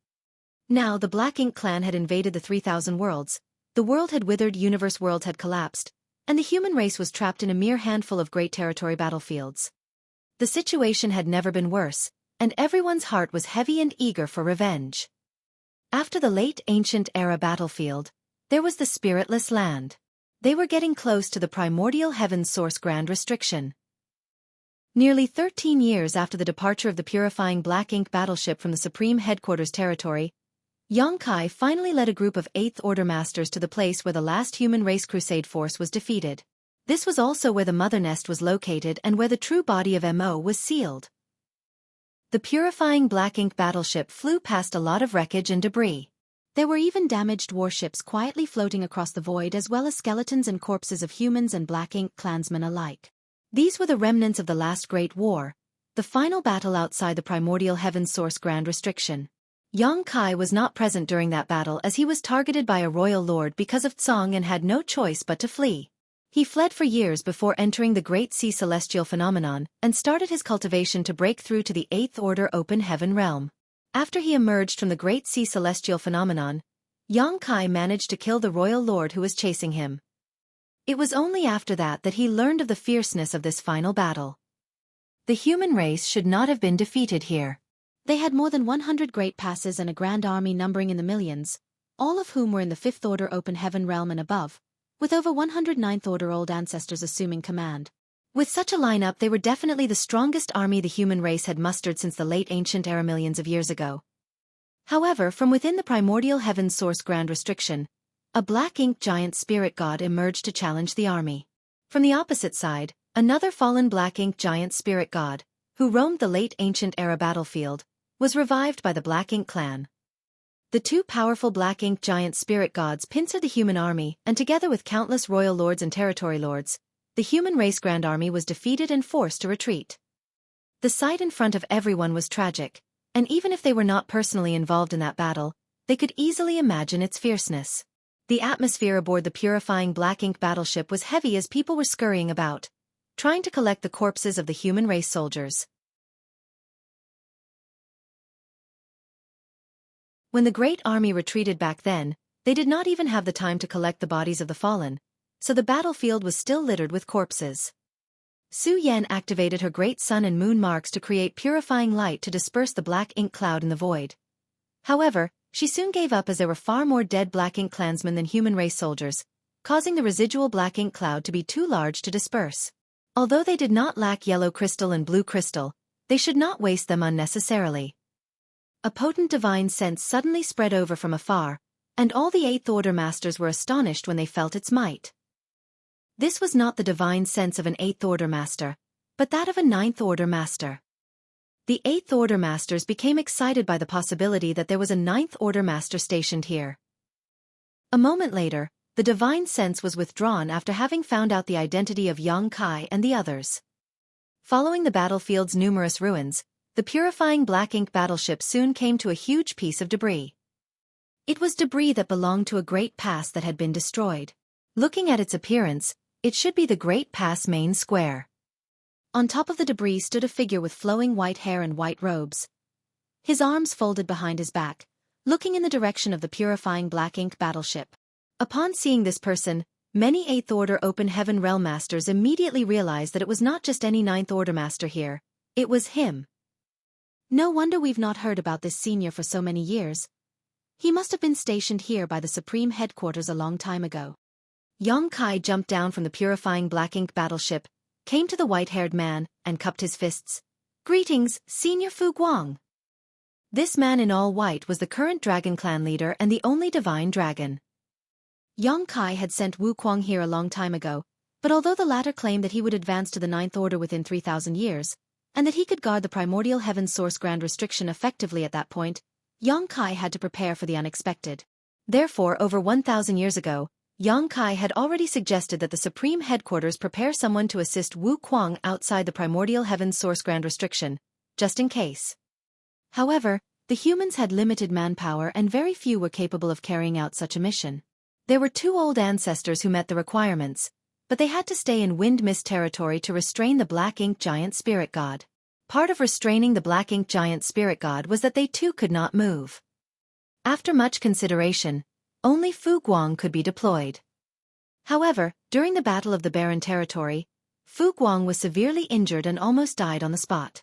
[SPEAKER 1] Now the Black Ink clan had invaded the 3,000 worlds, the world had withered, universe worlds had collapsed, and the human race was trapped in a mere handful of great territory battlefields. The situation had never been worse, and everyone's heart was heavy and eager for revenge. After the late ancient era battlefield, there was the spiritless land. They were getting close to the primordial heaven's source grand restriction. Nearly 13 years after the departure of the purifying Black Ink battleship from the Supreme Headquarters territory, Yang Kai finally led a group of Eighth Order Masters to the place where the last human race crusade force was defeated. This was also where the Mother Nest was located and where the true body of Mo was sealed. The purifying Black Ink battleship flew past a lot of wreckage and debris. There were even damaged warships quietly floating across the void, as well as skeletons and corpses of humans and Black Ink clansmen alike. These were the remnants of the last Great War, the final battle outside the primordial heaven's source grand restriction. Yang Kai was not present during that battle as he was targeted by a royal lord because of Tsong and had no choice but to flee. He fled for years before entering the Great Sea Celestial Phenomenon and started his cultivation to break through to the Eighth Order Open Heaven realm. After he emerged from the Great Sea Celestial Phenomenon, Yang Kai managed to kill the royal lord who was chasing him. It was only after that that he learned of the fierceness of this final battle. The human race should not have been defeated here. They had more than 100 great passes and a grand army numbering in the millions, all of whom were in the Fifth Order Open Heaven realm and above, with over 100 Ninth Order old ancestors assuming command. With such a lineup, they were definitely the strongest army the human race had mustered since the late ancient era millions of years ago. However, from within the primordial heaven's source grand restriction, a Black Ink giant spirit god emerged to challenge the army. From the opposite side, another fallen Black Ink giant spirit god, who roamed the late ancient era battlefield, was revived by the Black Ink clan. The two powerful Black Ink giant spirit gods pincered the human army, and together with countless royal lords and territory lords, the human race grand army was defeated and forced to retreat. The sight in front of everyone was tragic, and even if they were not personally involved in that battle, they could easily imagine its fierceness. The atmosphere aboard the purifying Black Ink battleship was heavy as people were scurrying about, trying to collect the corpses of the human race soldiers. When the great army retreated back then, they did not even have the time to collect the bodies of the fallen, so the battlefield was still littered with corpses. Su Yan activated her great sun and moon marks to create purifying light to disperse the Black Ink cloud in the void. However, she soon gave up as there were far more dead Black Ink clansmen than human race soldiers, causing the residual Black Ink cloud to be too large to disperse. Although they did not lack yellow crystal and blue crystal, they should not waste them unnecessarily. A potent divine sense suddenly spread over from afar, and all the Eighth Order Masters were astonished when they felt its might. This was not the divine sense of an Eighth Order Master, but that of a Ninth Order Master. The Eighth Order Masters became excited by the possibility that there was a Ninth Order Master stationed here. A moment later, the divine sense was withdrawn after having found out the identity of Yang Kai and the others. Following the battlefield's numerous ruins, the purifying Black Ink battleship soon came to a huge piece of debris. It was debris that belonged to a great pass that had been destroyed. Looking at its appearance, it should be the Great Pass main square. On top of the debris stood a figure with flowing white hair and white robes. His arms folded behind his back, looking in the direction of the purifying Black Ink battleship. Upon seeing this person, many Eighth Order Open Heaven Realm Masters immediately realized that it was not just any Ninth Order Master here, it was him. No wonder we've not heard about this senior for so many years. He must have been stationed here by the Supreme Headquarters a long time ago. Yang Kai jumped down from the purifying Black Ink battleship, came to the white-haired man, and cupped his fists, Greetings, Senior Fu Guang. This man in all white was the current Dragon Clan leader and the only divine dragon.
[SPEAKER 2] Yang Kai had sent Wu Kuang here a long time ago, but although the latter claimed that he would advance to the Ninth Order within 3,000 years, and that he could guard the primordial heaven's source grand restriction effectively at that point, Yang Kai had to prepare for the unexpected. Therefore, over 1,000 years ago, Yang Kai had already suggested that the Supreme Headquarters prepare someone to assist Wu Kuang outside the primordial heaven's source grand restriction, just in case. However, the humans had limited manpower and very few were capable of carrying out such a mission. There were 2 old ancestors who met the requirements, but they had to stay in Wind Mist territory to restrain the Black Ink Giant Spirit God. Part of restraining the Black Ink Giant Spirit God was that they too could not move. After much consideration, only Fu Guang could be deployed. However, during the Battle of the Barren Territory, Fu Guang was severely injured and almost died on the spot.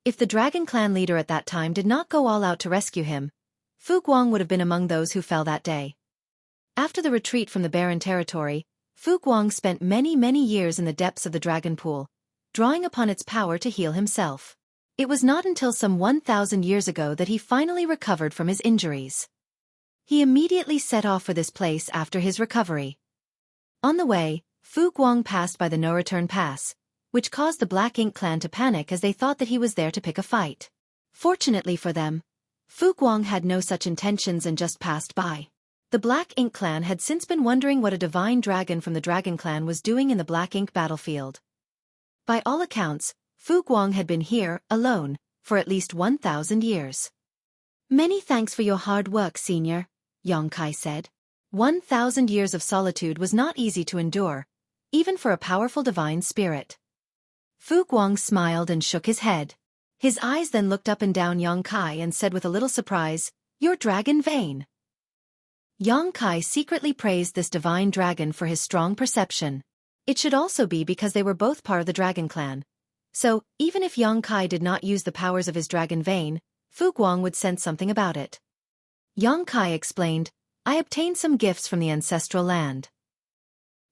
[SPEAKER 2] If the Dragon Clan leader at that time did not go all out to rescue him, Fu Guang would have been among those who fell that day. After the retreat from the Barren Territory, Fu Guang spent many years in the depths of the Dragon Pool, drawing upon its power to heal himself. It was not until some 1,000 years ago that he finally recovered from his injuries. He immediately set off for this place after his recovery. On the way, Fu Guang passed by the No-Return Pass, which caused the Black Ink Clan to panic as they thought that he was there to pick a fight. Fortunately for them, Fu Guang had no such intentions and just passed by. The Black Ink Clan had since been wondering what a divine dragon from the Dragon Clan was doing in the Black Ink battlefield. By all accounts, Fu Guang had been here, alone, for at least 1,000 years.
[SPEAKER 1] Many thanks for your hard work, Senior, Yang Kai said. 1,000 years of solitude was not easy to endure, even for a powerful divine spirit. Fu Guang smiled and shook his head. His eyes then looked up and down Yang Kai and said with a little surprise, "Your dragon vein." Yang Kai secretly praised this divine dragon for his strong perception. It should also be because they were both part of the Dragon Clan. So, even if Yang Kai did not use the powers of his dragon vein, Fu Guang would sense something about it. Yang Kai explained, "I obtained some gifts from the ancestral land."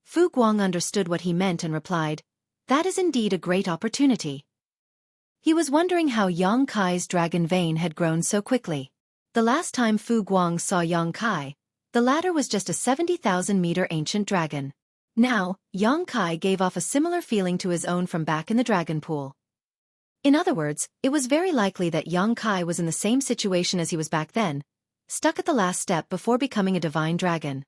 [SPEAKER 1] Fu Guang understood what he meant and replied, "That is indeed a great opportunity." He was wondering how Yang Kai's dragon vein had grown so quickly. The last time Fu Guang saw Yang Kai, the latter was just a 70,000-meter ancient dragon. Now, Yang Kai gave off a similar feeling to his own from back in the Dragon Pool. In other words, it was very likely that Yang Kai was in the same situation as he was back then, stuck at the last step before becoming a divine dragon.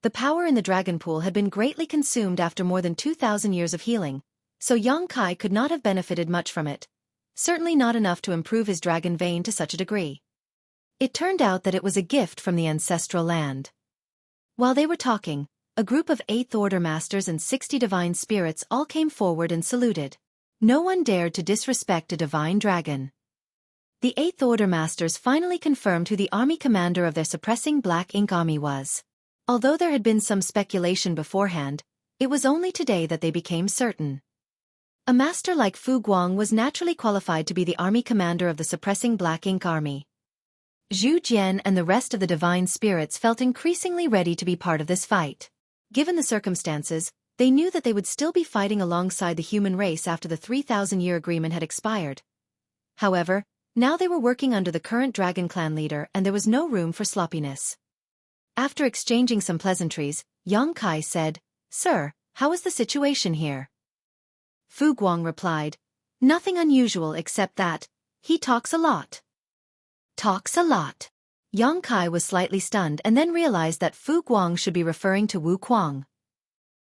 [SPEAKER 1] The power in the Dragon Pool had been greatly consumed after more than 2,000 years of healing, so Yang Kai could not have benefited much from it, certainly not enough to improve his dragon vein to such a degree. It turned out that it was a gift from the ancestral land. While they were talking, a group of 8th Order Masters and 60 divine spirits all came forward and saluted. No one dared to disrespect a divine dragon. The 8th Order Masters finally confirmed who the army commander of their suppressing Black Ink army was. Although there had been some speculation beforehand, it was only today that they became certain. A master like Fu Guang was naturally qualified to be the army commander of the suppressing Black Ink army. Zhu Jian and the rest of the divine spirits felt increasingly ready to be part of this fight. Given the circumstances, they knew that they would still be fighting alongside the human race after the 3,000-year agreement had expired. However, now they were working under the current Dragon Clan leader and there was no room for sloppiness. After exchanging some pleasantries, Yang Kai said, "Sir, how is the situation here?" Fu Guang replied, "Nothing unusual except that he talks a lot." Talks a lot. Yang Kai was slightly stunned and then realized that Fu Guang should be referring to Wu Kuang.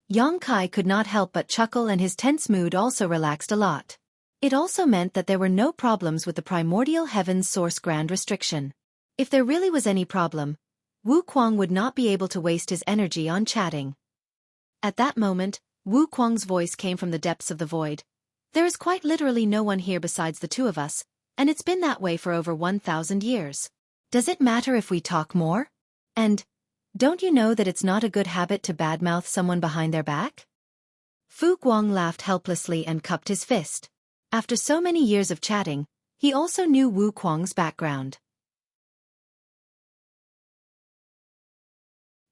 [SPEAKER 1] Yang Kai could not help but chuckle and his tense mood also relaxed a lot. It also meant that there were no problems with the primordial heaven's source grand restriction. If there really was any problem, Wu Kuang would not be able to waste his energy on chatting. At that moment, Wu Kuang's voice came from the depths of the void. "There is quite literally no one here besides the two of us, and it's been that way for over 1,000 years. Does it matter if we talk more? And don't you know that it's not a good habit to badmouth someone behind their back?" Fu Guang laughed helplessly and cupped his fist. After so many years of chatting, he also knew Wu Kuang's background.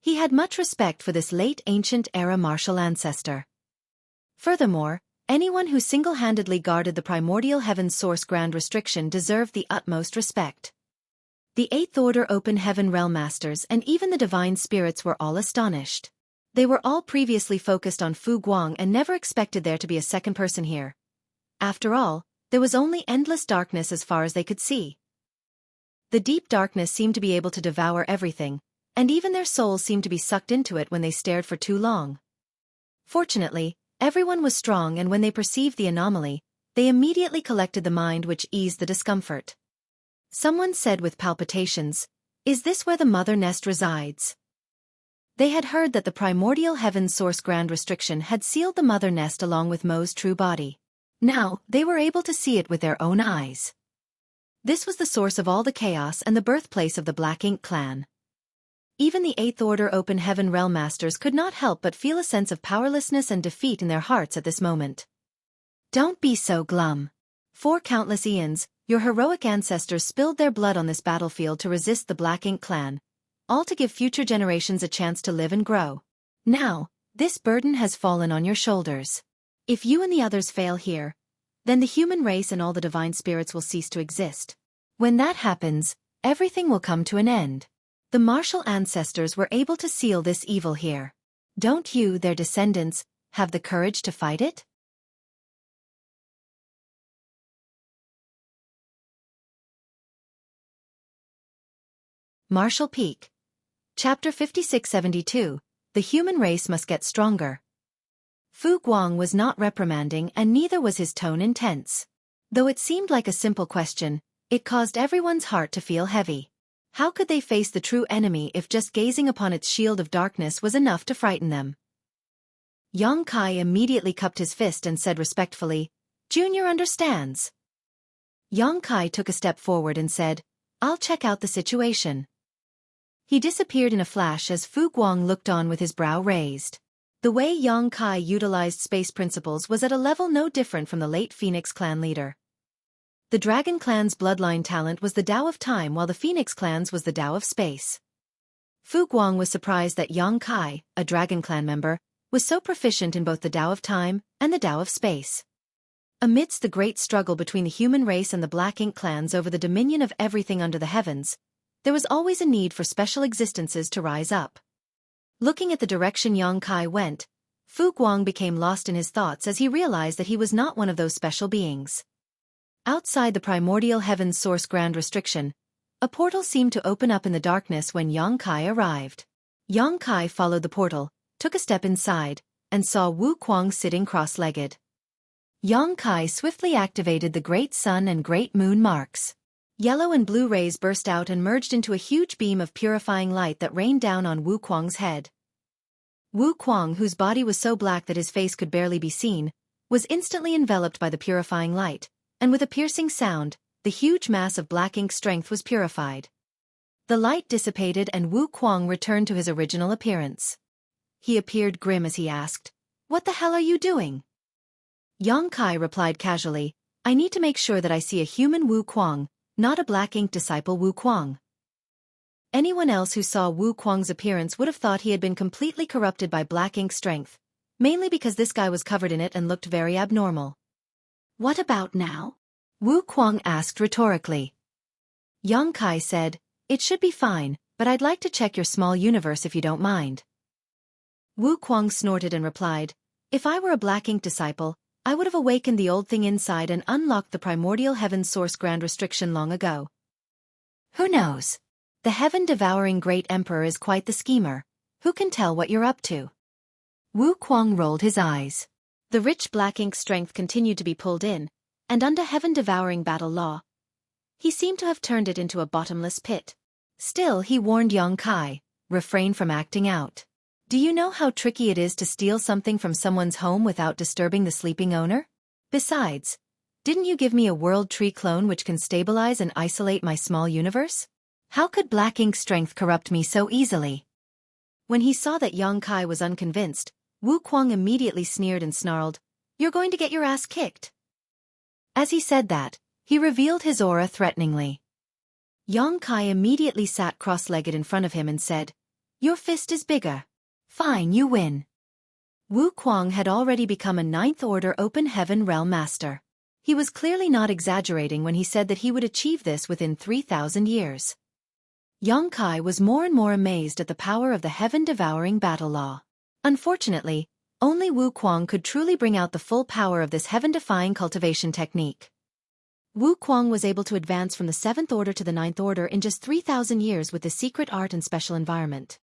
[SPEAKER 1] He had much respect for this late ancient-era martial ancestor. Furthermore, anyone who single-handedly guarded the primordial heaven's source grand restriction deserved the utmost respect. The Eighth Order Open Heaven Realm Masters and even the Divine Spirits were all astonished. They were all previously focused on Fu Guang and never expected there to be a second person here. After all, there was only endless darkness as far as they could see. The deep darkness seemed to be able to devour everything, and even their souls seemed to be sucked into it when they stared for too long. Fortunately, everyone was strong, and when they perceived the anomaly, they immediately collected the mind, which eased the discomfort. Someone said with palpitations, "Is this where the mother nest resides?" They had heard that the primordial heaven's source grand restriction had sealed the mother nest along with Mo's true body. Now, they were able to see it with their own eyes. This was the source of all the chaos and the birthplace of the Black Ink clan. Even the Eighth Order Open Heaven Realm Masters could not help but feel a sense of powerlessness and defeat in their hearts at this moment. Don't be so glum. For countless eons, your heroic ancestors spilled their blood on this battlefield to resist the Black Ink clan, all to give future generations a chance to live and grow. Now, this burden has fallen on your shoulders. If you and the others fail here, then the human race and all the divine spirits will cease to exist. When that happens, everything will come to an end. The martial ancestors were able to seal this evil here. Don't you, their descendants, have the courage to fight it? Martial Peak. Chapter 5672, The Human Race Must Get Stronger. Fu Guang was not reprimanding, and neither was his tone intense. Though it seemed like a simple question, it caused everyone's heart to feel heavy. How could they face the true enemy if just gazing upon its shield of darkness was enough to frighten them? Yang Kai immediately cupped his fist and said respectfully, "Junior understands." Yang Kai took a step forward and said, "I'll check out the situation." He disappeared in a flash as Fu Guang looked on with his brow raised. The way Yang Kai utilized space principles was at a level no different from the late Phoenix clan leader. The Dragon clan's bloodline talent was the Tao of Time, while the Phoenix clan's was the Tao of Space. Fu Guang was surprised that Yang Kai, a Dragon clan member, was so proficient in both the Tao of Time and the Tao of Space. Amidst the great struggle between the human race and the Black Ink clans over the dominion of everything under the heavens, there was always a need for special existences to rise up. Looking at the direction Yang Kai went, Fu Guang became lost in his thoughts as he realized that he was not one of those special beings. Outside the primordial heaven's source grand restriction, a portal seemed to open up in the darkness when Yang Kai arrived. Yang Kai followed the portal, took a step inside, and saw Wu Kuang sitting cross-legged. Yang Kai swiftly activated the Great Sun and Great Moon marks. Yellow and blue rays burst out and merged into a huge beam of purifying light that rained down on Wu Kuang's head. Wu Kuang, whose body was so black that his face could barely be seen, was instantly enveloped by the purifying light, and with a piercing sound, the huge mass of black ink strength was purified. The light dissipated and Wu Kuang returned to his original appearance. He appeared grim as he asked, "What the hell are you doing?" Yang Kai replied casually, "I need to make sure that I see a human Wu Kuang, not a black ink disciple Wu Kuang." Anyone else who saw Wu Kuang's appearance would have thought he had been completely corrupted by black ink strength, mainly because this guy was covered in it and looked very abnormal. "What about now?" Wu Kuang asked rhetorically. Yang Kai said, "It should be fine, but I'd like to check your small universe if you don't mind." Wu Kuang snorted and replied, "If I were a black ink disciple, I would have awakened the old thing inside and unlocked the primordial heaven source grand restriction long ago. Who knows? The heaven-devouring great emperor is quite the schemer. Who can tell what you're up to?" Wu Kuang rolled his eyes. The rich black ink strength continued to be pulled in, and under heaven-devouring battle law, he seemed to have turned it into a bottomless pit. Still, he warned Yang Kai, "Refrain from acting out. Do you know how tricky it is to steal something from someone's home without disturbing the sleeping owner? Besides, didn't you give me a world tree clone which can stabilize and isolate my small universe? How could black ink strength corrupt me so easily?" When he saw that Yang Kai was unconvinced, Wu Kuang immediately sneered and snarled, "You're going to get your ass kicked." As he said that, he revealed his aura threateningly. Yang Kai immediately sat cross-legged in front of him and said, "Your fist is bigger. Fine, you win." Wu Kuang had already become a ninth-order Open Heaven Realm Master. He was clearly not exaggerating when he said that he would achieve this within 3,000 years. Yang Kai was more and more amazed at the power of the heaven-devouring battle law. Unfortunately, only Wu Kuang could truly bring out the full power of this heaven-defying cultivation technique. Wu Kuang was able to advance from the 7th order to the 9th order in just 3,000 years with this secret art and special environment.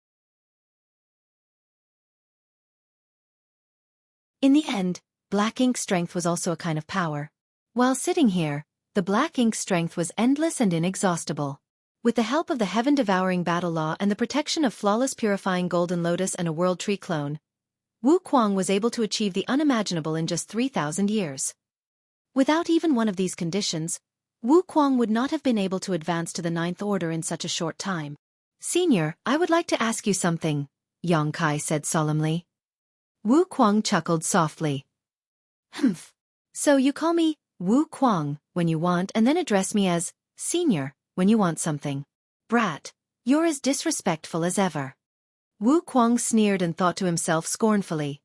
[SPEAKER 1] In the end, black ink strength was also a kind of power. While sitting here, the black ink strength was endless and inexhaustible. With the help of the heaven-devouring battle law and the protection of flawless purifying golden lotus and a world tree clone, Wu Kuang was able to achieve the unimaginable in just 3,000 years. Without even one of these conditions, Wu Kuang would not have been able to advance to the 9th order in such a short time. "Senior, I would like to ask you something," Yang Kai said solemnly. Wu Kuang chuckled softly. "Humph. So you call me Wu Kuang when you want and then address me as Senior when you want something. Brat, you're as disrespectful as ever." Wu Kuang sneered and thought to himself scornfully.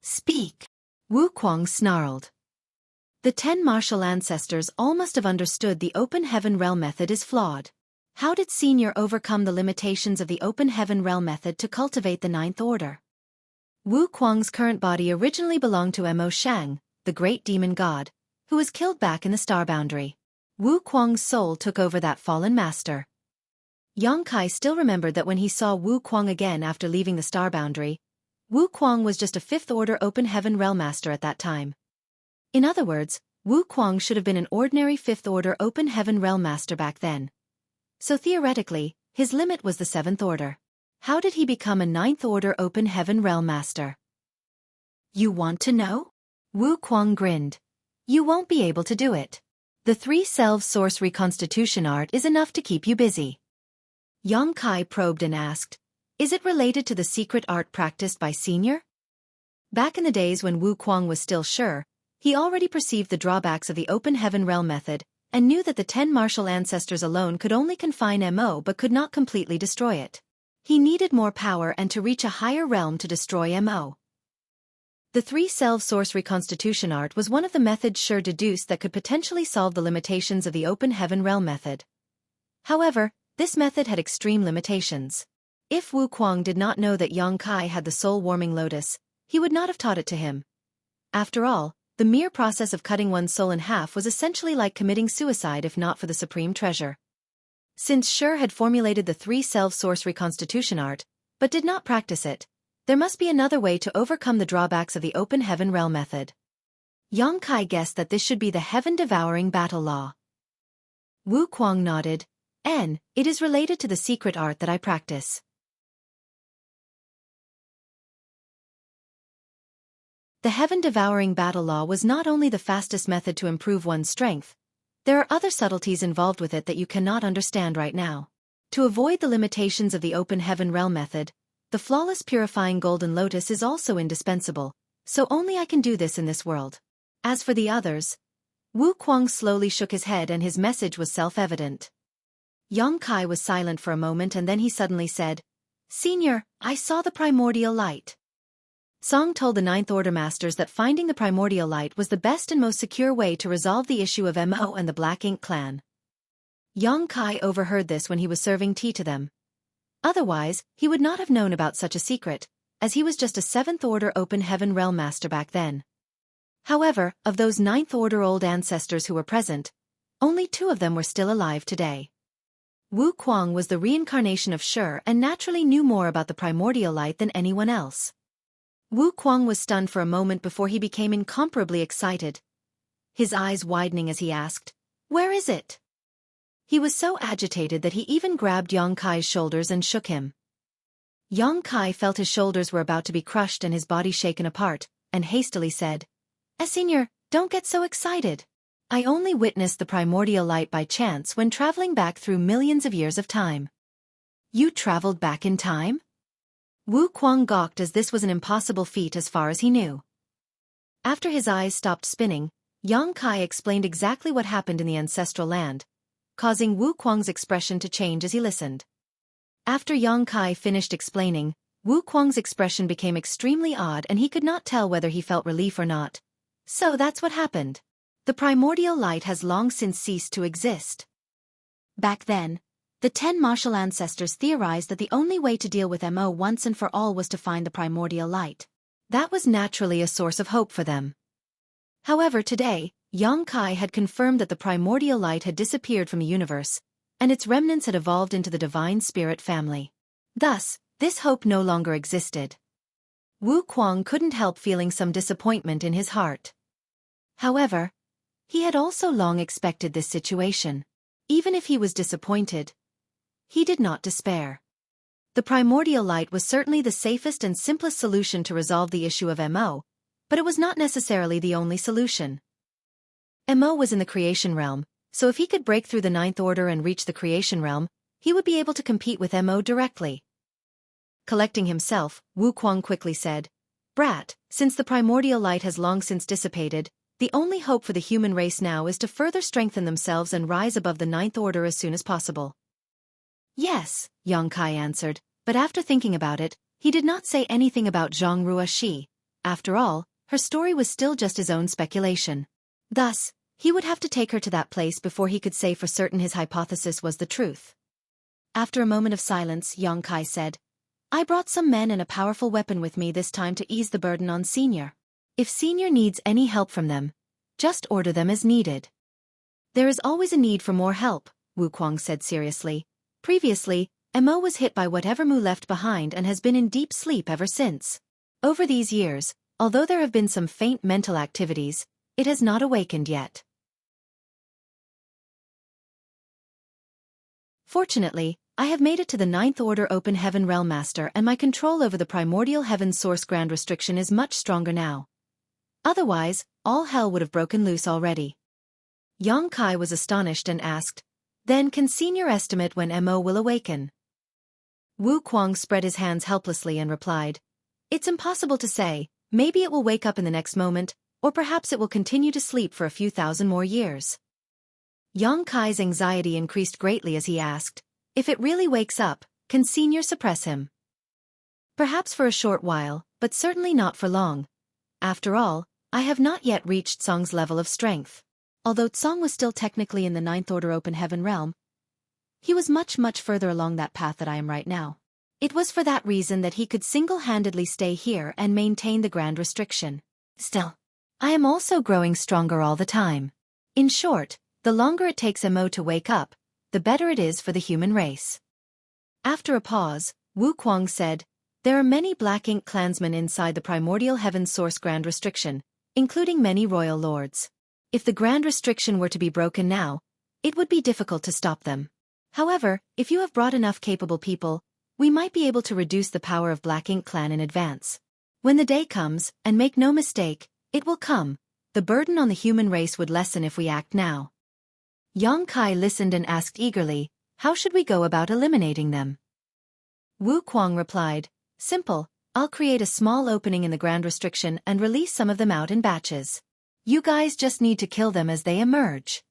[SPEAKER 1] "Speak." Wu Kuang snarled. The 10 martial ancestors all must have understood the Open Heaven Realm method is flawed. How did Senior overcome the limitations of the Open Heaven Realm method to cultivate the 9th order? Wu Kuang's current body originally belonged to Mo Shang, the great demon god, who was killed back in the star boundary. Wu Kuang's soul took over that fallen master. Yang Kai still remembered that when he saw Wu Kuang again after leaving the star boundary, Wu Kuang was just a 5th order Open Heaven Realm master at that time. In other words, Wu Kuang should have been an ordinary 5th order Open Heaven Realm master back then. So theoretically, his limit was the 7th order. How did he become a 9th order Open Heaven Realm master? "You want to know?" Wu Kuang grinned. "You won't be able to do it. The 3 selves source reconstitution art is enough to keep you busy." Yang Kai probed and asked, "Is it related to the secret art practiced by Senior?" Back in the days when Wu Kuang was still sure, he already perceived the drawbacks of the Open Heaven Realm method and knew that the 10 martial ancestors alone could only confine Mo but could not completely destroy it. He needed more power and to reach a higher realm to destroy Mo. The 3 self-source reconstitution art was one of the methods Sure deduced that could potentially solve the limitations of the Open Heaven Realm method. However, this method had extreme limitations. If Wu Kuang did not know that Yang Kai had the soul-warming lotus, he would not have taught it to him. After all, the mere process of cutting one's soul in half was essentially like committing suicide if not for the supreme treasure. Since Sure had formulated the 3 self-source reconstitution art, but did not practice it, there must be another way to overcome the drawbacks of the Open Heaven Realm method. Yang Kai guessed that this should be the heaven-devouring battle law. Wu Kuang nodded. It is related to the secret art that I practice." The heaven-devouring battle law was not only the fastest method to improve one's strength, there are other subtleties involved with it that you cannot understand right now. To avoid the limitations of the Open Heaven Realm method, the flawless purifying golden lotus is also indispensable, so only I can do this in this world. As for the others, Wu Kuang slowly shook his head and his message was self-evident. Yang Kai was silent for a moment and then he suddenly said, "Senior, I saw the primordial light." Song told the 9th Order Masters that finding the primordial light was the best and most secure way to resolve the issue of Mo and the Black Ink clan. Yang Kai overheard this when he was serving tea to them. Otherwise, he would not have known about such a secret, as he was just a 7th Order Open Heaven Realm Master back then. However, of those 9th Order old ancestors who were present, only 2 of them were still alive today. Wu Kuang was the reincarnation of Sure and naturally knew more about the primordial light than anyone else. Wu Kuang was stunned for a moment before he became incomparably excited, his eyes widening as he asked, "Where is it?" He was so agitated that he even grabbed Yang Kai's shoulders and shook him. Yang Kai felt his shoulders were about to be crushed and his body shaken apart, and hastily said, Senior, don't get so excited. I only witnessed the primordial light by chance when traveling back through millions of years of time." "You traveled back in time?" Wu Kuang gawked as this was an impossible feat as far as he knew. After his eyes stopped spinning, Yang Kai explained exactly what happened in the ancestral land, causing Wu Kuang's expression to change as he listened. After Yang Kai finished explaining, Wu Kuang's expression became extremely odd and he could not tell whether he felt relief or not. So that's what happened. The primordial light has long since ceased to exist.
[SPEAKER 2] Back then, the 10 martial ancestors theorized that the only way to deal with Mo once and for all was to find the primordial light.
[SPEAKER 1] That was naturally a source of hope for them. However, today, Yang Kai had confirmed that the primordial light had disappeared from the universe, and its remnants had evolved into the divine spirit family. Thus, this hope no longer existed. Wu Kuang couldn't help feeling some disappointment in his heart. However, he had also long expected this situation. Even if he was disappointed, he did not despair. The primordial light was certainly the safest and simplest solution to resolve the issue of Mo, but it was not necessarily the only solution. Mo was in the creation realm, so if he could break through the ninth order and reach the creation realm, he would be able to compete with Mo directly. Collecting himself, Wu Kuang quickly said, "Brat, since the primordial light has long since dissipated, the only hope for the human race now is to further strengthen themselves and rise above the ninth order as soon as possible." "Yes," Yang Kai answered, but after thinking about it, he did not say anything about Zhang Ruoxi. After all, her story was still just his own speculation. Thus, he would have to take her to that place before he could say for certain his hypothesis was the truth. After a moment of silence, Yang Kai said, "I brought some men and a powerful weapon with me this time to ease the burden on Senior. If Senior needs any help from them, just order them as needed." "There is always a need for more help," Wu Kuang said seriously. "Previously, Mo was hit by whatever Mu left behind and has been in deep sleep ever since. Over these years, although there have been some faint mental activities, it has not awakened yet. Fortunately, I have made it to the ninth order open heaven realm master and my control over the primordial heaven source grand restriction is much stronger now. Otherwise, all hell would have broken loose already." Yang Kai was astonished and asked, "Then can Senior estimate when Mo will awaken?" Wu Kuang spread his hands helplessly and replied, "It's impossible to say, maybe it will wake up in the next moment, or perhaps it will continue to sleep for a few thousand more years." Yang Kai's anxiety increased greatly as he asked, "If it really wakes up, can Senior suppress him?" "Perhaps for a short while, but certainly not for long. After all, I have not yet reached Song's level of strength." Although Tsong was still technically in the ninth order open heaven realm, he was much further along that path that I am right now. It was for that reason that he could single-handedly stay here and maintain the grand restriction. Still, I am also growing stronger all the time. In short, the longer it takes Mo to wake up, the better it is for the human race." After a pause, Wu Kuang said, "There are many Black Ink clansmen inside the primordial heaven source grand restriction, including many royal lords. If the grand restriction were to be broken now, it would be difficult to stop them. However, if you have brought enough capable people, we might be able to reduce the power of Black Ink clan in advance. When the day comes, and make no mistake, it will come, the burden on the human race would lessen if we act now." Yang Kai listened and asked eagerly, "How should we go about eliminating them?" Wu Kuang replied, "Simple, I'll create a small opening in the grand restriction and release some of them out in batches. You guys just need to kill them as they emerge."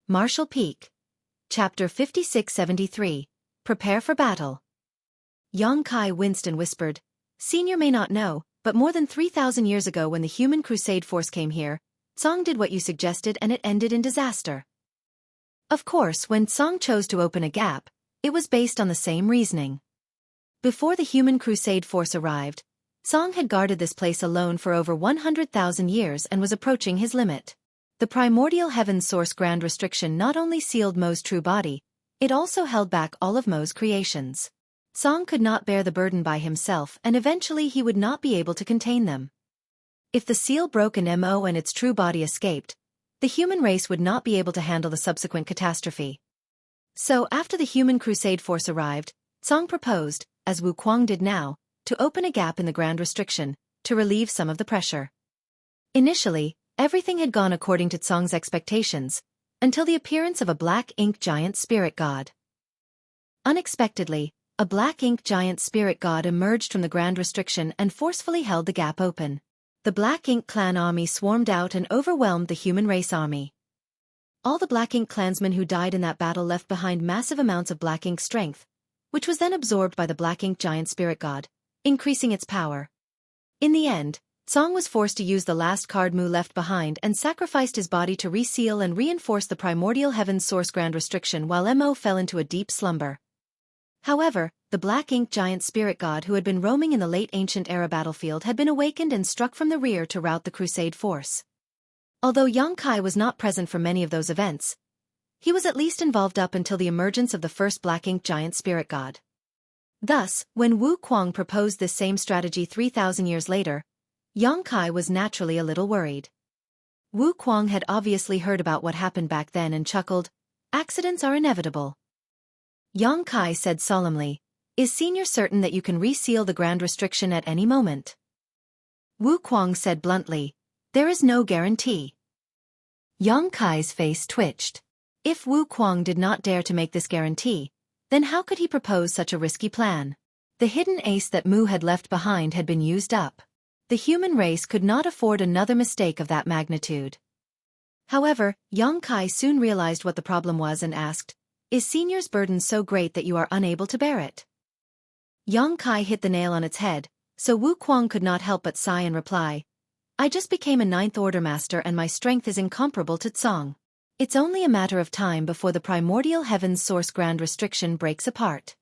[SPEAKER 1] Martial Peak. Chapter 5673. Prepare for battle. Yang Kai winced and whispered, "Senior may not know, but more than 3,000 years ago when the human crusade force came here, Tsong did what you suggested and it ended in disaster. Of course, when Tsong chose to open a gap, it was based on the same reasoning. Before the human crusade force arrived, Tsong had guarded this place alone for over 100,000 years and was approaching his limit. The primordial heaven source grand restriction not only sealed Mo's true body, it also held back all of Mo's creations. Tsong could not bear the burden by himself and eventually he would not be able to contain them. If the seal broke and Mo and its true body escaped, the human race would not be able to handle the subsequent catastrophe. So after the human crusade force arrived, Tsong proposed, as Wu Kuang did now, to open a gap in the grand restriction, to relieve some of the pressure. Initially, everything had gone according to Tsong's expectations, until the appearance of a Black Ink giant spirit god. Unexpectedly, a Black Ink giant spirit god emerged from the grand restriction and forcefully held the gap open. The Black Ink clan army swarmed out and overwhelmed the human race army.
[SPEAKER 2] All the Black Ink clansmen who died in that battle left behind massive amounts of Black Ink strength, which was then absorbed by the Black Ink giant spirit god, increasing its power. In the end, Song was forced to use the last card Mu left behind and sacrificed his body to reseal and reinforce the primordial heaven's source grand restriction while Mo fell into a deep slumber. However, the Black Ink giant spirit god who had been roaming in the late ancient era battlefield had been awakened and struck from the rear to rout the crusade force. Although Xueqi was not present for many of those events, he was at least involved up until the emergence of the first Black Ink giant spirit god. Thus, when Wu Kuang proposed this same strategy 3,000 years later, Xueqi was naturally a little worried. Wu Kuang had obviously heard about what happened back then and chuckled, "Accidents are inevitable." Xueqi said solemnly, "Is Senior certain that you can reseal the grand restriction at any moment?" Wu Kuang said bluntly, "There is no guarantee." Xueqi's face twitched. If Wu Kuang did not dare to make this guarantee, then how could he propose such a risky plan? The hidden ace that Mu had left behind had been used up. The human race could not afford another mistake of that magnitude. However, Xueqi soon realized what the problem was and asked, "Is Senior's burden so great that you are unable to bear it?" Xueqi hit the nail on its head, so Wu Kuang could not help but sigh and reply, "I just became a ninth order master and my strength is incomparable to Tsong. It's only a matter of time before the primordial heaven's source grand restriction breaks apart."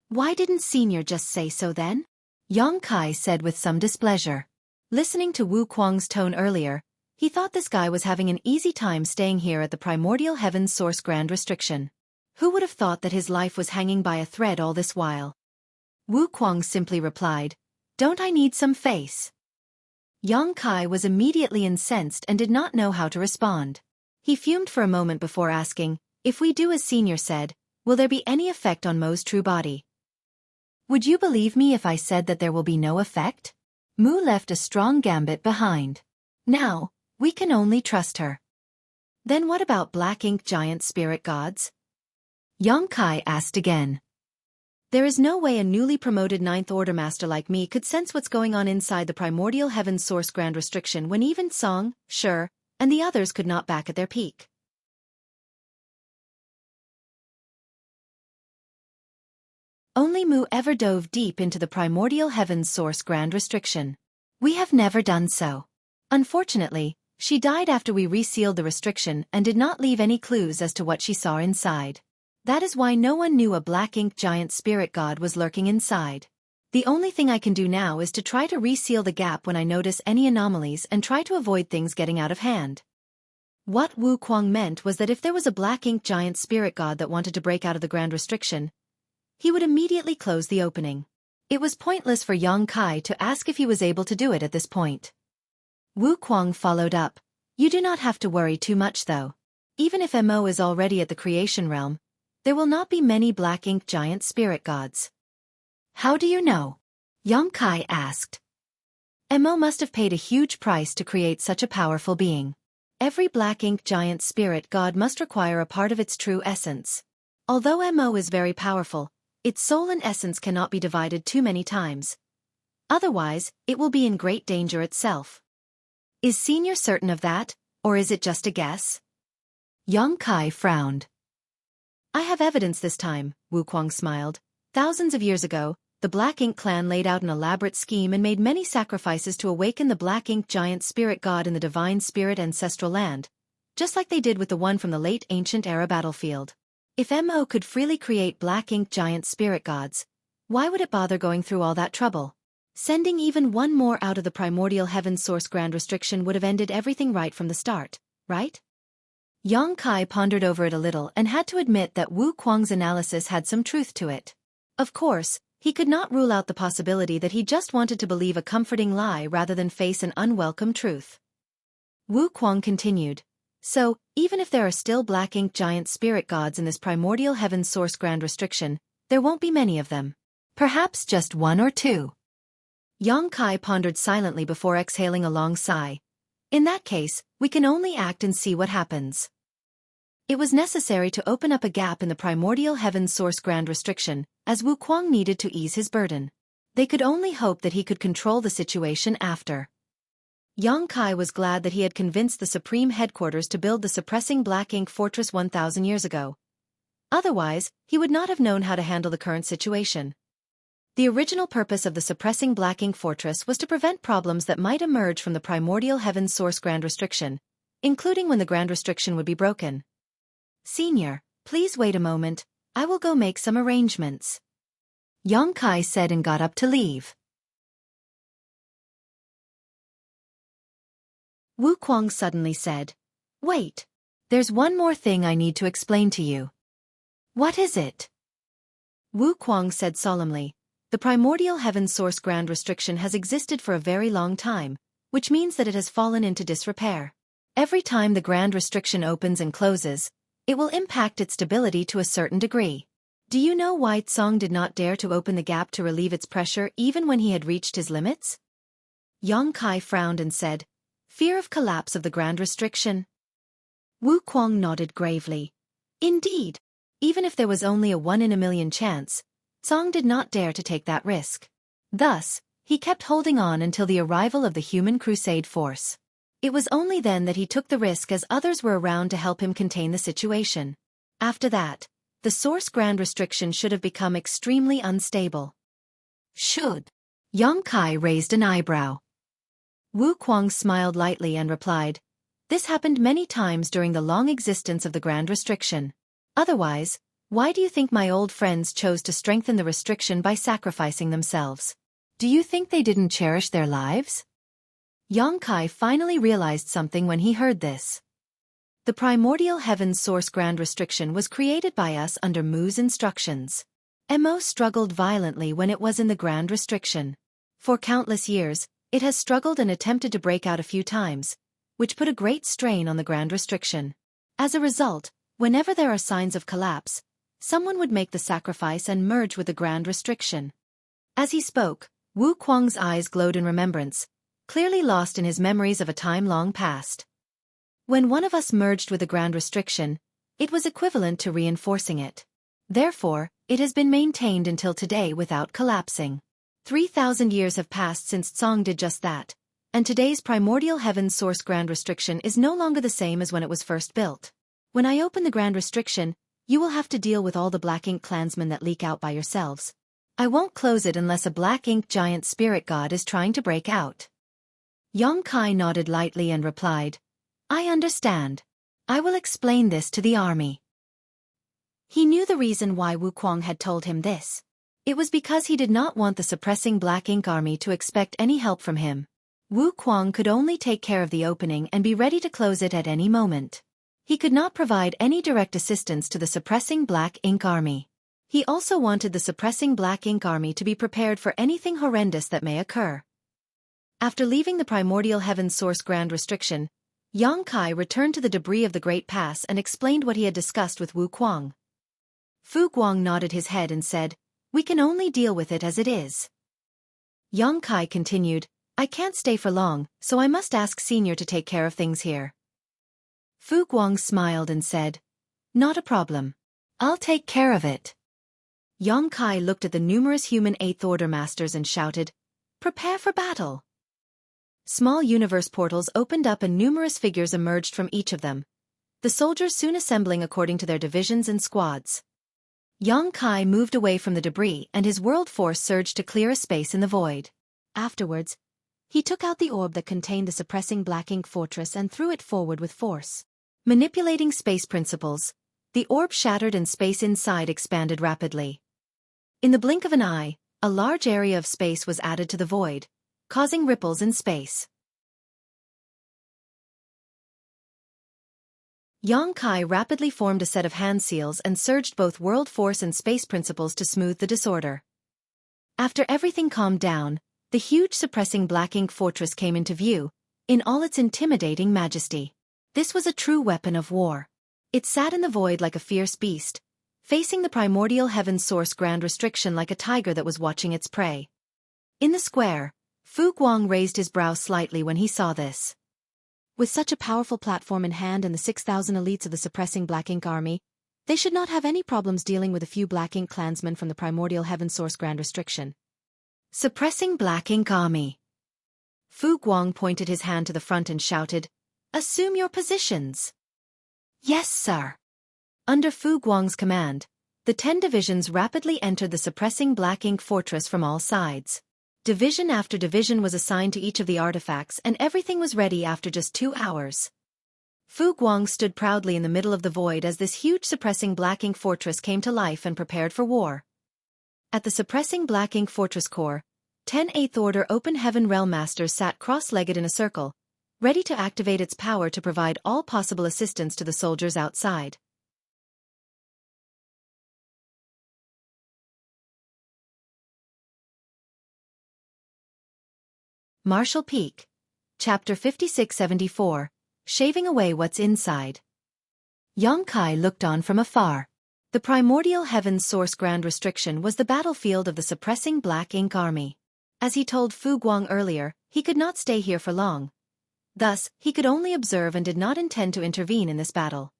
[SPEAKER 2] "Why didn't Senior just say so then?" Xueqi said with some displeasure. Listening to Wu Kuang's tone earlier, he thought this guy was having an easy time staying here at the primordial heaven's source grand restriction. Who would have thought that his life was hanging by a thread all this while? Wu Kuang simply replied, "Don't I need some face?" Xueqi was immediately incensed and did not know how to respond. He fumed for a moment before asking, "If we do as Senior said, will there be any effect on Mo's true body?" "Would you believe me if I said that there will be no effect? Mu left a strong gambit behind. Now, we can only trust her." "Then what about Black Ink giant spirit gods?" Xueqi asked again. "There is no way a newly promoted Ninth Order master like me could sense what's going on inside the primordial heaven's source grand restriction when even Song, Shi, and the others could not back at their peak." Only Mu ever dove deep into the primordial heaven's source grand restriction. We have never done so. Unfortunately, she died after we resealed the restriction and did not leave any clues as to what she saw inside. That is why no one knew a Black Ink giant spirit god was lurking inside. The only thing I can do now is to try to reseal the gap when I notice any anomalies and try to avoid things getting out of hand. What Wu Kuang meant was that if there was a Black Ink giant spirit god that wanted to break out of the grand restriction, he would immediately close the opening. It was pointless for Xueqi to ask if he was able to do it at this point. Wu Kuang followed up, "You do not have to worry too much though. Even if Mo is already at the creation realm, there will not be many Black Ink giant spirit gods." "How do you know?" Xueqi asked. "Mo must have paid a huge price to create such a powerful being. Every Black Ink giant spirit god must require a part of its true essence. Although Mo is very powerful, its soul and essence cannot be divided too many times. Otherwise, it will be in great danger itself. Is Senior certain of that, or is it just a guess?" Xueqi frowned. "I have evidence this time," Wu Kuang smiled. "Thousands of years ago, the Black Ink clan laid out an elaborate scheme and made many sacrifices to awaken the Black Ink giant spirit god in the divine spirit ancestral land, just like they did with the one from the late ancient era battlefield. If Mo could freely create Black Ink giant spirit gods, why would it bother going through all that trouble? Sending even one more out of the primordial heaven source grand restriction would have ended everything right from the start, right?" Xueqi pondered over it a little and had to admit that Wu Kuang's analysis had some truth to it. Of course, he could not rule out the possibility that he just wanted to believe a comforting lie rather than face an unwelcome truth. Wu Kuang continued, "So, even if there are still Black Ink giant spirit gods in this primordial heaven source grand restriction, there won't be many of them. Perhaps just one or two." Xueqi pondered silently before exhaling a long sigh. "In that case, we can only act and see what happens." It was necessary to open up a gap in the primordial heaven source grand restriction, as Wu Kuang needed to ease his burden. They could only hope that he could control the situation after.
[SPEAKER 1] Yongkai was glad that he had convinced the Supreme Headquarters to build the suppressing black ink fortress 1,000 years ago. Otherwise, he would not have known how to handle the current situation. The original purpose of the suppressing black ink fortress was to prevent problems that might emerge from the primordial heaven's source grand restriction, including when the grand restriction would be broken. "Senior, please wait a moment, I will go make some arrangements," Yongkai said and got up to leave. Wu Kuang suddenly said, "Wait, there's one more thing I need to explain to you." "What is it?" Wu Kuang said solemnly, "The primordial heaven source grand restriction has existed for a very long time, which means that it has fallen into disrepair. Every time the grand restriction opens and closes, it will impact its stability to a certain degree. Do you know why Tsong did not dare to open the gap to relieve its pressure even when he had reached his limits?" Yongkai frowned and said, "Fear of collapse of the grand restriction." Wu Kuang nodded gravely. Indeed, even if there was only a 1 in a million chance, Tsong did not dare to take that risk. Thus, he kept holding on until the arrival of the human crusade force. It was only then that he took the risk as others were around to help him contain the situation. After that, the source grand restriction should have become extremely unstable. Should? Yongkai raised an eyebrow. Wu Kuang smiled lightly and replied, "This happened many times during the long existence of the grand restriction. Otherwise, why do you think my old friends chose to strengthen the restriction by sacrificing themselves? Do you think they didn't cherish their lives?" Yongkai finally realized something when he heard this. The primordial heaven's source grand restriction was created by us under Mu's instructions. Mo struggled violently when it was in the grand restriction. For countless years, it has struggled and attempted to break out a few times, which put a great strain on the grand restriction. As a result, whenever there are signs of collapse, someone would make the sacrifice and merge with the grand restriction. As he spoke, Wu Kuang's eyes glowed in remembrance, clearly lost in his memories of a time long past. When one of us merged with the grand restriction, it was equivalent to reinforcing it. Therefore, it has been maintained until today without collapsing. 3,000 years have passed since Tsong did just that, and today's primordial heaven's source grand restriction is no longer the same as when it was first built. When I open the grand restriction, you will have to deal with all the black ink clansmen that leak out by yourselves. I won't close it unless a black ink giant spirit god is trying to break out." Yongkai nodded lightly and replied, "I understand. I will explain this to the army." He knew the reason why Wu Kuang had told him this. It was because he did not want the suppressing black ink army to expect any help from him. Wu Kuang could only take care of the opening and be ready to close it at any moment. He could not provide any direct assistance to the suppressing black ink army. He also wanted the suppressing black ink army to be prepared for anything horrendous that may occur. After leaving the primordial heaven's source grand restriction, Yongkai returned to the debris of the Great Pass and explained what he had discussed with Wu Kuang. Fu Guang nodded his head and said, "We can only deal with it as it is." Yongkai continued, "I can't stay for long, so I must ask Senior to take care of things here." Fu Guang smiled and said, "Not a problem. I'll take care of it." Yongkai looked at the numerous human Eighth Order masters and shouted, "Prepare for battle!" Small universe portals opened up and numerous figures emerged from each of them, the soldiers soon assembling according to their divisions and squads. Yongkai moved away from the debris and his world force surged to clear a space in the void. Afterwards, he took out the orb that contained the suppressing black ink fortress and threw it forward with force. Manipulating space principles, the orb shattered and space inside expanded rapidly. In the blink of an eye, a large area of space was added to the void, causing ripples in space. Yongkai rapidly formed a set of hand seals and surged both world force and space principles to smooth the disorder. After everything calmed down, the huge suppressing black ink fortress came into view, in all its intimidating majesty. This was a true weapon of war. It sat in the void like a fierce beast, facing the primordial heaven source grand restriction like a tiger that was watching its prey. In the square, Fu Guang raised his brow slightly when he saw this. With such a powerful platform in hand and the 6,000 elites of the suppressing black ink army, they should not have any problems dealing with a few black ink clansmen from the primordial heaven source grand restriction. Suppressing black ink army. Fu Guang pointed his hand to the front and shouted, "Assume your positions." "Yes, sir." Under Fu Guang's command, the 10 divisions rapidly entered the suppressing black ink fortress from all sides. Division after division was assigned to each of the artifacts and everything was ready after just 2 hours. Fu Guang stood proudly in the middle of the void as this huge suppressing black ink fortress came to life and prepared for war. At the suppressing black ink fortress core, 10 8th Order Open Heaven Realm Masters sat cross-legged in a circle, ready to activate its power to provide all possible assistance to the soldiers outside. Martial Peak. Chapter 56-74, Shaving Away What's Inside. Yongkai looked on from afar. The primordial heaven's source grand restriction was the battlefield of the suppressing black ink army. As he told Fu Guang earlier, he could not stay here for long. Thus, he could only observe and did not intend to intervene in this battle.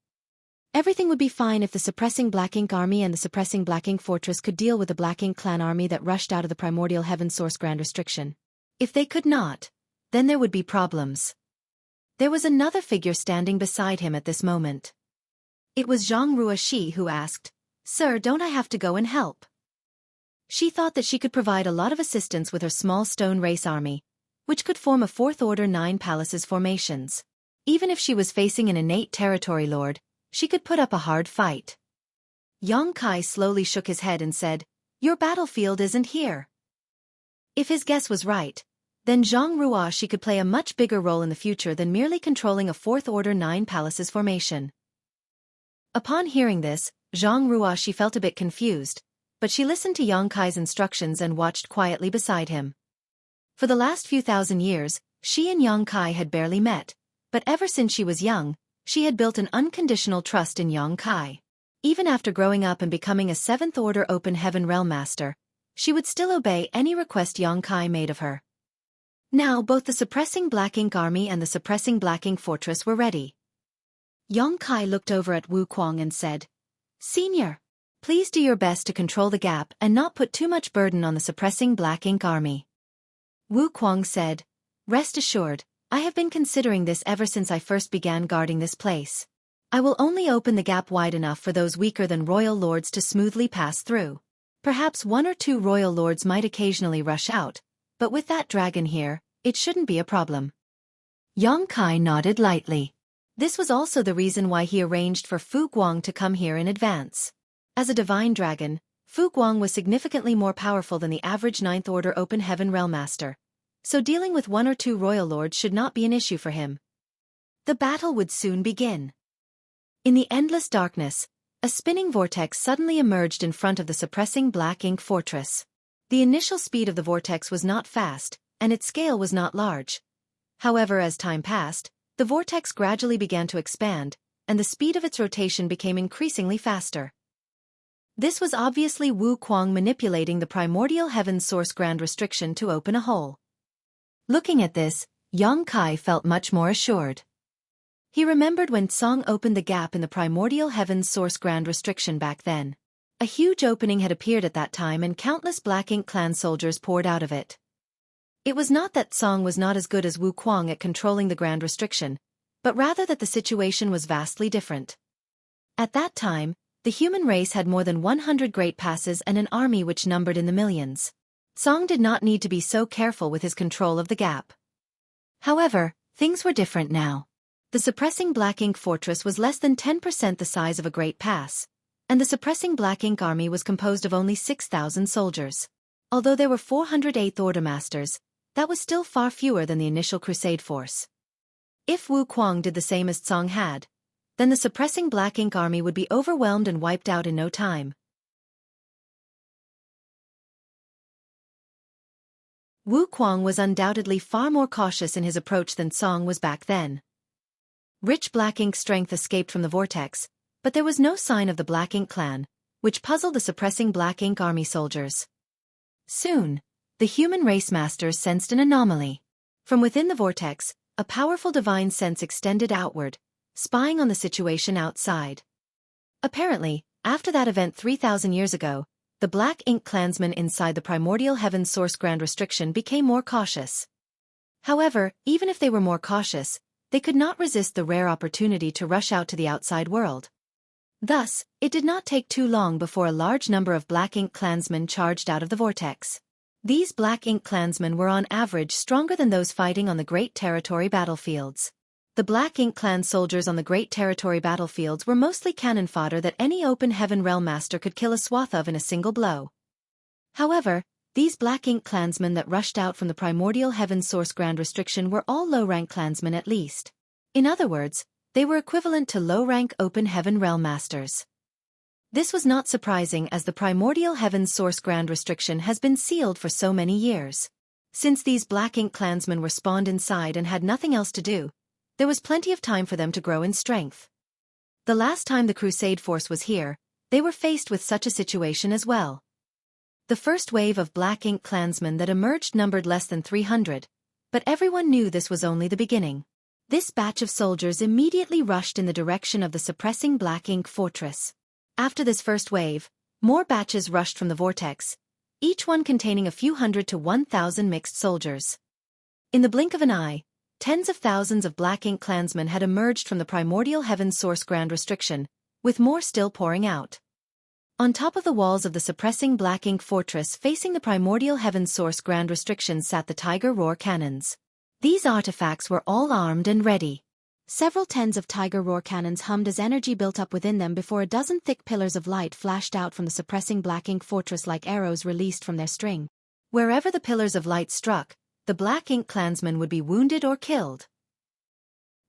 [SPEAKER 1] Everything would be fine if the suppressing black ink army and the suppressing black ink fortress could deal with the black ink clan army that rushed out of the primordial heaven's source grand restriction. If they could not, then there would be problems. There was another figure standing beside him at this moment. It was Zhang Ruoxi who asked, "Sir, don't I have to go and help?" She thought that she could provide a lot of assistance with her small stone race army, which could form a 4th Order 9 palaces formations. Even if she was facing an innate territory lord, she could put up a hard fight. Yongkai slowly shook his head and said, "Your battlefield isn't here." If his guess was right, then Zhang Ruoxi could play a much bigger role in the future than merely controlling a 4th Order 9 palaces formation. Upon hearing this, Zhang Ruoxi felt a bit confused, but she listened to Yongkai's instructions and watched quietly beside him. For the last few thousand years, she and Yongkai had barely met, but ever since she was young, she had built an unconditional trust in Yongkai. Even after growing up and becoming a 7th Order Open Heaven Realm Master, she would still obey any request Yongkai made of her. Now both the suppressing black ink army and the suppressing black ink fortress were ready. Yongkai looked over at Wu Kuang and said, "Senior, please do your best to control the gap and not put too much burden on the suppressing black ink army." Wu Kuang said, "Rest assured, I have been considering this ever since I first began guarding this place. I will only open the gap wide enough for those weaker than royal lords to smoothly pass through. Perhaps 1 or 2 royal lords might occasionally rush out, but with that dragon here, it shouldn't be a problem." Yongkai nodded lightly. This was also the reason why he arranged for Fu Guang to come here in advance. As a divine dragon, Fu Guang was significantly more powerful than the average 9th Order Open Heaven Realm Master, so dealing with 1 or 2 royal lords should not be an issue for him. The battle would soon begin. In the endless darkness, a spinning vortex suddenly emerged in front of the suppressing black ink fortress. The initial speed of the vortex was not fast, and its scale was not large. However, as time passed, the vortex gradually began to expand, and the speed of its rotation became increasingly faster. This was obviously Wu Kuang manipulating the primordial heaven's source grand restriction to open a hole. Looking at this, Yongkai felt much more assured. He remembered when Song opened the gap in the primordial heaven's source grand restriction back then. A huge opening had appeared at that time and countless Black Ink clan soldiers poured out of it. It was not that Song was not as good as Wu Kuang at controlling the grand restriction, but rather that the situation was vastly different. At that time, the human race had more than 100 great passes and an army which numbered in the millions. Song did not need to be so careful with his control of the gap. However, things were different now. The suppressing Black Ink fortress was less than 10% the size of a great pass, and the suppressing Black Ink army was composed of only 6,000 soldiers. Although there were 400 8th Order Masters, that was still far fewer than the initial Crusade force. If Wu Kuang did the same as Song had, then the suppressing Black Ink army would be overwhelmed and wiped out in no time. Wu Kuang was undoubtedly far more cautious in his approach than Song was back then. Rich Black Ink strength escaped from the vortex, but there was no sign of the Black Ink clan, which puzzled the suppressing Black Ink army soldiers. Soon, the human race masters sensed an anomaly. From within the vortex, a powerful divine sense extended outward, spying on the situation outside. Apparently, after that event 3,000 years ago, the Black Ink clansmen inside the primordial heaven's source grand restriction became more cautious. However, even if they were more cautious, they could not resist the rare opportunity to rush out to the outside world. Thus, it did not take too long before a large number of Black Ink clansmen charged out of the vortex. These Black Ink clansmen were on average stronger than those fighting on the Great Territory battlefields. The Black Ink clan soldiers on the Great Territory battlefields were mostly cannon fodder that any open heaven realm master could kill a swath of in a single blow. However, these Black Ink clansmen that rushed out from the primordial heaven source grand restriction were all low-rank clansmen at least. In other words, they were equivalent to low-rank open heaven realm masters. This was not surprising as the primordial heaven's source grand restriction has been sealed for so many years. Since these Black Ink clansmen were spawned inside and had nothing else to do, there was plenty of time for them to grow in strength. The last time the Crusade force was here, they were faced with such a situation as well. The first wave of Black Ink clansmen that emerged numbered less than 300, but everyone knew this was only the beginning. This batch of soldiers immediately rushed in the direction of the suppressing Black Ink fortress. After this first wave, more batches rushed from the vortex, each one containing a few hundred to 1,000 mixed soldiers. In the blink of an eye, tens of thousands of Black Ink clansmen had emerged from the primordial heaven source grand restriction, with more still pouring out. On top of the walls of the suppressing Black Ink fortress facing the primordial heaven source grand restriction sat the Tiger Roar cannons. These artifacts were all armed and ready. Several tens of Tiger Roar cannons hummed as energy built up within them before a dozen thick pillars of light flashed out from the suppressing Black Ink fortress like arrows released from their string. Wherever the pillars of light struck, the Black Ink clansmen would be wounded or killed.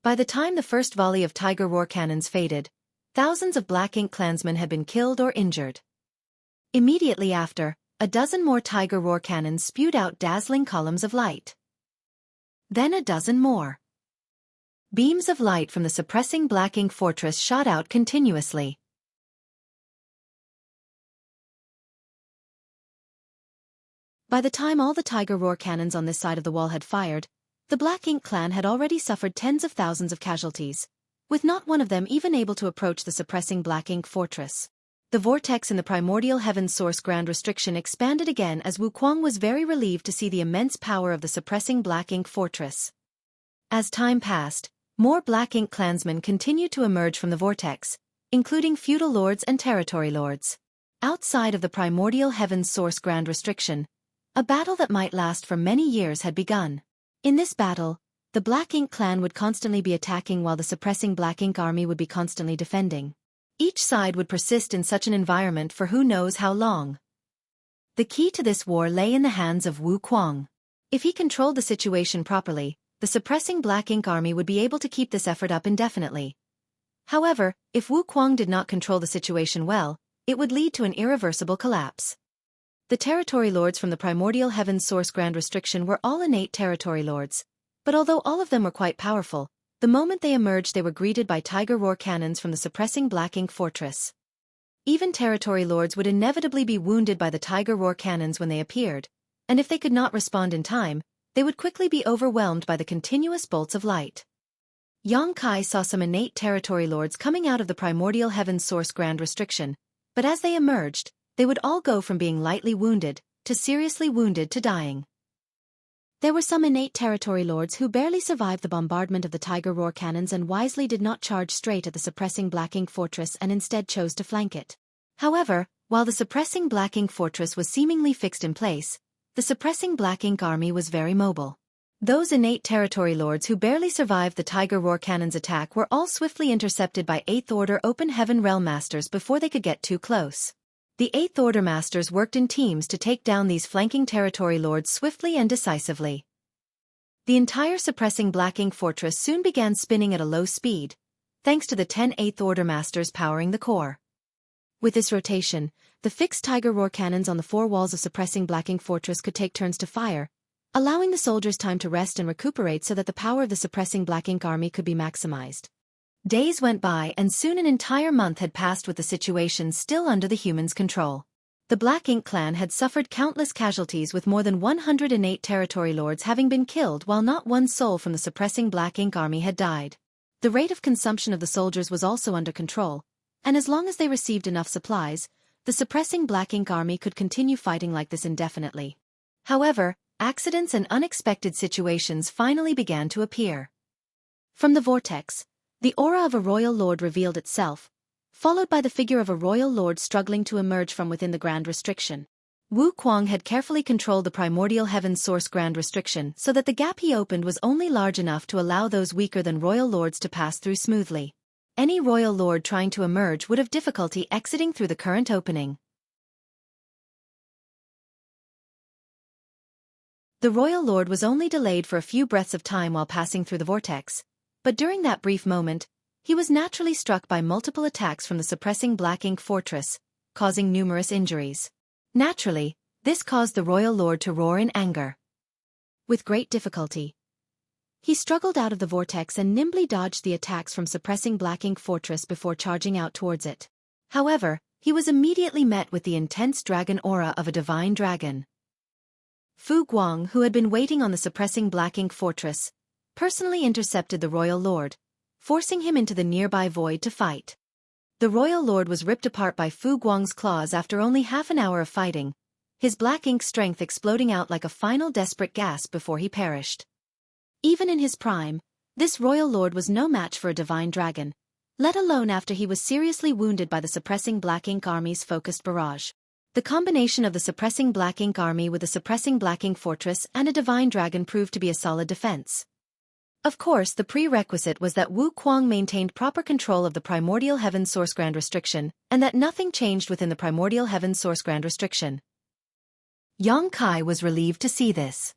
[SPEAKER 1] By the time the first volley of Tiger Roar cannons faded, thousands of Black Ink clansmen had been killed or injured. Immediately after, a dozen more Tiger Roar cannons spewed out dazzling columns of light. Then a dozen more. Beams of light from the suppressing Black Ink fortress shot out continuously. By the time all the Tiger Roar cannons on this side of the wall had fired, the Black Ink clan had already suffered tens of thousands of casualties, with not one of them even able to approach the suppressing Black Ink fortress. The vortex in the primordial heaven source grand restriction expanded again as Xueqi was very relieved to see the immense power of the suppressing Black Ink fortress. As time passed, more Black Ink clansmen continued to emerge from the vortex, including feudal lords and territory lords. Outside of the primordial heaven source grand restriction, a battle that might last for many years had begun. In this battle, the Black Ink clan would constantly be attacking while the suppressing Black Ink army would be constantly defending. Each side would persist in such an environment for who knows how long. The key to this war lay in the hands of Xueqi. If he controlled the situation properly, the suppressing Black Ink army would be able to keep this effort up indefinitely. However, if Xueqi did not control the situation well, it would lead to an irreversible collapse. The territory lords from the primordial heaven source grand restriction were all innate territory lords, but although all of them were quite powerful, the moment they emerged they were greeted by Tiger Roar cannons from the suppressing Black Ink fortress. Even territory lords would inevitably be wounded by the Tiger Roar cannons when they appeared, and if they could not respond in time, they would quickly be overwhelmed by the continuous bolts of light. Xueqi saw some innate territory lords coming out of the primordial heaven source grand restriction, but as they emerged, they would all go from being lightly wounded, to seriously wounded to dying. There were some innate territory lords who barely survived the bombardment of the Tiger Roar cannons and wisely did not charge straight at the suppressing Black Ink fortress and instead chose to flank it. However, while the suppressing Black Ink fortress was seemingly fixed in place, the suppressing Black Ink army was very mobile. Those innate territory lords who barely survived the Tiger Roar cannon's attack were all swiftly intercepted by 8th Order Open Heaven Realm Masters before they could get too close. The 8th Order Masters worked in teams to take down these flanking territory lords swiftly and decisively. The entire suppressing Black Ink fortress soon began spinning at a low speed, thanks to the 10 8th Order Masters powering the core. With this rotation, the fixed Tiger Roar cannons on the four walls of suppressing Black Ink fortress could take turns to fire, allowing the soldiers time to rest and recuperate so that the power of the suppressing Black Ink army could be maximized. Days went by and soon an entire month had passed with the situation still under the humans' control. The Black Ink clan had suffered countless casualties with more than 100 innate territory lords having been killed while not one soul from the suppressing Black Ink army had died. The rate of consumption of the soldiers was also under control, and as long as they received enough supplies, the suppressing Black Ink army could continue fighting like this indefinitely. However, accidents and unexpected situations finally began to appear.
[SPEAKER 2] From the vortex, the aura of a royal lord revealed itself, followed by the figure of a royal lord struggling to emerge from within the Grand Restriction. Wu Kuang had carefully controlled the primordial heaven source Grand Restriction so that the gap he opened was only large enough to allow those weaker than royal lords to pass through smoothly. Any royal lord trying to emerge would have difficulty exiting through the current opening. The royal lord was only delayed for a few breaths of time while passing through the vortex, but during that brief moment, he was naturally struck by multiple attacks from the suppressing black ink fortress, causing numerous injuries. Naturally, this caused the royal lord to roar in anger. With great difficulty, he struggled out of the vortex and nimbly dodged the attacks from suppressing black ink fortress before charging out towards it. However, he was immediately met with the intense dragon aura of a divine dragon. Fu Guang, who had been waiting on the suppressing black ink fortress, personally intercepted the royal lord, forcing him into the nearby void to fight. The royal lord was ripped apart by Fu Guang's claws after only half an hour of fighting, his black ink strength exploding out like a final desperate gasp before he perished. Even in his prime, this royal lord was no match for a divine dragon, let alone after he was seriously wounded by the suppressing black ink army's focused barrage. The combination of the suppressing black ink army with the suppressing black ink fortress and a divine dragon proved to be a solid defense. Of course, the prerequisite was that Wu Kuang maintained proper control of the primordial heaven source Grand Restriction, and that nothing changed within the primordial heaven source Grand Restriction. Yang Kai was relieved to see this.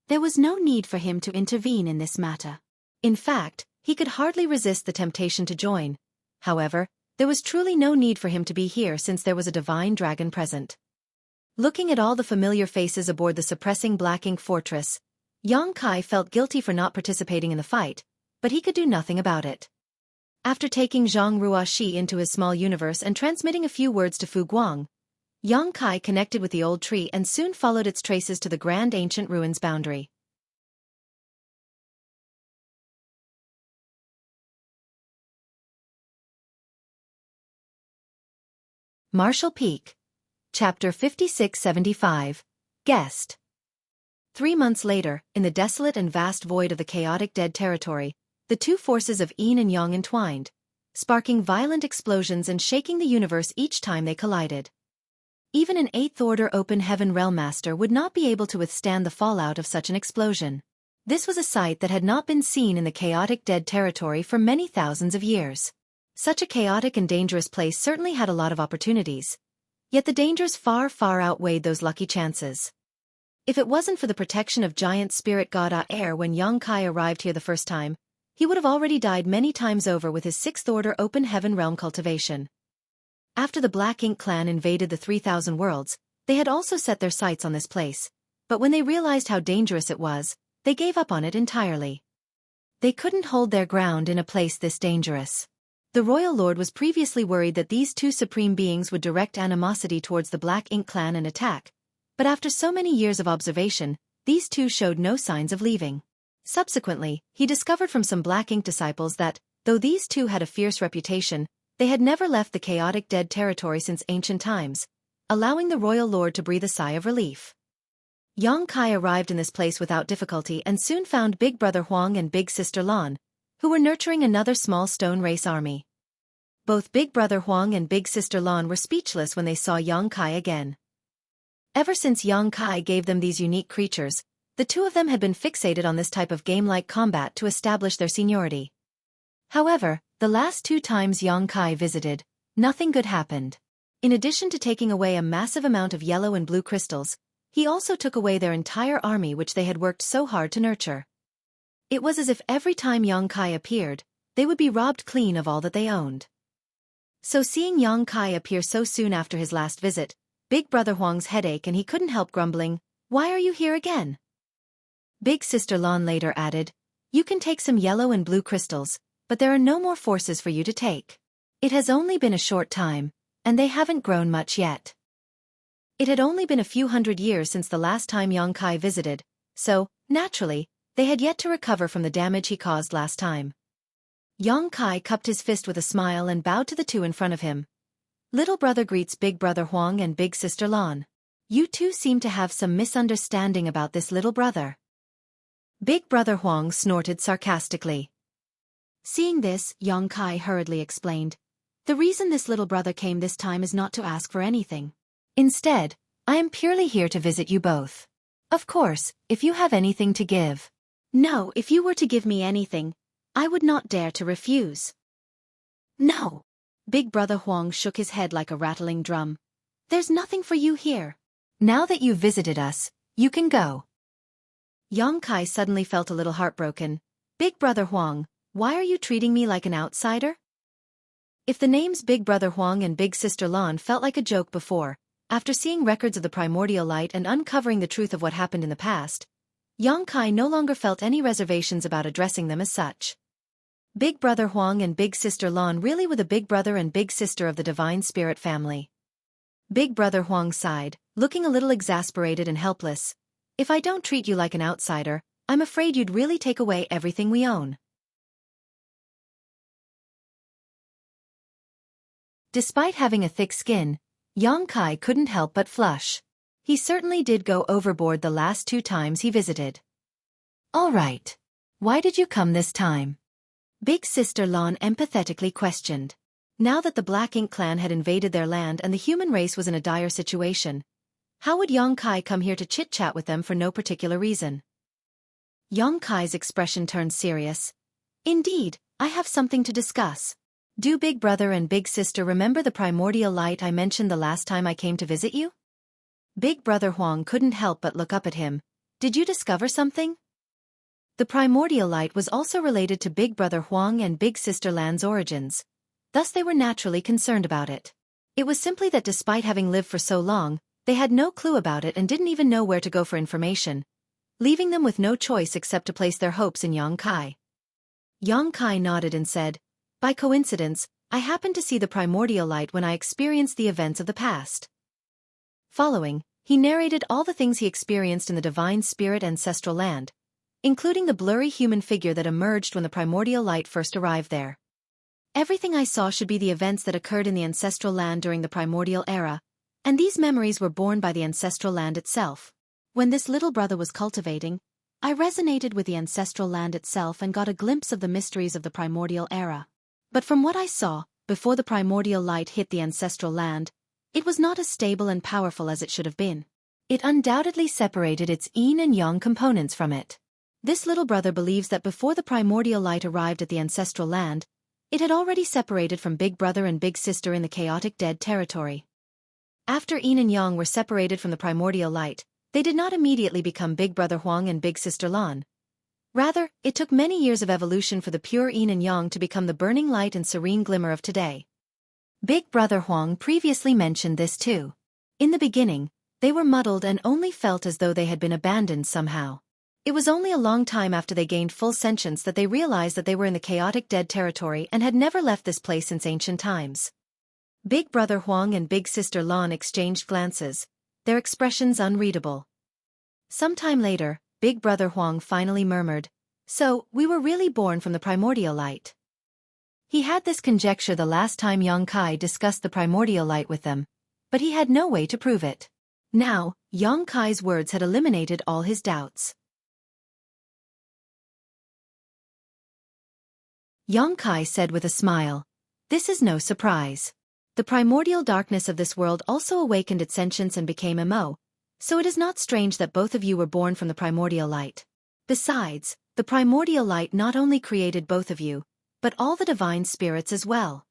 [SPEAKER 2] There was no need for him to intervene in this matter. In fact, he could hardly resist the temptation to join. However, there was truly no need for him to be here since there was a divine dragon present. Looking at all the familiar faces aboard the suppressing black ink fortress, Yang Kai felt guilty for not participating in the fight, but he could do nothing about it. After taking Zhang Ruoxi into his small universe and transmitting a few words to Fu Guang, Yang Kai connected with the old tree and soon followed its traces to the grand ancient ruins boundary. Marshall Peak. Chapter 5675. Guest. 3 months later, in the desolate and vast void of the chaotic dead territory, the two forces of yin and yang entwined, sparking violent explosions and shaking the universe each time they collided. Even an 8th Order Open Heaven Realm Master would not be able to withstand the fallout of such an explosion. This was a sight that had not been seen in the chaotic dead territory for many thousands of years. Such a chaotic and dangerous place certainly had a lot of opportunities. Yet the dangers far, far outweighed those lucky chances. If it wasn't for the protection of giant spirit god Air when Yang Kai arrived here the first time, he would have already died many times over with his 6th Order Open Heaven Realm cultivation. After the Black Ink clan invaded the 3,000 worlds, they had also set their sights on this place, but when they realized how dangerous it was, they gave up on it entirely. They couldn't hold their ground in a place this dangerous. The Royal Lord was previously worried that these two supreme beings would direct animosity towards the Black Ink clan and attack, but after so many years of observation, these two showed no signs of leaving. Subsequently, he discovered from some Black Ink disciples that, though these two had a fierce reputation, they had never left the chaotic dead territory since ancient times, allowing the Royal Lord to breathe a sigh of relief. Yang Kai arrived in this place without difficulty and soon found Big Brother Huang and Big Sister Lan, who were nurturing another small stone race army. Both Big Brother Huang and Big Sister Lan were speechless when they saw Yang Kai again. Ever since Yang Kai gave them these unique creatures, the two of them had been fixated on this type of game-like combat to establish their seniority. However, the last 2 times Yang Kai visited, nothing good happened. In addition to taking away a massive amount of yellow and blue crystals, he also took away their entire army which they had worked so hard to nurture. It was as if every time Yang Kai appeared, they would be robbed clean of all that they owned. So seeing Yang Kai appear so soon after his last visit, Big Brother Huang's head ached and he couldn't help grumbling, "Why are you here again?" Big Sister Lan later added, "You can take some yellow and blue crystals, but there are no more forces for you to take. It has only been a short time, and they haven't grown much yet." It had only been a few hundred years since the last time Yang Kai visited, so, naturally, they had yet to recover from the damage he caused last time. Yang Kai cupped his fist with a smile and bowed to the two in front of him. Little brother greets Big Brother Huang and Big Sister Lan.
[SPEAKER 1] You two seem to have some misunderstanding about this little brother. Big Brother Huang snorted sarcastically.
[SPEAKER 2] Seeing this, Kai hurriedly explained. The reason this little brother came this time is not to ask for anything.
[SPEAKER 1] Instead, I am purely here to visit you both. Of course, if you have anything to give.
[SPEAKER 2] No, if you were to give me anything, I would not dare to refuse. No. Big Brother Huang shook his head like a rattling drum. There's nothing for you here.
[SPEAKER 1] Now that you've visited us, you can go.
[SPEAKER 2] Kai suddenly felt a little heartbroken. Big Brother Huang, why are you treating me like an outsider?
[SPEAKER 1] If the names Big Brother Huang and Big Sister Lan felt like a joke before, after seeing records of the primordial light and uncovering the truth of what happened in the past, Kai no longer felt any reservations about addressing them as such. Big Brother Huang and Big Sister Lan really were the big brother and big sister of the Divine Spirit family. Big Brother Huang sighed, looking a little exasperated and helpless. If I don't treat you like an outsider, I'm afraid you'd really take away everything we own. Despite having a thick skin, Kai couldn't help but flush. He certainly did go overboard the last 2 times he visited. All right. Why did you come this time? Big Sister Lan empathetically questioned. Now that the Black Ink clan had invaded their land and the human race was in a dire situation, how would Kai come here to chit-chat with them for no particular reason? Kai's expression turned serious. Indeed, I have something to discuss. Do Big Brother and Big Sister remember the primordial light I mentioned the last time I came to visit you? Big Brother Huang couldn't help but look up at him. Did you discover something? The primordial light was also related to Big Brother Huang and Big Sister Lan's origins. Thus they were naturally concerned about it. It was simply that despite having lived for so long, they had no clue about it and didn't even know where to go for information, leaving them with no choice except to place their hopes in Kai. Kai nodded and said, by coincidence, I happened to see the primordial light when I experienced the events of the past. Following, he narrated all the things he experienced in the Divine Spirit ancestral land, including the blurry human figure that emerged when the primordial light first arrived there. Everything I saw should be the events that occurred in the ancestral land during the primordial era, and these memories were born by the ancestral land itself. When this little brother was cultivating, I resonated with the ancestral land itself and got a glimpse of the mysteries of the primordial era. But from what I saw, before the primordial light hit the ancestral land, it was not as stable and powerful as it should have been. It undoubtedly separated its yin and yang components from it. This little brother believes that before the primordial light arrived at the ancestral land, it had already separated from Big Brother and Big Sister in the chaotic dead territory. After yin and yang were separated from the primordial light, they did not immediately become Big Brother Huang and Big Sister Lan. Rather, it took many years of evolution for the pure yin and yang to become the burning light and serene glimmer of today. Big Brother Huang previously mentioned this too. In the beginning, they were muddled and only felt as though they had been abandoned somehow. It was only a long time after they gained full sentience that they realized that they were in the chaotic dead territory and had never left this place since ancient times. Big Brother Huang and Big Sister Lan exchanged glances, their expressions unreadable. Sometime later, Big Brother Huang finally murmured, "So, we were really born from the primordial light." He had this conjecture the last time Kai discussed the primordial light with them, but he had no way to prove it. Now, Kai's words had eliminated all his doubts. Kai said with a smile, "This is no surprise. The primordial darkness of this world also awakened its sentience and became MO, so it is not strange that both of you were born from the primordial light. Besides, the primordial light not only created both of you, but all the divine spirits as well."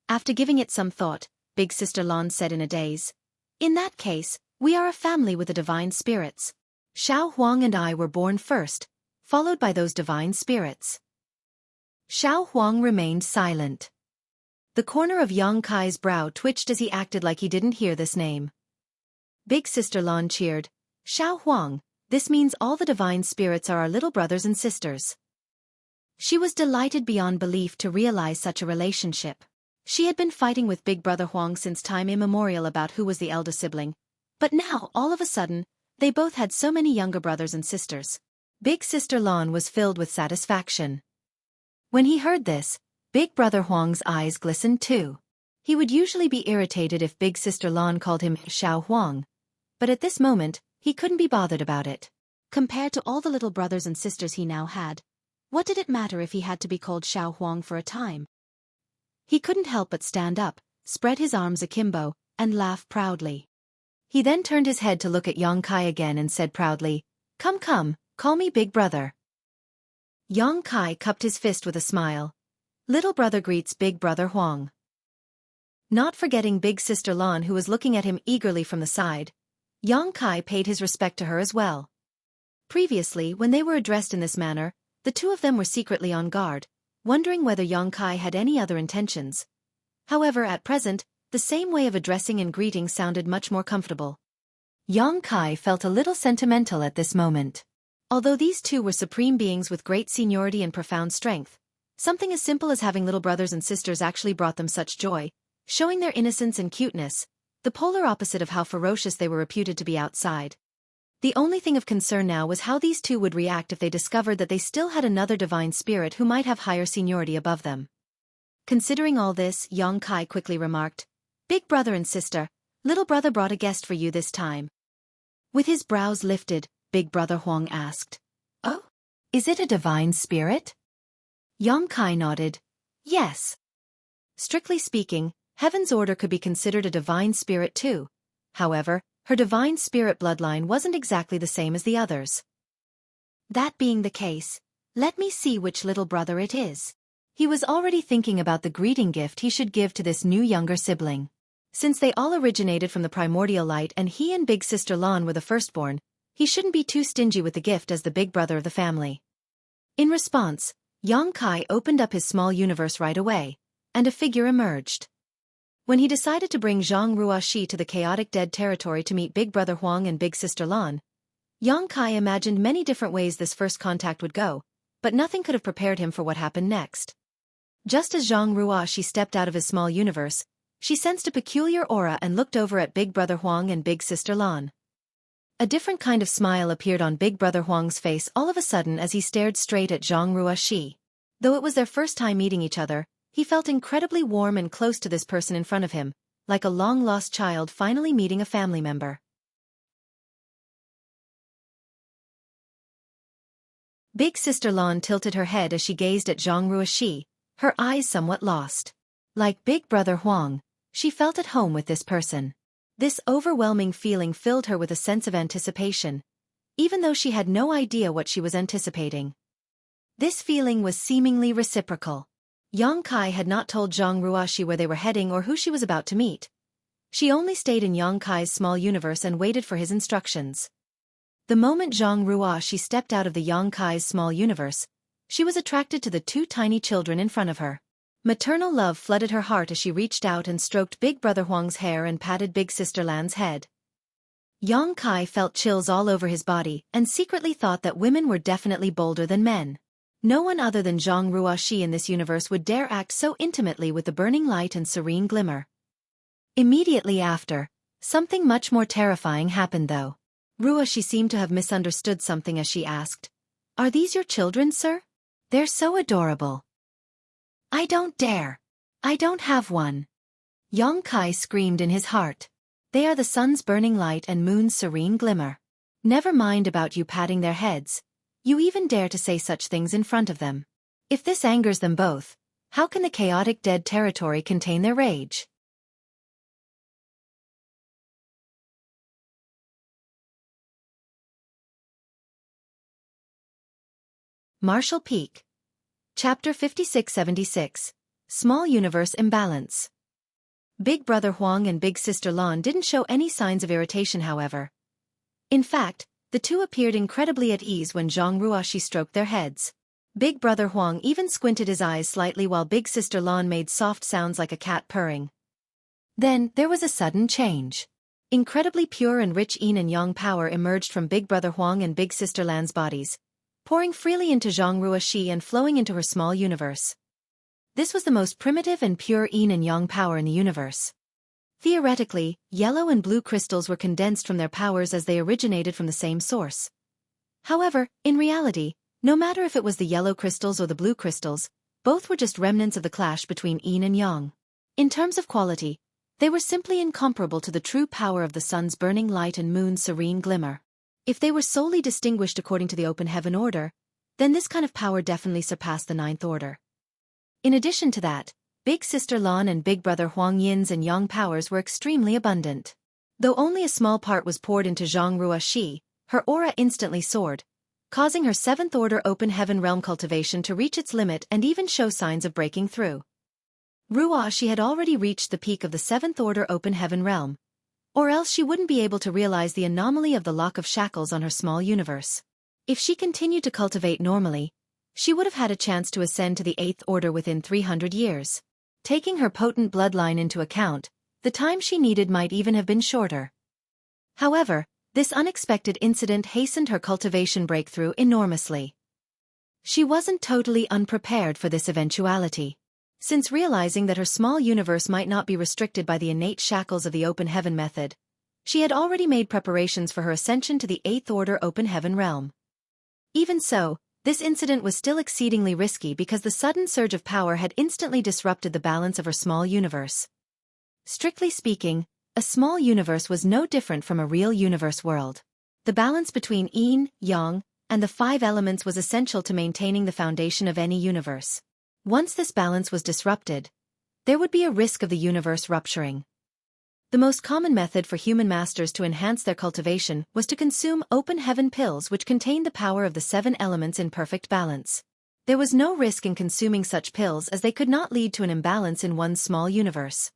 [SPEAKER 1] After giving it some thought, Big Sister Lan said in a daze, "In that case, we are a family with the divine spirits. Xiao Huang and I were born first, followed by those divine spirits." Xiao Huang remained silent. The corner of Kai's brow twitched as he acted like he didn't hear this name. Big Sister Lan cheered, "Xiao Huang, this means all the divine spirits are our little brothers and sisters." She was delighted beyond belief to realize such a relationship. She had been fighting with Big Brother Huang since time immemorial about who was the elder sibling, but now, all of a sudden, they both had so many younger brothers and sisters. Big Sister Lan was filled with satisfaction. When he heard this, Big Brother Huang's eyes glistened too. He would usually be irritated if Big Sister Lan called him Xiao Huang, but at this moment, he couldn't be bothered about it.
[SPEAKER 2] Compared to all the little brothers and sisters he now had, what did it matter if he had to be called Xiao Huang for a time? He couldn't help but stand up, spread his arms akimbo, and laugh proudly.
[SPEAKER 1] He then turned his head to look at Yang Kai again and said proudly, "Come, come, call me big brother." Yang Kai cupped his fist with a smile. Little brother greets big brother Huang. Not forgetting big sister Lan, who was looking at him eagerly from the side, Yang Kai paid his respect to her as well. Previously, when they were addressed in this manner, the two of them were secretly on guard, wondering whether Yang Kai had any other intentions. However, at present, the same way of addressing and greeting sounded much more comfortable. Yang Kai felt a little sentimental at this moment. Although these two were supreme beings with great seniority and profound strength, something as simple as having little brothers and sisters actually brought them such joy, showing their innocence and cuteness, the polar opposite of how ferocious they were reputed to be outside. The only thing of concern now was how these two would react if they discovered that they still had another divine spirit who might have higher seniority above them. Considering all this, Yang Kai quickly remarked, "Big brother and sister, little brother brought a guest for you this time." With his brows lifted, big brother Huang asked, "Oh? Is it a divine spirit?" Yang Kai nodded, "Yes." Strictly speaking, Heaven's Order could be considered a divine spirit too. However, her divine spirit bloodline wasn't exactly the same as the others. That being the case, let me see which little brother it is. He was already thinking about the greeting gift he should give to this new younger sibling. Since they all originated from the primordial light and he and big sister Lan were the firstborn, he shouldn't be too stingy with the gift as the big brother of the family. In response, Yang Kai opened up his small universe right away, and a figure emerged. When he decided to bring Zhang Ruoxi to the chaotic dead territory to meet big brother Huang and big sister Lan, Yang Kai imagined many different ways this first contact would go, but nothing could have prepared him for what happened next. Just as Zhang Ruoxi stepped out of his small universe, she sensed a peculiar aura and looked over at big brother Huang and big sister Lan. A different kind of smile appeared on big brother Huang's face all of a sudden as he stared straight at Zhang Ruoxi. Though it was their first time meeting each other, he felt incredibly warm and close to this person in front of him, like a long-lost child finally meeting a family member. Big sister Lan tilted her head as she gazed at Zhang Ruoxi, her eyes somewhat lost. Like big brother Huang, she felt at home with this person. This overwhelming feeling filled her with a sense of anticipation, even though she had no idea what she was anticipating. This feeling was seemingly reciprocal. Yang Kai had not told Zhang Ruoxi where they were heading or who she was about to meet. She only stayed in Yang Kai's small universe and waited for his instructions. The moment Zhang Ruoxi stepped out of the Yang Kai's small universe, she was attracted to the two tiny children in front of her. Maternal love flooded her heart as she reached out and stroked big brother Huang's hair and patted big sister Lan's head. Yang Kai felt chills all over his body and secretly thought that women were definitely bolder than men. No one other than Zhang Ruoxi in this universe would dare act so intimately with the burning light and serene glimmer. Immediately after, something much more terrifying happened though. Ruoxi seemed to have misunderstood something as she asked, "Are these your children, sir? They're so adorable." "I don't dare. I don't have one." Yang Kai screamed in his heart. "They are the sun's burning light and moon's serene glimmer. Never mind about you patting their heads. You even dare to say such things in front of them. If this angers them both, how can the chaotic dead territory contain their rage?" Marshall Peak. Chapter 5676. Small Universe Imbalance. Big brother Huang and big sister Lan didn't show any signs of irritation, however. In fact, the two appeared incredibly at ease when Zhang Ruoxi stroked their heads. Big brother Huang even squinted his eyes slightly while big sister Lan made soft sounds like a cat purring. Then, there was a sudden change. Incredibly pure and rich yin and yang power emerged from big brother Huang and big sister Lan's bodies, pouring freely into Zhang Ruoxi and flowing into her small universe. This was the most primitive and pure yin and yang power in the universe. Theoretically, yellow and blue crystals were condensed from their powers as they originated from the same source. However, in reality, no matter if it was the yellow crystals or the blue crystals, both were just remnants of the clash between yin and yang. In terms of quality,
[SPEAKER 2] They were simply incomparable to the true power of the sun's burning light and moon's serene glimmer. If they were solely distinguished according to the open heaven order, then this kind of power definitely surpassed the ninth order. In addition to that, Big Sister Lan and Big Brother Huang Yin's and Yang powers were extremely abundant. Though only a small part was poured into Zhang Ruoxi, her aura instantly soared, causing her seventh order open heaven realm cultivation to reach its limit and even show signs of breaking through. Ruoxi had already reached the peak of the seventh order open heaven realm, or else she wouldn't be able to realize the anomaly of the lock of shackles on her small universe. If she continued to cultivate normally, she would have had a chance to ascend to the eighth order within 300 years. Taking her potent bloodline into account, the time she needed might even have been shorter. However, this unexpected incident hastened her cultivation breakthrough enormously. She wasn't totally unprepared for this eventuality. Since realizing that her small universe might not be restricted by the innate shackles of the open heaven method, she had already made preparations for her ascension to the eighth order open heaven realm. Even so, this incident was still exceedingly risky because the sudden surge of power had instantly disrupted the balance of her small universe. Strictly speaking, a small universe was no different from a real universe world. The balance between yin, yang, and the five elements was essential to maintaining the foundation of any universe. Once this balance was disrupted, there would be a risk of the universe rupturing. The most common method for human masters to enhance their cultivation was to consume open heaven pills which contained the power of the seven elements in perfect balance. There was no risk in consuming such pills as they could not lead to an imbalance in one's small universe.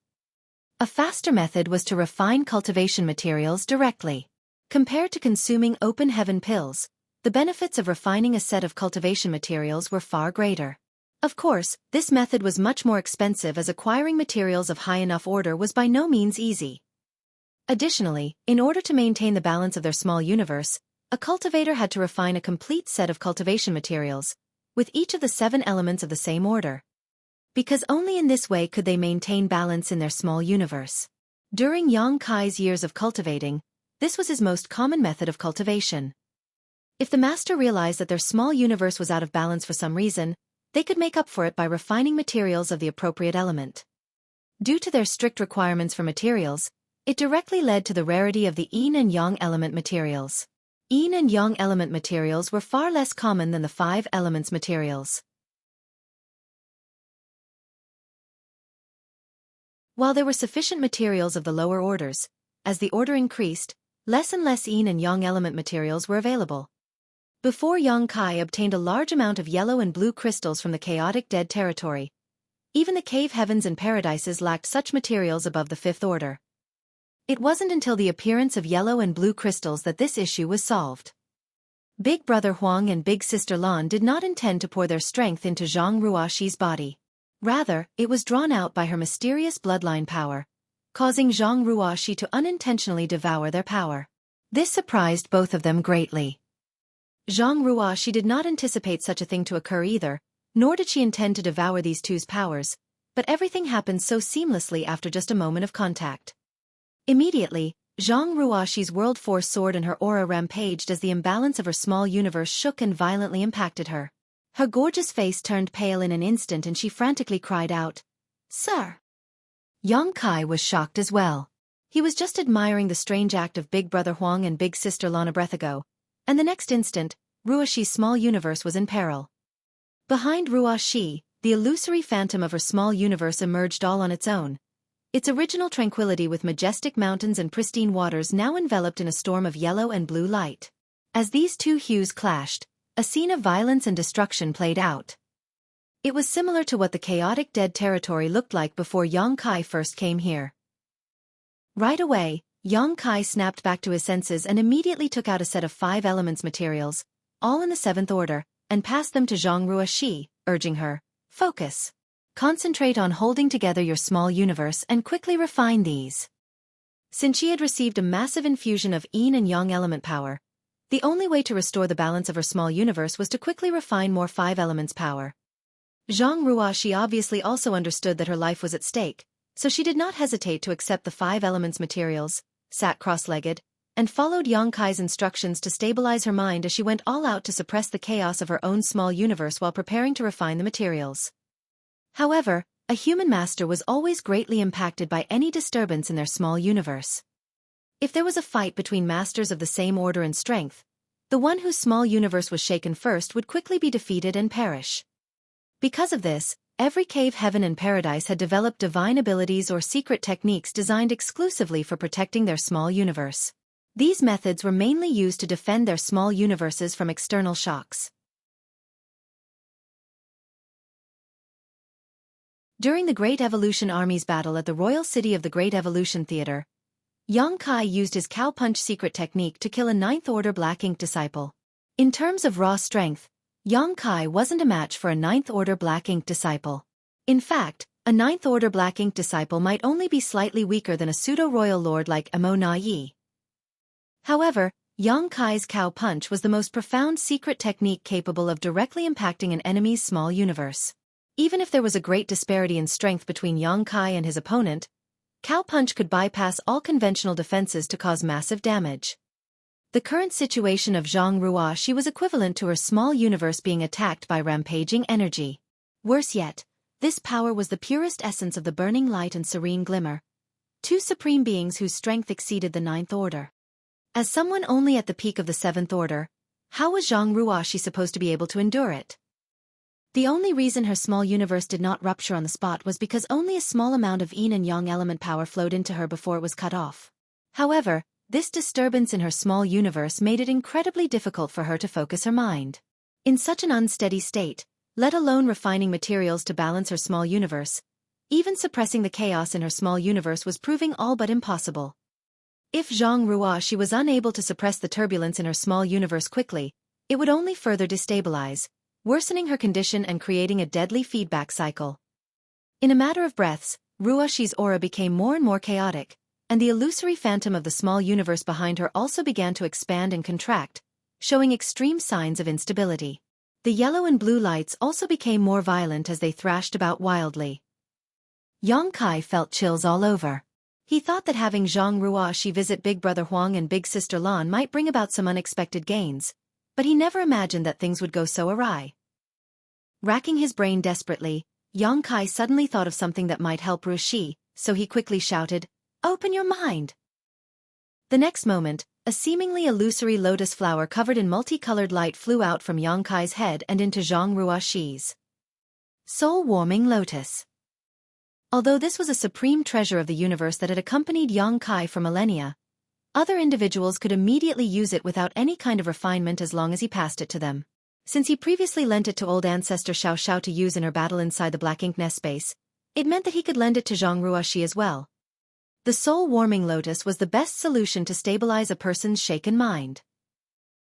[SPEAKER 2] A faster method was to refine cultivation materials directly. Compared to consuming open heaven pills, the benefits of refining a set of cultivation materials were far greater. Of course, this method was much more expensive as acquiring materials of high enough order was by no means easy. Additionally, in order to maintain the balance of their small universe, a cultivator had to refine a complete set of cultivation materials, with each of the seven elements of the same order. Because only in this way could they maintain balance in their small universe. During Yang Kai's years of cultivating, this was his most common method of cultivation. If the master realized that their small universe was out of balance for some reason, they could make up for it by refining materials of the appropriate element. Due to their strict requirements for materials, it directly led to the rarity of the yin and yang element materials. Yin and yang element materials were far less common than the five elements materials. While there were sufficient materials of the lower orders, as the order increased, less and less yin and yang element materials were available. Before Yang Kai obtained a large amount of yellow and blue crystals from the chaotic dead territory, even the cave heavens and paradises lacked such materials above the fifth order. It wasn't until the appearance of yellow and blue crystals that this issue was solved. Big Brother Huang and Big Sister Lan did not intend to pour their strength into Zhang Ruoxi's body. Rather, it was drawn out by her mysterious bloodline power, causing Zhang Ruoxi to unintentionally devour their power. This surprised both of them greatly. Zhang Ruoxi did not anticipate such a thing to occur either, nor did she intend to devour these two's powers, but everything happened so seamlessly after just a moment of contact. Immediately, Zhang Ruoxi's world force soared and her aura rampaged as the imbalance of her small universe shook and violently impacted her. Her gorgeous face turned pale in an instant and she frantically cried out, "Sir!" Yang Kai was shocked as well. He was just admiring the strange act of Big Brother Huang and Big Sister Lan a breath ago, and the next instant, Ruoxi's small universe was in peril. Behind Ruoxi, the illusory phantom of her small universe emerged all on its own. Its original tranquility with majestic mountains and pristine waters now enveloped in a storm of yellow and blue light. As these two hues clashed, a scene of violence and destruction played out. It was similar to what the chaotic dead territory looked like before Yang Kai first came here. Right away, Yang Kai snapped back to his senses and immediately took out a set of 5 elements materials, all in the 7th order, and passed them to Zhang Ruoxi, urging her, "Focus. Concentrate on holding together your small universe and quickly refine these." Since she had received a massive infusion of yin and yang element power, the only way to restore the balance of her small universe was to quickly refine more 5 elements power. Zhang Ruoxi obviously also understood that her life was at stake, so she did not hesitate to accept the 5 elements materials, sat cross-legged, and followed Yang Kai's instructions to stabilize her mind as she went all out to suppress the chaos of her own small universe while preparing to refine the materials. However,
[SPEAKER 1] A human master was always greatly impacted by any disturbance in their small universe. If there was a fight between masters of the same order and strength, the one whose small universe was shaken first would quickly be defeated and perish. Because of this, every cave heaven and paradise had developed divine abilities or secret techniques designed exclusively for protecting their small universe. These methods were mainly used to defend their small universes from external shocks. During the Great Evolution Army's battle at the Royal City of the Great Evolution Theater, Xueqi used his cow punch secret technique to kill a Ninth Order Black Ink disciple. In terms of raw strength, Xueqi wasn't a match for a Ninth Order Black Ink disciple. In fact, a Ninth Order Black Ink disciple might only be slightly weaker than a pseudo-royal lord like Amo Na Yi. However, Xueqi's cow punch was the most profound secret technique capable of directly impacting an enemy's small universe. Even if there was a great disparity in strength between Xueqi and his opponent, cow punch could bypass all conventional defenses to cause massive damage. The current situation of Zhang Ruoxi was equivalent to her small universe being attacked by rampaging energy. Worse yet, this power was the purest essence of the burning light and serene glimmer, two supreme beings whose strength exceeded the Ninth Order. As someone only at the peak of the Seventh Order, how was Zhang Ruoxi supposed to be able to endure it? The only reason her small universe did not rupture on the spot was because only a small amount of yin and yang element power flowed into her before it was cut off. However, this disturbance in her small universe made it incredibly difficult for her to focus her mind. In such an unsteady state, let alone refining materials to balance her small universe, even suppressing the chaos in her small universe was proving all but impossible. If Zhang Ruoxi was unable to suppress the turbulence in her small universe quickly, it would only further destabilize, worsening her condition and creating a deadly feedback cycle. In a matter of breaths, Ruoxi's aura became more and more chaotic, and the illusory phantom of the small universe behind her also began to expand and contract, showing extreme signs of instability. The yellow and blue lights also became more violent as they thrashed about wildly. Xueqi felt chills all over. He thought that having Zhang Ruoxi visit Big Brother Huang and Big Sister Lan might bring about some unexpected gains, but he never imagined that things would go so awry. Racking his brain desperately, Xueqi suddenly thought of something that might help Ruoxi, so he quickly shouted, "Open your mind!" The next moment, a seemingly illusory lotus flower covered in multicolored light flew out from Xueqi's head and into Zhang Ruoxi's soul-warming lotus. Although this was a supreme treasure of the universe that had accompanied Xueqi for millennia, other individuals could immediately use it without any kind of refinement as long as he passed it to them. Since he previously lent it to old ancestor Xiao Xiao to use in her battle inside the Black Ink nest space, it meant that he could lend it to Zhang Ruoxi as well. The soul-warming lotus was the best solution to stabilize a person's shaken mind.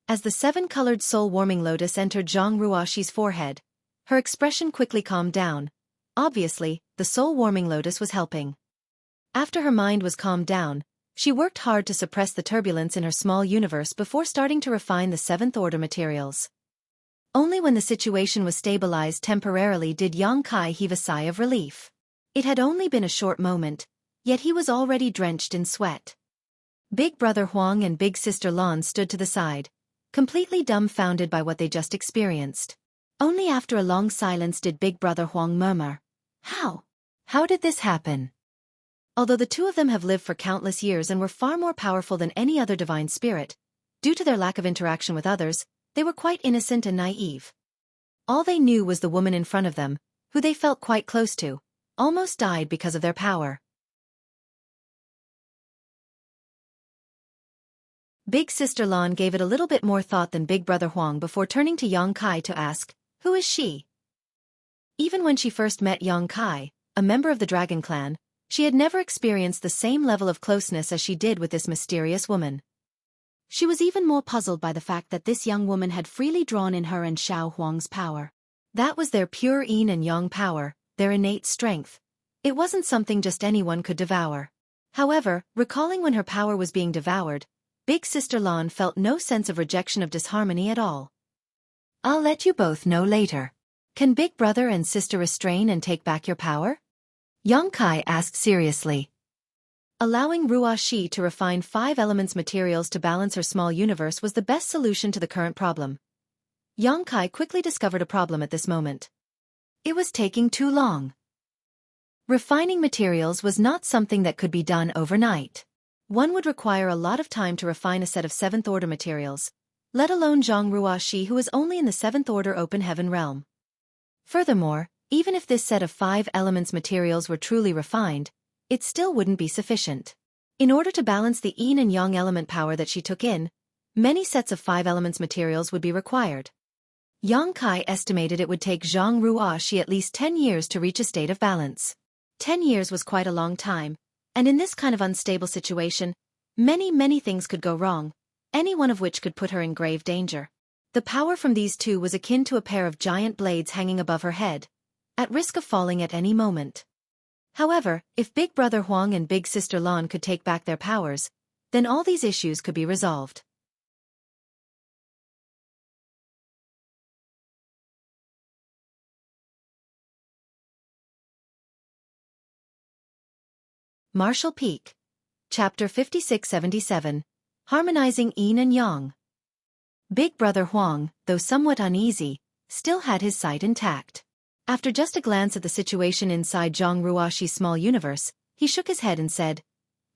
[SPEAKER 1] As the seven-colored soul-warming lotus entered Zhang Ruoxi's forehead, her expression quickly calmed down. Obviously, the soul-warming lotus was helping. After her mind was calmed down, she worked hard to suppress the turbulence in her small universe before starting to refine the Seventh Order materials. Only when the situation was stabilized temporarily did Xueqi heave a sigh of relief. It had only been a short moment, yet he was already drenched in sweat. Big Brother Huang and Big Sister Lan stood to the side, completely dumbfounded by what they just experienced. Only after a long silence did Big Brother Huang murmur, "How? How did this happen?" Although the two of them have lived for countless years and were far more powerful than any other divine spirit, due to their lack of interaction with others, they were quite innocent and naive. All they knew was the woman in front of them, who they felt quite close to, almost died because of their power. Big Sister Lan gave it a little bit more thought than Big Brother Huang before turning to Xueqi to ask, "Who is she?" Even when she first met Xueqi, a member of the Dragon Clan, she had never experienced the same level of closeness as she did with this mysterious woman. She was even more puzzled by the fact that this young woman had freely drawn in her and Xiao Huang's power. That was their pure yin and yang power, their innate strength. It wasn't something just anyone could devour. However, recalling when her power was being devoured, Big Sister Lan felt no sense of rejection of disharmony at all. "I'll let you both know later. Can Big Brother and Sister restrain and take back your power?" Xueqi asked seriously. Allowing Ruoxi to refine 5 elements materials to balance her small universe was the best solution to the current problem. Xueqi quickly discovered a problem at this moment. It was taking too long. Refining materials was not something that could be done overnight. One would require a lot of time to refine a set of 7th order materials, let alone Zhang Ruoxi, who was only in the 7th order open heaven realm. Furthermore, even if this set of 5 elements materials were truly refined, it still wouldn't be sufficient. In order to balance the yin and yang element power that she took in, many sets of 5 elements materials would be required. Yang Kai estimated it would take Zhang Ruoxi at least 10 years to reach a state of balance. 10 years was quite a long time, and in this kind of unstable situation, many things could go wrong, any one of which could put her in grave danger. The power from these two was akin to a pair of giant blades hanging above her head, at risk of falling at any moment. However, if Big Brother Huang and Big Sister Lan could take back their powers, then all these issues could be resolved. Martial Peak. Chapter 5677. Harmonizing Yin and Yang. Big Brother Huang, though somewhat uneasy, still had his sight intact. After just a glance at the situation inside Zhang Ruoxi's small universe, he shook his head and said,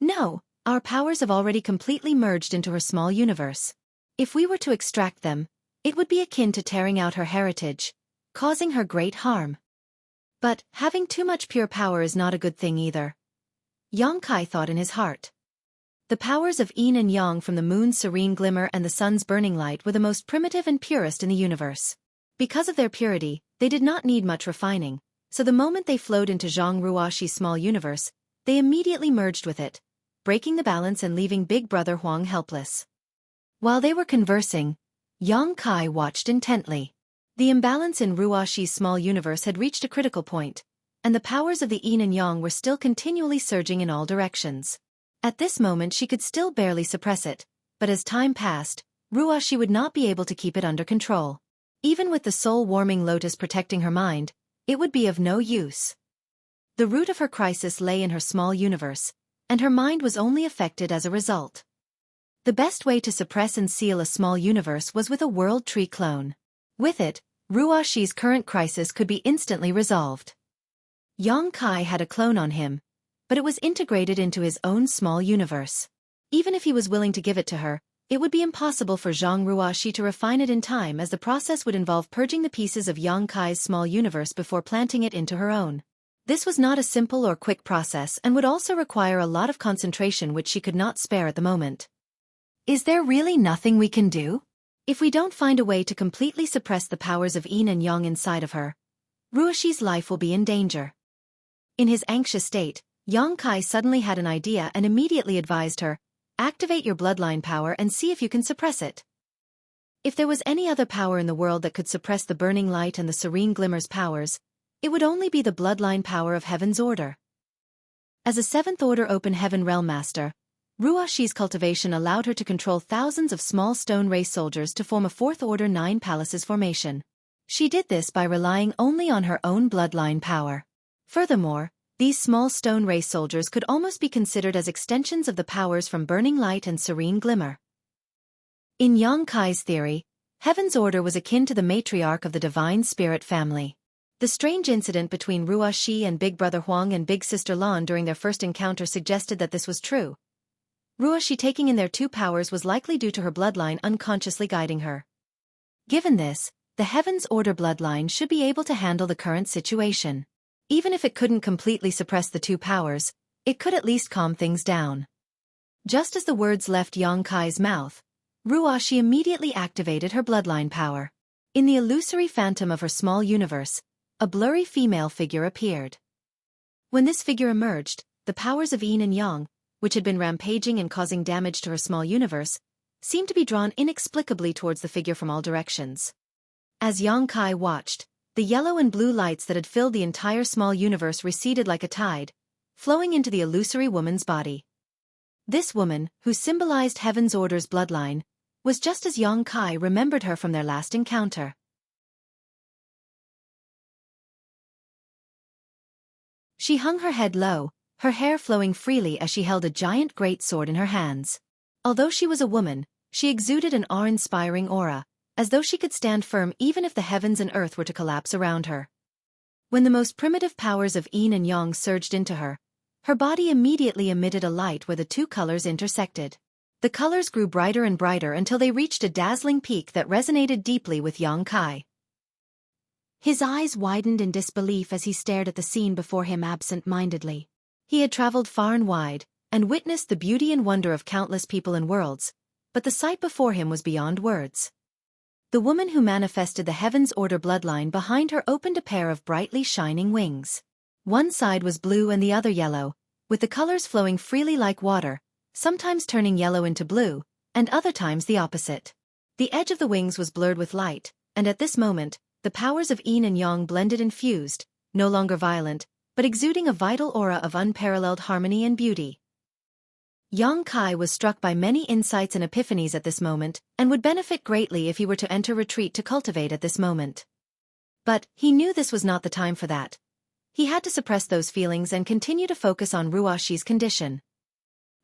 [SPEAKER 1] "No, our powers have already completely merged into her small universe. If we were to extract them, it would be akin to tearing out her heritage, causing her great harm. But having too much pure power is not a good thing either." Yang Kai thought in his heart. The powers of yin and yang from the moon's serene glimmer and the sun's burning light were the most primitive and purest in the universe. Because of their purity, they did not need much refining, so the moment they flowed into Zhang Ruoxi's small universe, they immediately merged with it, breaking the balance and leaving Big Brother Huang helpless. While they were conversing, Yang Kai watched intently. The imbalance in Ruoxi's small universe had reached a critical point, and the powers of the yin and yang were still continually surging in all directions. At this moment she could still barely suppress it, but as time passed, Ruoxi would not be able to keep it under control. Even with the soul-warming lotus protecting her mind, it would be of no use. The root of her crisis lay in her small universe, and her mind was only affected as a result. The best way to suppress and seal a small universe was with a world tree clone. With it, Ruoxi's current crisis could be instantly resolved. Yang Kai had a clone on him, but it was integrated into his own small universe. Even if he was willing to give it to her, it would be impossible for Zhang Ruoxi to refine it in time, as the process would involve purging the pieces of Yang Kai's small universe before planting it into her own. This was not a simple or quick process and would also require a lot of concentration which she could not spare at the moment. Is there really nothing we can do? If we don't find a way to completely suppress the powers of yin and yang inside of her, Ruoxi's life will be in danger. In his anxious state, Yang Kai suddenly had an idea and immediately advised her, "Activate your bloodline power and see if you can suppress it." If there was any other power in the world that could suppress the burning light and the serene glimmer's powers, it would only be the bloodline power of Heaven's Order. As a 7th Order Open Heaven Realm Master, Ruoxi's cultivation allowed her to control thousands of small stone race soldiers to form a 4th Order 9 Palaces formation. She did this by relying only on her own bloodline power. Furthermore, these small stone race soldiers could almost be considered as extensions of the powers from Burning Light and Serene Glimmer. In Yang Kai's theory, Heaven's Order was akin to the matriarch of the Divine Spirit family. The strange incident between Ruoxi and Big Brother Huang and Big Sister Lan during their first encounter suggested that this was true. Ruoxi taking in their 2 powers was likely due to her bloodline unconsciously guiding her. Given this, the Heaven's Order bloodline should be able to handle the current situation. Even if it couldn't completely suppress the 2 powers, it could at least calm things down. Just as the words left Yang Kai's mouth, Ruoxi immediately activated her bloodline power. In the illusory phantom of her small universe, a blurry female figure appeared. When this figure emerged, the powers of yin and yang, which had been rampaging and causing damage to her small universe, seemed to be drawn inexplicably towards the figure from all directions. As Yang Kai watched, the yellow and blue lights that had filled the entire small universe receded like a tide, flowing into the illusory woman's body. This woman, who symbolized Heaven's Order's bloodline, was just as Yang Kai remembered her from their last encounter. She hung her head low, her hair flowing freely as she held a giant great sword in her hands. Although she was a woman, she exuded an awe-inspiring aura, as though she could stand firm even if the heavens and earth were to collapse around her. When the most primitive powers of yin and yang surged into her, her body immediately emitted a light where the two colors intersected. The colors grew brighter and brighter until they reached a dazzling peak that resonated deeply with Yang Kai.
[SPEAKER 2] His eyes widened in disbelief as he stared at the scene before him absent-mindedly.
[SPEAKER 1] He had traveled far and wide, and witnessed the beauty and wonder of countless people and worlds, but the sight before him was beyond words. The woman who manifested the Heaven's Order bloodline behind her opened a pair of brightly shining wings. One side was blue and the other yellow, with the colors flowing freely like water, sometimes turning yellow into blue, and other times the opposite. The edge of the wings was blurred with light, and at this moment, the powers of yin and yang blended and fused, no longer violent, but exuding a vital aura of unparalleled harmony and beauty. Yang Kai was struck by many insights and epiphanies at this moment, and would benefit greatly if he were to enter retreat to cultivate at this moment. But he knew this was not the time for that. He had to suppress those feelings and continue to focus on Ruoxi's condition.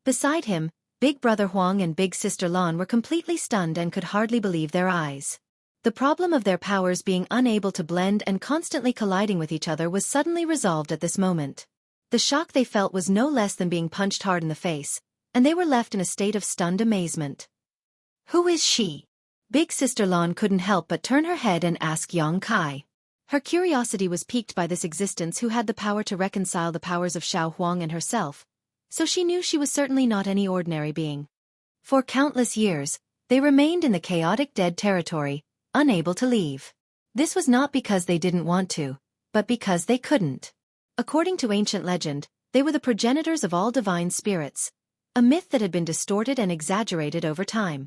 [SPEAKER 1] Beside him, Big Brother Huang and Big Sister Lan were completely stunned and could hardly believe their eyes. The problem of their powers being unable to blend and constantly colliding with each other was suddenly resolved at this moment. The shock they felt was no less than being punched hard in the face, and they were left in a state of stunned amazement.
[SPEAKER 2] Who is she?
[SPEAKER 1] Big Sister Lan couldn't help but turn her head and ask Yang Kai. Her curiosity was piqued by this existence who had the power to reconcile the powers of Xiao Huang and herself, so she knew she was certainly not any ordinary being. For countless years, they remained in the chaotic dead territory, unable to leave. This was not because they didn't want to, but because they couldn't. According to ancient legend, they were the progenitors of all divine spirits, a myth that had been distorted and exaggerated over time.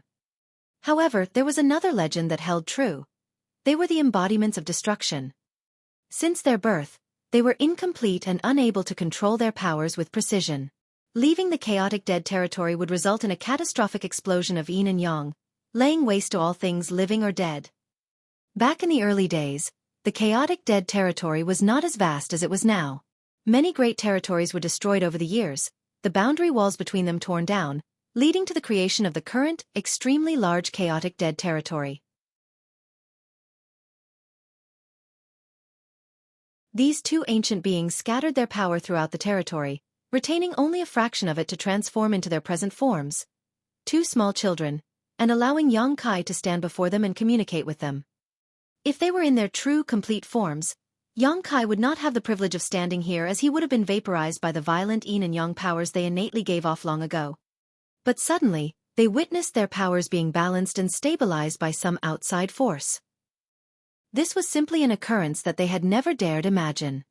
[SPEAKER 1] However, there was another legend that held true. They were the embodiments of destruction. Since their birth, they were incomplete and unable to control their powers with precision. Leaving the chaotic dead territory would result in a catastrophic explosion of yin and yang, laying waste to all things living or dead. Back in the early days, the chaotic dead territory was not as vast as it was now. Many great territories were destroyed over the years, the boundary walls between them torn down, leading to the creation of the current, extremely large chaotic dead territory. These two ancient beings scattered their power throughout the territory, retaining only a fraction of it to transform into their present forms. Two small children, and allowing Yang Kai to stand before them and communicate with them. If they were in their true, complete forms, Yang Kai would not have the privilege of standing here as he would have been vaporized by the violent yin and yang powers they innately gave off long ago. But suddenly, they witnessed their powers being balanced and stabilized by some outside force. This was simply an occurrence that they had never dared imagine.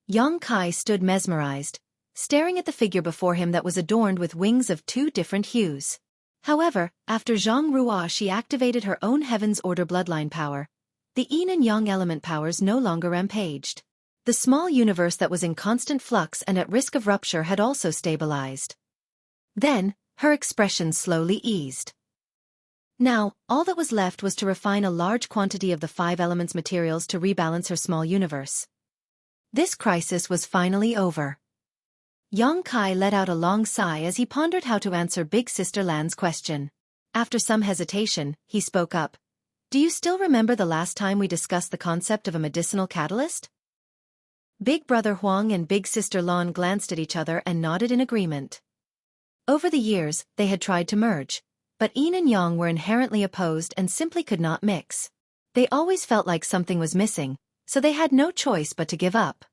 [SPEAKER 1] Yang Kai stood mesmerized, staring at the figure before him that was adorned with wings of two different hues. However, after Zhang Ruoxi activated her own Heaven's Order bloodline power, the yin and yang element powers no longer rampaged. The small universe that was in constant flux and at risk of rupture had also stabilized. Then, her expression slowly eased. Now, all that was left was to refine a large quantity of the five elements materials to rebalance her small universe. This crisis was finally over. Yang Kai let out a long sigh as he pondered how to answer Big Sister Lan's question. After some hesitation, he spoke up. Do you still remember the last time we discussed the concept of a medicinal catalyst? Big Brother Huang and Big Sister Lan glanced at each other and nodded in agreement. Over the years, they had tried to merge, but yin and yang were inherently opposed and simply could not mix. They always felt like something was missing, so they had no choice but to give up.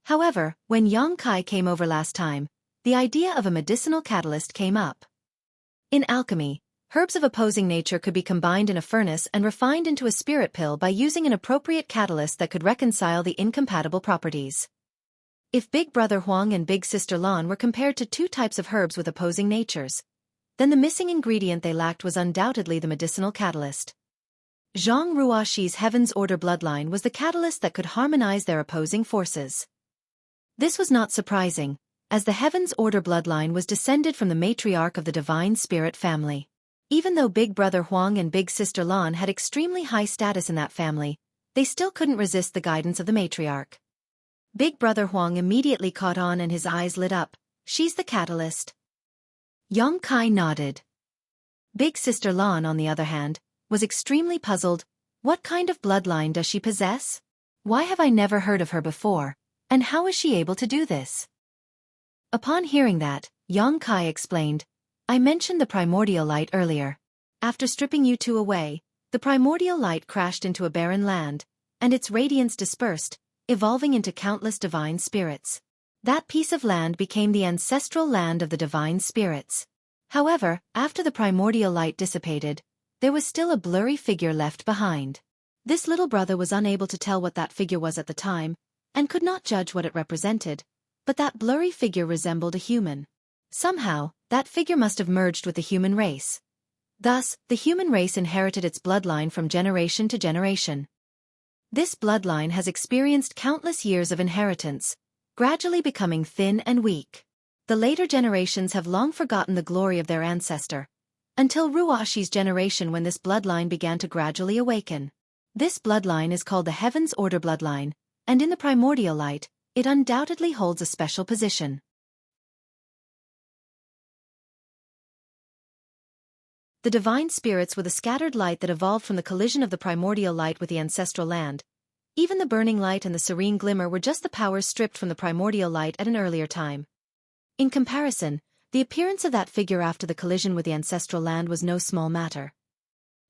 [SPEAKER 1] However, when Yang Kai came over last time, the idea of a medicinal catalyst came up. In alchemy, herbs of opposing nature could be combined in a furnace and refined into a spirit pill by using an appropriate catalyst that could reconcile the incompatible properties. If Big Brother Huang and Big Sister Lan were compared to two types of herbs with opposing natures, then the missing ingredient they lacked was undoubtedly the medicinal catalyst. Zhang Ruoxi's Heaven's Order bloodline was the catalyst that could harmonize their opposing forces. This was not surprising, as the Heaven's Order bloodline was descended from the matriarch of the Divine Spirit family. Even though Big Brother Huang and Big Sister Lan had extremely high status in that family, they still couldn't resist the guidance of the matriarch. Big Brother Huang immediately caught on and his eyes lit up. She's the catalyst. Yang Kai nodded. Big Sister Lan, on the other hand, was extremely puzzled. What kind of bloodline does she possess? Why have I never heard of her before, and how is she able to do this? Upon hearing that, Xueqi explained, I mentioned the primordial light earlier. After stripping you two away, the primordial light crashed into a barren land, and its radiance dispersed, evolving into countless divine spirits. That piece of land became the ancestral land of the divine spirits. However, after the primordial light dissipated, there was still a blurry figure left behind. This little brother was unable to tell what that figure was at the time, and could not judge what it represented, but that blurry figure resembled a human. Somehow, that figure must have merged with the human race. Thus, the human race inherited its bloodline from generation to generation. This bloodline has experienced countless years of inheritance, gradually becoming thin and weak. The later generations have long forgotten the glory of their ancestor, until Xueqi's generation when this bloodline began to gradually awaken. This bloodline is called the Heaven's Order bloodline, and in the primordial light, it undoubtedly holds a special position. The divine spirits were the scattered light that evolved from the collision of the primordial light with the ancestral land. Even the burning light and the serene glimmer were just the powers stripped from the primordial light at an earlier time. In comparison, the appearance of that figure after the collision with the ancestral land was no small matter.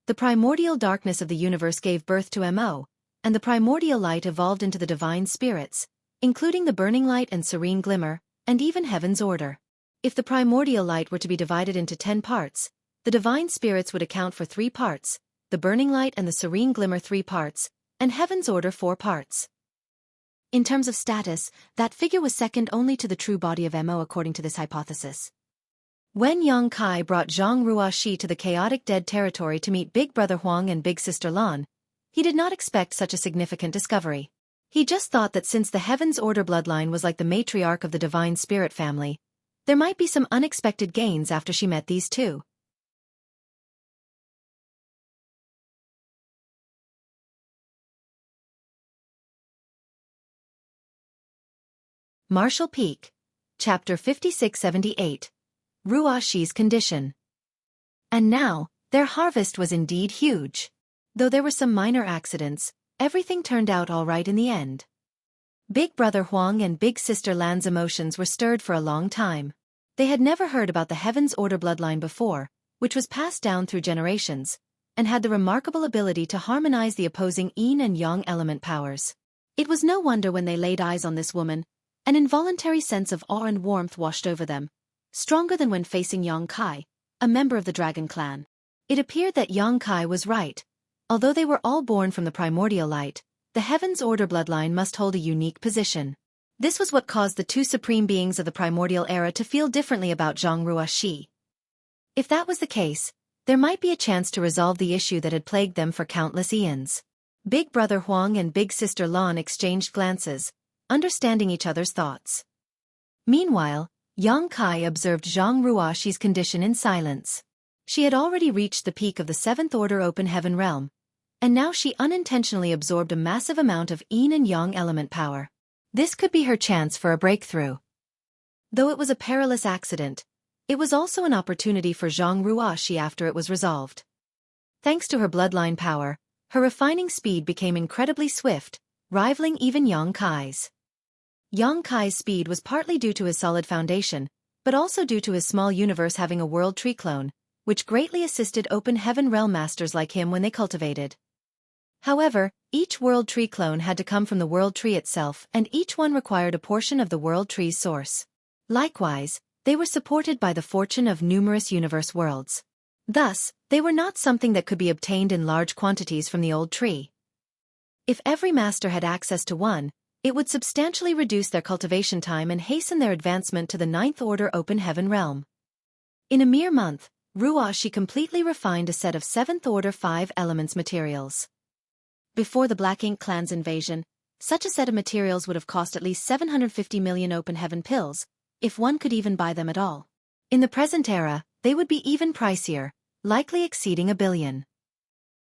[SPEAKER 1] The primordial darkness of the universe gave birth to Mo, and the primordial light evolved into the divine spirits, including the burning light and serene glimmer, and even Heaven's Order. If the primordial light were to be divided into 10 parts, the divine spirits would account for 3 parts, the burning light and the serene glimmer 3 parts, and Heaven's Order 4 parts. In terms of status, that figure was second only to the true body of Mo according to this hypothesis. When Xueqi brought Zhang Ruoxi to the chaotic dead territory to meet Big Brother Huang and Big Sister Lan, he did not expect such a significant discovery. He just thought that since the Heaven's Order bloodline was like the matriarch of the divine spirit family, there might be some unexpected gains after she met these two. Marshall Peak, Chapter 5678. Ruoxi's Condition. And now, their harvest was indeed huge. Though there were some minor accidents, everything turned out all right in the end. Big Brother Huang and Big Sister Lan's emotions were stirred for a long time. They had never heard about the Heaven's Order bloodline before, which was passed down through generations, and had the remarkable ability to harmonize the opposing yin and yang element powers. It was no wonder when they laid eyes on this woman, an involuntary sense of awe and warmth washed over them, stronger than when facing Xueqi, a member of the Dragon Clan. It appeared that Xueqi was right. Although they were all born from the primordial light, the Heaven's Order bloodline must hold a unique position. This was what caused the two supreme beings of the primordial era to feel differently about Zhang Ruoxi. If that was the case, there might be a chance to resolve the issue that had plagued them for countless eons. Big Brother Huang and Big Sister Lan exchanged glances, understanding each other's thoughts. Meanwhile, Xueqi observed Zhang Ruoxi's condition in silence. She had already reached the peak of the 7th Order Open Heaven realm, and now she unintentionally absorbed a massive amount of yin and yang element power. This could be her chance for a breakthrough. Though it was a perilous accident, it was also an opportunity for Zhang Ruoxi after it was resolved. Thanks to her bloodline power, her refining speed became incredibly swift, rivaling even Xueqi's. Xueqi's speed was partly due to his solid foundation, but also due to his small universe having a world tree clone, which greatly assisted Open Heaven realm masters like him when they cultivated. However, each world tree clone had to come from the world tree itself, and each one required a portion of the world tree's source. Likewise, they were supported by the fortune of numerous universe worlds. Thus, they were not something that could be obtained in large quantities from the old tree. If every master had access to one, it would substantially reduce their cultivation time and hasten their advancement to the 9th Order Open Heaven realm. In a mere month, Ruoxi completely refined a set of 7th Order 5 elements materials. Before the Black Ink clan's invasion, such a set of materials would have cost at least 750 million Open Heaven pills, if one could even buy them at all. In the present era, they would be even pricier, likely exceeding 1 billion.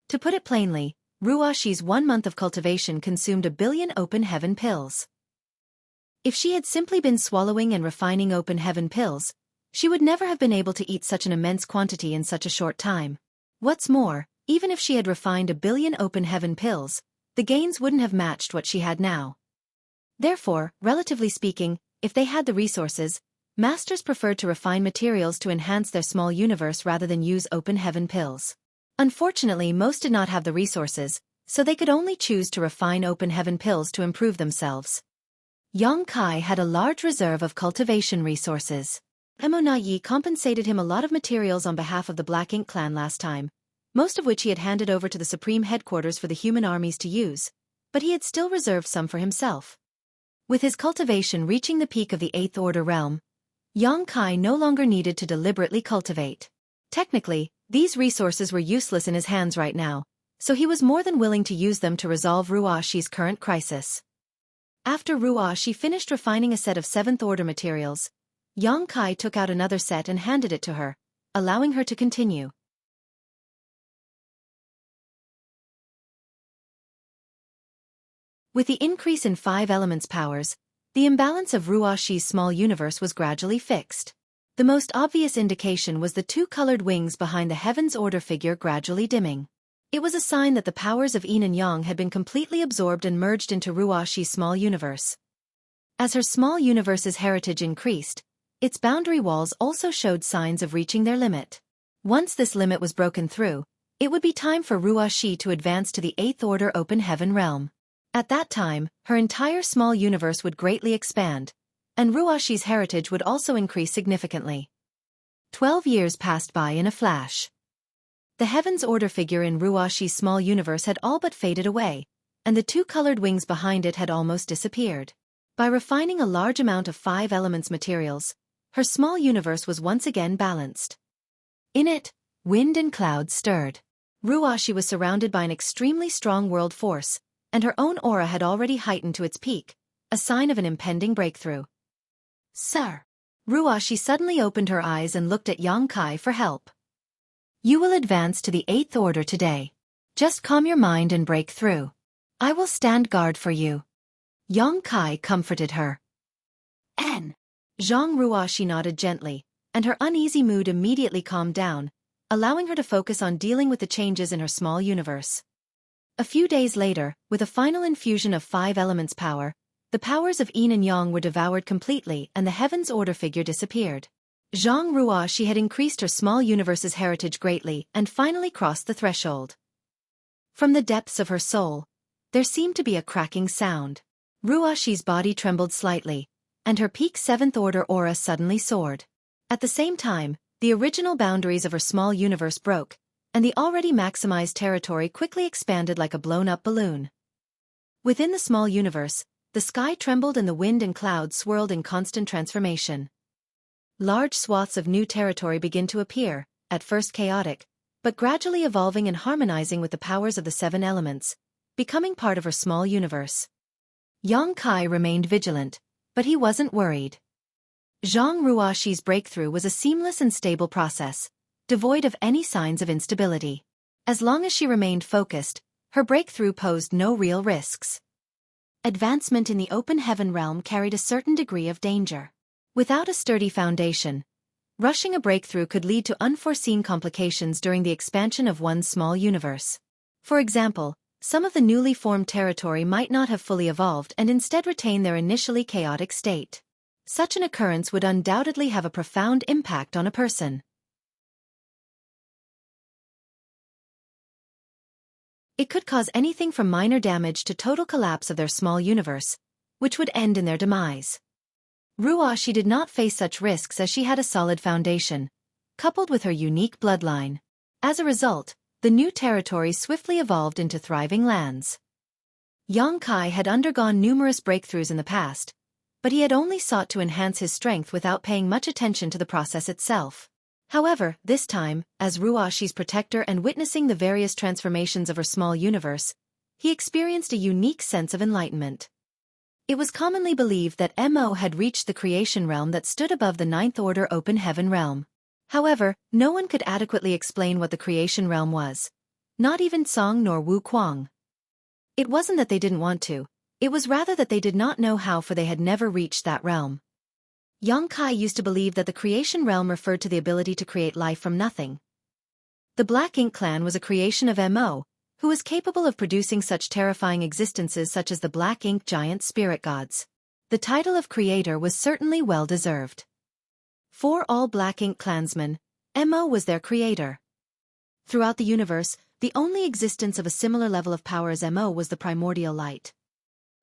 [SPEAKER 1] To put it plainly, Ruoxi's 1 month of cultivation consumed 1 billion Open Heaven pills. If she had simply been swallowing and refining Open Heaven pills, she would never have been able to eat such an immense quantity in such a short time. What's more, even if she had refined 1 billion Open Heaven pills, the gains wouldn't have matched what she had now. Therefore, relatively speaking, if they had the resources, masters preferred to refine materials to enhance their small universe rather than use open heaven pills. Unfortunately, most did not have the resources, so they could only choose to refine open heaven pills to improve themselves. Yang Kai had a large reserve of cultivation resources. Mo Yi compensated him a lot of materials on behalf of the Black Ink clan last time, most of which he had handed over to the supreme headquarters for the human armies to use, but he had still reserved some for himself. With his cultivation reaching the peak of the 8th Order realm, Yang Kai no longer needed to deliberately cultivate. Technically, these resources were useless in his hands right now, so he was more than willing to use them to resolve Ruashi's current crisis. After Ruashi finished refining a set of 7th Order materials, Yang Kai took out another set and handed it to her, allowing her to continue. With the increase in 5 elements powers, the imbalance of Ruashi's small universe was gradually fixed. The most obvious indication was the 2 colored wings behind the Heaven's Order figure gradually dimming. It was a sign that the powers of Yin and Yang had been completely absorbed and merged into Ruashi's small universe. As her small universe's heritage increased, its boundary walls also showed signs of reaching their limit. Once this limit was broken through, it would be time for Ruashi to advance to the 8th Order Open Heaven realm. At that time, her entire small universe would greatly expand, and Ruashi's heritage would also increase significantly. 12 years passed by in a flash. The Heaven's Order figure in Ruashi's small universe had all but faded away, and the 2 colored wings behind it had almost disappeared. By refining a large amount of 5 elements materials, her small universe was once again balanced. In it, wind and clouds stirred. Ruashi was surrounded by an extremely strong world force, and her own aura had already heightened to its peak, a sign of an impending breakthrough. Sir. Ruashi suddenly opened her eyes and looked at Yang Kai for help. You will advance to the 8th Order today. Just calm your mind and break through. I will stand guard for you. Yang Kai comforted her. N. Zhang Ruashi nodded gently, and her uneasy mood immediately calmed down, allowing her to focus on dealing with the changes in her small universe. A few days later, with a final infusion of 5 elements power, the powers of Yin and Yang were devoured completely and the Heaven's Order figure disappeared. Zhang Ruashi had increased her small universe's heritage greatly and finally crossed the threshold. From the depths of her soul, there seemed to be a cracking sound. Ruashi's body trembled slightly, and her peak 7th Order aura suddenly soared. At the same time, the original boundaries of her small universe broke, and the already maximized territory quickly expanded like a blown-up balloon. Within the small universe, the sky trembled and the wind and clouds swirled in constant transformation. Large swaths of new territory began to appear, at first chaotic, but gradually evolving and harmonizing with the powers of the 7 elements, becoming part of her small universe. Yang Kai remained vigilant, but he wasn't worried. Zhang Ruashi's breakthrough was a seamless and stable process, devoid of any signs of instability. As long as she remained focused, her breakthrough posed no real risks. Advancement in the open heaven realm carried a certain degree of danger. Without a sturdy foundation, rushing a breakthrough could lead to unforeseen complications during the expansion of one's small universe. For example, some of the newly formed territory might not have fully evolved and instead retain their initially chaotic state. Such an occurrence would undoubtedly have a profound impact on a person. It could cause anything from minor damage to total collapse of their small universe, which would end in their demise. Ruashi did not face such risks as she had a solid foundation, coupled with her unique bloodline. As a result, the new territory swiftly evolved into thriving lands. Yang Kai had undergone numerous breakthroughs in the past, but he had only sought to enhance his strength without paying much attention to the process itself. However, this time, as Ruashi's protector and witnessing the various transformations of her small universe, he experienced a unique sense of enlightenment. It was commonly believed that Mo had reached the creation realm that stood above the 9th Order Open Heaven realm. However, no one could adequately explain what the creation realm was. Not even Song nor Wu Kuang. It wasn't that they didn't want to, it was rather that they did not know how, for they had never reached that realm. Yang Kai used to believe that the creation realm referred to the ability to create life from nothing. The Black Ink clan was a creation of Mo, who was capable of producing such terrifying existences such as the black ink giant spirit gods. The title of creator was certainly well deserved. For all black ink clansmen, Mo was their creator. Throughout the universe, the only existence of a similar level of power as Mo was the primordial light.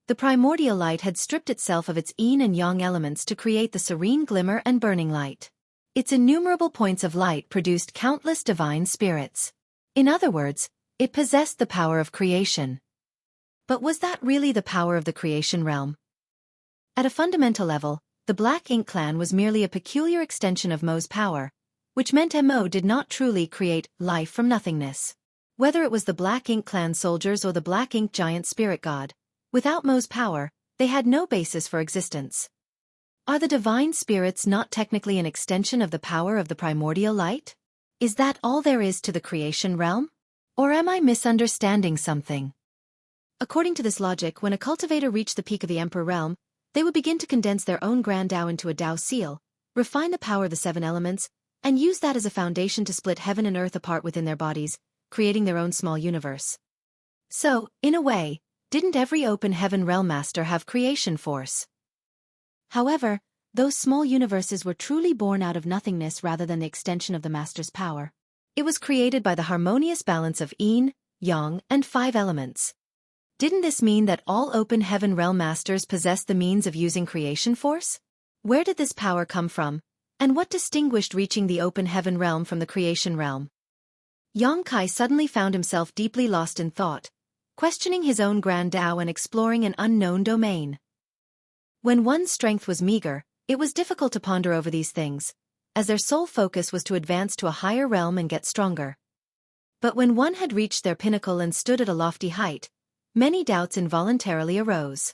[SPEAKER 1] The primordial light had stripped itself of its yin and yang elements to create the serene glimmer and burning light. Its innumerable points of light produced countless divine spirits. In other words, it possessed the power of creation. But was that really the power of the creation realm? At a fundamental level, the Black Ink clan was merely a peculiar extension of Mo's power, which meant Mo did not truly create life from nothingness. Whether it was the Black Ink clan soldiers or the Black Ink giant spirit god, without Mo's power, they had no basis for existence. Are the divine spirits not technically an extension of the power of the primordial light? Is that all there is to the creation realm? Or am I misunderstanding something? According to this logic, when a cultivator reached the peak of the Emperor realm, they would begin to condense their own grand Tao into a Tao seal, refine the power of the seven elements, and use that as a foundation to split heaven and earth apart within their bodies, creating their own small universe. So, in a way, didn't every open heaven realm master have creation force? However, those small universes were truly born out of nothingness rather than the extension of the master's power. It was created by the harmonious balance of yin, yang, and 5 elements. Didn't this mean that all open heaven realm masters possessed the means of using creation force? Where did this power come from, and what distinguished reaching the open heaven realm from the creation realm? Yang Kai suddenly found himself deeply lost in thought, questioning his own grand Tao and exploring an unknown domain. When one's strength was meager, it was difficult to ponder over these things, as their sole focus was to advance to a higher realm and get stronger. But when one had reached their pinnacle and stood at a lofty height, many doubts involuntarily arose.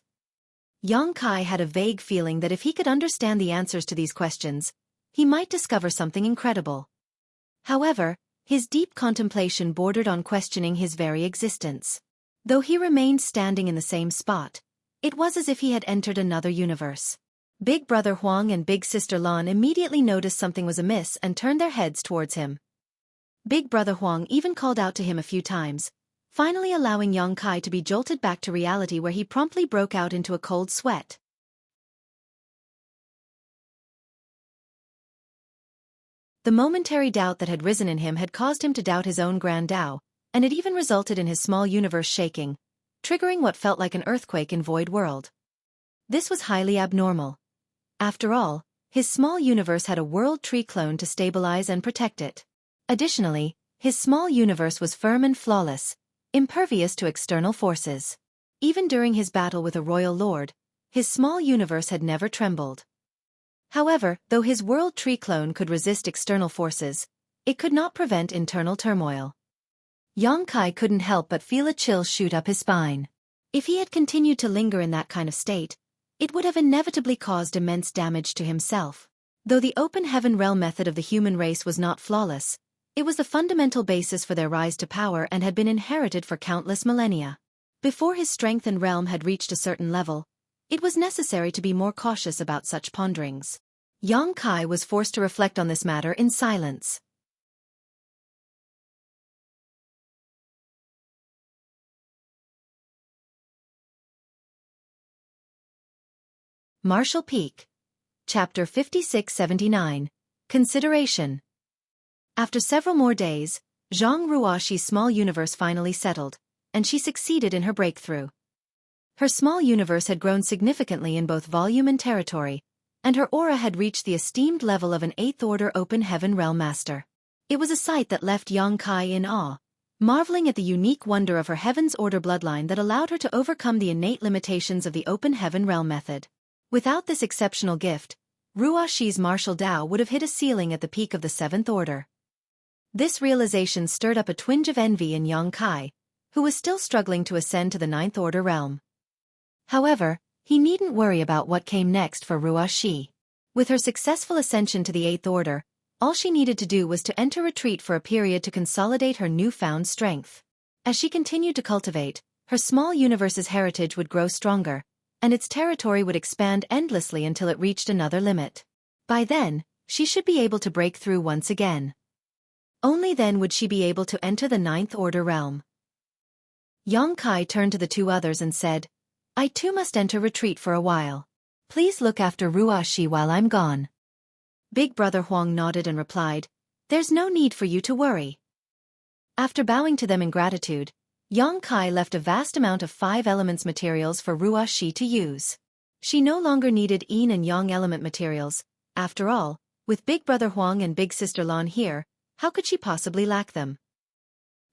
[SPEAKER 1] Yang Kai had a vague feeling that if he could understand the answers to these questions, he might discover something incredible. However, his deep contemplation bordered on questioning his very existence. Though he remained standing in the same spot, it was as if he had entered another universe. Big Brother Huang and Big Sister Lan immediately noticed something was amiss and turned their heads towards him. Big Brother Huang even called out to him a few times, finally allowing Yang Kai to be jolted back to reality, where he promptly broke out into a cold sweat. The momentary doubt that had risen in him had caused him to doubt his own grand Tao, and it even resulted in his small universe shaking, triggering what felt like an earthquake in Void World. This was highly abnormal. After all, his small universe had a world tree clone to stabilize and protect it. Additionally, his small universe was firm and flawless, impervious to external forces. Even during his battle with a royal lord, his small universe had never trembled. However, though his world tree clone could resist external forces, it could not prevent internal turmoil. Yang Kai couldn't help but feel a chill shoot up his spine. If he had continued to linger in that kind of state, it would have inevitably caused immense damage to himself. Though the open heaven realm method of the human race was not flawless, it was the fundamental basis for their rise to power and had been inherited for countless millennia. Before his strength and realm had reached a certain level, it was necessary to be more cautious about such ponderings. Yang Kai was forced to reflect on this matter in silence. Martial Peak. Chapter 5679. Consideration. After several more days, Zhang Ruoxi's small universe finally settled, and she succeeded in her breakthrough. Her small universe had grown significantly in both volume and territory, and her aura had reached the esteemed level of an 8th-order open heaven realm master. It was a sight that left Yang Kai in awe, marveling at the unique wonder of her Heaven's Order bloodline that allowed her to overcome the innate limitations of the open heaven realm method. Without this exceptional gift, Ruoxi's martial Tao would have hit a ceiling at the peak of the 7th order. This realization stirred up a twinge of envy in Yang Kai, who was still struggling to ascend to the 9th order realm. However, he needn't worry about what came next for Ruoxi. With her successful ascension to the 8th order, all she needed to do was to enter retreat for a period to consolidate her newfound strength. As she continued to cultivate, her small universe's heritage would grow stronger, and its territory would expand endlessly until it reached another limit. By then, she should be able to break through once again. Only then would she be able to enter the 9th order realm. Yang Kai turned to the two others and said, I too must enter retreat for a while. Please look after Ruashi while I'm gone. Big Brother Huang nodded and replied, There's no need for you to worry. After bowing to them in gratitude, Yang Kai left a vast amount of 5 elements materials for Ruashi to use. She no longer needed yin and yang element materials. After all, with Big Brother Huang and Big Sister Lan here, how could she possibly lack them?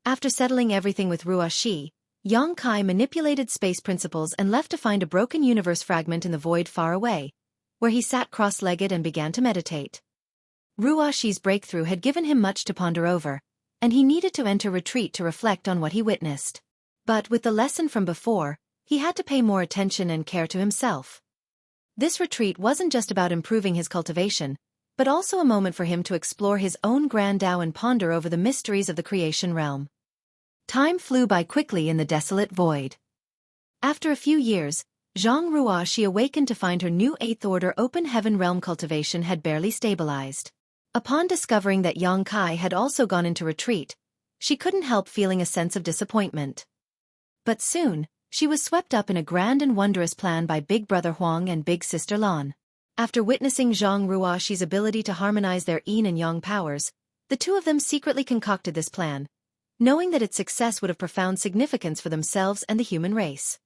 [SPEAKER 1] After settling everything with Ruashi, Yang Kai manipulated space principles and left to find a broken universe fragment in the void far away, where he sat cross-legged and began to meditate. Ruashi's breakthrough had given him much to ponder over, and he needed to enter retreat to reflect on what he witnessed. But with the lesson from before, he had to pay more attention and care to himself. This retreat wasn't just about improving his cultivation, but also a moment for him to explore his own grand Tao and ponder over the mysteries of the creation realm. Time flew by quickly in the desolate void. After a few years, Zhang Ruashi awakened to find her new 8th Order Open Heaven realm cultivation had barely stabilized. Upon discovering that Yang Kai had also gone into retreat, she couldn't help feeling a sense of disappointment. But soon, she was swept up in a grand and wondrous plan by Big Brother Huang and Big Sister Lan. After witnessing Zhang Ruashi's ability to harmonize their yin and yang powers, the two of them secretly concocted this plan, knowing that its success would have profound significance for themselves and the human race.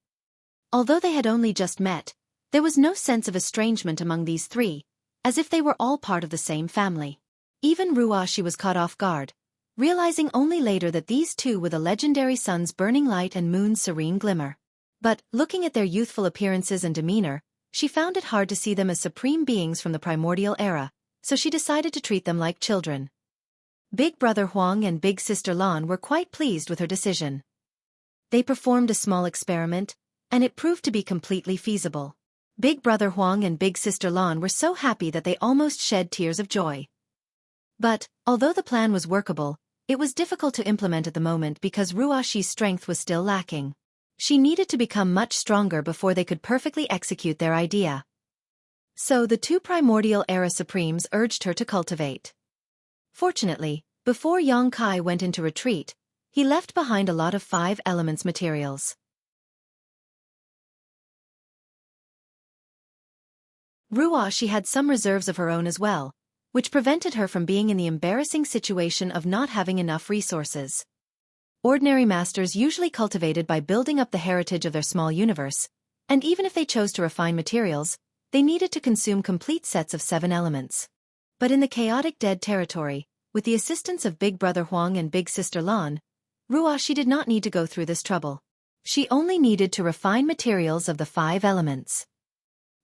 [SPEAKER 1] Although they had only just met, there was no sense of estrangement among these three, as if they were all part of the same family. Even Ruashi was caught off guard, realizing only later that these two were the legendary sun's burning light and moon's serene glimmer. But, looking at their youthful appearances and demeanor, she found it hard to see them as supreme beings from the primordial era, so she decided to treat them like children. Big Brother Huang and Big Sister Lan were quite pleased with her decision. They performed a small experiment, and it proved to be completely feasible. Big Brother Huang and Big Sister Lan were so happy that they almost shed tears of joy. But, although the plan was workable, it was difficult to implement at the moment because Ruashi's strength was still lacking. She needed to become much stronger before they could perfectly execute their idea. So the two primordial era supremes urged her to cultivate. Fortunately, before Yang Kai went into retreat, he left behind a lot of 5 elements materials. Ruashi had some reserves of her own as well, which prevented her from being in the embarrassing situation of not having enough resources. Ordinary masters usually cultivated by building up the heritage of their small universe, and even if they chose to refine materials, they needed to consume complete sets of 7 elements. But in the chaotic dead territory, with the assistance of Big Brother Huang and Big Sister Lan, Ruashi did not need to go through this trouble. She only needed to refine materials of the 5 elements.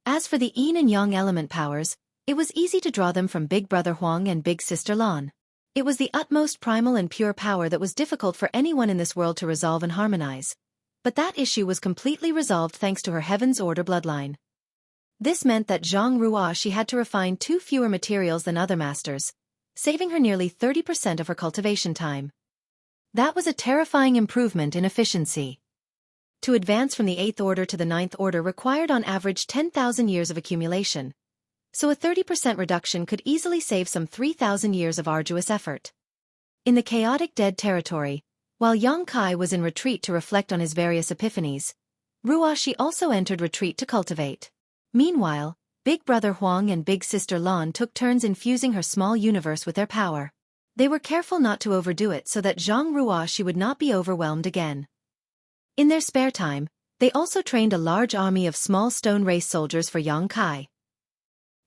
[SPEAKER 1] As for the yin and yang element powers, it was easy to draw them from Big Brother Huang and Big Sister Lan. It was the utmost primal and pure power that was difficult for anyone in this world to resolve and harmonize. But that issue was completely resolved thanks to her Heaven's Order bloodline. This meant that Zhang Ruashi had to refine 2 fewer materials than other masters, saving her nearly 30% of her cultivation time. That was a terrifying improvement in efficiency. To advance from the 8th Order to the 9th Order required on average 10,000 years of accumulation, so a 30% reduction could easily save some 3,000 years of arduous effort. In the chaotic dead territory, while Yang Kai was in retreat to reflect on his various epiphanies, Ruashi also entered retreat to cultivate. Meanwhile, Big Brother Huang and Big Sister Lan took turns infusing her small universe with their power. They were careful not to overdo it so that Zhang Ruashi would not be overwhelmed again. In their spare time, they also trained a large army of small stone race soldiers for Yang Kai.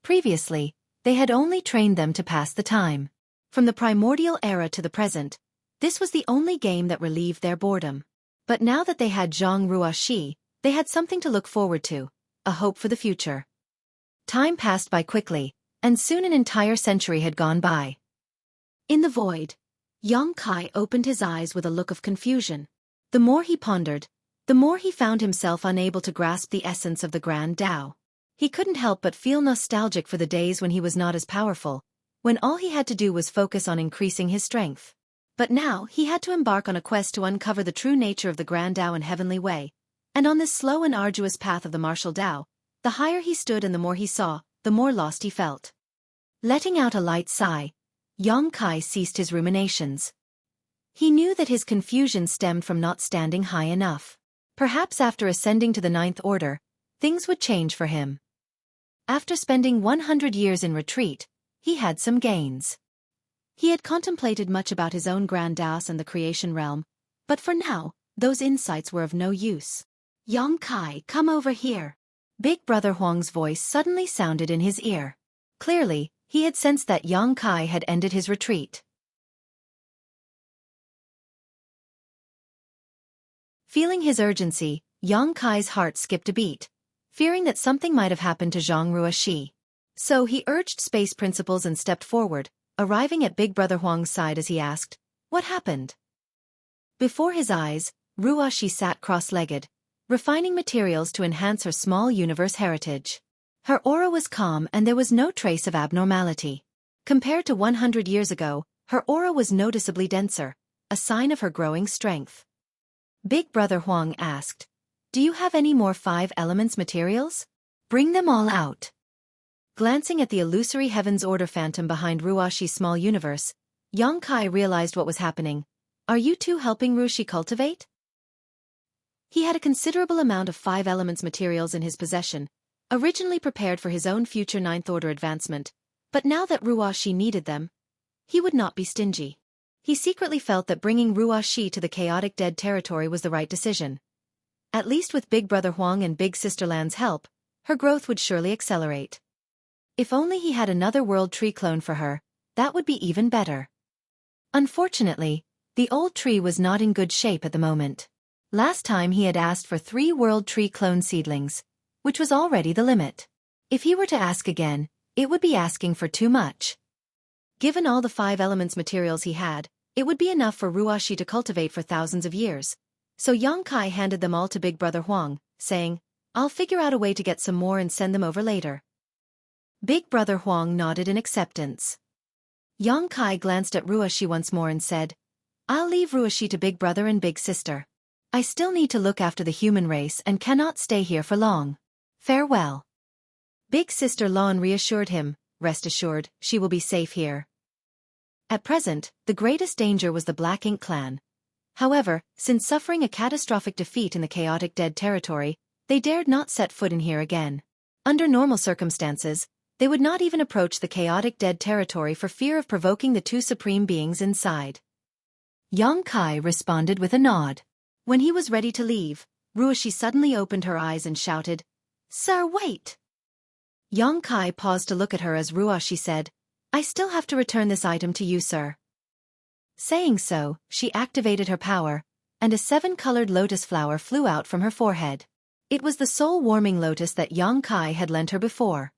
[SPEAKER 1] Previously, they had only trained them to pass the time. From the primordial era to the present, this was the only game that relieved their boredom. But now that they had Zhang Ruashi, they had something to look forward to, a hope for the future. Time passed by quickly, and soon an entire century had gone by. In the void, Yang Kai opened his eyes with a look of confusion. The more he pondered, the more he found himself unable to grasp the essence of the Grand Tao. He couldn't help but feel nostalgic for the days when he was not as powerful, when all he had to do was focus on increasing his strength. But now he had to embark on a quest to uncover the true nature of the Grand Tao and Heavenly Way, and on this slow and arduous path of the martial Tao, the higher he stood and the more he saw, the more lost he felt. Letting out a light sigh, Yang Kai ceased his ruminations. He knew that his confusion stemmed from not standing high enough. Perhaps after ascending to the Ninth Order, things would change for him. After spending 100 years in retreat, he had some gains.
[SPEAKER 2] He had contemplated much about his own grandiose and the creation realm, but for now, those insights were of no use. Xueqi, come over here.
[SPEAKER 1] Big Brother Huang's voice suddenly sounded in his ear. Clearly, he had sensed that Xueqi had ended his retreat. Feeling his urgency, Xueqi's heart skipped a beat, fearing that something might have happened to Zhang Ruoxi. So he urged space principles and stepped forward, arriving at Big Brother Huang's side as he asked, "What happened?" Before his eyes, Ruoxi sat cross-legged, refining materials to enhance her small universe heritage. Her aura was calm and there was no trace of abnormality. Compared to 100 years ago, her aura was noticeably denser, a sign of her growing strength. Big Brother Huang asked, "Do you have any more 5 elements materials? Bring them all out." Glancing at the illusory Heaven's Order phantom behind Ruoxi's small universe, Xueqi realized what was happening. "Are you two helping Ruoxi cultivate?" He had a considerable amount of 5 elements materials in his possession, originally prepared for his own future Ninth Order advancement, but now that Ruoxi needed them, he would not be stingy. He secretly felt that bringing Ruoxi to the chaotic dead territory was the right decision. At least with Big Brother Huang and Big Sister Lan's help, her growth would surely accelerate. If only he had another world tree clone for her, that would be even better. Unfortunately, the old tree was not in good shape at the moment. Last time he had asked for 3 world tree clone seedlings, which was already the limit. If he were to ask again, it would be asking for too much. Given all the 5 elements materials he had, it would be enough for Ruoxi to cultivate for thousands of years. So Xueqi handed them all to Big Brother Huang, saying, "I'll figure out a way to get some more and send them over later." Big Brother Huang nodded in acceptance. Xueqi glanced at Ruoxi once more and said, "I'll leave Ruoxi to Big Brother and Big Sister. I still need to look after the human race and cannot stay here for long. Farewell." Big Sister Lan reassured him, "Rest assured, she will be safe here." At present, the greatest danger was the Black Ink clan. However, since suffering a catastrophic defeat in the chaotic dead territory, they dared not set foot in here again. Under normal circumstances, they would not even approach the chaotic dead territory for fear of provoking the 2 supreme beings inside. Xueqi responded with a nod. When he was ready to leave, Ruoxi suddenly opened her eyes and shouted, "Sir, wait!" Xueqi paused to look at her as Ruoxi said, "I still have to return this item to you, sir." Saying so, she activated her power, and a 7-colored lotus flower flew out from her forehead. It was the soul-warming lotus that Xueqi had lent her before.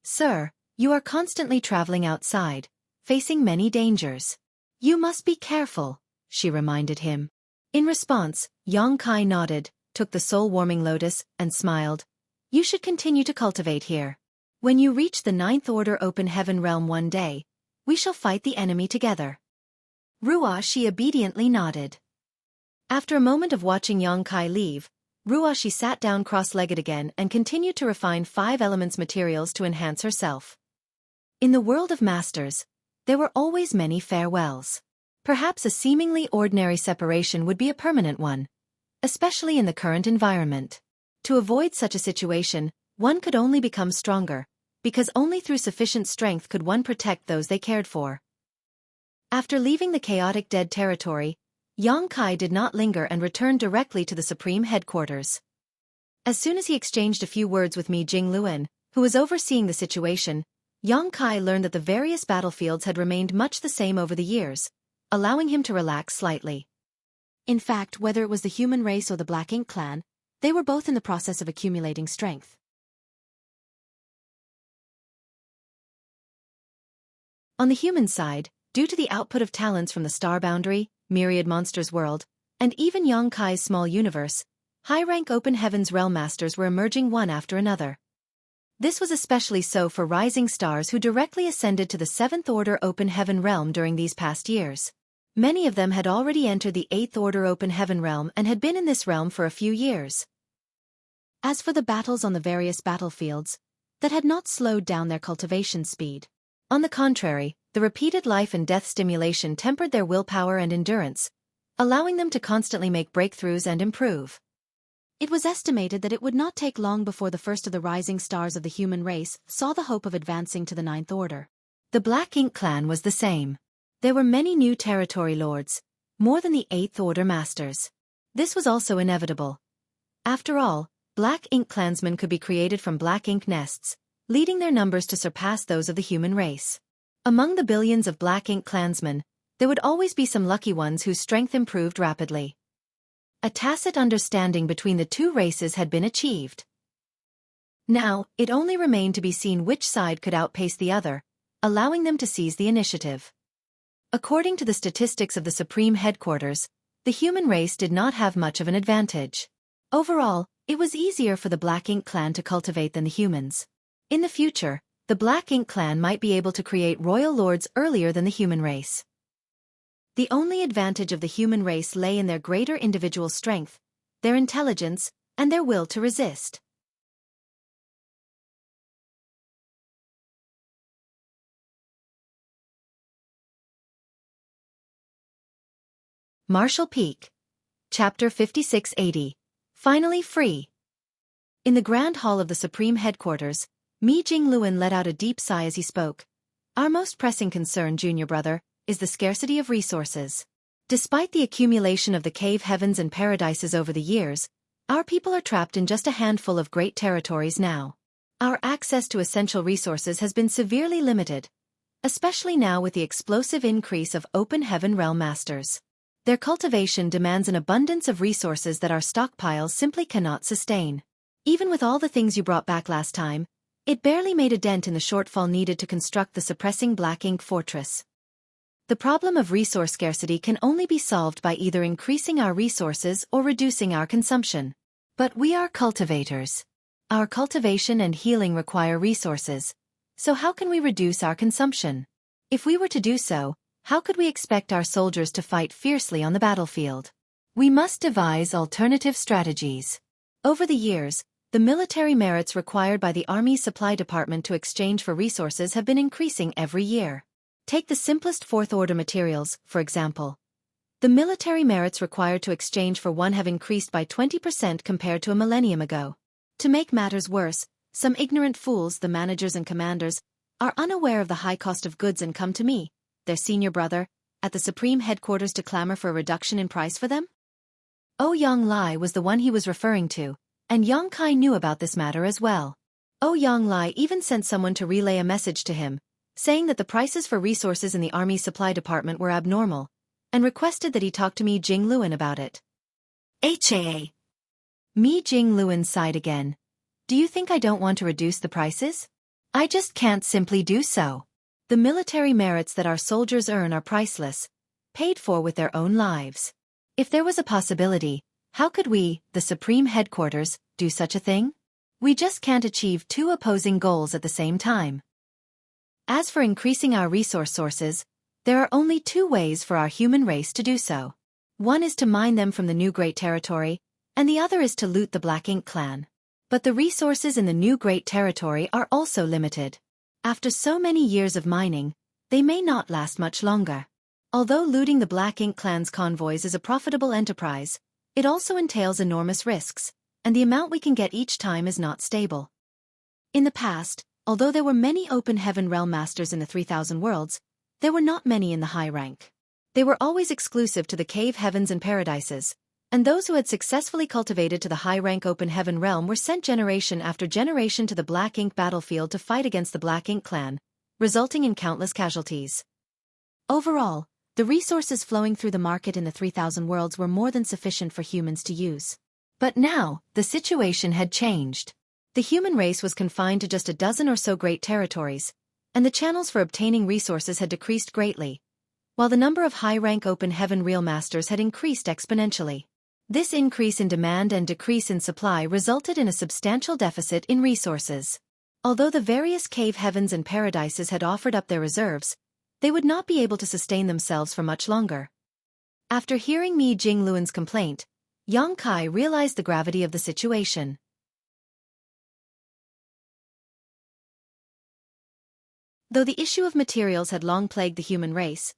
[SPEAKER 1] "Sir, you are constantly traveling outside, facing many dangers. You must be careful," she reminded him. In response, Xueqi nodded, took the soul-warming lotus, and smiled. "You should continue to cultivate here. When you reach the Ninth Order Open Heaven realm one day, we shall fight the enemy together." Ruoxi obediently nodded. After a moment of watching Xueqi leave, Ruoxi sat down cross-legged again and continued to refine 5 elements materials to enhance herself. In the world of masters, there were always many farewells. Perhaps a seemingly ordinary separation would be a permanent one, especially in the current environment. To avoid such a situation, one could only become stronger, because only through sufficient strength could one protect those they cared for. After leaving the chaotic dead territory, Xueqi did not linger and returned directly to the Supreme Headquarters. As soon as he exchanged a few words with Mi Jingluen, who was overseeing the situation, Xueqi learned that the various battlefields had remained much the same over the years, allowing him to relax slightly.
[SPEAKER 2] In fact, whether it was the human race or the Black Ink clan, they were both in the process of accumulating strength.
[SPEAKER 1] On the human side, due to the output of talents from the Star Boundary, Myriad Monsters World, and even Xueqi's small universe, high-rank Open Heavens Realm Masters were emerging one after another. This was especially so for rising stars who directly ascended to the 7th Order Open Heaven Realm during these past years. Many of them had already entered the 8th Order Open Heaven Realm and had been in this realm for a few years.
[SPEAKER 2] As for the battles on the various battlefields, that had not slowed down their cultivation speed.
[SPEAKER 1] On the contrary, the repeated life and death stimulation tempered their willpower and endurance, allowing them to constantly make breakthroughs and improve.
[SPEAKER 2] It was estimated that it would not take long before the first of the rising stars of the human race saw the hope of advancing to the Ninth Order.
[SPEAKER 1] The Black Ink clan was the same. There were many new territory lords, more than the Eighth Order masters. This was also inevitable. After all, Black Ink clansmen could be created from Black Ink nests, leading their numbers to surpass those of the human race. Among the billions of Black Ink clansmen, there would always be some lucky ones whose strength improved rapidly. A tacit understanding between the two races had been achieved. Now, it only remained to be seen which side could outpace the other, allowing them to seize the initiative. According to the statistics of the Supreme Headquarters, the human race did not have much of an advantage. Overall, it was easier for the Black Ink clan to cultivate than the humans. In the future, the Black Ink clan might be able to create royal lords earlier than the human race. The only advantage of the human race lay in their greater individual strength, their intelligence, and their will to resist. Marshall Peak. Chapter 5680. Finally free. In the Grand Hall of the Supreme Headquarters, Mi Jingluan let out a deep sigh as he spoke. Our most pressing concern, junior brother, is the scarcity of resources. Despite the accumulation of the cave heavens and paradises over the years, our people are trapped in just a handful of great territories now. Our access to essential resources has been severely limited, especially now with the explosive increase of open heaven realm masters. Their cultivation demands an abundance of resources that our stockpiles simply cannot sustain. Even with all the things you brought back last time, it barely made a dent in the shortfall needed to construct the suppressing Black Ink fortress. The problem of resource scarcity can only be solved by either increasing our resources or reducing our consumption. But we are cultivators. Our cultivation and healing require resources, so how can we reduce our consumption? If we were to do so, how could we expect our soldiers to fight fiercely on the battlefield? We must devise alternative strategies. Over the years, the military merits required by the Army's supply department to exchange for resources have been increasing every year. Take the simplest Fourth Order materials, for example. The military merits required to exchange for one have increased by 20% compared to a millennium ago. To make matters worse, some ignorant fools, the managers and commanders, are unaware of the high cost of goods and come to me, their senior brother, at the Supreme Headquarters to clamor for a reduction in price for them? Ouyang Lai was the one he was referring to, and Yang Kai knew about this matter as well. Ouyang Lai even sent someone to relay a message to him, saying that the prices for resources in the Army's supply department were abnormal, and requested that he talk to Mi Jingluan about it. HAA. Mi Jingluan sighed again. Do you think I don't want to reduce the prices? I just can't simply do so. The military merits that our soldiers earn are priceless, paid for with their own lives. If there was a possibility, how could we, the Supreme Headquarters, do such a thing? We just can't achieve two opposing goals at the same time. As for increasing our resource sources, there are only two ways for our human race to do so. One is to mine them from the new Great Territory, and the other is to loot the Black Ink clan. But the resources in the new Great Territory are also limited. After so many years of mining, they may not last much longer. Although looting the Black Ink clan's convoys is a profitable enterprise, it also entails enormous risks, and the amount we can get each time is not stable. In the past, although there were many open heaven realm masters in the 3000 worlds, there were not many in the high rank. They were always exclusive to the cave heavens and paradises, and those who had successfully cultivated to the high-rank open heaven realm were sent generation after generation to the Black Ink battlefield to fight against the Black Ink clan, resulting in countless casualties. Overall, the resources flowing through the market in the 3000 worlds were more than sufficient for humans to use. But now, the situation had changed. The human race was confined to just a dozen or so great territories, and the channels for obtaining resources had decreased greatly, while the number of high-rank open heaven real masters had increased exponentially. This increase in demand and decrease in supply resulted in a substantial deficit in resources. Although the various cave heavens and paradises had offered up their reserves, they would not be able to sustain themselves for much longer. After hearing Mi Jingluan's complaint, Yang Kai realized the gravity of the situation.
[SPEAKER 2] Though the issue of materials had long plagued the human race,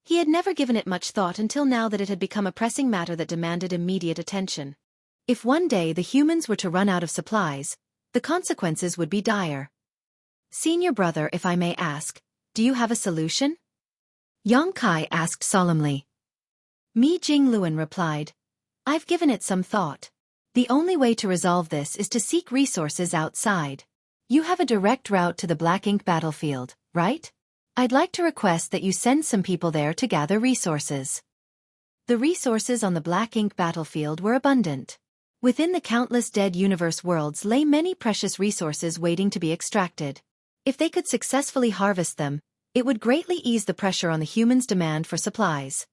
[SPEAKER 2] he had never given it much thought until now that it had become a pressing matter that demanded immediate attention. If one day the humans were to run out of supplies, the consequences would be dire. Senior brother, if I may ask, do you have a solution? Yang Kai asked solemnly. Mi Jingluan replied, I've given it some thought. The only way to resolve this is to seek resources outside. You have a direct route to the Black Ink battlefield, right? I'd like to request that you send some people there to gather resources. The resources on the Black Ink battlefield were abundant. Within the countless dead universe worlds lay many precious resources waiting to be extracted. If they could successfully harvest them, it would greatly ease the pressure on the humans' demand for supplies.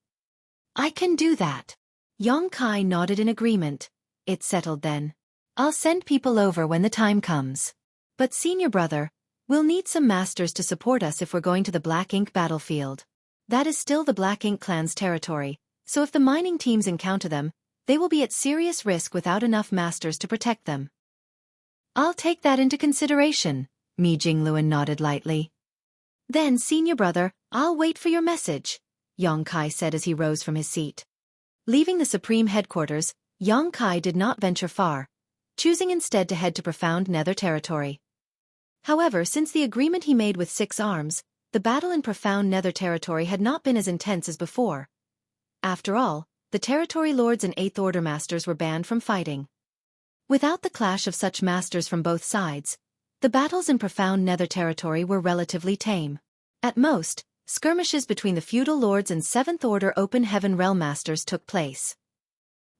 [SPEAKER 2] I can do that. Yang Kai nodded in agreement. It's settled then. I'll send people over when the time comes. But senior brother, we'll need some masters to support us if we're going to the Black Ink battlefield. That is still the Black Ink clan's territory, so if the mining teams encounter them, they will be at serious risk without enough masters to protect them. I'll take that into consideration, Mi Jingluan nodded lightly. Then senior brother, I'll wait for your message, Yang Kai said as he rose from his seat. Leaving the Supreme Headquarters, Yang Kai did not venture far, choosing instead to head to profound Nether territory. However, since the agreement he made with Six Arms, the battle in profound Nether territory had not been as intense as before. After all, the territory lords and Eighth Order masters were banned from fighting. Without the clash of such masters from both sides, the battles in profound Nether territory were relatively tame. At most, skirmishes between the feudal lords and Seventh Order Open Heaven Realm masters took place.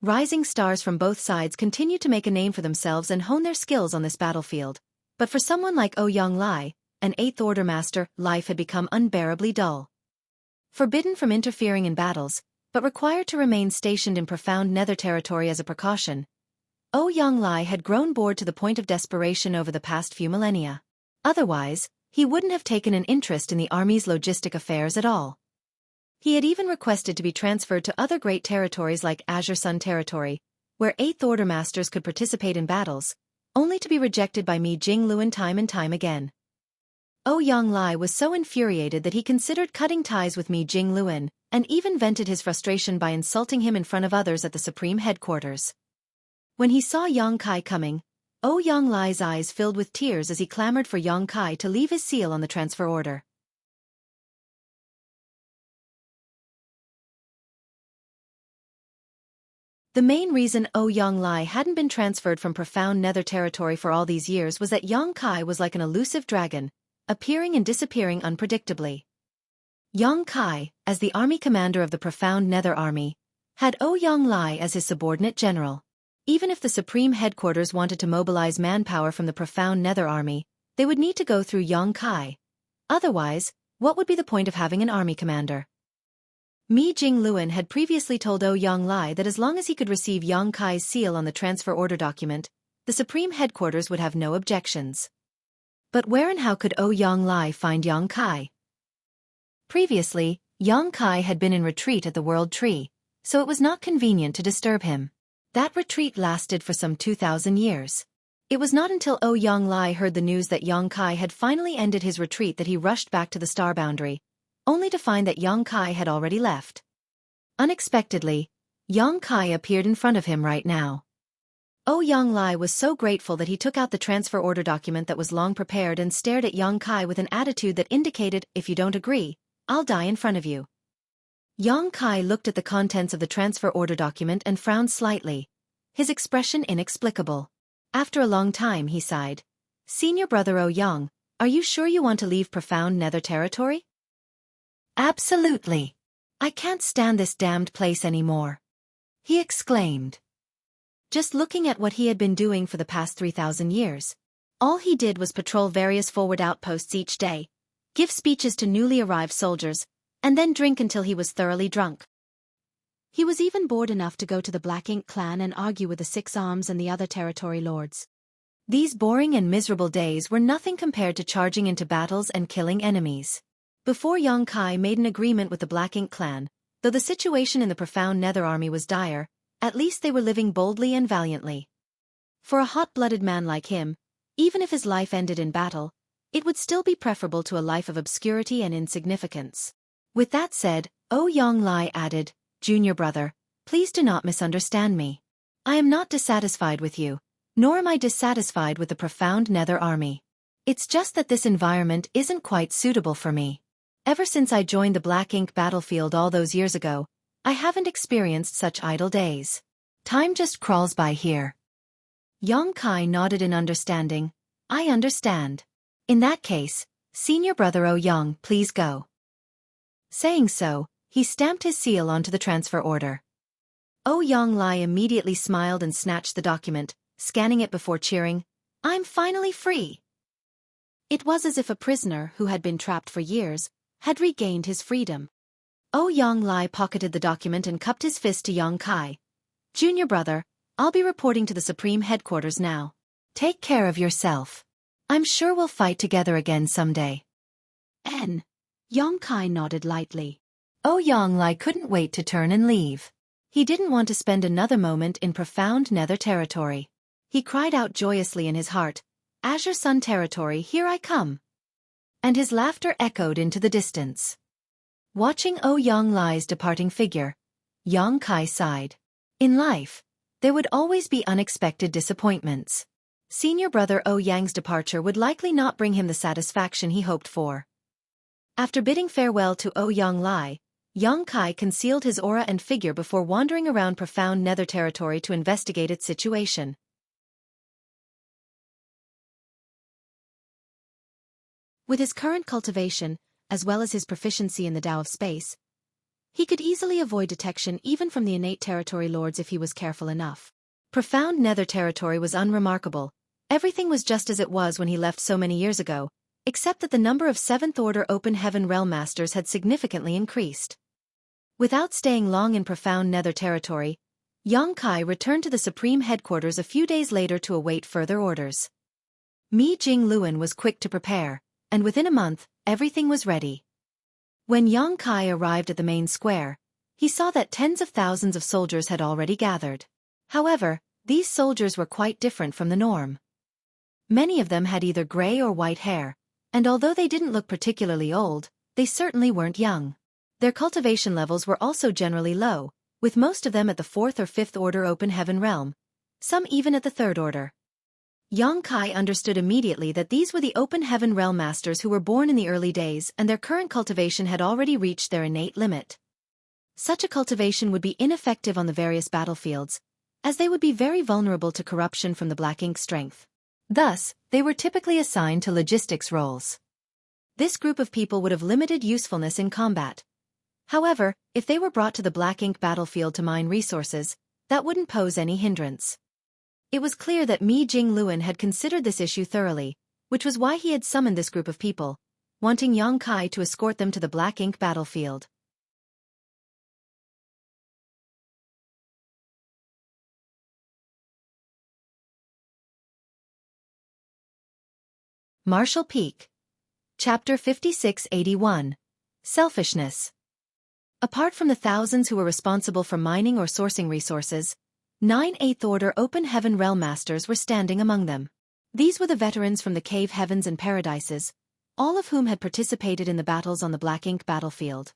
[SPEAKER 2] Rising stars from both sides continued to make a name for themselves and hone their skills on this battlefield, but for someone like Ouyang Lai, an Eighth Order master, life had become unbearably dull. Forbidden from interfering in battles, but required to remain stationed in profound Nether territory as a precaution, Ouyang Lai had grown bored to the point of desperation over the past few millennia. Otherwise, he wouldn't have taken an interest in the army's logistic affairs at all. He had even requested to be transferred to other great territories like Azure Sun territory, where Eighth Order masters could participate in battles, only to be rejected by Mi Jingluan time and time again. Ouyang Lai was so infuriated that he considered cutting ties with Mi Jingluan, and even vented his frustration by insulting him in front of others at the Supreme Headquarters. When he saw Yang Kai coming, Ouyang Lai's eyes filled with tears as he clamored for Yang Kai to leave his seal on the transfer order. The main reason Ouyang Lai hadn't been transferred from profound Nether territory for all these years was that Yang Kai was like an elusive dragon, appearing and disappearing unpredictably. Yang Kai, as the army commander of the profound Nether army, had Ouyang Lai as his subordinate general. Even if the Supreme Headquarters wanted to mobilize manpower from the profound Nether army, they would need to go through Yang Kai. Otherwise, what would be the point of having an army commander? Mi Jingluan had previously told Ouyang Lai that as long as he could receive Yang Kai's seal on the transfer order document, the Supreme Headquarters would have no objections. But where and how could Ouyang Lai find Yang Kai? Previously, Yang Kai had been in retreat at the World Tree, so it was not convenient to disturb him. That retreat lasted for some 2,000 years. It was not until Ouyang Lai heard the news that Yang Kai had finally ended his retreat that he rushed back to the star boundary, only to find that Yang Kai had already left. Unexpectedly, Yang Kai appeared in front of him right now. Ouyang Lai was so grateful that he took out the transfer order document that was long prepared and stared at Yang Kai with an attitude that indicated, if you don't agree, I'll die in front of you. Yang Kai looked at the contents of the transfer order document and frowned slightly, his expression inexplicable. After a long time he sighed. Senior brother Ouyang, are you sure you want to leave profound Nether territory? Absolutely. I can't stand this damned place anymore, he exclaimed. Just looking at what he had been doing for the past 3,000 years. All he did was patrol various forward outposts each day, give speeches to newly arrived soldiers, and then drink until he was thoroughly drunk. He was even bored enough to go to the Black Ink clan and argue with the Six Arms and the other territory lords. These boring and miserable days were nothing compared to charging into battles and killing enemies. Before Yang Kai made an agreement with the Black Ink clan, though the situation in the profound Nether army was dire, at least they were living boldly and valiantly. For a hot-blooded man like him, even if his life ended in battle, It would still be preferable to a life of obscurity and insignificance. With that said, Yonglai added, "Junior brother, please do not misunderstand me. I am not dissatisfied with you, nor am I dissatisfied with the profound Nether army. It's just that this environment isn't quite suitable for me. Ever since I joined the Black Ink battlefield all those years ago, I haven't experienced such idle days. Time just crawls by here." Yongkai nodded in understanding. "I understand. In that case, Senior Brother Young, please go." Saying so, he stamped his seal onto the transfer order. Yonglai immediately smiled and snatched the document, scanning it before cheering, "I'm finally free." It was as if a prisoner who had been trapped for years had regained his freedom. Yonglai pocketed the document and cupped his fist to Yongkai. "Junior brother, I'll be reporting to the Supreme Headquarters now. Take care of yourself. I'm sure we'll fight together again someday." Yongkai nodded lightly. Yonglai couldn't wait to turn and leave. He didn't want to spend another moment in profound Nether territory. He cried out joyously in his heart, "Azure Sun territory, here I come!" And his laughter echoed into the distance. Watching Yonglai's departing figure, Yongkai sighed. In life, there would always be unexpected disappointments. Senior Brother Yang's departure would likely not bring him the satisfaction he hoped for. After bidding farewell to Yonglai, Yongkai concealed his aura and figure before wandering around profound Nether territory to investigate its situation. With his current cultivation, as well as his proficiency in the Tao of Space, he could easily avoid detection even from the innate territory lords if he was careful enough. Profound Nether territory was unremarkable. Everything was just as it was when he left so many years ago, except that the number of 7th Order Open Heaven Realm Masters had significantly increased. Without staying long in profound Nether territory, Yongkai returned to the Supreme Headquarters a few days later to await further orders. Mi Jingluan was quick to prepare, and within a month, everything was ready. When Yongkai arrived at the main square, he saw that tens of thousands of soldiers had already gathered. However, these soldiers were quite different from the norm. Many of them had either gray or white hair, and although they didn't look particularly old, they certainly weren't young. Their cultivation levels were also generally low, with most of them at the 4th or 5th Order Open Heaven Realm, some even at the 3rd Order. Yongkai understood immediately that these were the Open Heaven Realm Masters who were born in the early days and their current cultivation had already reached their innate limit. Such a cultivation would be ineffective on the various battlefields, as they would be very vulnerable to corruption from the Black Ink strength. Thus, they were typically assigned to logistics roles. This group of people would have limited usefulness in combat. However, if they were brought to the Black Ink battlefield to mine resources, that wouldn't pose any hindrance. It was clear that Mi Jingluan had considered this issue thoroughly, which was why he had summoned this group of people, wanting Yongkai to escort them to the Black Ink battlefield. Marshall Peak. Chapter 5681. Selfishness. Apart from the thousands who were responsible for mining or sourcing resources, 9 8th Order Open Heaven Realm Masters were standing among them. These were the veterans from the Cave Heavens and Paradises, all of whom had participated in the battles on the Black Ink battlefield.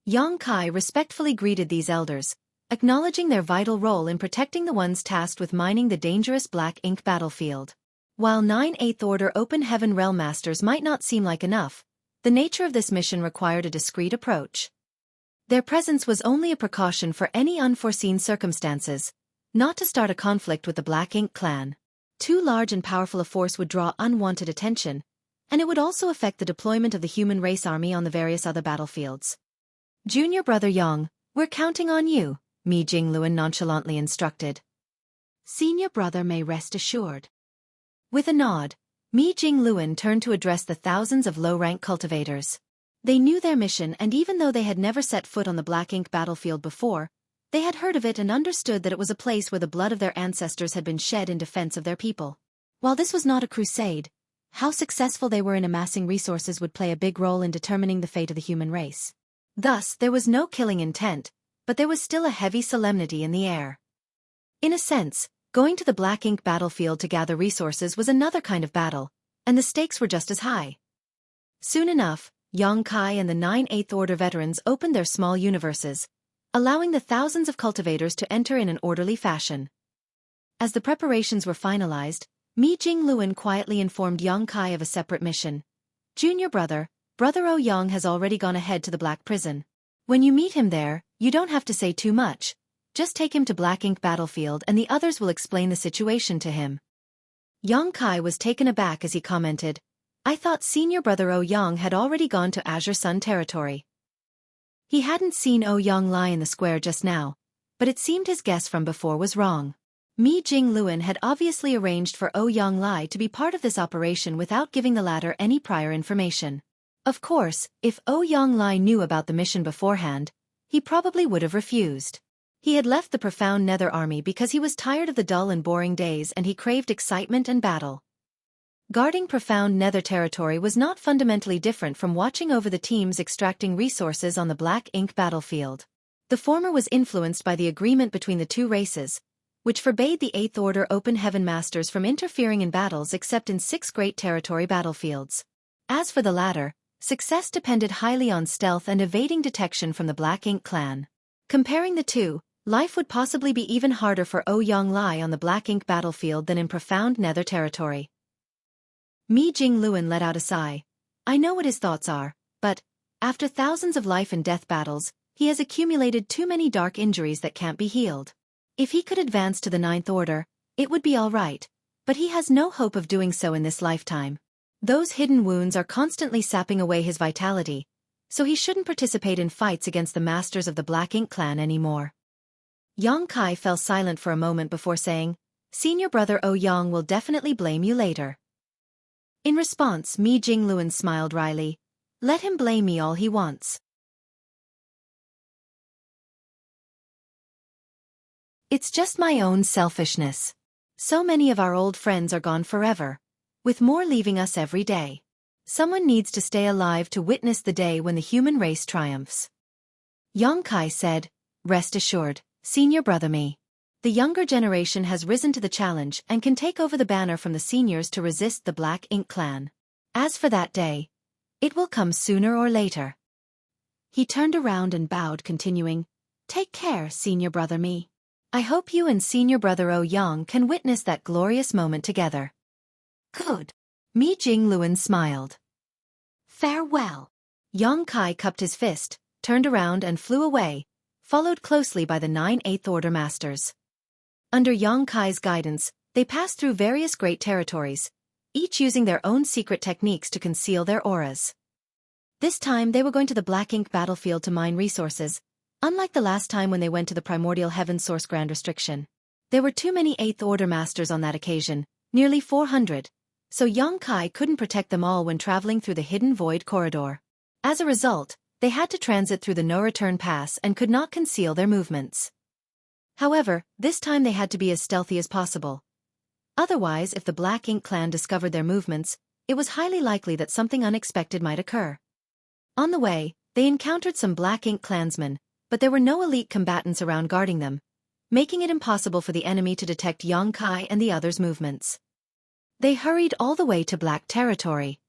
[SPEAKER 2] Yongkai respectfully greeted these elders, acknowledging their vital role in protecting the ones tasked with mining the dangerous Black Ink battlefield. While 9 8th Order Open Heaven Realm Masters might not seem like enough, the nature of this mission required a discreet approach. Their presence was only a precaution for any unforeseen circumstances, not to start a conflict with the Black Ink clan. Too large and powerful a force would draw unwanted attention, and it would also affect the deployment of the human race army on the various other battlefields. "Junior Brother Yang, we're counting on you," Mi Jingluan nonchalantly instructed. "Senior Brother may rest assured." With a nod, Mi Jingluan turned to address the thousands of low-rank cultivators. They knew their mission, and even though they had never set foot on the Black Ink battlefield before, they had heard of it and understood that it was a place where the blood of their ancestors had been shed in defense of their people. While this was not a crusade, how successful they were in amassing resources would play a big role in determining the fate of the human race. Thus, there was no killing intent, but there was still a heavy solemnity in the air. In a sense, going to the Black Ink battlefield to gather resources was another kind of battle, and the stakes were just as high.
[SPEAKER 1] Soon enough, Xueqi and the 9 Eighth Order veterans opened their small universes, allowing the thousands of cultivators to enter in an orderly fashion. As the preparations were finalized, Mi Jingluan quietly informed Xueqi of a separate mission. Junior brother, Brother Ouyang has already gone ahead to the Black Prison. When you meet him there, you don't have to say too much. Just take him to Black Ink Battlefield and the others will explain the situation to him. Xueqi was taken aback as he commented, I thought Senior Brother Ouyang had already gone to Azure Sun territory. He hadn't seen Ouyang lie in the square just now, but it seemed his guess from before was wrong. Mi Jingluan had obviously arranged for Ouyang Lai to be part of this operation without giving the latter any prior information. Of course, if Ouyang Lai knew about the mission beforehand, he probably would have refused. He had left the Profound Nether Army because he was tired of the dull and boring days and he craved excitement and battle. Guarding Profound Nether territory was not fundamentally different from watching over the teams extracting resources on the Black Ink battlefield. The former was influenced by the agreement between the two races, which forbade the Eighth Order Open Heaven Masters from interfering in battles except in 6 Great Territory battlefields. As for the latter, success depended highly on stealth and evading detection from the Black Ink clan. Comparing the two, life would possibly be even harder for Ouyang Lai on the Black Ink battlefield than in Profound Nether territory. Mi Jingluan let out a sigh. I know what his thoughts are, but, after thousands of life and death battles, he has accumulated too many dark injuries that can't be healed. If he could advance to the Ninth Order, it would be all right, but he has no hope of doing so in this lifetime. Those hidden wounds are constantly sapping away his vitality, so he shouldn't participate in fights against the masters of the Black Ink clan anymore. Xueqi fell silent for a moment before saying, Senior Brother Ouyang will definitely blame you later. In response, Mi Jingluan smiled wryly. Let him blame me all he wants. It's just my own selfishness. So many of our old friends are gone forever, with more leaving us every day. Someone needs to stay alive to witness the day when the human race triumphs. Xueqi said, Rest assured, Senior Brother Mi. The younger generation has risen to the challenge and can take over the banner from the seniors to resist the Black Ink clan. As for that day, it will come sooner or later. He turned around and bowed, continuing, Take care, Senior Brother Mi. I hope you and Senior Brother Ouyang can witness that glorious moment together. Good. Mi Jingluan smiled. Farewell. Xueqi cupped his fist, turned around and flew away, followed closely by the 9 Eighth Order Masters. Under Xueqi's guidance, they passed through various great territories, each using their own secret techniques to conceal their auras. This time they were going to the Black Ink battlefield to mine resources, unlike the last time when they went to the Primordial Heaven Source Grand Restriction. There were too many Eighth Order Masters on that occasion, nearly 400, so Xueqi couldn't protect them all when traveling through the Hidden Void Corridor. As a result, they had to transit through the No-Return Pass and could not conceal their movements. However, this time they had to be as stealthy as possible. Otherwise, if the Black Ink clan discovered their movements, it was highly likely that something unexpected might occur. On the way, they encountered some Black Ink clansmen, but there were no elite combatants around guarding them, making it impossible for the enemy to detect Xueqi and the others' movements. They hurried all the way to Black Territory.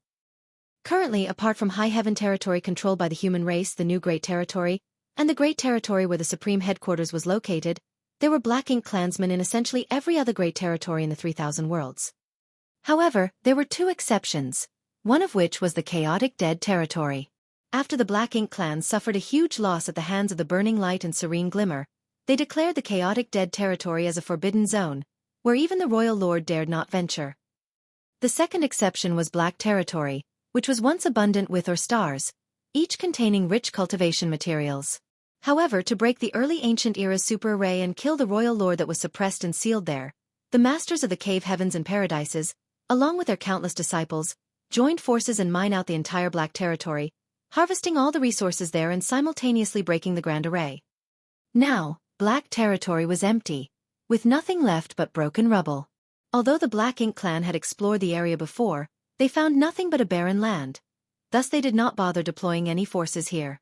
[SPEAKER 1] Currently, apart from High Heaven Territory controlled by the human race, the New Great Territory, and the Great Territory where the Supreme Headquarters was located, there were Black Ink clansmen in essentially every other Great Territory in the 3,000 worlds. However, there were 2 exceptions, one of which was the Chaotic Dead Territory. After the Black Ink clan suffered a huge loss at the hands of the Burning Light and Serene Glimmer, they declared the Chaotic Dead Territory as a forbidden zone, where even the Royal Lord dared not venture. The second exception was Black Territory, which was once abundant with stars, each containing rich cultivation materials. However, to break the early Ancient Era's super-array and kill the Royal Lord that was suppressed and sealed there, the Masters of the Cave Heavens and Paradises, along with their countless disciples, joined forces and mine out the entire Black Territory, harvesting all the resources there and simultaneously breaking the Grand Array. Now, Black Territory was empty, with nothing left but broken rubble. Although the Black Ink clan had explored the area before, they found nothing but a barren land. Thus they did not bother deploying any forces here.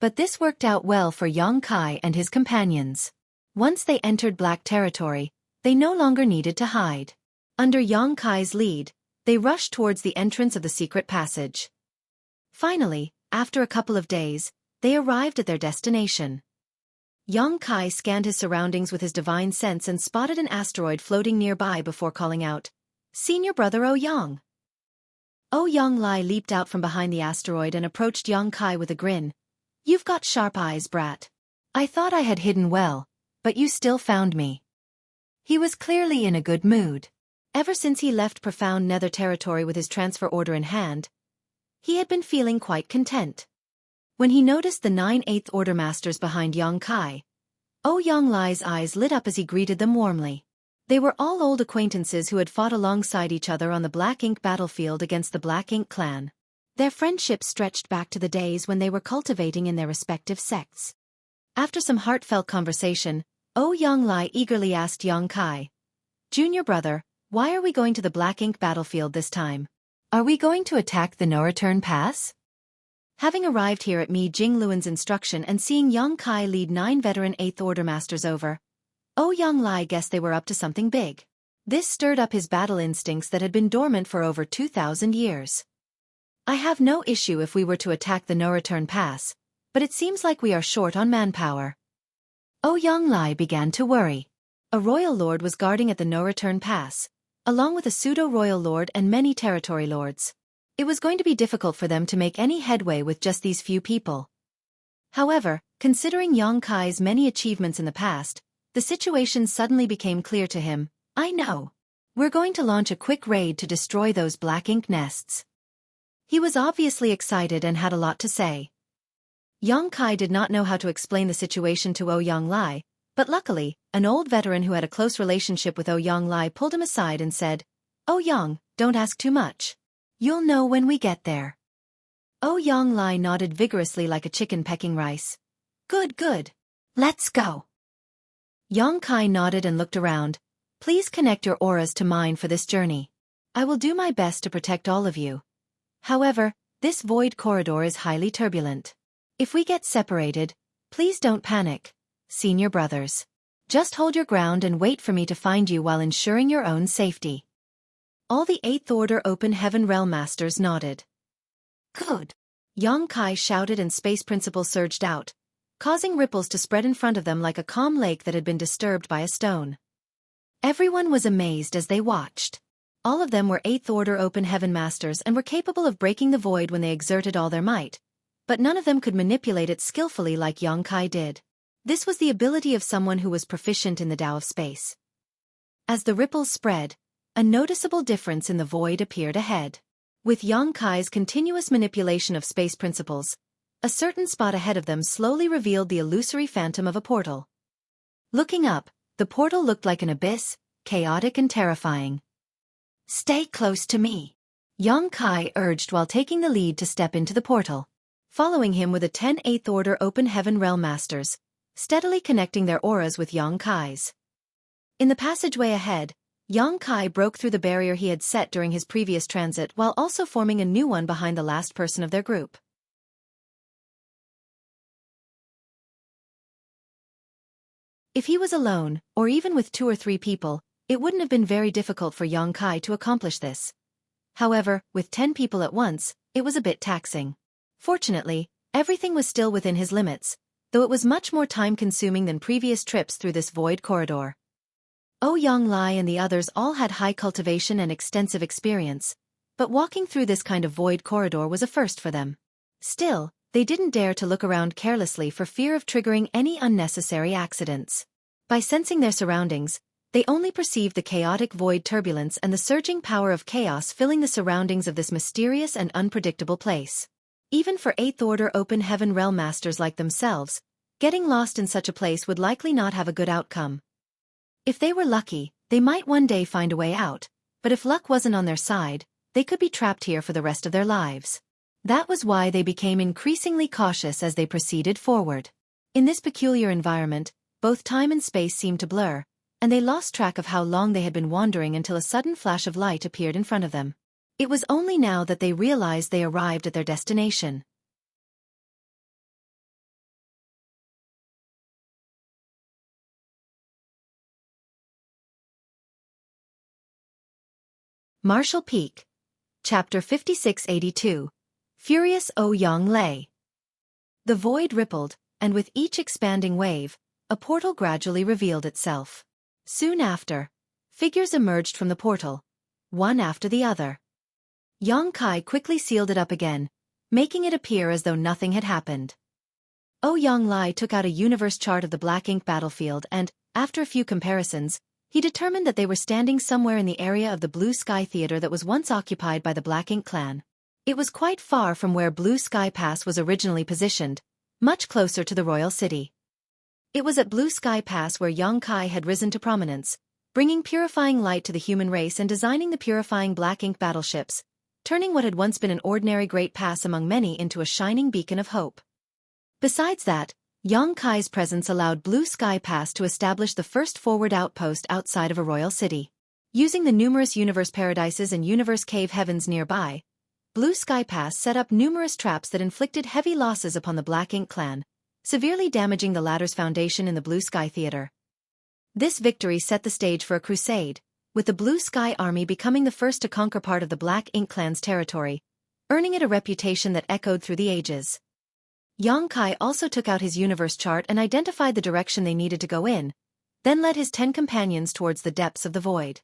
[SPEAKER 1] But this worked out well for Xueqi and his companions. Once they entered Black Territory, they no longer needed to hide. Under Yang Kai's lead, they rushed towards the entrance of the secret passage. Finally, after a couple of days, they arrived at their destination. Yang Kai scanned his surroundings with his divine sense and spotted an asteroid floating nearby before calling out, "Senior brother Yang." Yang Lai leaped out from behind the asteroid and approached Yang Kai with a grin. "You've got sharp eyes, brat. I thought I had hidden well, but you still found me." He was clearly in a good mood. Ever since he left profound nether territory with his transfer order in hand, he had been feeling quite content. When he noticed the 9 8th Order Masters behind Yang Kai, Yang Lai's eyes lit up as he greeted them warmly. They were all old acquaintances who had fought alongside each other on the Black Ink battlefield against the Black Ink clan. Their friendship stretched back to the days when they were cultivating in their respective sects. After some heartfelt conversation, Yang Lai eagerly asked Yang Kai, "Junior brother, why are we going to the Black Ink battlefield this time? Are we going to attack the no-return pass?" Having arrived here at Mi Jingluan's instruction and seeing Yang Kai lead 9 veteran 8th Order Masters over, Yang Lai guessed they were up to something big. This stirred up his battle instincts that had been dormant for over 2,000 years. "I have no issue if we were to attack the no-return pass, but it seems like we are short on manpower." Yang Lai began to worry. A royal lord was guarding at the no-return pass, along with a pseudo-royal lord and many territory lords. It was going to be difficult for them to make any headway with just these few people. However, considering Yang Kai's many achievements in the past, the situation suddenly became clear to him. "I know. We're going to launch a quick raid to destroy those Black Ink nests." He was obviously excited and had a lot to say. Yang Kai did not know how to explain the situation to Yang Lai, but luckily, an old veteran who had a close relationship with Yang Lai pulled him aside and said, Yang, don't ask too much. You'll know when we get there." Yang Lai nodded vigorously like a chicken pecking rice. Good, good. Let's go." Yang Kai nodded and looked around. "Please connect your auras to mine for this journey. I will do my best to protect all of you. However, this void corridor is highly turbulent. If we get separated, please don't panic, senior brothers. Just hold your ground and wait for me to find you while ensuring your own safety." All the 8th Order Open Heaven Realm Masters nodded. "Good." Yang Kai shouted and Space Principle surged out, causing ripples to spread in front of them like a calm lake that had been disturbed by a stone. Everyone was amazed as they watched. All of them were 8th Order Open Heaven Masters and were capable of breaking the void when they exerted all their might, but none of them could manipulate it skillfully like Yang Kai did. This was the ability of someone who was proficient in the Tao of space. As the ripples spread, a noticeable difference in the void appeared ahead. With Yang Kai's continuous manipulation of space principles, a certain spot ahead of them slowly revealed the illusory phantom of a portal. Looking up, the portal looked like an abyss, chaotic and terrifying. "Stay close to me," Yang Kai urged while taking the lead to step into the portal. Following him were the 10 8th Order Open Heaven Realm Masters, steadily connecting their auras with Yang Kai's. In the passageway ahead, Yang Kai broke through the barrier he had set during his previous transit while also forming a new one behind the last person of their group. If he was alone, or even with 2 or 3 people, it wouldn't have been very difficult for Yang Kai to accomplish this. However, with 10 people at once, it was a bit taxing. Fortunately, everything was still within his limits, though it was much more time-consuming than previous trips through this void corridor. Yang Lai and the others all had high cultivation and extensive experience, but walking through this kind of void corridor was a first for them. Still, they didn't dare to look around carelessly for fear of triggering any unnecessary accidents. By sensing their surroundings, they only perceived the chaotic void turbulence and the surging power of chaos filling the surroundings of this mysterious and unpredictable place. Even for 8th Order Open Heaven Realm Masters like themselves, getting lost in such a place would likely not have a good outcome. If they were lucky, they might one day find a way out, but if luck wasn't on their side, they could be trapped here for the rest of their lives. That was why they became increasingly cautious as they proceeded forward. In this peculiar environment, both time and space seemed to blur, and they lost track of how long they had been wandering until a sudden flash of light appeared in front of them. It was only now that they realized they arrived at their destination. Marshall Peak. Chapter 5682. Furious Ouyang Lei. The void rippled, and with each expanding wave, a portal gradually revealed itself. Soon after, figures emerged from the portal, one after the other. Yang Kai quickly sealed it up again, making it appear as though nothing had happened. Ouyang Lei took out a universe chart of the black ink battlefield and, after a few comparisons, he determined that they were standing somewhere in the area of the Blue Sky Theater that was once occupied by the Black Ink clan. It was quite far from where Blue Sky Pass was originally positioned, much closer to the royal city. It was at Blue Sky Pass where Yang Kai had risen to prominence, bringing purifying light to the human race and designing the purifying black ink battleships, turning what had once been an ordinary great pass among many into a shining beacon of hope. Besides that, Yang Kai's presence allowed Blue Sky Pass to establish the first forward outpost outside of a royal city. Using the numerous universe paradises and universe cave heavens nearby, Blue Sky Pass set up numerous traps that inflicted heavy losses upon the Black Ink clan, severely damaging the latter's foundation in the Blue Sky Theater. This victory set the stage for a crusade, with the Blue Sky Army becoming the first to conquer part of the Black Ink clan's territory, earning it a reputation that echoed through the ages. Yang Kai also took out his universe chart and identified the direction they needed to go in, then led his 10 companions towards the depths of the void.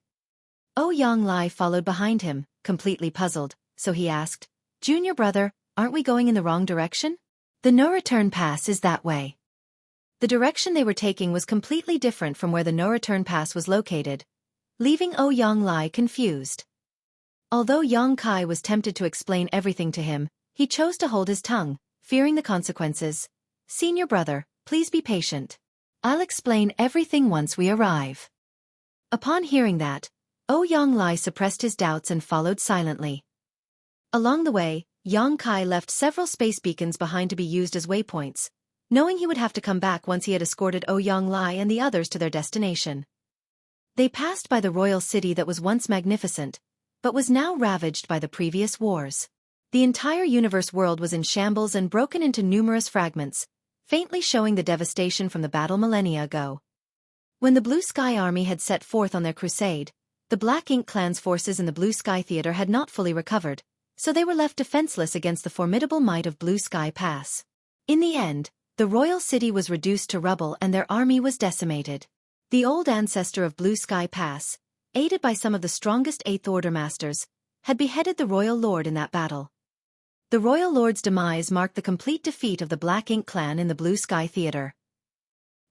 [SPEAKER 1] Ouyang Lei followed behind him, completely puzzled, so he asked, "Junior brother, aren't we going in the wrong direction? The no-return pass is that way." The direction they were taking was completely different from where the no-return pass was located, leaving Ouyang Lei confused. Although Yang Kai was tempted to explain everything to him, he chose to hold his tongue, fearing the consequences. "Senior brother, please be patient. I'll explain everything once we arrive." Upon hearing that, Ouyang Lei suppressed his doubts and followed silently. Along the way, Yang Kai left several space beacons behind to be used as waypoints, knowing he would have to come back once he had escorted Ouyang Lei and the others to their destination. They passed by the royal city that was once magnificent, but was now ravaged by the previous wars. The entire universe world was in shambles and broken into numerous fragments, faintly showing the devastation from the battle millennia ago. When the Blue Sky Army had set forth on their crusade, the Black Ink clan's forces in the Blue Sky Theater had not fully recovered, so they were left defenseless against the formidable might of Blue Sky Pass. In the end, the royal city was reduced to rubble and their army was decimated. The old ancestor of Blue Sky Pass, aided by some of the strongest Eighth Order masters, had beheaded the royal lord in that battle. The royal lord's demise marked the complete defeat of the Black Ink clan in the Blue Sky Theater.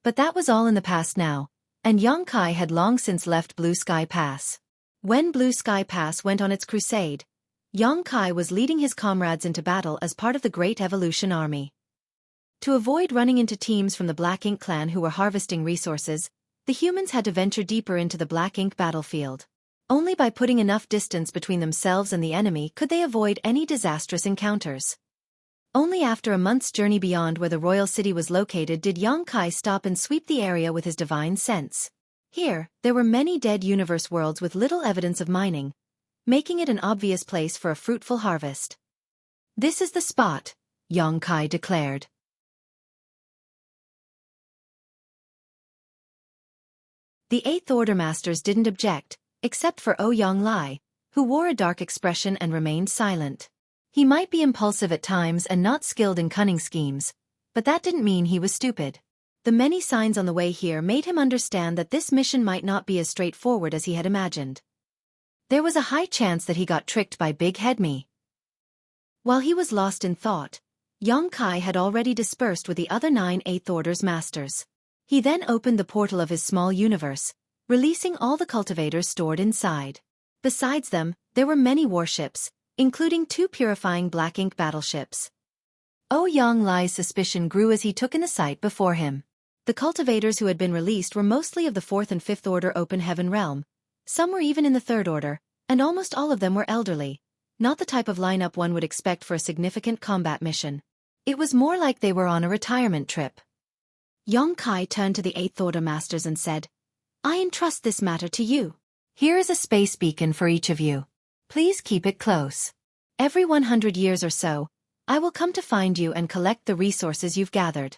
[SPEAKER 1] But that was all in the past now, and Yang Kai had long since left Blue Sky Pass. When Blue Sky Pass went on its crusade, Yang Kai was leading his comrades into battle as part of the Great Evolution Army. To avoid running into teams from the Black Ink clan who were harvesting resources, the humans had to venture deeper into the Black Ink battlefield. Only by putting enough distance between themselves and the enemy could they avoid any disastrous encounters. Only after a month's journey beyond where the royal city was located did Yang Kai stop and sweep the area with his divine sense. Here, there were many dead universe worlds with little evidence of mining, making it an obvious place for a fruitful harvest. "This is the spot," Yang Kai declared. The Eighth Order masters didn't object, except for Ouyang Lei, who wore a dark expression and remained silent. He might be impulsive at times and not skilled in cunning schemes, but that didn't mean he was stupid. The many signs on the way here made him understand that this mission might not be as straightforward as he had imagined. There was a high chance that he got tricked by Big Head Me. While he was lost in thought, Yang Kai had already dispersed with the other 9 Eighth Order's masters. He then opened the portal of his small universe, releasing all the cultivators stored inside. Besides them, there were many warships, including 2 purifying Black Ink battleships. Ouyang Lei's suspicion grew as he took in the sight before him. The cultivators who had been released were mostly of the 4th and 5th Order Open Heaven realm. Some were even in the 3rd Order, and almost all of them were elderly, not the type of lineup one would expect for a significant combat mission. It was more like they were on a retirement trip. Yang Kai turned to the 8th Order masters and said, "I entrust this matter to you. Here is a space beacon for each of you. Please keep it close. Every 100 years or so, I will come to find you and collect the resources you've gathered.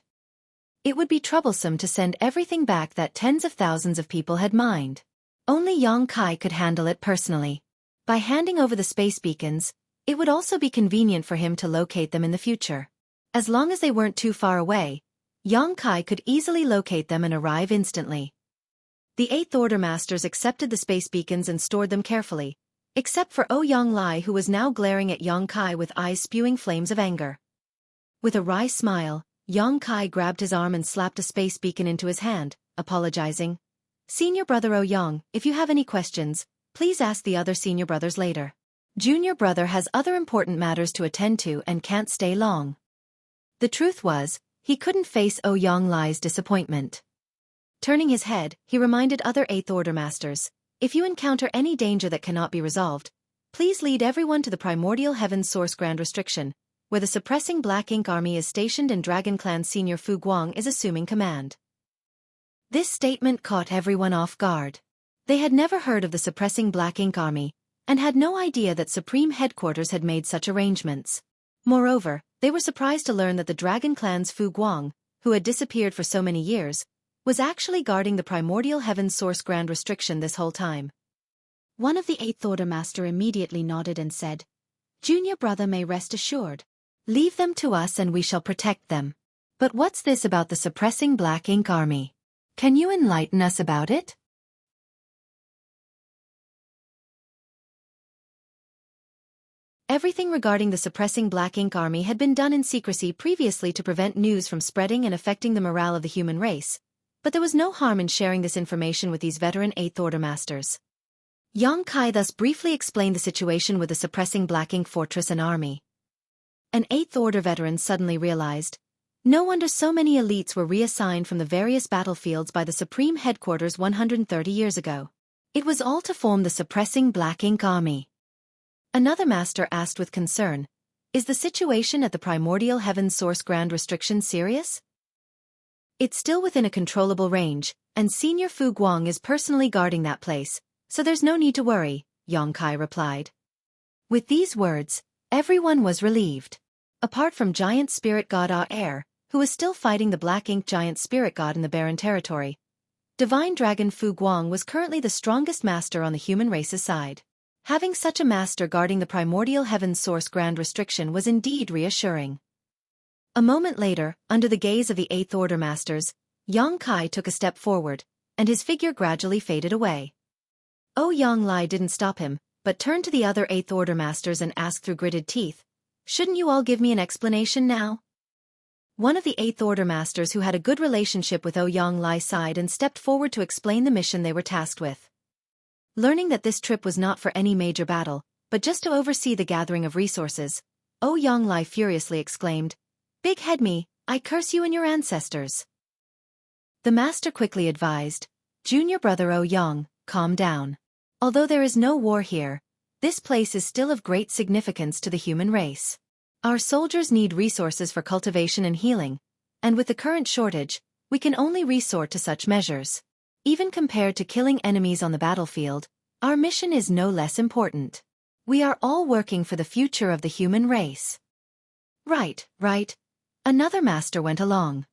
[SPEAKER 1] It would be troublesome to send everything back that tens of thousands of people had mined. Only Yang Kai could handle it personally. By handing over the space beacons, it would also be convenient for him to locate them in the future. As long as they weren't too far away, Yang Kai could easily locate them and arrive instantly. The Eighth Order Masters accepted the space beacons and stored them carefully, except for Ouyang Lai, who was now glaring at Yang Kai with eyes spewing flames of anger. With a wry smile, Yang Kai grabbed his arm and slapped a space beacon into his hand, apologizing. Senior brother Ouyang, if you have any questions, please ask the other senior brothers later. Junior brother has other important matters to attend to and can't stay long. The truth was, he couldn't face Ouyang Lai's disappointment. Turning his head, he reminded other Eighth Order Masters, if you encounter any danger that cannot be resolved, please lead everyone to the Primordial Heaven's Source Grand Restriction, where the suppressing Black Ink Army is stationed and Dragon Clan Senior Fu Guang is assuming command. This statement caught everyone off guard. They had never heard of the suppressing Black Ink Army, and had no idea that Supreme Headquarters had made such arrangements. Moreover, they were surprised to learn that the Dragon Clan's Fu Guang, who had disappeared for so many years, was actually guarding the Primordial Heaven's Source Grand Restriction this whole time.
[SPEAKER 2] One of the Eighth Order Master immediately nodded and said, Junior brother may rest assured.
[SPEAKER 1] Leave them to us and we shall protect them. But what's this about the suppressing Black Ink Army? Can you enlighten us about it? Everything regarding the suppressing Black Ink Army had been done in secrecy previously to prevent news from spreading and affecting the morale of the human race, but there was no harm in sharing this information with these veteran Eighth Order Masters. Yang Kai thus briefly explained the situation with the suppressing Black Ink Fortress and army. An Eighth Order veteran suddenly realized, no wonder so many elites were reassigned from the various battlefields by the Supreme Headquarters 130 years ago. It was all to form the suppressing Black Ink Army. Another master asked with concern, is the situation at the Primordial Heaven's Source Grand Restriction serious? It's still within a controllable range, and Senior Fu Guang is personally guarding that place, so there's no need to worry, Yang Kai replied. With these words, everyone was relieved. Apart from Giant Spirit God Air, who was still fighting the Black Ink Giant Spirit God in the Barren Territory, Divine Dragon Fu Guang was currently the strongest master on the human race's side. Having such a master guarding the Primordial Heaven's Source Grand Restriction was indeed reassuring. A moment later, under the gaze of the Eighth Order Masters, Yang Kai took a step forward, and his figure gradually faded away. Ouyang Lai didn't stop him, but turned to the other Eighth Order Masters and asked through gritted teeth, shouldn't you all give me an explanation now? One of the Eighth Order Masters who had a good relationship with Ouyang Lai's side and stepped forward to explain the mission they were tasked with. Learning that this trip was not for any major battle, but just to oversee the gathering of resources, Ouyang Lai furiously exclaimed, Big Head me, I curse you and your ancestors. The master quickly advised, Junior brother Ouyang, calm down. Although there is no war here, this place is still of great significance to the human race. Our soldiers need resources for cultivation and healing, and with the current shortage, we can only resort to such measures. Even compared to killing enemies on the battlefield, our mission is no less important. We are all working for the future of the human race. Right. Another master went along.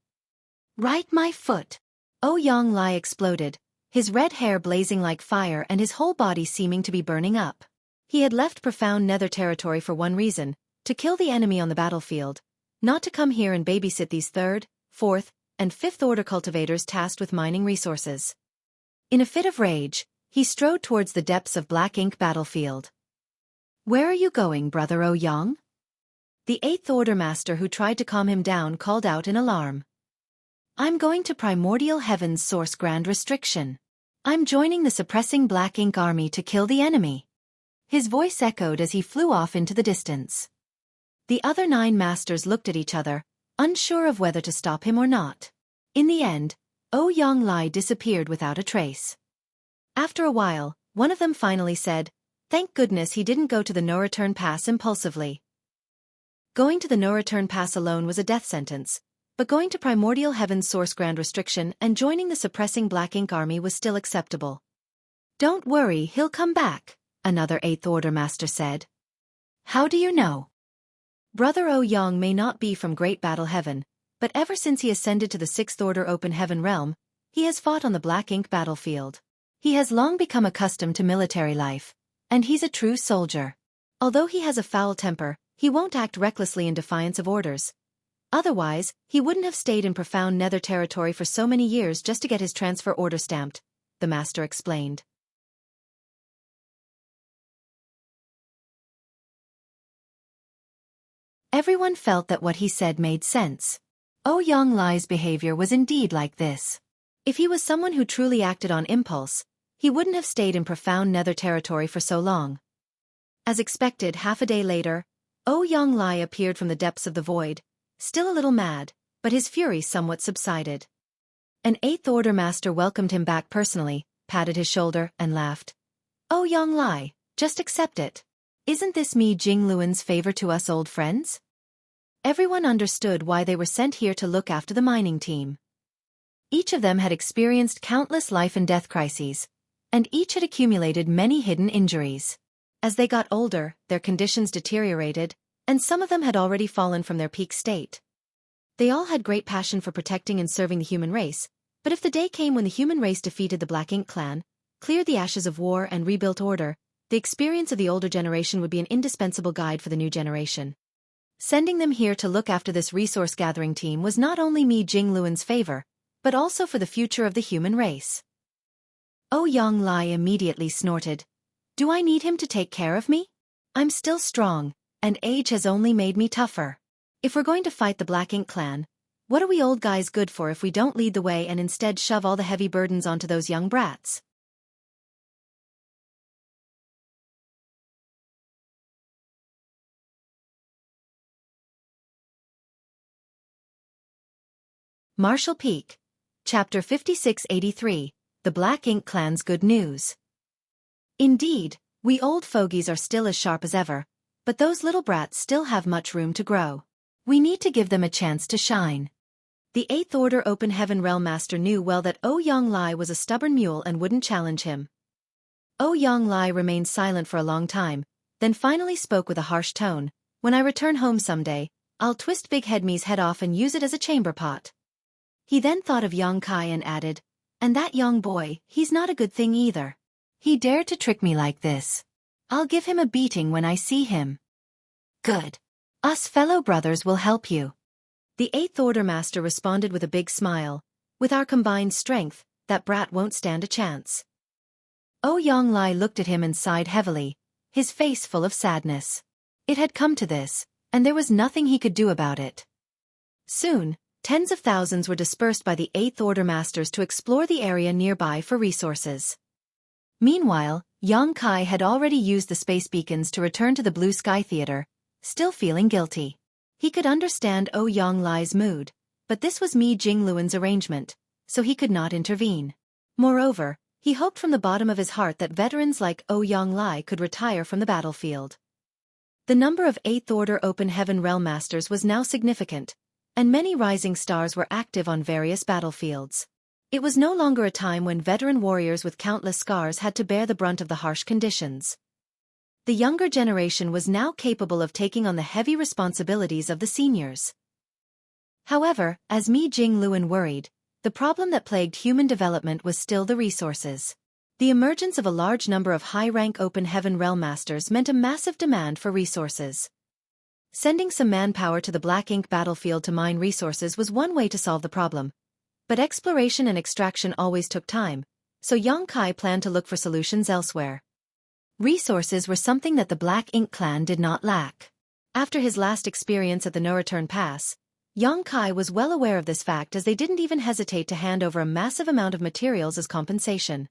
[SPEAKER 1] Right my foot. Ouyang Lai exploded, his red hair blazing like fire and his whole body seeming to be burning up. He had left profound nether territory for one reason, to kill the enemy on the battlefield, not to come here and babysit these 3rd, 4th, and 5th Order cultivators tasked with mining resources. In a fit of rage, he strode towards the depths of Black Ink battlefield. Where are you going, brother Ouyang? The Eighth Order Master who tried to calm him down called out in alarm. I'm going to Primordial Heaven's Source Grand Restriction. I'm joining the suppressing Black Ink Army to kill the enemy. His voice echoed as he flew off into the distance. The other 9 masters looked at each other, unsure of whether to stop him or not. In the end, Ouyang Lai disappeared without a trace. After a while, one of them finally said, thank goodness he didn't go to the no-return pass impulsively. Going to the no-return pass alone was a death sentence, but going to Primordial Heaven's Source Grand Restriction and joining the suppressing Black Ink Army was still acceptable. Don't worry, he'll come back, another Eighth Order Master said. How do you know? Brother Ouyang may not be from Great Battle Heaven, but ever since he ascended to the 6th Order Open Heaven realm, he has fought on the Black Ink battlefield. He has long become accustomed to military life, And he's a true soldier. Although he has a foul temper, he won't act recklessly in defiance of orders. Otherwise, he wouldn't have stayed in profound nether territory for so many years just to get his transfer order stamped, the master explained. Everyone felt that what he said made sense. Ouyang Lai's behavior was indeed like this. If he was someone who truly acted on impulse, he wouldn't have stayed in profound nether territory for so long. As expected, half a day later, Ouyang Lai appeared from the depths of the void, still a little mad, but his fury somewhat subsided. An Eighth Order master welcomed him back personally, patted his shoulder, and laughed. Ouyang Lai, just accept it. Isn't this me Jingluan's favor to us old friends? Everyone understood why they were sent here to look after the mining team. Each of them had experienced countless life and death crises, and each had accumulated many hidden injuries. As they got older, their conditions deteriorated, and some of them had already fallen from their peak state. They all had great passion for protecting and serving the human race, but if the day came when the human race defeated the Black Ink clan, cleared the ashes of war and rebuilt order, the experience of the older generation would be an indispensable guide for the new generation. Sending them here to look after this resource-gathering team was not only Mi Jingluan's favor, but also for the future of the human race. Ouyang Lai immediately snorted. Do I need him to take care of me? I'm still strong, and age has only made me tougher. If we're going to fight the Black Ink clan, what are we old guys good for if we don't lead the way and instead shove all the heavy burdens onto those young brats? Marshall Peak. Chapter 5683, The Black Ink Clan's Good News. Indeed, we old fogies are still as sharp as ever, but those little brats still have much room to grow. We need to give them a chance to shine. The Eighth Order Open Heaven Realm Master knew well that Ouyang Lai was a stubborn mule and wouldn't challenge him. Ouyang Lai remained silent for a long time, then finally spoke with a harsh tone. When I return home someday, I'll twist Big Head Me's head off and use it as a chamber pot. He then thought of Yang Kai and added, and that young boy, he's not a good thing either. He dared to trick me like this. I'll give him a beating when I see him. Good. Us fellow brothers will help you. The Eighth Order Master responded with a big smile. With our combined strength, that brat won't stand a chance. Ouyang Lai looked at him and sighed heavily, his face full of sadness. It had come to this, and there was nothing he could do about it. Soon, tens of thousands were dispersed by the Eighth Order Masters to explore the area nearby for resources. Meanwhile, Yang Kai had already used the space beacons to return to the Blue Sky Theater, still feeling guilty. He could understand Ouyang Lai's mood, but this was Mi Jingluan's arrangement, so he could not intervene. Moreover, he hoped from the bottom of his heart that veterans like Ouyang Lai could retire from the battlefield. The number of Eighth Order Open Heaven Realm Masters was now significant, and many rising stars were active on various battlefields. It was no longer a time when veteran warriors with countless scars had to bear the brunt of the harsh conditions. The younger generation was now capable of taking on the heavy responsibilities of the seniors. However, as Mi Jingluan worried, the problem that plagued human development was still the resources. The emergence of a large number of high-rank Open Heaven Realm Masters meant a massive demand for resources. Sending some manpower to the Black Ink battlefield to mine resources was one way to solve the problem. But exploration and extraction always took time, so Yang Kai planned to look for solutions elsewhere. Resources were something that the Black Ink clan did not lack. After his last experience at the No Return Pass, Yang Kai was well aware of this fact, as they didn't even hesitate to hand over a massive amount of materials as compensation.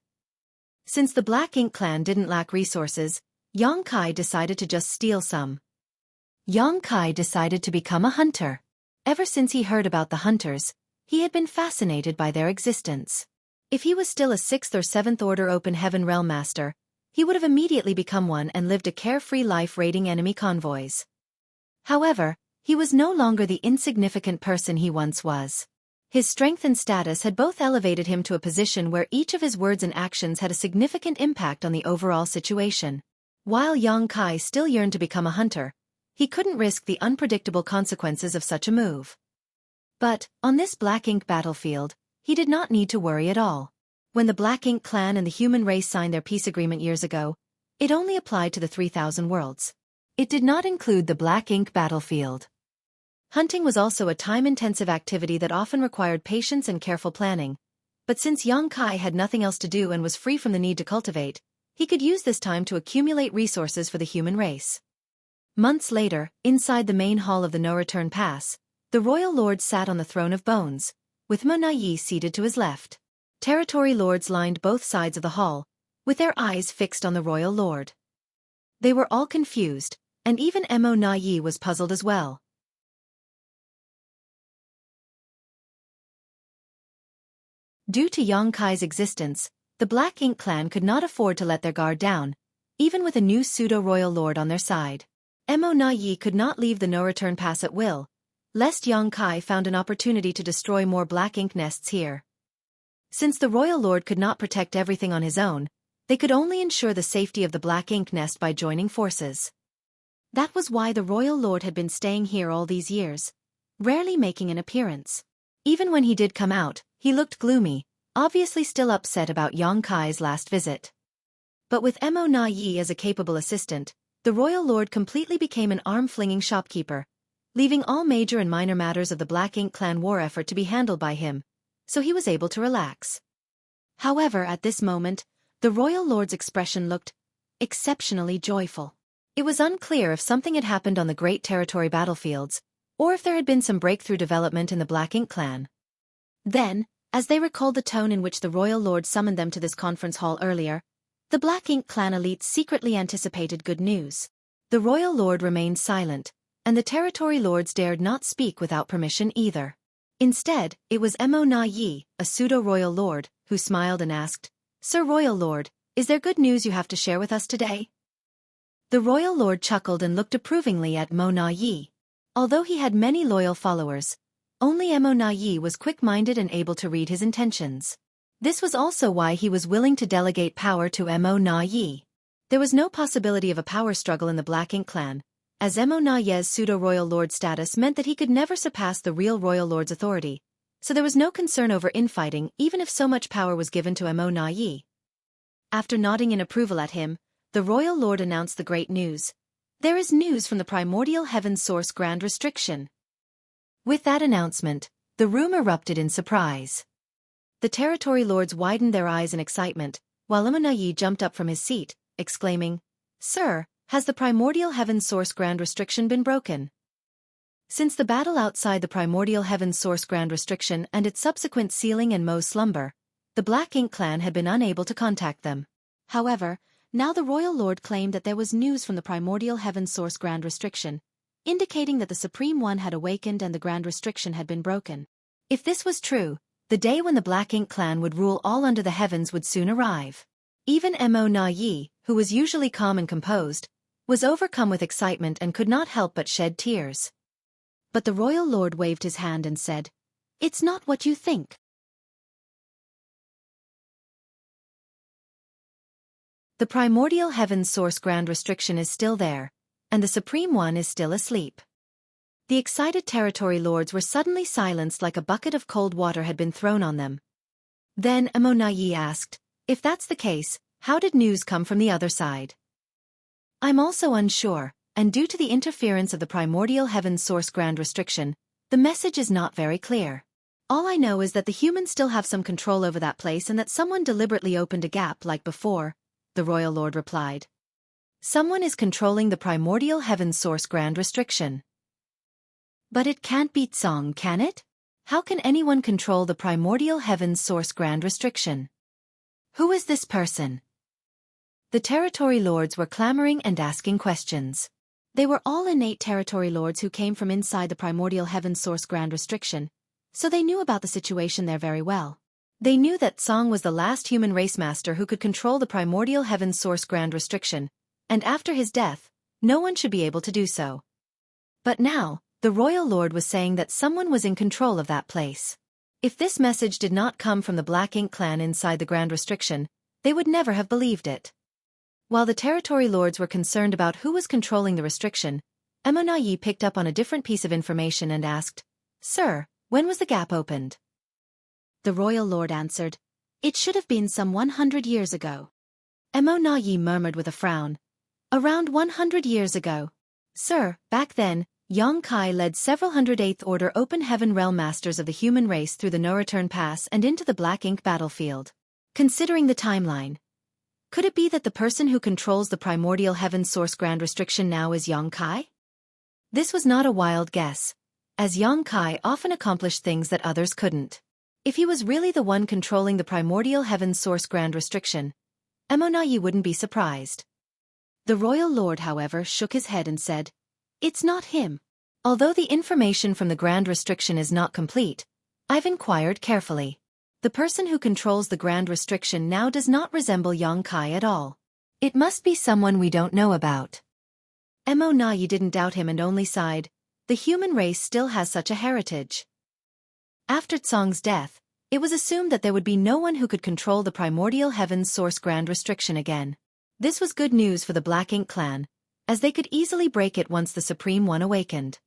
[SPEAKER 1] Since the Black Ink clan didn't lack resources, Yang Kai decided to just steal some. Yang Kai decided to become a hunter. Ever since he heard about the hunters, he had been fascinated by their existence. If he was still a 6th or 7th Order Open Heaven Realm Master, he would have immediately become one and lived a carefree life raiding enemy convoys. However, he was no longer the insignificant person he once was. His strength and status had both elevated him to a position where each of his words and actions had a significant impact on the overall situation. While Yang Kai still yearned to become a hunter, he couldn't risk the unpredictable consequences of such a move. But, on this Black Ink battlefield, he did not need to worry at all. When the Black Ink clan and the human race signed their peace agreement years ago, It only applied to the 3,000 worlds. It did not include the black ink battlefield. Hunting was also a time-intensive activity that often required patience and careful planning. But since Xueqi had nothing else to do and was free from the need to cultivate, he could use this time to accumulate resources for the human race. Months later, inside the main hall of the No-Return Pass, the royal lord sat on the throne of bones, with Mo-Na-Yi seated to his left. Territory lords lined both sides of the hall, with their eyes fixed on the royal lord. They were all confused, and even Mo-Na-Yi was puzzled as well. Due to Xueqi's existence, the Black Ink clan could not afford to let their guard down, even with a new pseudo-royal lord on their side. Mo-Na-Yi could not leave the No-Return Pass at will, lest Xueqi found an opportunity to destroy more black ink nests here. Since the royal lord could not protect everything on his own, they could only ensure the safety of the black ink nest by joining forces. That was why the royal lord had been staying here all these years, rarely making an appearance. Even when he did come out, he looked gloomy, obviously still upset about Xueqi's last visit. But with Mo-Na-Yi as a capable assistant, the royal lord completely became an arm-flinging shopkeeper, leaving all major and minor matters of the Black Ink clan war effort to be handled by him, so he was able to relax. However, at this moment, the royal lord's expression looked exceptionally joyful. It was unclear if something had happened on the Great Territory battlefields, or if there had been some breakthrough development in the Black Ink clan. Then, as they recalled the tone in which the royal lord summoned them to this conference hall earlier, the Black Ink clan elite secretly anticipated good news. The royal lord remained silent, and the territory lords dared not speak without permission either. Instead, it was Mo-Na-Yi, a pseudo-royal lord, who smiled and asked, "Sir Royal Lord, is there good news you have to share with us today?" The royal lord chuckled and looked approvingly at Mo-Na-Yi. Although he had many loyal followers, only Mo-Na-Yi was quick-minded and able to read his intentions. This was also why he was willing to delegate power to Mo-Na-Yi. There was no possibility of a power struggle in the Black Ink clan, as Mo-Na-Yi's pseudo-royal lord status meant that he could never surpass the real royal lord's authority, so there was no concern over infighting even if so much power was given to Mo-Na-Yi. After nodding in approval at him, the royal lord announced the great news. There is news from the primordial heaven's source Grand Restriction. With that announcement, the room erupted in surprise. The territory lords widened their eyes in excitement, while Mo-Na-Yi jumped up from his seat, exclaiming, "Sir, has the primordial heaven's source Grand Restriction been broken?" Since the battle outside the primordial heaven's source Grand Restriction and its subsequent sealing and Mo's slumber, the Black Ink clan had been unable to contact them. However, now the royal lord claimed that there was news from the primordial heaven's source Grand Restriction, indicating that the Supreme One had awakened and the Grand Restriction had been broken. If this was true, the day when the Black Ink clan would rule all under the heavens would soon arrive. Even Mo-Na-Yi, who was usually calm and composed, was overcome with excitement and could not help but shed tears. But the royal lord waved his hand and said, "It's not what you think." The primordial heaven's source Grand Restriction is still there, and the Supreme One is still asleep. The excited territory lords were suddenly silenced like a bucket of cold water had been thrown on them. Then Mo-Na-Yi asked, "If that's the case, how did news come from the other side?" "I'm also unsure, and due to the interference of the primordial heaven's source Grand Restriction, the message is not very clear. All I know is that the humans still have some control over that place and that someone deliberately opened a gap like before," the royal lord replied. "Someone is controlling the primordial heaven's source Grand Restriction." "But it can't be Tsong, can it? How can anyone control the primordial heaven's source Grand Restriction? Who is this person?" The territory lords were clamoring and asking questions. They were all innate territory lords who came from inside the primordial heaven's source Grand Restriction, so they knew about the situation there very well. They knew that Tsong was the last human race master who could control the primordial heaven's source Grand Restriction, and after his death, no one should be able to do so. But now, the royal lord was saying that someone was in control of that place. If this message did not come from the Black Ink clan inside the Grand Restriction, they would never have believed it. While the territory lords were concerned about who was controlling the restriction, Mo-Na-Yi picked up on a different piece of information and asked, "Sir, when was the gap opened?" The royal lord answered, "It should have been some 100 years ago."
[SPEAKER 2] Emo Na Yi murmured with a frown. Around 100 years ago. Sir, back then, Yang Kai led several hundred Eighth Order Open Heaven Realm Masters of the human race through the No-Return Pass and into the Black Ink battlefield. Considering the timeline, could it be that the person who controls the primordial heaven source grand restriction now is Yang Kai? This was not a wild guess, as Yang Kai often accomplished things that others couldn't. If he was really the one controlling the primordial heaven source grand restriction, Emo Na Yi wouldn't be surprised. The royal lord, however, shook his head and said, "It's not him. Although the information from the grand restriction is not complete, I've inquired carefully. The person who controls the grand restriction now does not resemble Yang Kai at all. It must be someone we don't know about." Emo Na Yi didn't doubt him and only sighed. The human race still has such a heritage. After Tsong's death, it was assumed that there would be no one who could control the primordial heaven's source grand restriction again. This was good news for the Black Ink clan, as they could easily break it once the Supreme One awakened.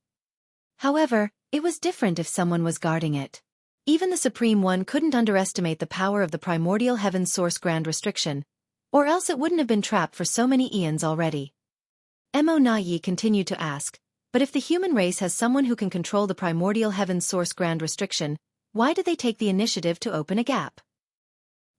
[SPEAKER 2] However, it was different if someone was guarding it. Even the Supreme One couldn't underestimate the power of the primordial heaven's source grand restriction, or else it wouldn't have been trapped for so many eons already. Emo Na Yi continued to ask, but if the human race has someone who can control the primordial heaven's source grand restriction, why did they take the initiative to open a gap?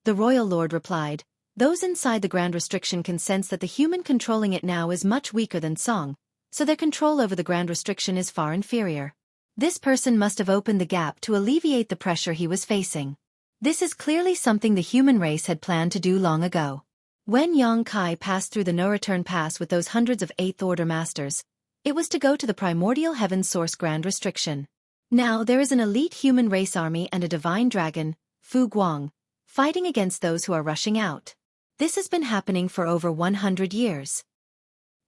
[SPEAKER 2] The royal lord replied, those inside the grand restriction can sense that the human controlling it now is much weaker than Song, so their control over the grand restriction is far inferior. This person must have opened the gap to alleviate the pressure he was facing. This is clearly something the human race had planned to do long ago. When Yang Kai passed through the no-return pass with those hundreds of Eighth Order Masters, it was to go to the primordial heaven source grand restriction. Now there is an elite human race army and a divine dragon, Fu Guang, fighting against those who are rushing out. This has been happening for over 100 years.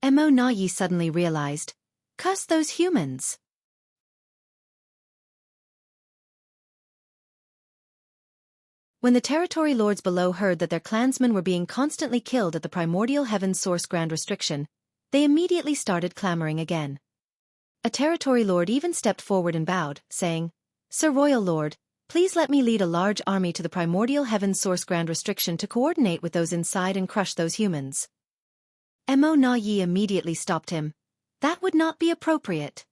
[SPEAKER 2] Emo Na Yi suddenly realized, curse those humans. When the territory lords below heard that their clansmen were being constantly killed at the primordial heaven source grand restriction, they immediately started clamoring again. A territory lord even stepped forward and bowed, saying, Sir Royal Lord, please let me lead a large army to the primordial heaven source grand restriction to coordinate with those inside and crush those humans. Emo Na Yi immediately stopped him. That would not be appropriate.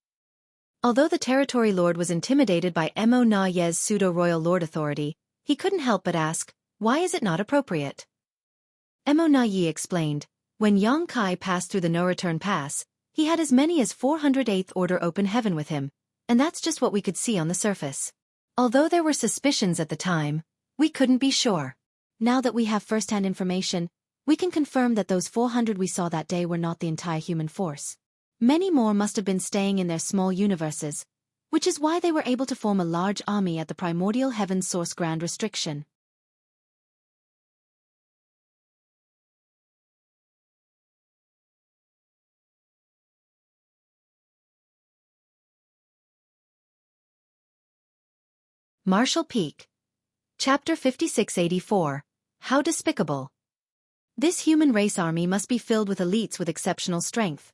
[SPEAKER 2] Although the territory lord was intimidated by Emo Na Ye's pseudo-royal lord authority, he couldn't help but ask, why is it not appropriate? Emo Na Yi explained, when Yang Kai passed through the no-return pass, he had as many as 400 Eighth Order Open Heaven with him, and that's just what we could see on the surface. Although there were suspicions at the time, we couldn't be sure. Now that we have first-hand information, we can confirm that those 400 we saw that day were not the entire human force. Many more must have been staying in their small universes, which is why they were able to form a large army at the primordial heaven source grand restriction. Marshall Peak. Chapter 5684. How despicable. This human race army must be filled with elites with exceptional strength.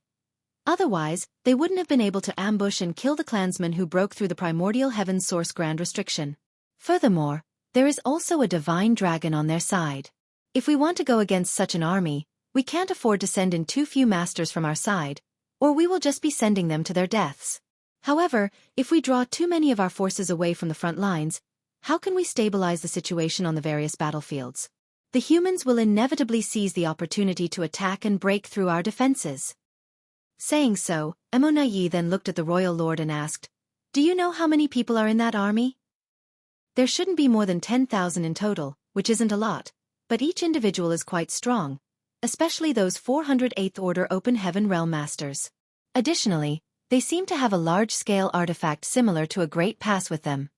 [SPEAKER 2] Otherwise, they wouldn't have been able to ambush and kill the clansmen who broke through the primordial heaven source grand restriction. Furthermore, there is also a divine dragon on their side. If we want to go against such an army, we can't afford to send in too few masters from our side, or we will just be sending them to their deaths. However, if we draw too many of our forces away from the front lines, how can we stabilize the situation on the various battlefields? The humans will inevitably seize the opportunity to attack and break through our defenses. Saying so, Emo Na Yi then looked at the royal lord and asked, do you know how many people are in that army? There shouldn't be more than 10,000 in total, which isn't a lot, but each individual is quite strong, especially those 400 Eighth Order Open Heaven Realm Masters. Additionally, they seem to have a large-scale artifact similar to a Great Pass with them.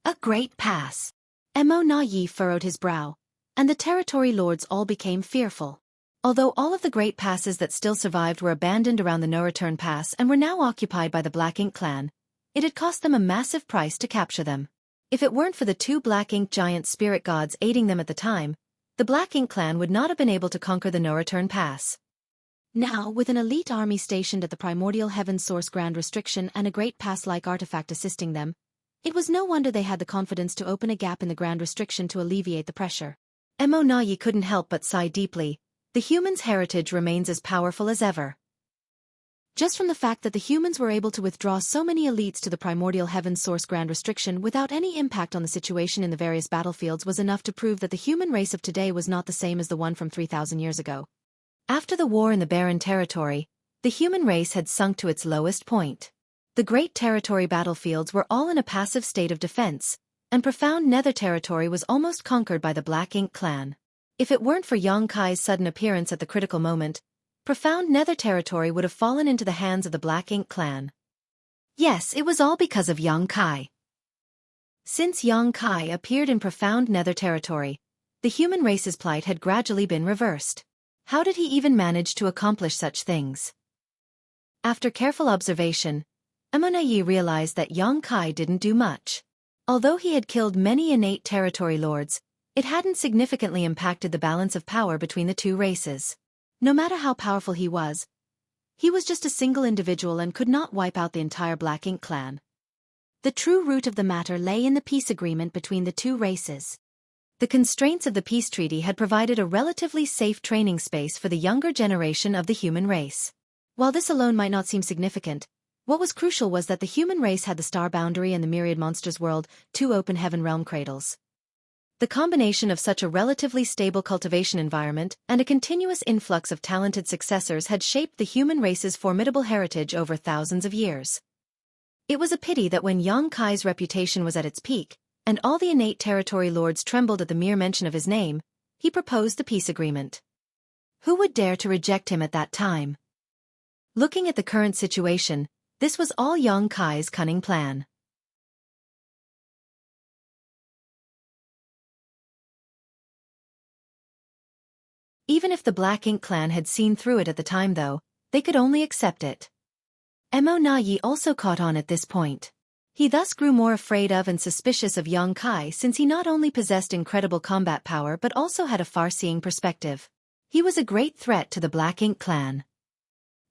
[SPEAKER 2] A Great Pass. Emo Na Yi furrowed his brow, and the territory lords all became fearful. Although all of the Great Passes that still survived were abandoned around the no-return pass and were now occupied by the Black Ink clan, it had cost them a massive price to capture them. If it weren't for the two Black Ink giant spirit gods aiding them at the time, the Black Ink clan would not have been able to conquer the no-return pass. Now, with an elite army stationed at the primordial heaven source grand restriction and a Great Pass-like artifact assisting them, it was no wonder they had the confidence to open a gap in the grand restriction to alleviate the pressure.
[SPEAKER 1] Nayi couldn't help but sigh deeply. The humans' heritage remains as powerful as ever.
[SPEAKER 2] Just from the fact that the humans were able to withdraw so many elites to the primordial heaven's source grand restriction without any impact on the situation in the various battlefields was enough to prove that the human race of today was not the same as the one from 3,000 years ago.
[SPEAKER 1] After the war in the Barren Territory, the human race had sunk to its lowest point. The Great Territory battlefields were all in a passive state of defense, and profound Nether Territory was almost conquered by the Black Ink clan. If it weren't for Kai's sudden appearance at the critical moment, profound Nether Territory would have fallen into the hands of the Black Ink clan. Yes, it was all because of Kai. Since Kai appeared in profound Nether Territory, the human race's plight had gradually been reversed. How did he even manage to accomplish such things? After careful observation, Nayi realized that Kai didn't do much. Although he had killed many innate territory lords, it hadn't significantly impacted the balance of power between the two races. No matter how powerful he was just a single individual and could not wipe out the entire Black Ink clan. The true root of the matter lay in the peace agreement between the two races. The constraints of the peace treaty had provided a relatively safe training space for the younger generation of the human race. While this alone might not seem significant, what was crucial was that the human race had the star boundary and the myriad monsters world, two open heaven realm cradles. The combination of such a relatively stable cultivation environment and a continuous influx of talented successors had shaped the human race's formidable heritage over thousands of years. It was a pity that when Kai's reputation was at its peak, and all the innate territory lords trembled at the mere mention of his name, he proposed the peace agreement. Who would dare to reject him at that time? Looking at the current situation, this was all Kai's cunning plan. Even if the Black Ink clan had seen through it at the time though, they could only accept it. Nayi also caught on at this point. He thus grew more afraid of and suspicious of Kai since he not only possessed incredible combat power but also had a far-seeing perspective. He was a great threat to the Black Ink clan.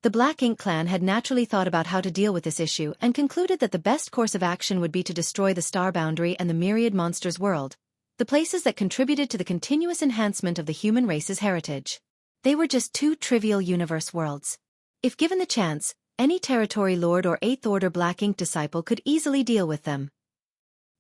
[SPEAKER 1] The Black Ink clan had naturally thought about how to deal with this issue and concluded that the best course of action would be to destroy the Star Boundary and the Myriad Monsters world, the places that contributed to the continuous enhancement of the human race's heritage. They were just two trivial universe worlds. If given the chance, any territory lord or 8th Order Black Ink disciple could easily deal with them.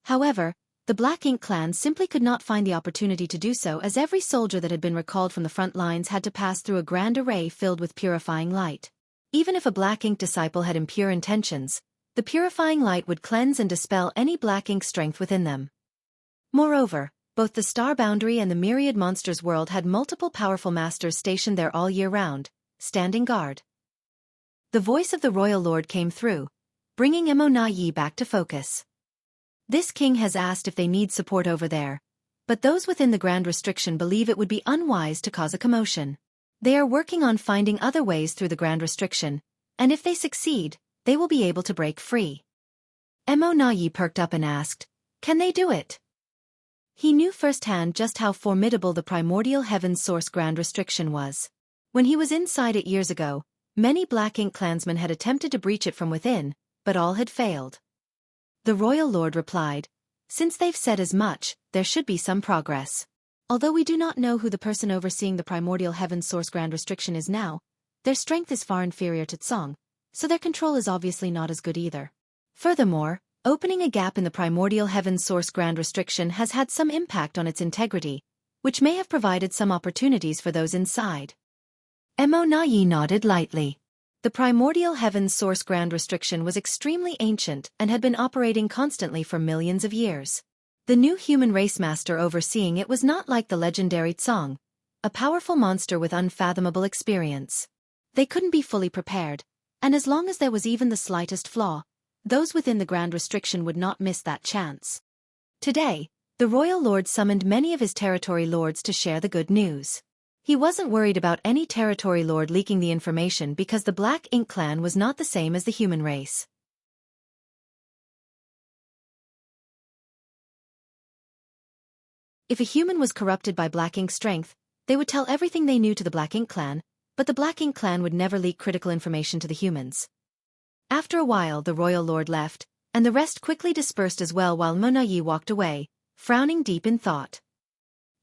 [SPEAKER 1] However, the Black Ink clan simply could not find the opportunity to do so as every soldier that had been recalled from the front lines had to pass through a grand array filled with purifying light. Even if a Black Ink disciple had impure intentions, the purifying light would cleanse and dispel any Black Ink strength within them. Moreover, both the Star Boundary and the Myriad Monsters world had multiple powerful masters stationed there all year round, standing guard. The voice of the Royal Lord came through, bringing Nayi back to focus. This king has asked if they need support over there, but those within the Grand Restriction believe it would be unwise to cause a commotion. They are working on finding other ways through the Grand Restriction, and if they succeed, they will be able to break free. Nayi perked up and asked, "Can they do it?" He knew firsthand just how formidable the primordial heaven's source Grand Restriction was. When he was inside it years ago, many Black Ink clansmen had attempted to breach it from within, but all had failed. The Royal Lord replied, "Since they've said as much, there should be some progress. Although we do not know who the person overseeing the primordial heaven's source Grand Restriction is now, their strength is far inferior to Tsong, so their control is obviously not as good either. Furthermore, opening a gap in the primordial heaven's source Grand Restriction has had some impact on its integrity, which may have provided some opportunities for those inside." Nayi nodded lightly. The primordial heaven's source Grand Restriction was extremely ancient and had been operating constantly for millions of years. The new human race master overseeing it was not like the legendary Tsong, a powerful monster with unfathomable experience. They couldn't be fully prepared, and as long as there was even the slightest flaw, those within the Grand Restriction would not miss that chance. Today, the Royal Lord summoned many of his territory lords to share the good news. He wasn't worried about any territory lord leaking the information because the Black Ink clan was not the same as the human race. If a human was corrupted by Black Ink strength, they would tell everything they knew to the Black Ink clan, but the Black Ink clan would never leak critical information to the humans. After a while the Royal Lord left, and the rest quickly dispersed as well while Nayi walked away, frowning deep in thought.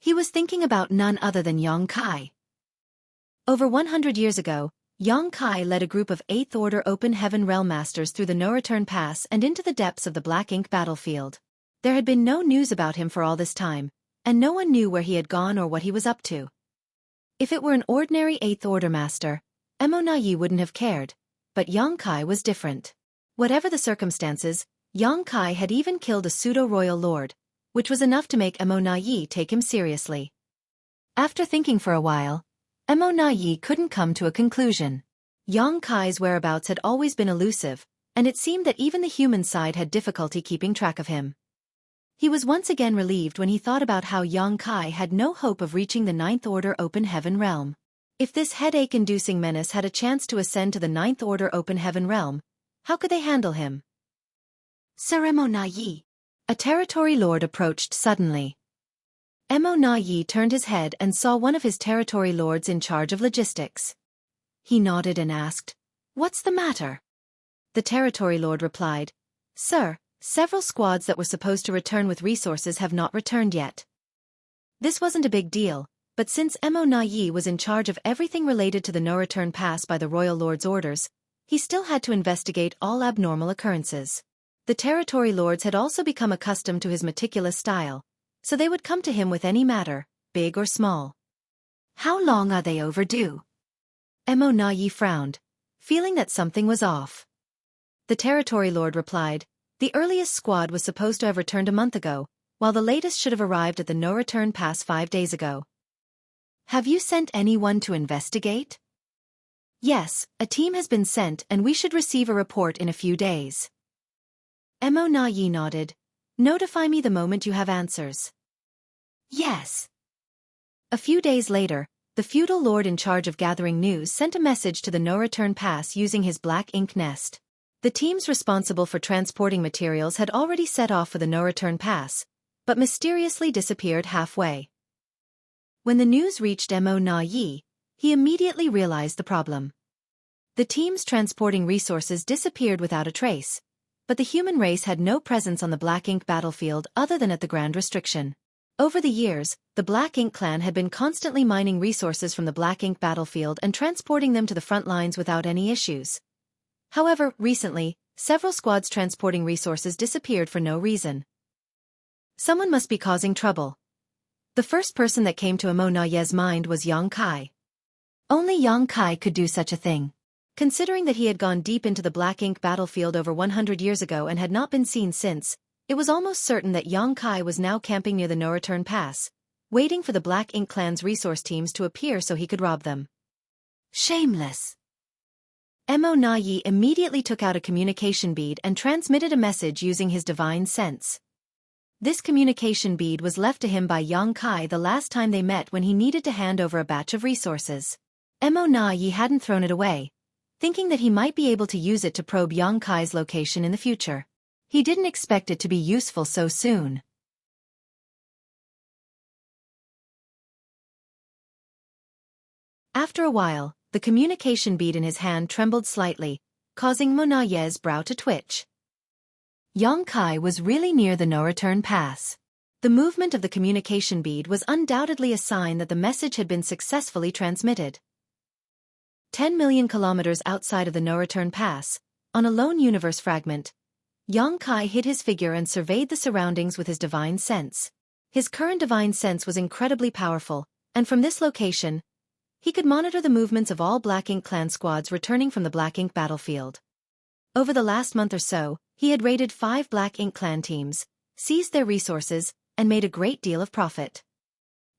[SPEAKER 2] He was thinking about none other than Xueqi. Over 100 years ago, Xueqi led a group of 8th Order Open Heaven Realm Masters through the No-Return Pass and into the depths of the Black Ink battlefield. There had been no news about him for all this time, and no one knew where he had gone or what he was up to. If it were an ordinary 8th Order Master, Yi wouldn't have cared, but Xueqi was different. Whatever the circumstances, Xueqi had even killed a pseudo-royal lord, which was enough to make Yi take him seriously. After thinking for a while, Yi couldn't come to a conclusion. Xueqi's whereabouts had always been elusive, and it seemed that even the human side had difficulty keeping track of him. He was once again relieved when he thought about how Xueqi had no hope of reaching the 9th Order Open Heaven Realm. If this headache-inducing menace had a chance to ascend to the 9th Order Open Heaven Realm, how could they handle him?
[SPEAKER 1] Yi.
[SPEAKER 2] A territory lord approached suddenly. Yi turned his head and saw one of his territory lords in charge of logistics. He nodded and asked, "What's the matter?" The territory lord replied, "Sir, several squads that were supposed to return with resources have not returned yet." This wasn't a big deal, but since Yi was in charge of everything related to the no-return pass by the royal lord's orders, he still had to investigate all abnormal occurrences. The territory lords had also become accustomed to his meticulous style, so they would come to him with any matter, big or small.
[SPEAKER 1] How long are they overdue?
[SPEAKER 2] Yi frowned, feeling that something was off. The territory lord replied, "The earliest squad was supposed to have returned a month ago, while the latest should have arrived at the no-return pass 5 days ago."
[SPEAKER 1] Have you sent anyone to investigate?
[SPEAKER 2] Yes, a team has been sent and we should receive a report in a few days. Yi nodded. "Notify me the moment you have answers."
[SPEAKER 1] Yes.
[SPEAKER 2] A few days later, the feudal lord in charge of gathering news sent a message to the no-return pass using his black ink nest. The teams responsible for transporting materials had already set off for the no-return pass, but mysteriously disappeared halfway. When the news reached Yi, he immediately realized the problem. The teams transporting resources disappeared without a trace, but the human race had no presence on the Black Ink battlefield other than at the Grand Restriction. Over the years, the Black Ink clan had been constantly mining resources from the Black Ink battlefield and transporting them to the front lines without any issues. However, recently, several squads transporting resources disappeared for no reason. Someone must be causing trouble. The first person that came to Yi's mind was Xueqi. Only Xueqi could do such a thing. Considering that he had gone deep into the Black Ink battlefield over 100 years ago and had not been seen since, it was almost certain that Xueqi was now camping near the no-return pass, waiting for the Black Ink clan's resource teams to appear so he could rob them.
[SPEAKER 1] Shameless.
[SPEAKER 2] Yi immediately took out a communication bead and transmitted a message using his divine sense. This communication bead was left to him by Xueqi the last time they met when he needed to hand over a batch of resources. Yi hadn't thrown it away, thinking that he might be able to use it to probe Xueqi's location in the future. He didn't expect it to be useful so soon. After a while, the communication bead in his hand trembled slightly, causing Yi's brow to twitch. Xueqi was really near the no-return pass. The movement of the communication bead was undoubtedly a sign that the message had been successfully transmitted. 10 million kilometers outside of the no-return pass, on a lone universe fragment, Xueqi hid his figure and surveyed the surroundings with his divine sense. His current divine sense was incredibly powerful, and from this location, he could monitor the movements of all Black Ink clan squads returning from the Black Ink battlefield. Over the last month or so, he had raided 5 Black Ink clan teams, seized their resources, and made a great deal of profit.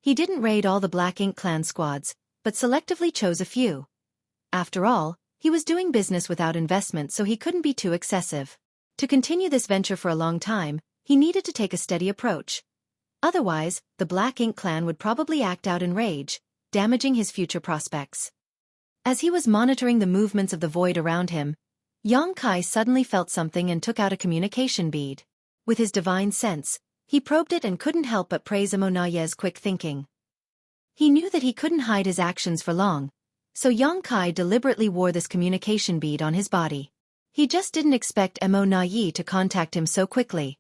[SPEAKER 2] He didn't raid all the Black Ink clan squads, but selectively chose a few. After all, he was doing business without investment, so he couldn't be too excessive. To continue this venture for a long time, he needed to take a steady approach. Otherwise, the Black Ink clan would probably act out in rage, damaging his future prospects. As he was monitoring the movements of the void around him, Xueqi suddenly felt something and took out a communication bead. With his divine sense, he probed it and couldn't help but praise Yi's quick thinking. He knew that he couldn't hide his actions for long, so Xueqi deliberately wore this communication bead on his body. He just didn't expect Yi to contact him so quickly.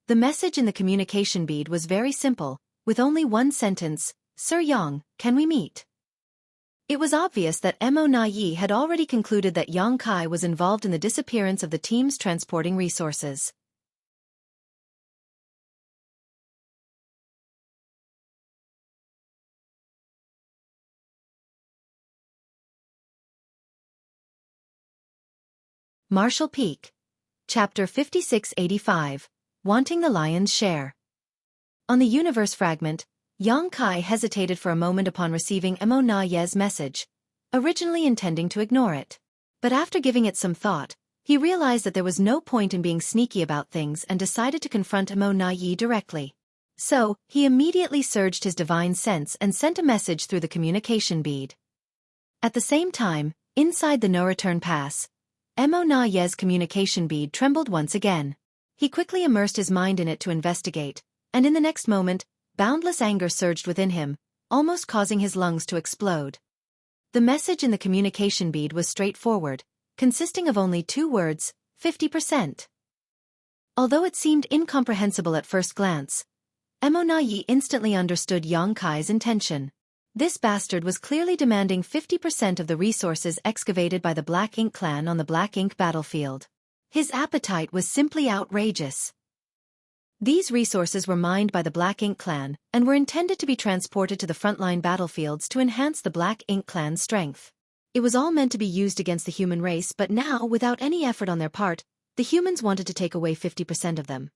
[SPEAKER 2] The message in the communication bead was very simple,
[SPEAKER 1] with only one sentence, "Sir Yang, can we meet?" It was obvious that Mo Na Yi had already concluded that Yang Kai was involved in the disappearance of the teams transporting resources. Marshall Peak. Chapter 5685. Wanting the Lion's Share. On the universe fragment, Yang Kai hesitated for a moment upon receiving Mo Na Ye's message, originally intending to ignore it. But after giving it some thought, he realized that there was no point in being sneaky about things and decided to confront Mo Na Yi directly. So, he immediately surged his divine sense and sent a message through the communication bead. At the same time, inside the no-return pass, Mo Na Ye's communication bead trembled once again. He quickly immersed his mind in it to investigate, and in the next moment, boundless anger surged within him, almost causing his lungs to explode. The message in the communication bead was straightforward, consisting of only 2 words, 50%. Although it seemed incomprehensible at first glance, Mo Na Yi instantly understood Yang Kai's intention. This bastard was clearly demanding 50% of the resources excavated by the Black Ink clan on the Black Ink battlefield. His appetite was simply outrageous. These resources were mined by the Black Ink clan and were intended to be transported to the frontline battlefields to enhance the Black Ink clan's strength. It was all meant to be used against the human race, but now, without any effort on their part, the humans wanted to take away 50% of them.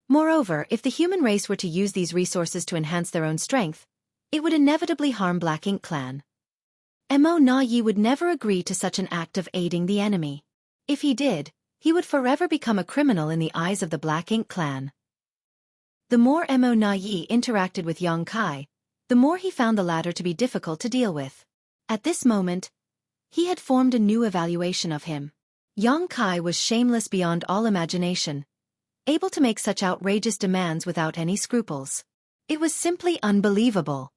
[SPEAKER 1] Moreover, if the human race were to use these resources to enhance their own strength, it would inevitably harm Black Ink clan. Mo Na Yi would never agree to such an act of aiding the enemy. If he did, he would forever become a criminal in the eyes of the Black Ink clan. The more Mo Na Yi interacted with Yang Kai, the more he found the latter to be difficult to deal with. At this moment, he had formed a new evaluation of him. Yang Kai was shameless beyond all imagination, able to make such outrageous demands without any scruples. It was simply unbelievable.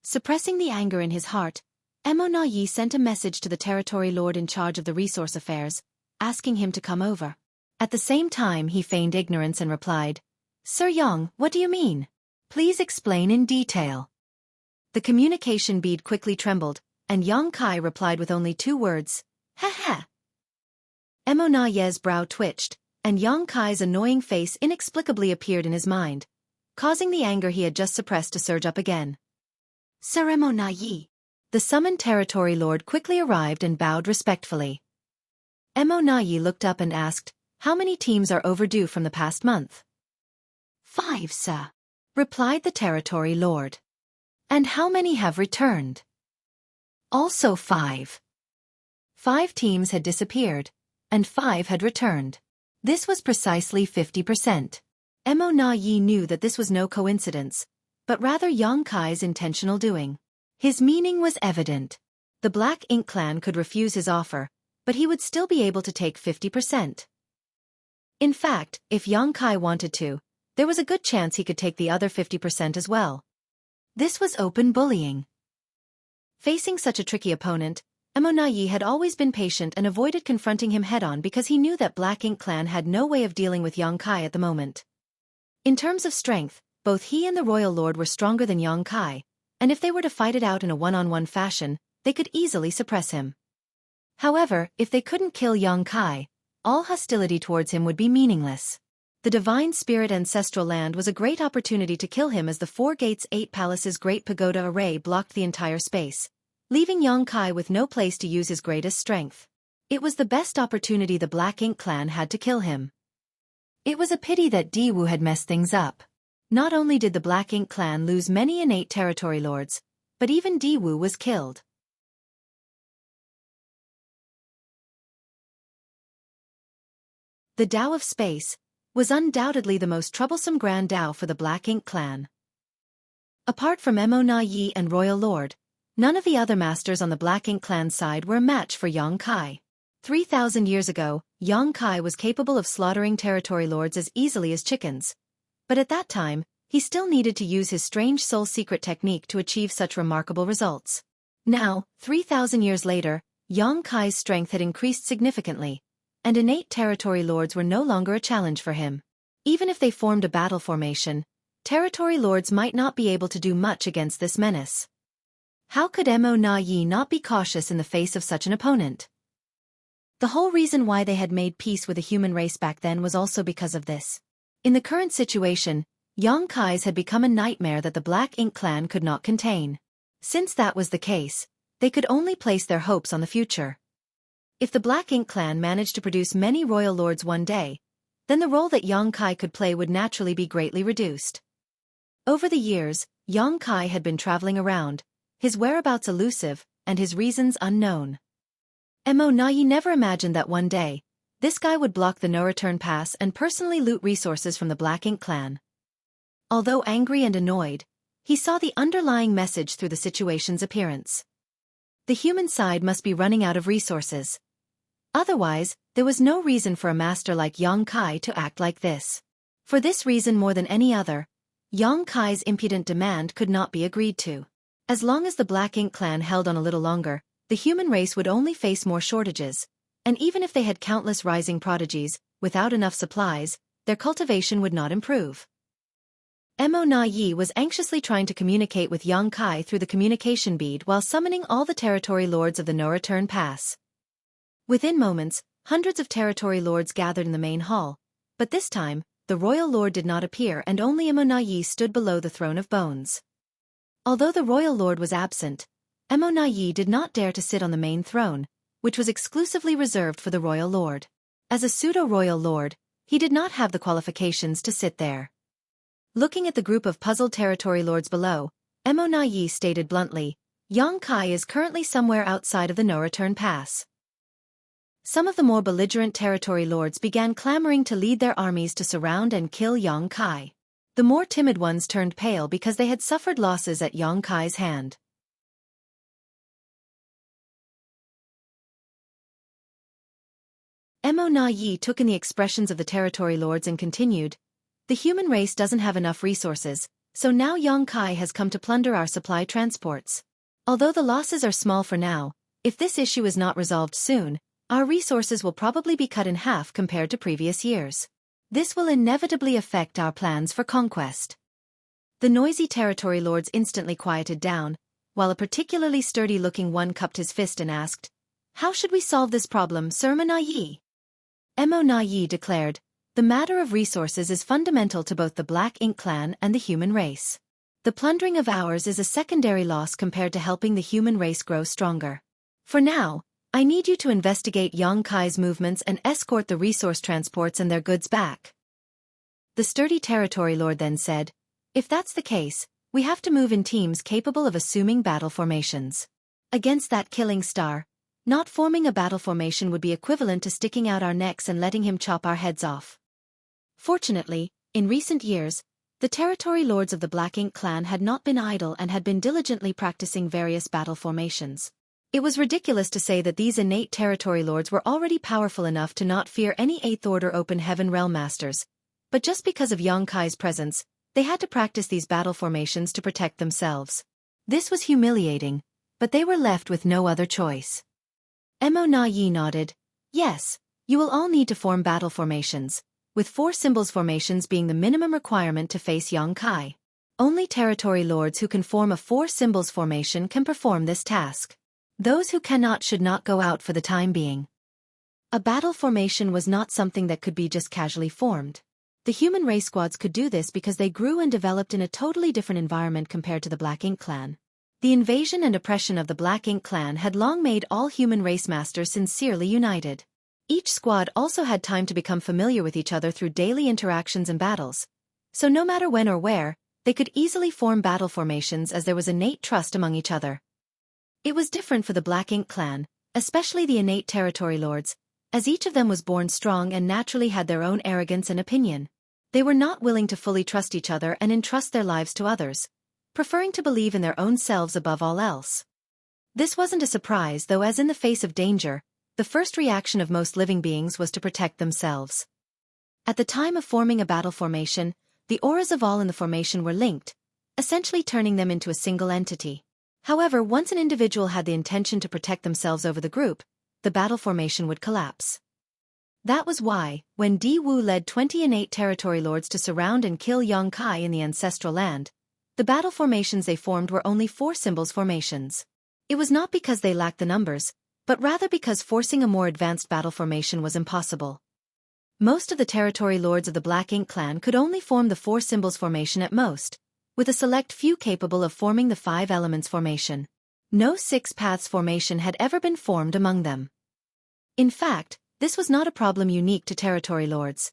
[SPEAKER 1] Suppressing the anger in his heart, Mo Na Yi sent a message to the territory lord in charge of the resource affairs, asking him to come over. At the same time he feigned ignorance and replied, "Sir Yang, what do you mean? Please explain in detail." The communication bead quickly trembled, and Yang Kai replied with only 2 words, "Ha ha." Mo Na Ye's brow twitched, and Yang Kai's annoying face inexplicably appeared in his mind, causing the anger he had just suppressed to surge up again. "Sir Mo Na Yi." The summoned territory lord quickly arrived and bowed respectfully. Mo Na Yi looked up and asked, "How many teams are overdue from the past month?" "5, sir," replied the territory lord. "And how many have returned?" "Also 5. 5 teams had disappeared, and 5 had returned. This was precisely 50%. Mo Na Yi knew that this was no coincidence, but rather Yang Kai's intentional doing. His meaning was evident. The Black Ink clan could refuse his offer, but he would still be able to take 50%. In fact, if Yang Kai wanted to, there was a good chance he could take the other 50% as well. This was open bullying. Facing such a tricky opponent, Mo Na Yi had always been patient and avoided confronting him head-on because he knew that Black Ink clan had no way of dealing with Yang Kai at the moment. In terms of strength, both he and the royal lord were stronger than Yang Kai, and if they were to fight it out in a one-on-one fashion, they could easily suppress him. However, if they couldn't kill Yang Kai, all hostility towards him would be meaningless. The Divine Spirit Ancestral Land was a great opportunity to kill him as the 4 Gates 8 Palaces Great Pagoda Array blocked the entire space, leaving Yang Kai with no place to use his greatest strength. It was the best opportunity the Black Ink clan had to kill him. It was a pity that Diwu had messed things up. Not only did the Black Ink clan lose many innate territory lords, but even Diwu was killed. The Tao of Space was undoubtedly the most troublesome Grand Tao for the Black Ink clan. Apart from Mo Na Yi and Royal Lord, none of the other masters on the Black Ink clan side were a match for Yang Kai. 3,000 years ago, Yang Kai was capable of slaughtering territory lords as easily as chickens. But at that time, he still needed to use his strange soul secret technique to achieve such remarkable results. Now, 3,000 years later, Yang Kai's strength had increased significantly, and innate territory lords were no longer a challenge for him. Even if they formed a battle formation, territory lords might not be able to do much against this menace. How could Mo Na Yi not be cautious in the face of such an opponent? The whole reason why they had made peace with the human race back then was also because of this. In the current situation, Yongkai's had become a nightmare that the Black Ink clan could not contain. Since that was the case, they could only place their hopes on the future. If the Black Ink clan managed to produce many royal lords one day, then the role that Yongkai could play would naturally be greatly reduced. Over the years, Yongkai had been traveling around, his whereabouts elusive, and his reasons unknown. Mo Na Yi never imagined that one day, this guy would block the no-return pass and personally loot resources from the Black Ink clan. Although angry and annoyed, he saw the underlying message through the situation's appearance. The human side must be running out of resources. Otherwise, there was no reason for a master like Yongkai to act like this. For this reason more than any other, Yongkai's impudent demand could not be agreed to. As long as the Black Ink clan held on a little longer, the human race would only face more shortages, and even if they had countless rising prodigies, without enough supplies, their cultivation would not improve. Mo Na Yi was anxiously trying to communicate with Yongkai through the communication bead while summoning all the territory lords of the no-return pass. Within moments, hundreds of territory lords gathered in the main hall, but this time, the royal lord did not appear and only Mo Na Yi stood below the throne of bones. Although the royal lord was absent, Mo Na Yi did not dare to sit on the main throne, which was exclusively reserved for the royal lord. As a pseudo-royal lord, he did not have the qualifications to sit there. Looking at the group of puzzled territory lords below, Mo Na Yi stated bluntly, Yongkai is currently somewhere outside of the no-return pass. Some of the more belligerent territory lords began clamoring to lead their armies to surround and kill Yongkai. The more timid ones turned pale because they had suffered losses at Yongkai's hand. Mo Na Yi took in the expressions of the territory lords and continued, the human race doesn't have enough resources, so now Yongkai has come to plunder our supply transports. Although the losses are small for now, if this issue is not resolved soon, our resources will probably be cut in half compared to previous years. This will inevitably affect our plans for conquest. The noisy territory lords instantly quieted down, while a particularly sturdy-looking one cupped his fist and asked, how should we solve this problem, Sir Mo Na Yi? Mo Na Yi declared, the matter of resources is fundamental to both the Black Ink clan and the human race. The plundering of ours is a secondary loss compared to helping the human race grow stronger. For now, I need you to investigate Yongkai's movements and escort the resource transports and their goods back. The sturdy territory lord then said, if that's the case, we have to move in teams capable of assuming battle formations. Against that killing star, not forming a battle formation would be equivalent to sticking out our necks and letting him chop our heads off. Fortunately, in recent years, the territory lords of the Black Ink clan had not been idle and had been diligently practicing various battle formations. It was ridiculous to say that these innate territory lords were already powerful enough to not fear any Eighth Order Open Heaven Realm Masters, but just because of Yongkai's presence, they had to practice these battle formations to protect themselves. This was humiliating, but they were left with no other choice. Mo Na Yi nodded, yes, you will all need to form battle formations, with 4 symbols formations being the minimum requirement to face Yongkai. Only territory lords who can form a 4 symbols formation can perform this task. Those who cannot should not go out for the time being. A battle formation was not something that could be just casually formed. The human race squads could do this because they grew and developed in a totally different environment compared to the Black Ink clan. The invasion and oppression of the Black Ink clan had long made all human race masters sincerely united. Each squad also had time to become familiar with each other through daily interactions and battles. So no matter when or where, they could easily form battle formations as there was innate trust among each other. It was different for the Black Ink clan, especially the innate territory lords, as each of them was born strong and naturally had their own arrogance and opinion. They were not willing to fully trust each other and entrust their lives to others, preferring to believe in their own selves above all else. This wasn't a surprise though, as in the face of danger, the first reaction of most living beings was to protect themselves. At the time of forming a battle formation, the auras of all in the formation were linked, essentially turning them into a single entity. However, once an individual had the intention to protect themselves over the group, the battle formation would collapse. That was why, when Di Wu led 20 innate territory lords to surround and kill Yongkai in the ancestral land, the battle formations they formed were only 4 symbols formations. It was not because they lacked the numbers, but rather because forcing a more advanced battle formation was impossible. Most of the territory lords of the Black Ink clan could only form the 4 symbols formation at most, with a select few capable of forming the 5 elements formation. No 6 paths formation had ever been formed among them. In fact, this was not a problem unique to territory lords.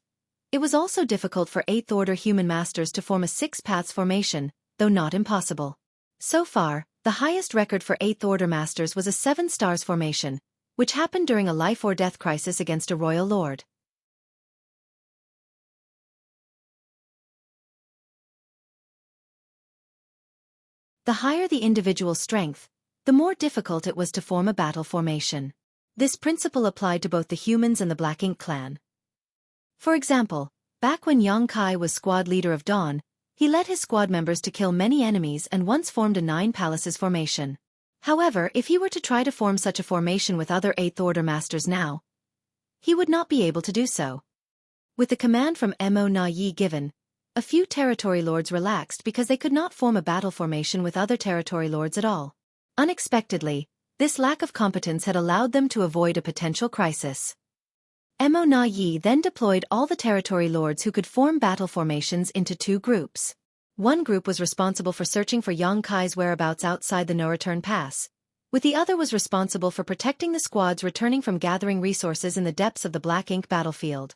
[SPEAKER 1] It was also difficult for 8th order human masters to form a 6 paths formation, though not impossible. So far, the highest record for 8th order masters was a 7 stars formation, which happened during a life or death crisis against a royal lord. The higher the individual strength, the more difficult it was to form a battle formation. This principle applied to both the humans and the Black Ink clan. For example, back when Yongkai was squad leader of Dawn, he led his squad members to kill many enemies and once formed a 9 palaces formation. However, if he were to try to form such a formation with other 8th order masters now, he would not be able to do so. With the command from Mo Na Yi given, a few territory lords relaxed because they could not form a battle formation with other territory lords at all. Unexpectedly, this lack of competence had allowed them to avoid a potential crisis. Mo Na Yi then deployed all the territory lords who could form battle formations into 2 groups. One group was responsible for searching for Yongkai's whereabouts outside the no-return pass, with the other was responsible for protecting the squads returning from gathering resources in the depths of the Black Ink battlefield.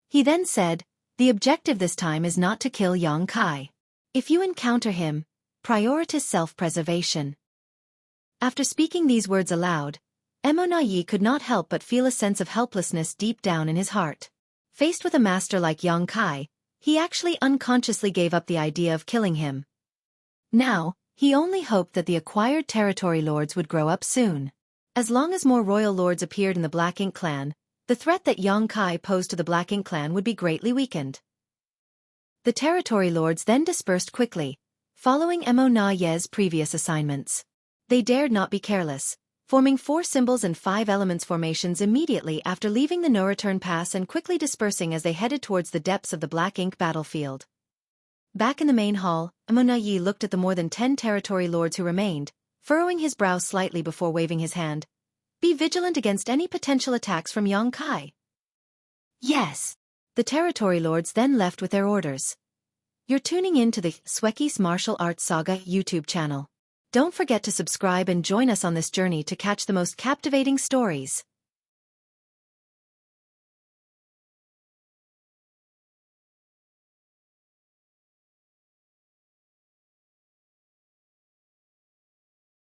[SPEAKER 1] He then said, "The objective this time is not to kill Yongkai. If you encounter him, prioritize self-preservation." After speaking these words aloud, Mo Na Yi could not help but feel a sense of helplessness deep down in his heart. Faced with a master like Yongkai, he actually unconsciously gave up the idea of killing him. Now, he only hoped that the acquired territory lords would grow up soon. As long as more royal lords appeared in the Black Ink clan, the threat that Yongkai posed to the Black Ink clan would be greatly weakened. The territory lords then dispersed quickly, following Mo Na Yi's previous assignments. They dared not be careless, forming 4 symbols and 5 elements formations immediately after leaving the no-return pass and quickly dispersing as they headed towards the depths of the Black Ink battlefield. Back in the main hall, Mo Na Yi looked at the more than 10 territory lords who remained, furrowing his brow slightly before waving his hand. "Be vigilant against any potential attacks from Yongkai." "Yes." The territory lords then left with their orders. You're tuning in to the Xueqi's Martial Arts Saga YouTube channel. Don't forget to subscribe and join us on this journey to catch the most captivating stories.